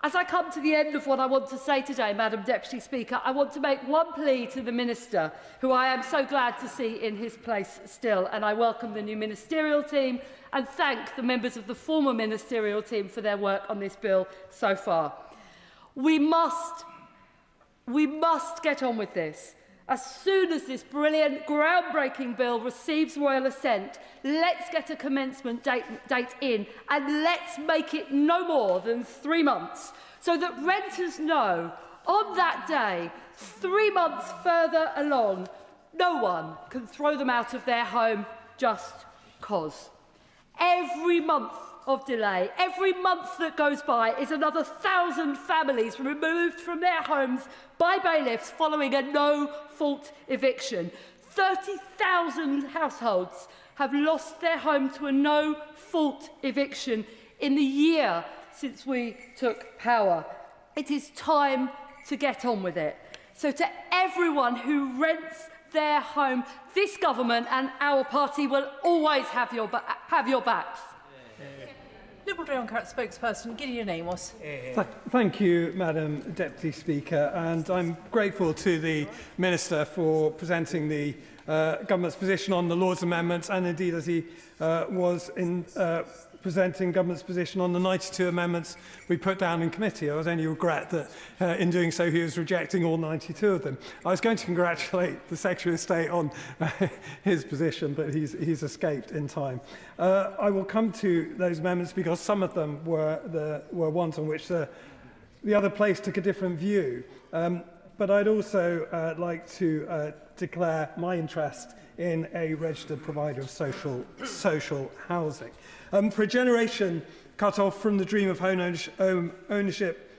As I come to the end of what I want to say today, Madam Deputy Speaker, I want to make one plea to the Minister, who I am so glad to see in his place still, and I welcome the new ministerial team and thank the members of the former ministerial team for their work on this bill so far. We must get on with this. As soon as this brilliant, groundbreaking bill receives royal assent, let's get a commencement date in and let's make it no more than 3 months so that renters know on that day, 3 months further along, no one can throw them out of their home just cause. Every month of delay, every month that goes by is another 1,000 families removed from their homes by bailiffs following a no-fault eviction. 30,000 households have lost their home to a no-fault eviction in the year since we took power. It is time to get on with it. So to everyone who rents their home, this government and our party will always have your backs. Liberal Democrat spokesperson Gideon Amos. Thank you, Madam Deputy Speaker, and I'm grateful to the Minister for presenting the Government's position on the Lords Amendments, and indeed as he was in presenting Government's position on the 92 amendments we put down in committee. I was only regret that in doing so he was rejecting all 92 of them. I was going to congratulate the Secretary of State on his position, but he's escaped in time. I will come to those amendments because some of them were ones on which the other place took a different view. But I'd also like to declare my interest in a registered provider of social housing. For a generation cut off from the dream of home ownership,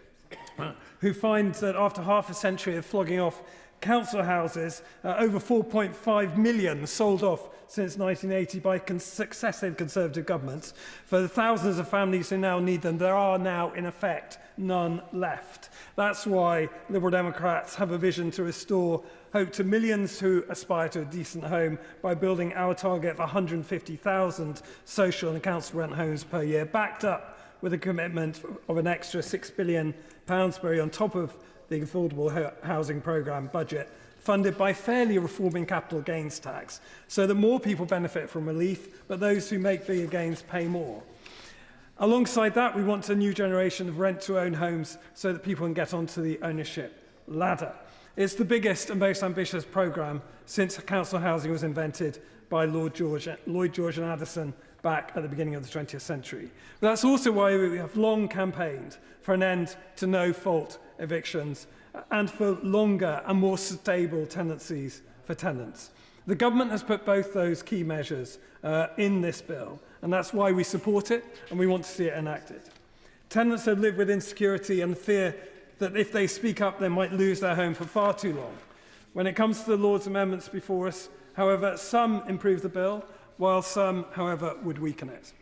who finds that after half a century of flogging off council houses, over 4.5 million sold off since 1980 by successive Conservative governments, for the thousands of families who now need them, there are now, in effect, none left. That's why Liberal Democrats have a vision to restore hope to millions who aspire to a decent home by building our target of 150,000 social and council rent homes per year, backed up with a commitment of an extra £6 billion per year on top of the Affordable Housing Programme budget, funded by fairly reforming capital gains tax, so that more people benefit from relief, but those who make bigger gains pay more. Alongside that, we want a new generation of rent-to-own homes so that people can get onto the ownership ladder. It's the biggest and most ambitious programme since council housing was invented by Lloyd George and Addison back at the beginning of the 20th century. But that's also why we have long campaigned for an end to no-fault evictions and for longer and more stable tenancies for tenants. The government has put both those key measures in this bill, and that's why we support it and we want to see it enacted. Tenants have lived with insecurity and fear that if they speak up, they might lose their home for far too long. When it comes to the Lord's amendments before us, however, some improve the bill, while some, however, would weaken it.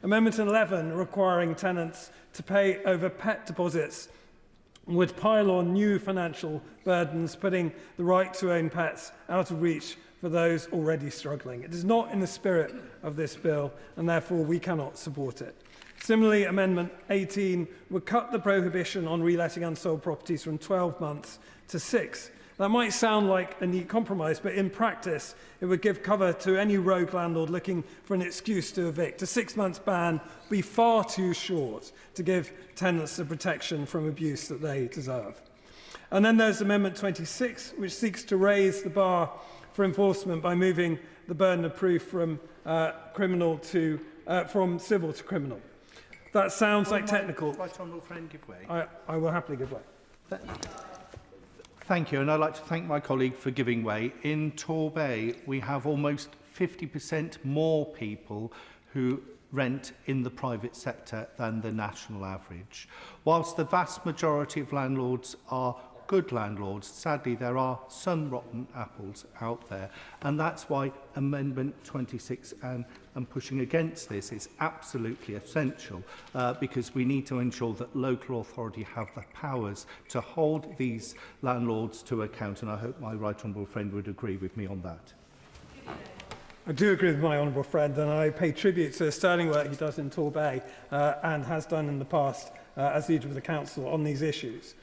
Amendment 11, requiring tenants to pay over pet deposits, would pile on new financial burdens, putting the right to own pets out of reach for those already struggling. It is not in the spirit of this bill, and therefore we cannot support it. Similarly, Amendment 18 would cut the prohibition on reletting unsold properties from 12 months to 6. That might sound like a neat compromise, but in practice, it would give cover to any rogue landlord looking for an excuse to evict. A 6-month ban would be far too short to give tenants the protection from abuse that they deserve. And then there's Amendment 26, which seeks to raise the bar for enforcement by moving the burden of proof from from civil to criminal. That sounds like technical. Right honourable friend, give way. I will happily give way. Thank you, and I'd like to thank my colleague for giving way. In Torbay, we have almost 50% more people who rent in the private sector than the national average. Whilst the vast majority of landlords are good landlords, sadly there are some rotten apples out there, and that's why Amendment 26 and pushing against this is absolutely essential, because we need to ensure that local authority have the powers to hold these landlords to account, and I hope my right honourable friend would agree with me on that. I do agree with my honourable friend, and I pay tribute to the sterling work he does in Torbay and has done in the past as leader of the council on these issues.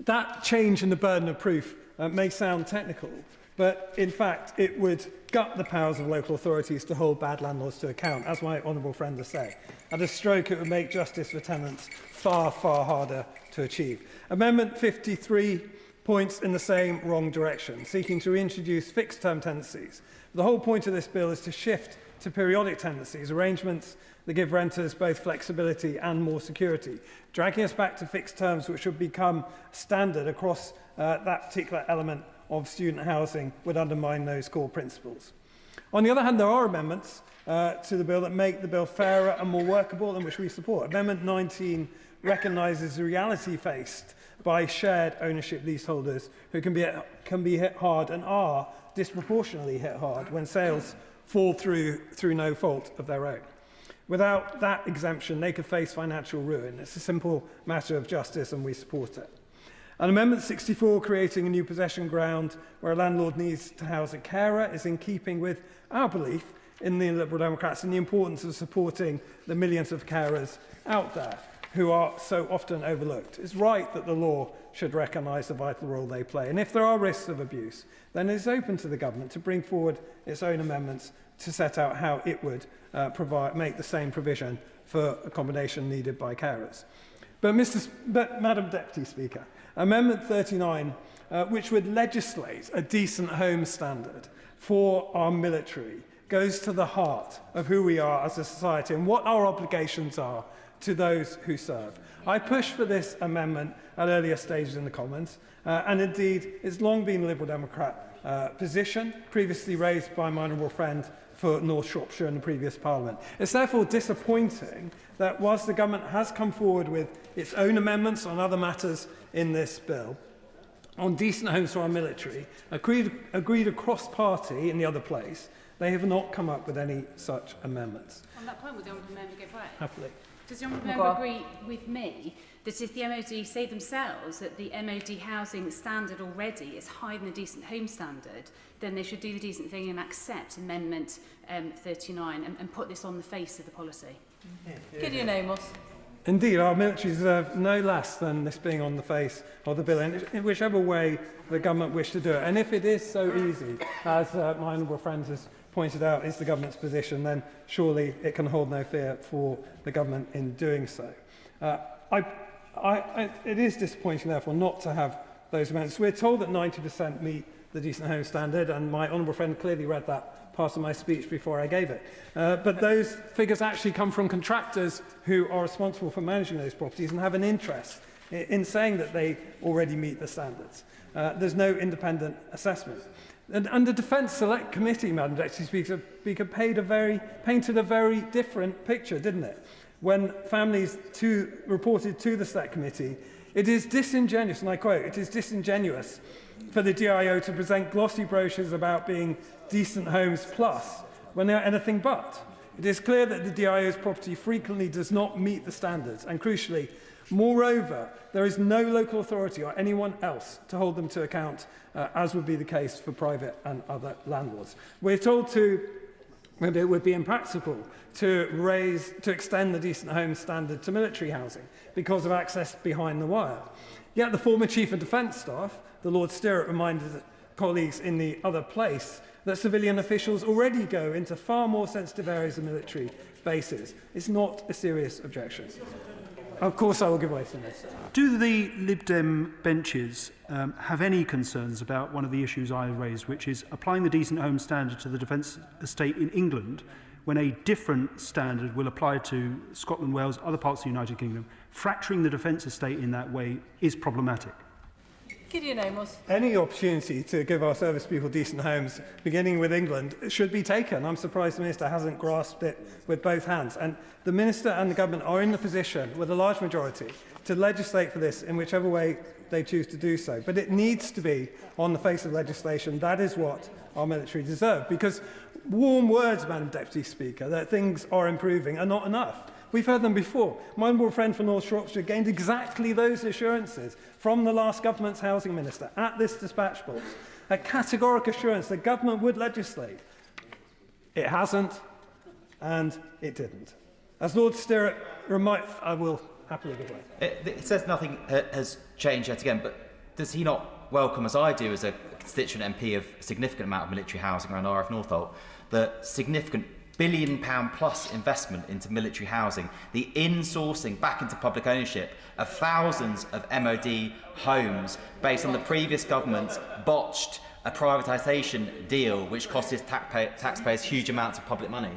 That change in the burden of proof may sound technical, but in fact it would gut the powers of local authorities to hold bad landlords to account, as my honourable friend has said. At a stroke, it would make justice for tenants far, far harder to achieve. Amendment 53 points in the same wrong direction, seeking to reintroduce fixed-term tenancies. The whole point of this bill is to shift to periodic tenancies, arrangements that give renters both flexibility and more security, dragging us back to fixed terms which would become standard across that particular element of student housing would undermine those core principles. On the other hand, there are amendments to the bill that make the bill fairer and more workable, and which we support. Amendment 19 recognises the reality faced by shared ownership leaseholders who can be hit hard and are disproportionately hit hard when sales fall through no fault of their own. Without that exemption, they could face financial ruin. It's a simple matter of justice, and we support it. And Amendment 64, creating a new possession ground where a landlord needs to house a carer, is in keeping with our belief in the Liberal Democrats and the importance of supporting the millions of carers out there who are so often overlooked. It's right that the law should recognise the vital role they play. And if there are risks of abuse, then it's open to the government to bring forward its own amendments to set out how it would make the same provision for accommodation needed by carers. But Madam Deputy Speaker, Amendment 39, which would legislate a decent home standard for our military, goes to the heart of who we are as a society and what our obligations are to those who serve. I pushed for this amendment at earlier stages in the Commons, and indeed it's long been a Liberal Democrat position, previously raised by my honourable friend for North Shropshire in the previous Parliament. It's therefore disappointing that whilst the government has come forward with its own amendments on other matters in this bill, on decent homes for our military, agreed across party in the other place, they have not come up with any such amendments. On that point, would the honourable member give way? Happily. Does the honourable member agree with me that if the MOD say themselves that the MOD housing standard already is higher than the decent home standard, then they should do the decent thing and accept Amendment 39 and put this on the face of the policy? Gideon Amos. Indeed, our military deserve no less than this being on the face of the bill, in whichever way the government wish to do it. And if it is so easy, as my honourable friend has pointed out, is the government's position, then surely it can hold no fear for the government in doing so. It is disappointing, therefore, not to have those amendments. We're told that 90% meet the decent home standard, and my honourable friend clearly read that part of my speech before I gave it. But those figures actually come from contractors who are responsible for managing those properties and have an interest in saying that they already meet the standards. There's no independent assessment. And the Defence Select Committee, Madam Deputy Speaker, painted a very different picture, didn't it? When families reported to the Select Committee, it is disingenuous, and I quote, "It is disingenuous for the DIO to present glossy brochures about being decent homes plus when they are anything but. It is clear that the DIO's property frequently does not meet the standards, and crucially, moreover, there is no local authority or anyone else to hold them to account, as would be the case for private and other landlords." We're told that it would be impractical to extend the decent home standard to military housing because of access behind the wire. Yet the former Chief of Defence Staff, the Lord Stirrat, reminded colleagues in the other place that civilian officials already go into far more sensitive areas of military bases. It's not a serious objection. Of course I will give way to this. Do the Lib Dem benches have any concerns about one of the issues I raised, which is applying the decent home standard to the defence estate in England when a different standard will apply to Scotland, Wales, other parts of the United Kingdom? Fracturing the defence estate in that way is problematic. Gideon Amos. Any opportunity to give our service people decent homes, beginning with England, should be taken. I'm surprised the Minister hasn't grasped it with both hands. And the Minister and the Government are in the position, with a large majority, to legislate for this in whichever way they choose to do so. But it needs to be on the face of legislation. That is what our military deserve. Because warm words, Madam Deputy Speaker, that things are improving are not enough. We've heard them before. My honourable friend from North Shropshire gained exactly those assurances from the last government's housing minister at this dispatch box. A categoric assurance the government would legislate. It hasn't, and it didn't. As Lord Stirrat I will happily give way. It says nothing has changed yet again, but does he not welcome, as I do as a constituent MP of a significant amount of military housing around RF Northolt, the significant £1 billion plus investment into military housing, the insourcing back into public ownership of thousands of MOD homes based on the previous government's botched a privatisation deal which costed taxpayers huge amounts of public money?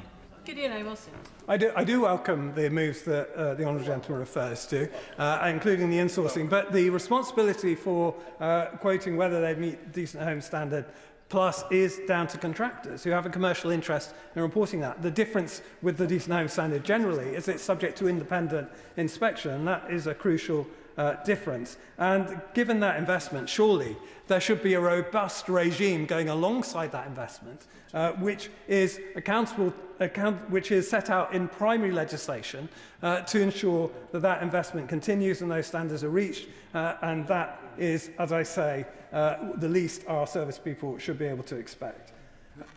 Gideon Amos. I do welcome the moves that the honourable gentleman refers to, including the insourcing, but the responsibility for quoting whether they meet decent home standard plus is down to contractors who have a commercial interest in reporting that. The difference with the decent home standard generally is it's subject to independent inspection, and that is a crucial difference. And given that investment, surely there should be a robust regime going alongside that investment, which is which is set out in primary legislation to ensure that that investment continues and those standards are reached, and that is, as I say, the least our service people should be able to expect.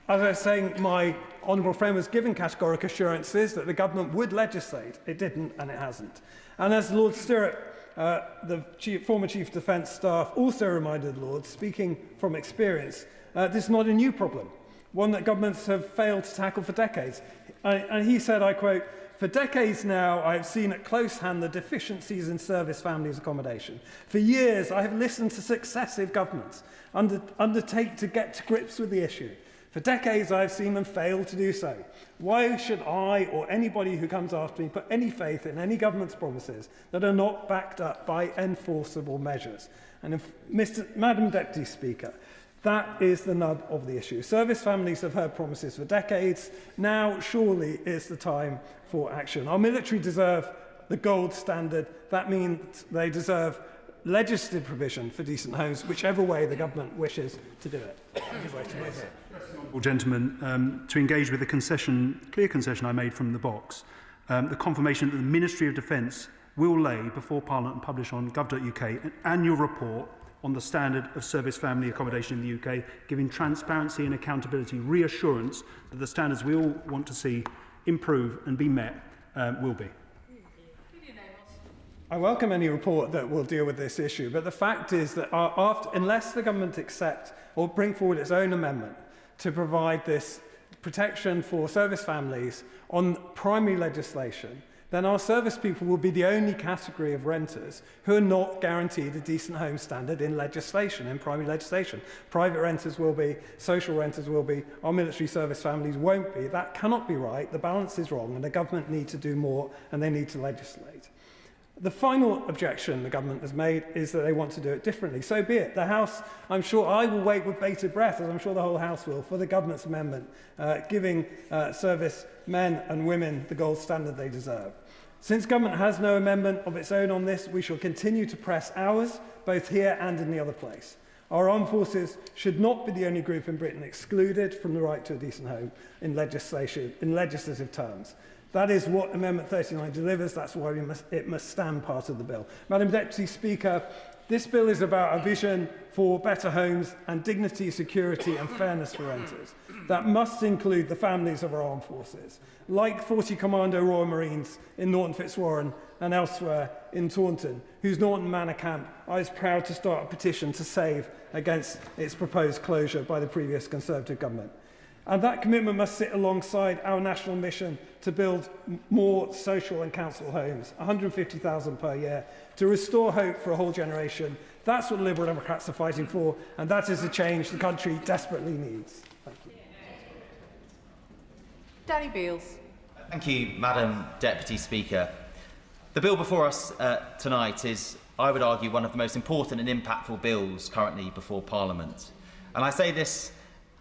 As I was saying, my honourable friend was given categoric assurances that the government would legislate. It didn't, and it hasn't. And as Lord Stirrat, the former Chief of Defence Staff, also reminded the Lord, speaking from experience, this is not a new problem, one that governments have failed to tackle for decades. And he said, I quote, "For decades now, I have seen at close hand the deficiencies in service families accommodation. For years, I have listened to successive governments undertake to get to grips with the issue. For decades, I have seen them fail to do so. Why should I or anybody who comes after me put any faith in any government's promises that are not backed up by enforceable measures?" And Madam Deputy Speaker, that is the nub of the issue. Service families have heard promises for decades. Now, surely, is the time for action. Our military deserve the gold standard. That means they deserve legislative provision for decent homes, whichever way the government wishes to do it. Gentlemen, to engage with the clear concession I made from the box, the confirmation that the Ministry of Defence will lay before Parliament and publish on gov.uk an annual report on the standard of service family accommodation in the UK, giving transparency and accountability, reassurance that the standards we all want to see improve and be met will be. I welcome any report that will deal with this issue, but the fact is that unless the government accept or bring forward its own amendment to provide this protection for service families on primary legislation, then our service people will be the only category of renters who are not guaranteed a decent home standard in legislation, in primary legislation. Private renters will be, social renters will be, our military service families won't be. That cannot be right. The balance is wrong, and the government need to do more, and they need to legislate. The final objection the government has made is that they want to do it differently. So be it. The House, I'm sure I will wait with bated breath, as I'm sure the whole House will, for the government's amendment, giving service men and women the gold standard they deserve. Since government has no amendment of its own on this, we shall continue to press ours, both here and in the other place. Our armed forces should not be the only group in Britain excluded from the right to a decent home in legislation, in legislative terms. That is what Amendment 39 delivers. That's why it must stand part of the bill. Madam Deputy Speaker, this bill is about a vision for better homes and dignity, security and fairness for renters. That must include the families of our armed forces, like 40 Commando Royal Marines in Norton Fitzwarren and elsewhere in Taunton, whose Norton Manor camp I was proud to start a petition to save against its proposed closure by the previous Conservative government. And that commitment must sit alongside our national mission to build more social and council homes, 150,000 per year, to restore hope for a whole generation. That's what Liberal Democrats are fighting for, and that is the change the country desperately needs. Thank you. Danny Beales. Thank you, Madam Deputy Speaker. The bill before us tonight is, I would argue, one of the most important and impactful bills currently before Parliament. And I say this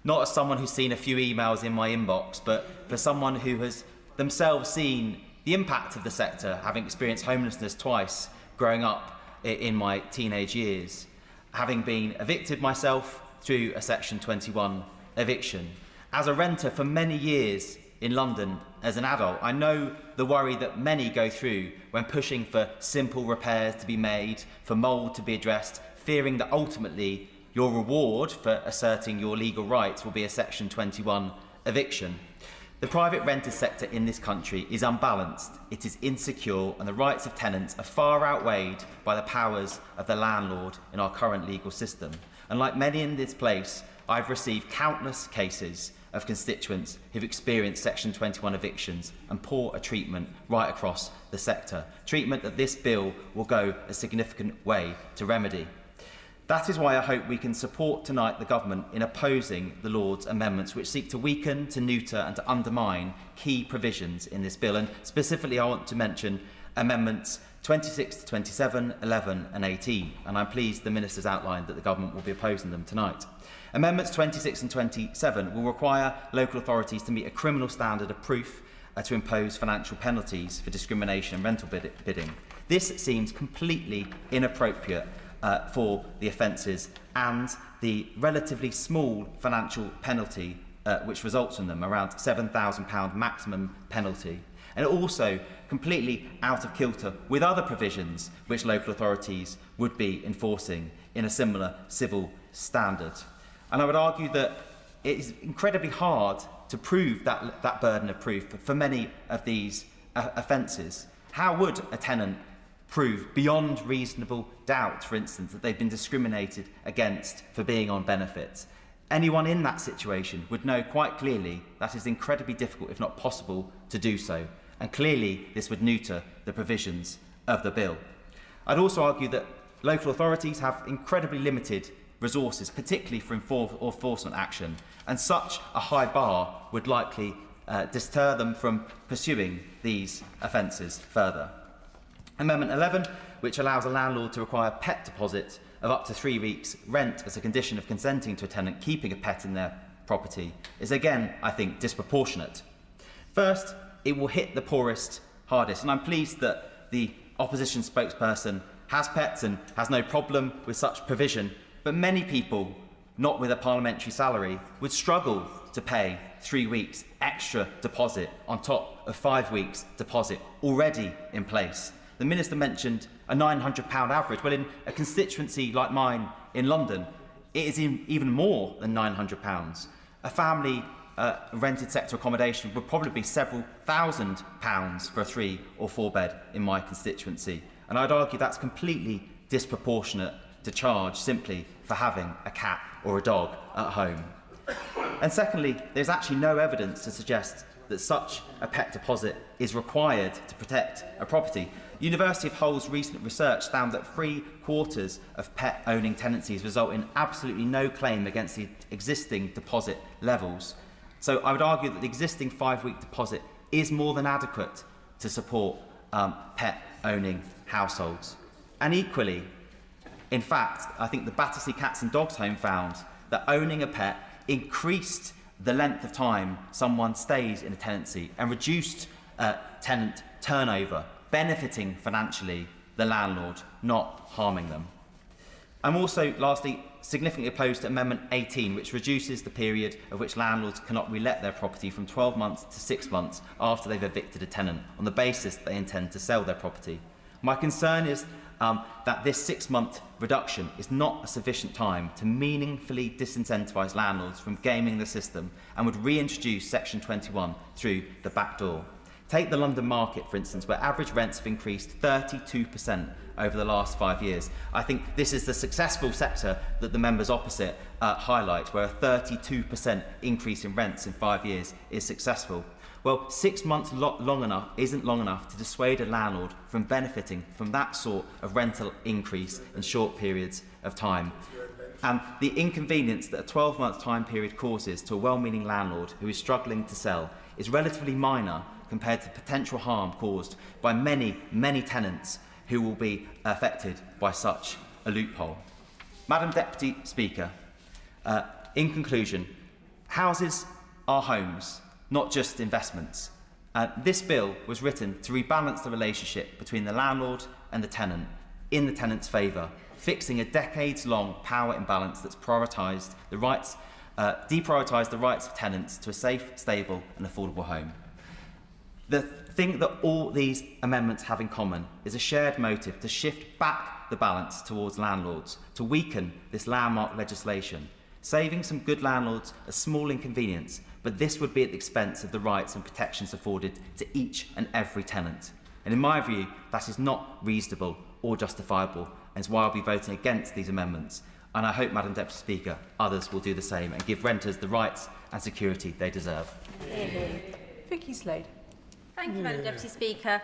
not as someone who's seen a few emails in my inbox, but for someone who has themselves seen the impact of the sector, having experienced homelessness twice growing up in my teenage years, having been evicted myself through a Section 21 eviction. As a renter for many years in London as an adult, I know the worry that many go through when pushing for simple repairs to be made, for mould to be addressed, fearing that ultimately your reward for asserting your legal rights will be a Section 21 eviction. The private rented sector in this country is unbalanced, it is insecure, and the rights of tenants are far outweighed by the powers of the landlord in our current legal system. And like many in this place, I've received countless cases of constituents who've experienced Section 21 evictions and poor treatment right across the sector. Treatment that this bill will go a significant way to remedy. That is why I hope we can support tonight the government in opposing the Lord's amendments which seek to weaken, to neuter and to undermine key provisions in this bill. And specifically I want to mention amendments 26 to 27, 11 and 18. And I'm pleased the Minister's outlined that the government will be opposing them tonight. Amendments 26 and 27 will require local authorities to meet a criminal standard of proof to impose financial penalties for discrimination and rental bidding. This seems completely inappropriate for the offences and the relatively small financial penalty which results from them, around £7,000 maximum penalty. And also completely out of kilter with other provisions which local authorities would be enforcing in a similar civil standard. And I would argue that it is incredibly hard to prove that burden of proof for many of these offences. How would a tenant prove beyond reasonable doubt, for instance, that they've been discriminated against for being on benefits? Anyone in that situation would know quite clearly that is incredibly difficult, if not possible, to do so. And clearly this would neuter the provisions of the bill. I'd also argue that local authorities have incredibly limited resources, particularly for enforcement action, and such a high bar would likely deter them from pursuing these offences further. Amendment 11, which allows a landlord to require a pet deposit of up to 3 weeks' rent as a condition of consenting to a tenant keeping a pet in their property, is again, I think, disproportionate. First, it will hit the poorest hardest, and I'm pleased that the opposition spokesperson has pets and has no problem with such provision, but many people, not with a parliamentary salary, would struggle to pay 3 weeks extra deposit on top of 5 weeks deposit already in place. The Minister mentioned a £900 average. Well, in a constituency like mine in London, it is even more than £900. A family rented sector accommodation would probably be several £1,000s for a 3 or 4 bed in my constituency. And I'd argue that's completely disproportionate to charge simply for having a cat or a dog at home. And secondly, there's actually no evidence to suggest that such a pet deposit is required to protect a property. University of Hull's recent research found that 3/4 of pet-owning tenancies result in absolutely no claim against the existing deposit levels. So I would argue that the existing 5-week deposit is more than adequate to support pet-owning households. And equally, in fact, I think the Battersea Cats and Dogs Home found that owning a pet increased the length of time someone stays in a tenancy and reduced tenant turnover, benefiting financially the landlord, not harming them. I'm also, lastly, significantly opposed to Amendment 18, which reduces the period of which landlords cannot relet their property from 12 months to 6 months after they've evicted a tenant on the basis that they intend to sell their property. My concern is that this 6-month reduction is not a sufficient time to meaningfully disincentivise landlords from gaming the system and would reintroduce Section 21 through the back door. Take the London market, for instance, where average rents have increased 32% over the last 5 years. I think this is the successful sector that the members opposite highlight, where a 32% increase in rents in 5 years is successful. Well, 6 months isn't long enough to dissuade a landlord from benefiting from that sort of rental increase in short periods of time. And the inconvenience that a 12-month time period causes to a well-meaning landlord who is struggling to sell is relatively minor compared to the potential harm caused by many, many tenants who will be affected by such a loophole. Madam Deputy Speaker, in conclusion, houses are homes, not just investments. This bill was written to rebalance the relationship between the landlord and the tenant in the tenant's favour, fixing a decades-long power imbalance that's deprioritised the rights of tenants to a safe, stable and affordable home. The thing that all these amendments have in common is a shared motive to shift back the balance towards landlords, to weaken this landmark legislation, saving some good landlords a small inconvenience, but this would be at the expense of the rights and protections afforded to each and every tenant. And in my view, that is not reasonable or justifiable, and is why I'll be voting against these amendments. And I hope, Madam Deputy Speaker, others will do the same and give renters the rights and security they deserve. Vicky Slade. Thank you, Madam Deputy Speaker.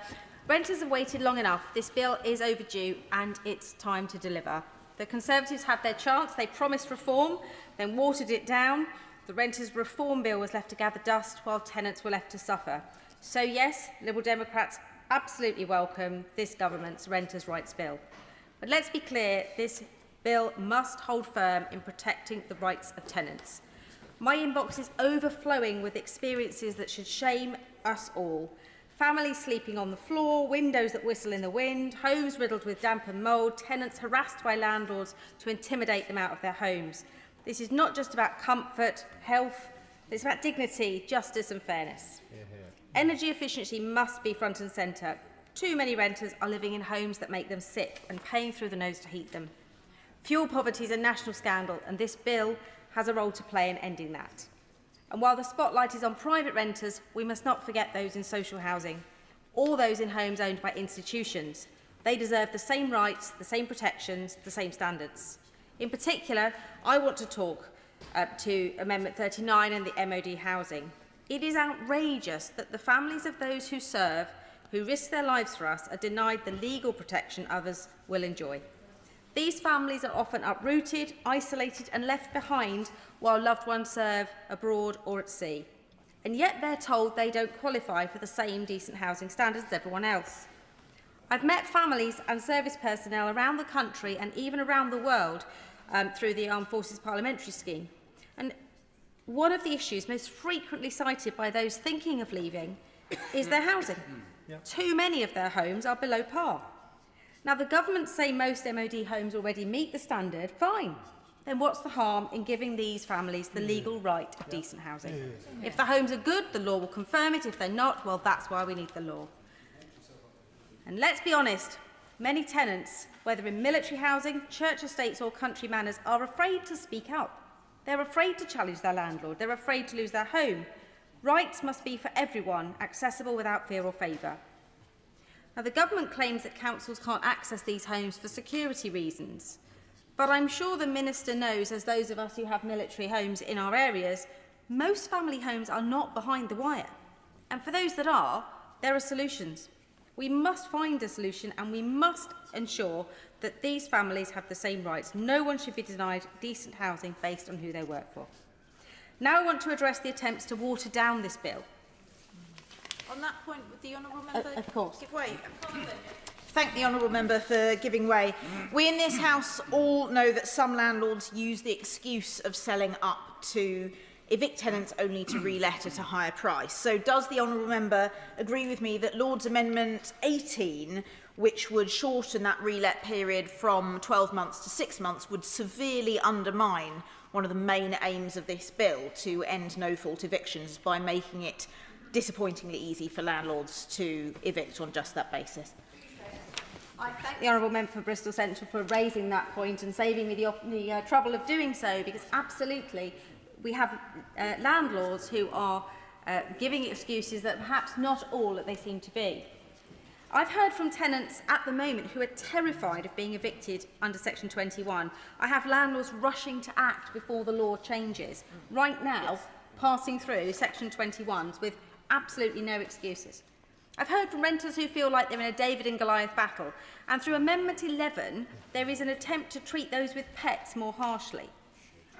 Renters have waited long enough. This bill is overdue and it's time to deliver. The Conservatives had their chance. They promised reform, then watered it down. The Renters Reform Bill was left to gather dust while tenants were left to suffer. So yes, Liberal Democrats absolutely welcome this government's Renters' Rights Bill. But let's be clear, this bill must hold firm in protecting the rights of tenants. My inbox is overflowing with experiences that should shame us all. Families sleeping on the floor, windows that whistle in the wind, homes riddled with damp and mould, tenants harassed by landlords to intimidate them out of their homes. This is not just about comfort, health, it's about dignity, justice and fairness. Energy efficiency must be front and centre. Too many renters are living in homes that make them sick and paying through the nose to heat them. Fuel poverty is a national scandal and this bill has a role to play in ending that. And while the spotlight is on private renters, we must not forget those in social housing, all those in homes owned by institutions. They deserve the same rights, the same protections, the same standards. In particular, I want to talk to Amendment 39 and the MOD housing. It is outrageous that the families of those who serve, who risk their lives for us, are denied the legal protection others will enjoy. These families are often uprooted, isolated and left behind while loved ones serve abroad or at sea. And yet they're told they don't qualify for the same decent housing standards as everyone else. I've met families and service personnel around the country and even around the world through the Armed Forces Parliamentary Scheme. And one of the issues most frequently cited by those thinking of leaving is their housing. Too many of their homes are below par. Now, the government say most MOD homes already meet the standard. Fine. Then what's the harm in giving these families the legal right of decent housing? If the homes are good, the law will confirm it. If they're not, well, that's why we need the law. And let's be honest, many tenants, whether in military housing, church estates or country manors, are afraid to speak out. They're afraid to challenge their landlord. They're afraid to lose their home. Rights must be for everyone, accessible without fear or favour. Now, the government claims that councils can't access these homes for security reasons. But I'm sure the Minister knows, as those of us who have military homes in our areas, most family homes are not behind the wire. And for those that are, there are solutions. We must find a solution, and we must ensure that these families have the same rights. No one should be denied decent housing based on who they work for. Now I want to address the attempts to water down this bill. On that point, would the honourable member of course. give way? Thank the honourable member for giving way. We in this House all know that some landlords use the excuse of selling up to evict tenants only to re-let at a higher price. So does the honourable member agree with me that Lord's Amendment 18, which would shorten that re-let period from 12 months to 6 months, would severely undermine one of the main aims of this bill, to end no-fault evictions, by making it disappointingly easy for landlords to evict on just that basis? I thank the honourable member for Bristol Central for raising that point and saving me the trouble of doing so, because absolutely we have landlords who are giving excuses that perhaps not all that they seem to be. I've heard from tenants at the moment who are terrified of being evicted under Section 21. I have landlords rushing to act before the law changes, right now passing through Section 21s with absolutely no excuses. I've heard from renters who feel like they're in a David and Goliath battle, and through Amendment 11 there is an attempt to treat those with pets more harshly.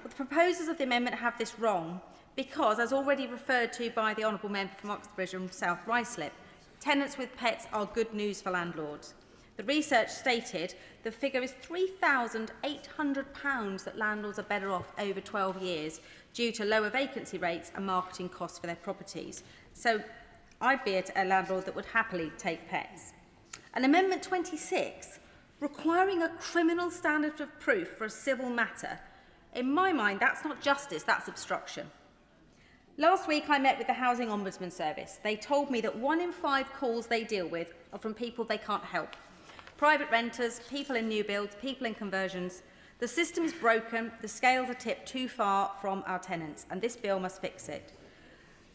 But the proposers of the amendment have this wrong because, as already referred to by the honourable member from Oxbridge and South Ruislip, tenants with pets are good news for landlords. The research stated the figure is £3,800 that landlords are better off over 12 years due to lower vacancy rates and marketing costs for their properties. So I'd be a landlord that would happily take pets. And Amendment 26, requiring a criminal standard of proof for a civil matter, in my mind, that's not justice, that's obstruction. Last week, I met with the Housing Ombudsman Service. They told me that 1 in 5 calls they deal with are from people they can't help. Private renters, people in new builds, people in conversions. The system is broken, the scales are tipped too far from our tenants, and this bill must fix it.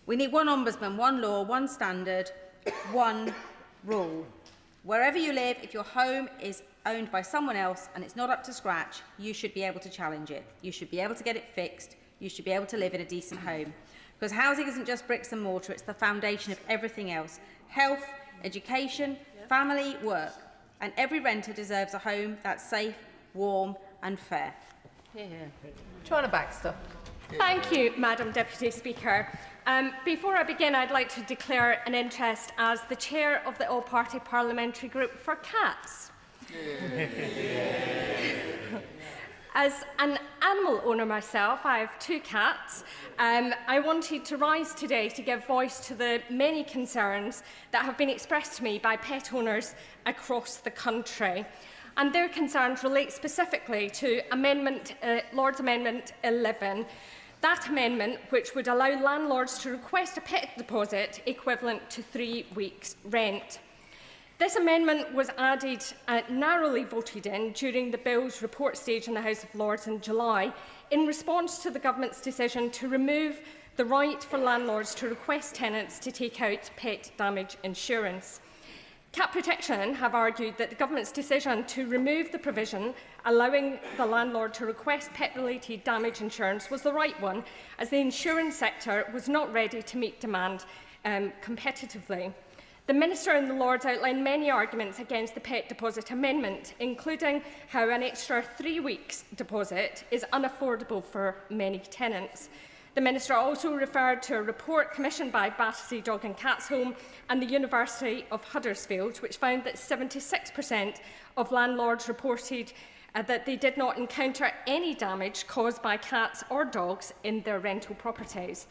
We need one ombudsman, one law, one standard, one rule. Wherever you live, if your home is owned by someone else and it's not up to scratch, you should be able to challenge it. You should be able to get it fixed. You should be able to live in a decent home. Because housing isn't just bricks and mortar, it's the foundation of everything else. Health, education, family, work. And every renter deserves a home that's safe, warm and fair. Joanna Baxter. Thank you, Madam Deputy Speaker. Before I begin, I'd like to declare an interest as the chair of the All-Party Parliamentary Group for Cats. As an animal owner myself, I have 2 cats. I wanted to rise today to give voice to the many concerns that have been expressed to me by pet owners across the country. And their concerns relate specifically to Lord's Amendment 11. That amendment, which would allow landlords to request a pet deposit equivalent to 3 weeks' rent. This amendment was added, narrowly voted in during the bill's report stage in the House of Lords in July, in response to the government's decision to remove the right for landlords to request tenants to take out pet damage insurance. Cat Protection have argued that the government's decision to remove the provision allowing the landlord to request pet-related damage insurance was the right one, as the insurance sector was not ready to meet demand competitively. The Minister and the Lords outlined many arguments against the pet deposit amendment, including how an extra 3 weeks deposit is unaffordable for many tenants. The Minister also referred to a report commissioned by Battersea Dog and Cats Home and the University of Huddersfield, which found that 76% of landlords reported that they did not encounter any damage caused by cats or dogs in their rental properties.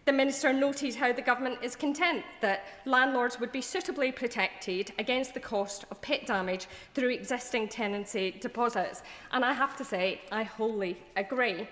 The Minister noted how the Government is content that landlords would be suitably protected against the cost of pet damage through existing tenancy deposits, and I have to say I wholly agree.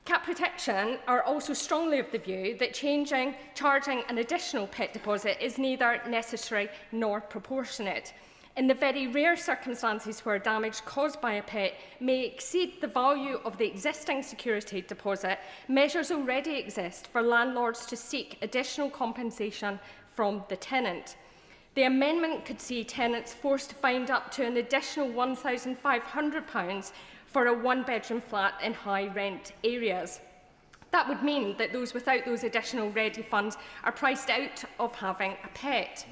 Cat Protection are also strongly of the view that charging an additional pet deposit is neither necessary nor proportionate. In the very rare circumstances where damage caused by a pet may exceed the value of the existing security deposit, measures already exist for landlords to seek additional compensation from the tenant. The amendment could see tenants forced to find up to an additional £1,500 for a one-bedroom flat in high-rent areas. That would mean that those without those additional ready funds are priced out of having a pet.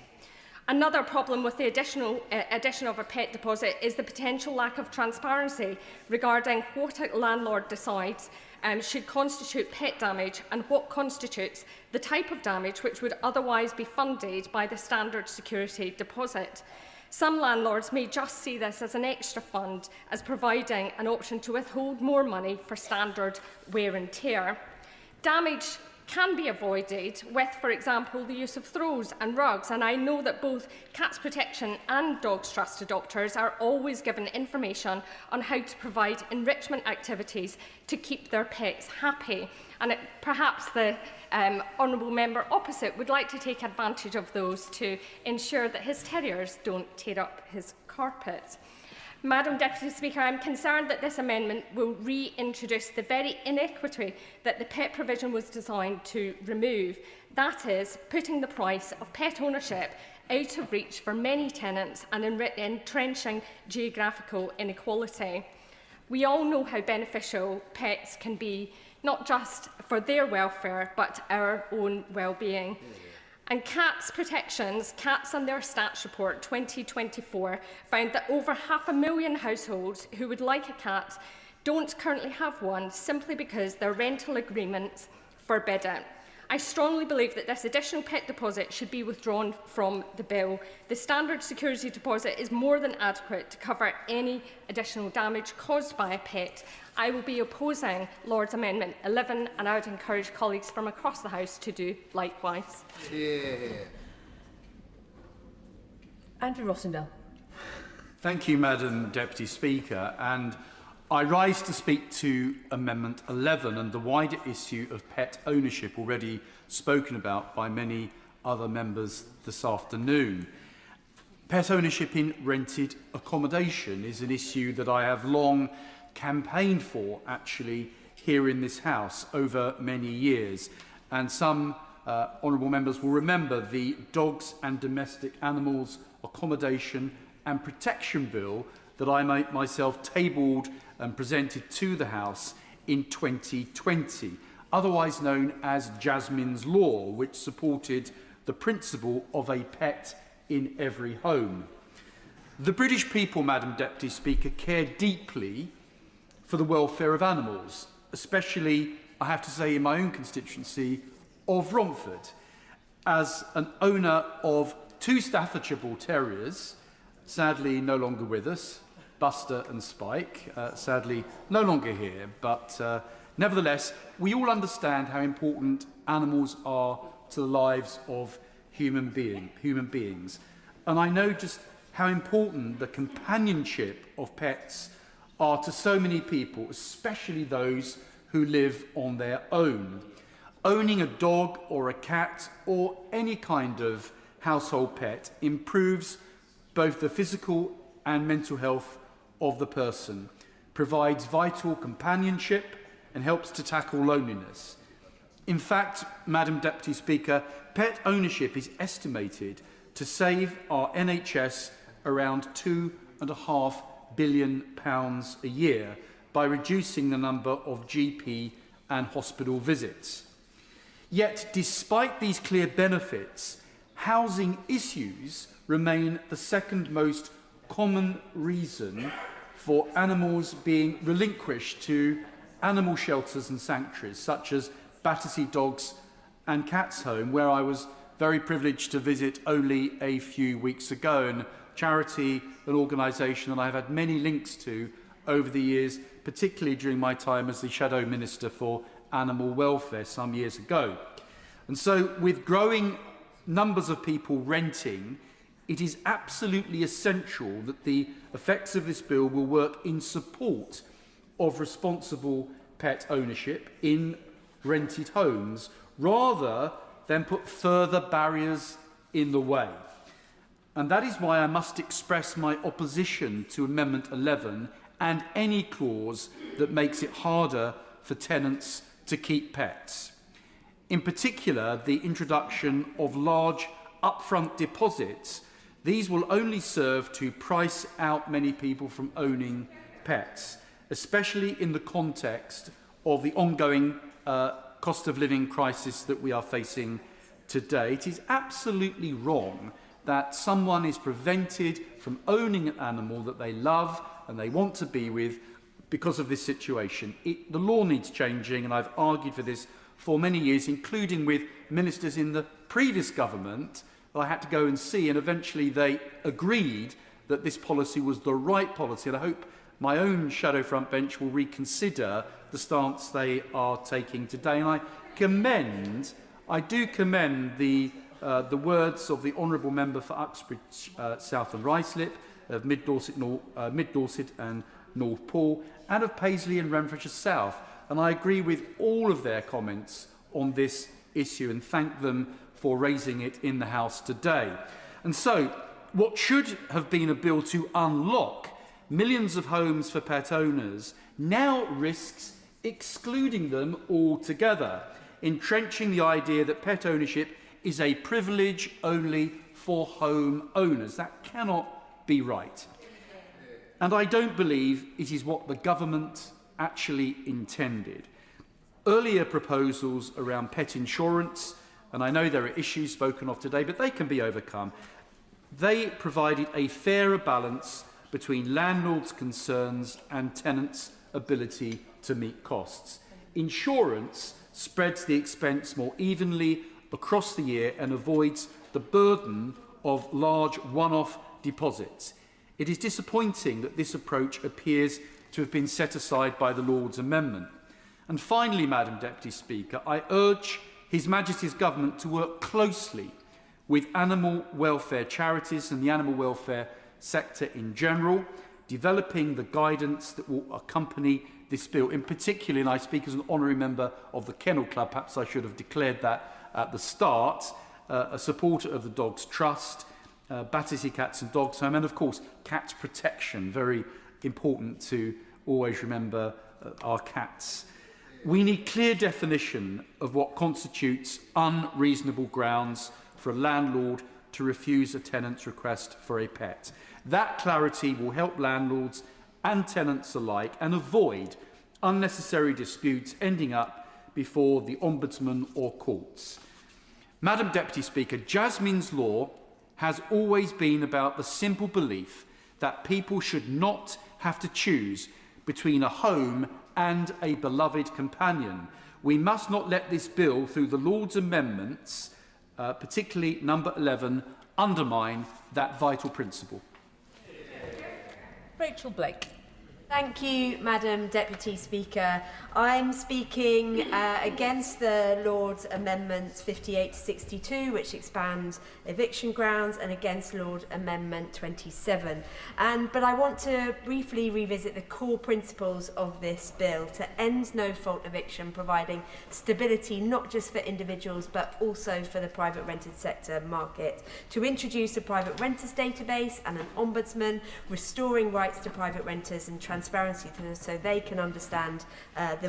Another problem with the addition of a pet deposit is the potential lack of transparency regarding what a landlord decides should constitute pet damage and what constitutes the type of damage which would otherwise be funded by the standard security deposit. Some landlords may just see this as an extra fund, as providing an option to withhold more money for standard wear and tear. Damage can be avoided with, for example, the use of throws and rugs, and I know that both Cats Protection and Dogs Trust adopters are always given information on how to provide enrichment activities to keep their pets happy. And perhaps the honourable member opposite would like to take advantage of those to ensure that his terriers don't tear up his carpet. Madam Deputy Speaker, I am concerned that this amendment will reintroduce the very inequity that the pet provision was designed to remove. That is, putting the price of pet ownership out of reach for many tenants and entrenching geographical inequality. We all know how beneficial pets can be, not just for their welfare, but our own well-being. And Cats Protection's Cats and Their Stats Report 2024 found that over 500,000 households who would like a cat don't currently have one simply because their rental agreements forbid it. I strongly believe that this additional pet deposit should be withdrawn from the bill. The standard security deposit is more than adequate to cover any additional damage caused by a pet. I will be opposing Lord's Amendment 11, and I would encourage colleagues from across the House to do likewise. Andrew Rossendale. Thank you, Madam Deputy Speaker. And I rise to speak to Amendment 11 and the wider issue of pet ownership already spoken about by many other members this afternoon. Pet ownership in rented accommodation is an issue that I have long campaigned for, actually, here in this House over many years. And some honourable members will remember the Dogs and Domestic Animals Accommodation and Protection Bill that I myself tabled and presented to the House in 2020, otherwise known as Jasmine's Law, which supported the principle of a pet in every home. The British people, Madam Deputy Speaker, care deeply for the welfare of animals, especially, I have to say, in my own constituency of Romford. As an owner of 2 Staffordshire Bull Terriers, sadly no longer with us, Buster and Spike, sadly no longer here, but nevertheless, we all understand how important animals are to the lives of human beings. And I know just how important the companionship of pets are to so many people, especially those who live on their own. Owning a dog or a cat or any kind of household pet improves both the physical and mental health of the person, provides vital companionship and helps to tackle loneliness. In fact, Madam Deputy Speaker, pet ownership is estimated to save our NHS around £2.5 billion a year by reducing the number of GP and hospital visits. Yet, despite these clear benefits, housing issues remain the second most common reason for animals being relinquished to animal shelters and sanctuaries, such as Battersea Dogs and Cats Home, where I was very privileged to visit only a few weeks ago, and charity, an organisation that I've had many links to over the years, particularly during my time as the Shadow Minister for Animal Welfare some years ago. And so, with growing numbers of people renting, it is absolutely essential that the effects of this bill will work in support of responsible pet ownership in rented homes, rather than put further barriers in the way. And that is why I must express my opposition to Amendment 11 and any clause that makes it harder for tenants to keep pets. In particular, the introduction of large upfront deposits These will only serve to price out many people from owning pets, especially in the context of the ongoing cost of living crisis that we are facing today. It is absolutely wrong that someone is prevented from owning an animal that they love and they want to be with because of this situation. The law needs changing, and I've argued for this for many years, including with ministers in the previous government that I had to go and see, and eventually they agreed that this policy was the right policy, and I hope my own shadow front bench will reconsider the stance they are taking today. And I do commend the words of the Honourable Member for Uxbridge South and Ruislip, of Mid Dorset and North Poole, and of Paisley and Renfrewshire South. And I agree with all of their comments on this issue and thank them for raising it in the House today. And so, what should have been a bill to unlock millions of homes for pet owners now risks excluding them altogether, entrenching the idea that pet ownership is a privilege only for home owners. That cannot be right. And I don't believe it is what the government actually intended. Earlier proposals around pet insurance, and I know there are issues spoken of today, but they can be overcome. They provided a fairer balance between landlords' concerns and tenants' ability to meet costs. Insurance spreads the expense more evenly across the year and avoids the burden of large one-off deposits. It is disappointing that this approach appears to have been set aside by the Lord's Amendment. And finally, Madam Deputy Speaker, I urge His Majesty's Government to work closely with animal welfare charities and the animal welfare sector in general, developing the guidance that will accompany this bill. In particular, and I speak as an honorary member of the Kennel Club, perhaps I should have declared that at the start, a supporter of the Dogs Trust, Battersea Cats and Dogs Home, and of course, cat protection, very important to always remember our cats. We need clear definition of what constitutes unreasonable grounds for a landlord to refuse a tenant's request for a pet. That clarity will help landlords and tenants alike and avoid unnecessary disputes ending up before the Ombudsman or courts. Madam Deputy Speaker, Jasmine's Law has always been about the simple belief that people should not have to choose between a home and a beloved companion. We must not let this bill, through the Lord's amendments, particularly number 11, undermine that vital principle. Rachel Blake. Thank you, Madam Deputy Speaker. I'm speaking against the Lord's Amendments 58 to 62, which expands eviction grounds, and against Lord Amendment 27. But I want to briefly revisit the core principles of this bill to end no-fault eviction, providing stability not just for individuals but also for the private rented sector market, to introduce a private renters database and an ombudsman, restoring rights to private renters and transparency so they can understand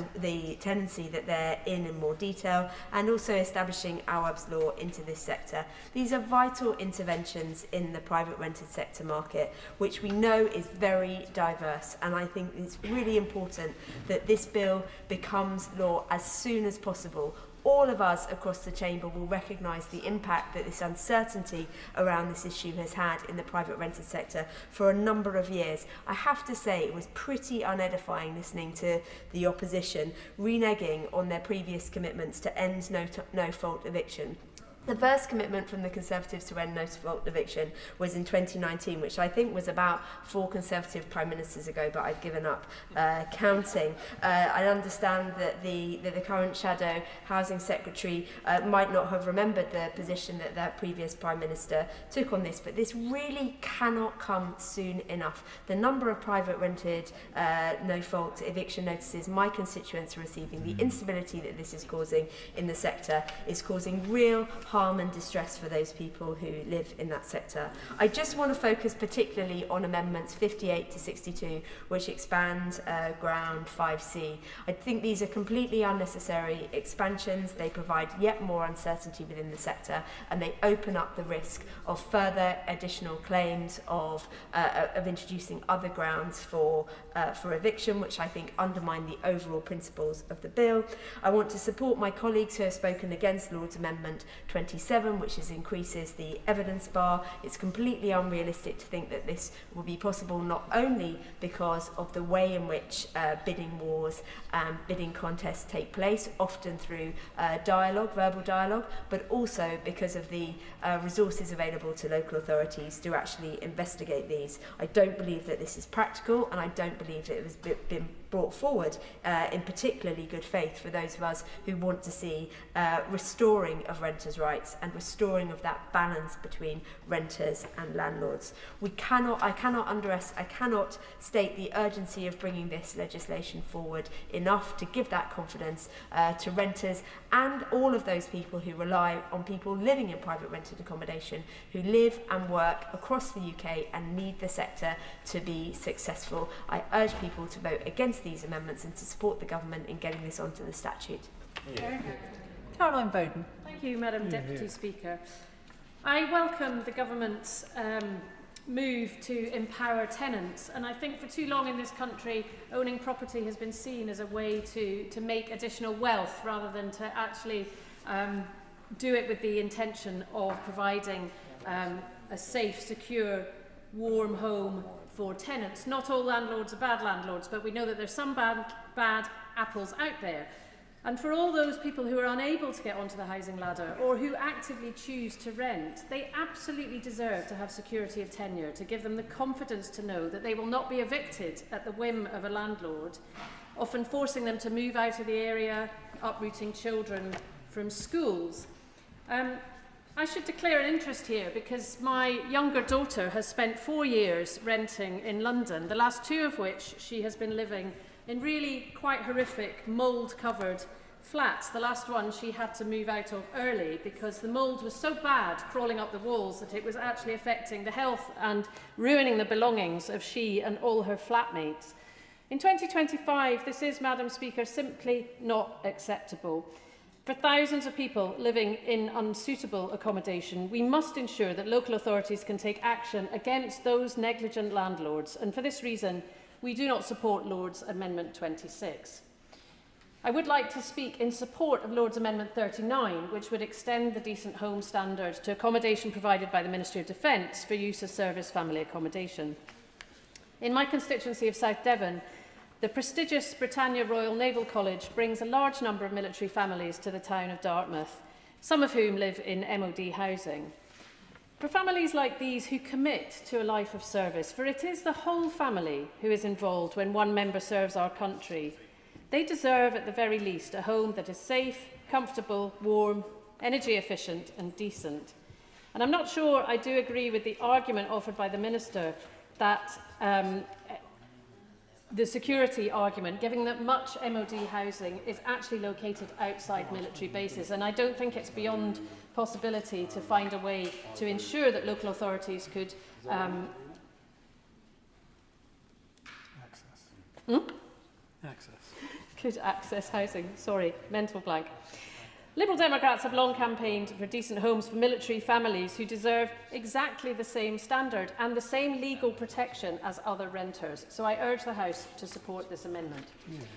the tenancy that they're in more detail, and also establishing Awab's law into this sector. These are vital interventions in the private rented sector market, which we know is very diverse, and I think it's really important that this bill becomes law as soon as possible. All of us across the chamber will recognise the impact that this uncertainty around this issue has had in the private rented sector for a number of years. I have to say it was pretty unedifying listening to the opposition reneging on their previous commitments to end no-fault eviction. The first commitment from the Conservatives to end no-fault eviction was in 2019, which I think was about 4 Conservative Prime Ministers ago, but I've given up counting. I understand that the current Shadow Housing Secretary might not have remembered the position that their previous Prime Minister took on this, but this really cannot come soon enough. The number of private rented no-fault eviction notices my constituents are receiving, the instability that this is causing in the sector, is causing real harm and distress for those people who live in that sector. I just want to focus particularly on amendments 58 to 62, which expand ground 5C. I think these are completely unnecessary expansions. They provide yet more uncertainty within the sector, and they open up the risk of further additional claims of introducing other grounds for eviction, which I think undermine the overall principles of the bill. I want to support my colleagues who have spoken against Lord's Amendment 27, which increases the evidence bar. It's completely unrealistic to think that this will be possible, not only because of the way in which bidding wars and bidding contests take place, often through dialogue, verbal dialogue, but also because of the resources available to local authorities to actually investigate these. I don't believe that this is practical, and I don't believe that it has been brought forward in particularly good faith for those of us who want to see restoring of renters' rights and restoring of that balance between renters and landlords. I cannot state the urgency of bringing this legislation forward enough to give that confidence to renters and all of those people who rely on people living in private rented accommodation, who live and work across the UK and need the sector to be successful. I urge people to vote against these amendments and to support the government in getting this onto the statute. Caroline Bowden. Thank you, Madam Deputy Speaker. I welcome the government's move to empower tenants, and I think for too long in this country owning property has been seen as a way to make additional wealth rather than to actually do it with the intention of providing a safe, secure, warm home for tenants. Not all landlords are bad landlords, but we know that there's some bad apples out there. And for all those people who are unable to get onto the housing ladder or who actively choose to rent, they absolutely deserve to have security of tenure, to give them the confidence to know that they will not be evicted at the whim of a landlord, often forcing them to move out of the area, uprooting children from schools. I should declare an interest here because my younger daughter has spent 4 years renting in London, the last 2 of which she has been living in really quite horrific mould-covered flats. The last one she had to move out of early because the mould was so bad crawling up the walls that it was actually affecting the health and ruining the belongings of she and all her flatmates. In 2025, this is, Madam Speaker, simply not acceptable. For thousands of people living in unsuitable accommodation, we must ensure that local authorities can take action against those negligent landlords, and for this reason, we do not support Lord's Amendment 26. I would like to speak in support of Lord's Amendment 39, which would extend the decent home standard to accommodation provided by the Ministry of Defence for use as service family accommodation. In my constituency of South Devon, the prestigious Britannia Royal Naval College brings a large number of military families to the town of Dartmouth, some of whom live in MOD housing. For families like these who commit to a life of service, for it is the whole family who is involved when one member serves our country, they deserve at the very least a home that is safe, comfortable, warm, energy efficient and decent. And I'm not sure I do agree with the argument offered by the Minister that the security argument, given that much MOD housing is actually located outside military bases. And I don't think it's beyond possibility to find a way to ensure that local authorities could access housing. Sorry, mental blank. Liberal Democrats have long campaigned for decent homes for military families who deserve exactly the same standard and the same legal protection as other renters. So I urge the House to support this amendment.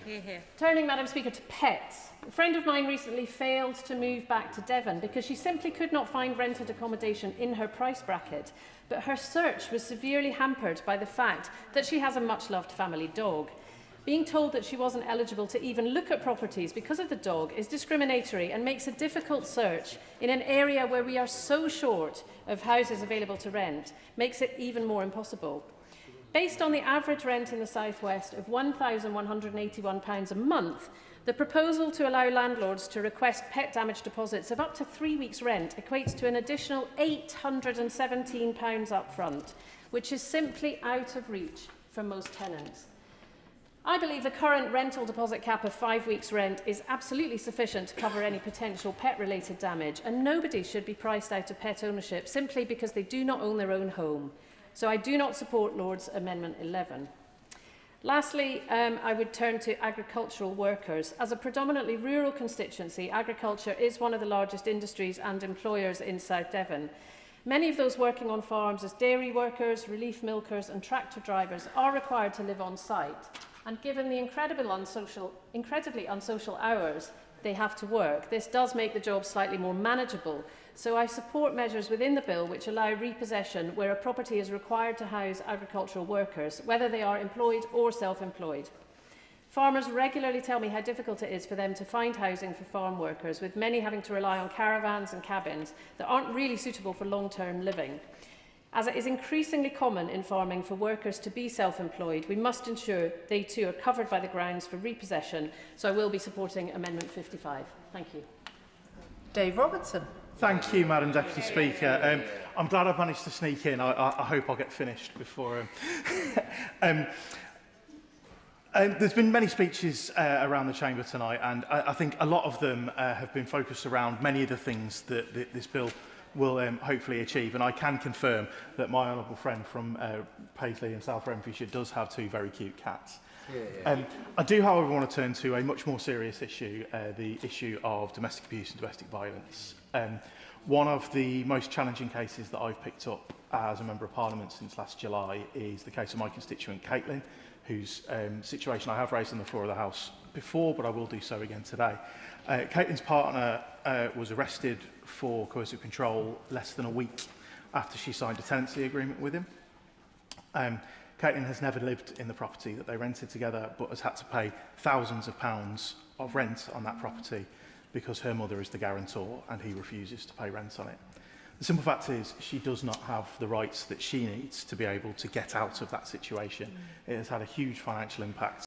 Hear, hear. Turning, Madam Speaker, to pets. A friend of mine recently failed to move back to Devon because she simply could not find rented accommodation in her price bracket. But her search was severely hampered by the fact that she has a much-loved family dog. Being told that she wasn't eligible to even look at properties because of the dog is discriminatory and makes a difficult search in an area where we are so short of houses available to rent, makes it even more impossible. Based on the average rent in the South West of £1,181 a month, the proposal to allow landlords to request pet damage deposits of up to 3 weeks' rent equates to an additional £817 up front, which is simply out of reach for most tenants. I believe the current rental deposit cap of 5 weeks' rent is absolutely sufficient to cover any potential pet-related damage, and nobody should be priced out of pet ownership simply because they do not own their own home. So I do not support Lord's Amendment 11. Lastly, I would turn to agricultural workers. As a predominantly rural constituency, agriculture is one of the largest industries and employers in South Devon. Many of those working on farms as dairy workers, relief milkers and tractor drivers are required to live on site. And given the incredibly unsocial hours they have to work, this does make the job slightly more manageable. So I support measures within the bill which allow repossession where a property is required to house agricultural workers, whether they are employed or self-employed. Farmers regularly tell me how difficult it is for them to find housing for farm workers, with many having to rely on caravans and cabins that aren't really suitable for long-term living. As it is increasingly common in farming for workers to be self-employed, we must ensure they too are covered by the grounds for repossession. So I will be supporting Amendment 55. Thank you. Dave Robertson. Thank you, Madam Deputy Speaker. I'm glad I've managed to sneak in. I hope I'll get finished before... there's been many speeches around the Chamber tonight, and I think a lot of them have been focused around many of the things that this bill will hopefully achieve. And I can confirm that my honourable friend from Paisley in South Renfrewshire does have 2 very cute cats. I do, however, want to turn to a much more serious issue, the issue of domestic abuse and domestic violence. One of the most challenging cases that I've picked up as a Member of Parliament since last July is the case of my constituent Caitlin, whose situation I have raised on the floor of the House before, but I will do so again today. Caitlin's partner was arrested for coercive control less than a week after she signed a tenancy agreement with him. Caitlin has never lived in the property that they rented together, but has had to pay thousands of pounds of rent on that property because her mother is the guarantor and he refuses to pay rent on it. The simple fact is she does not have the rights that she needs to be able to get out of that situation. It has had a huge financial impact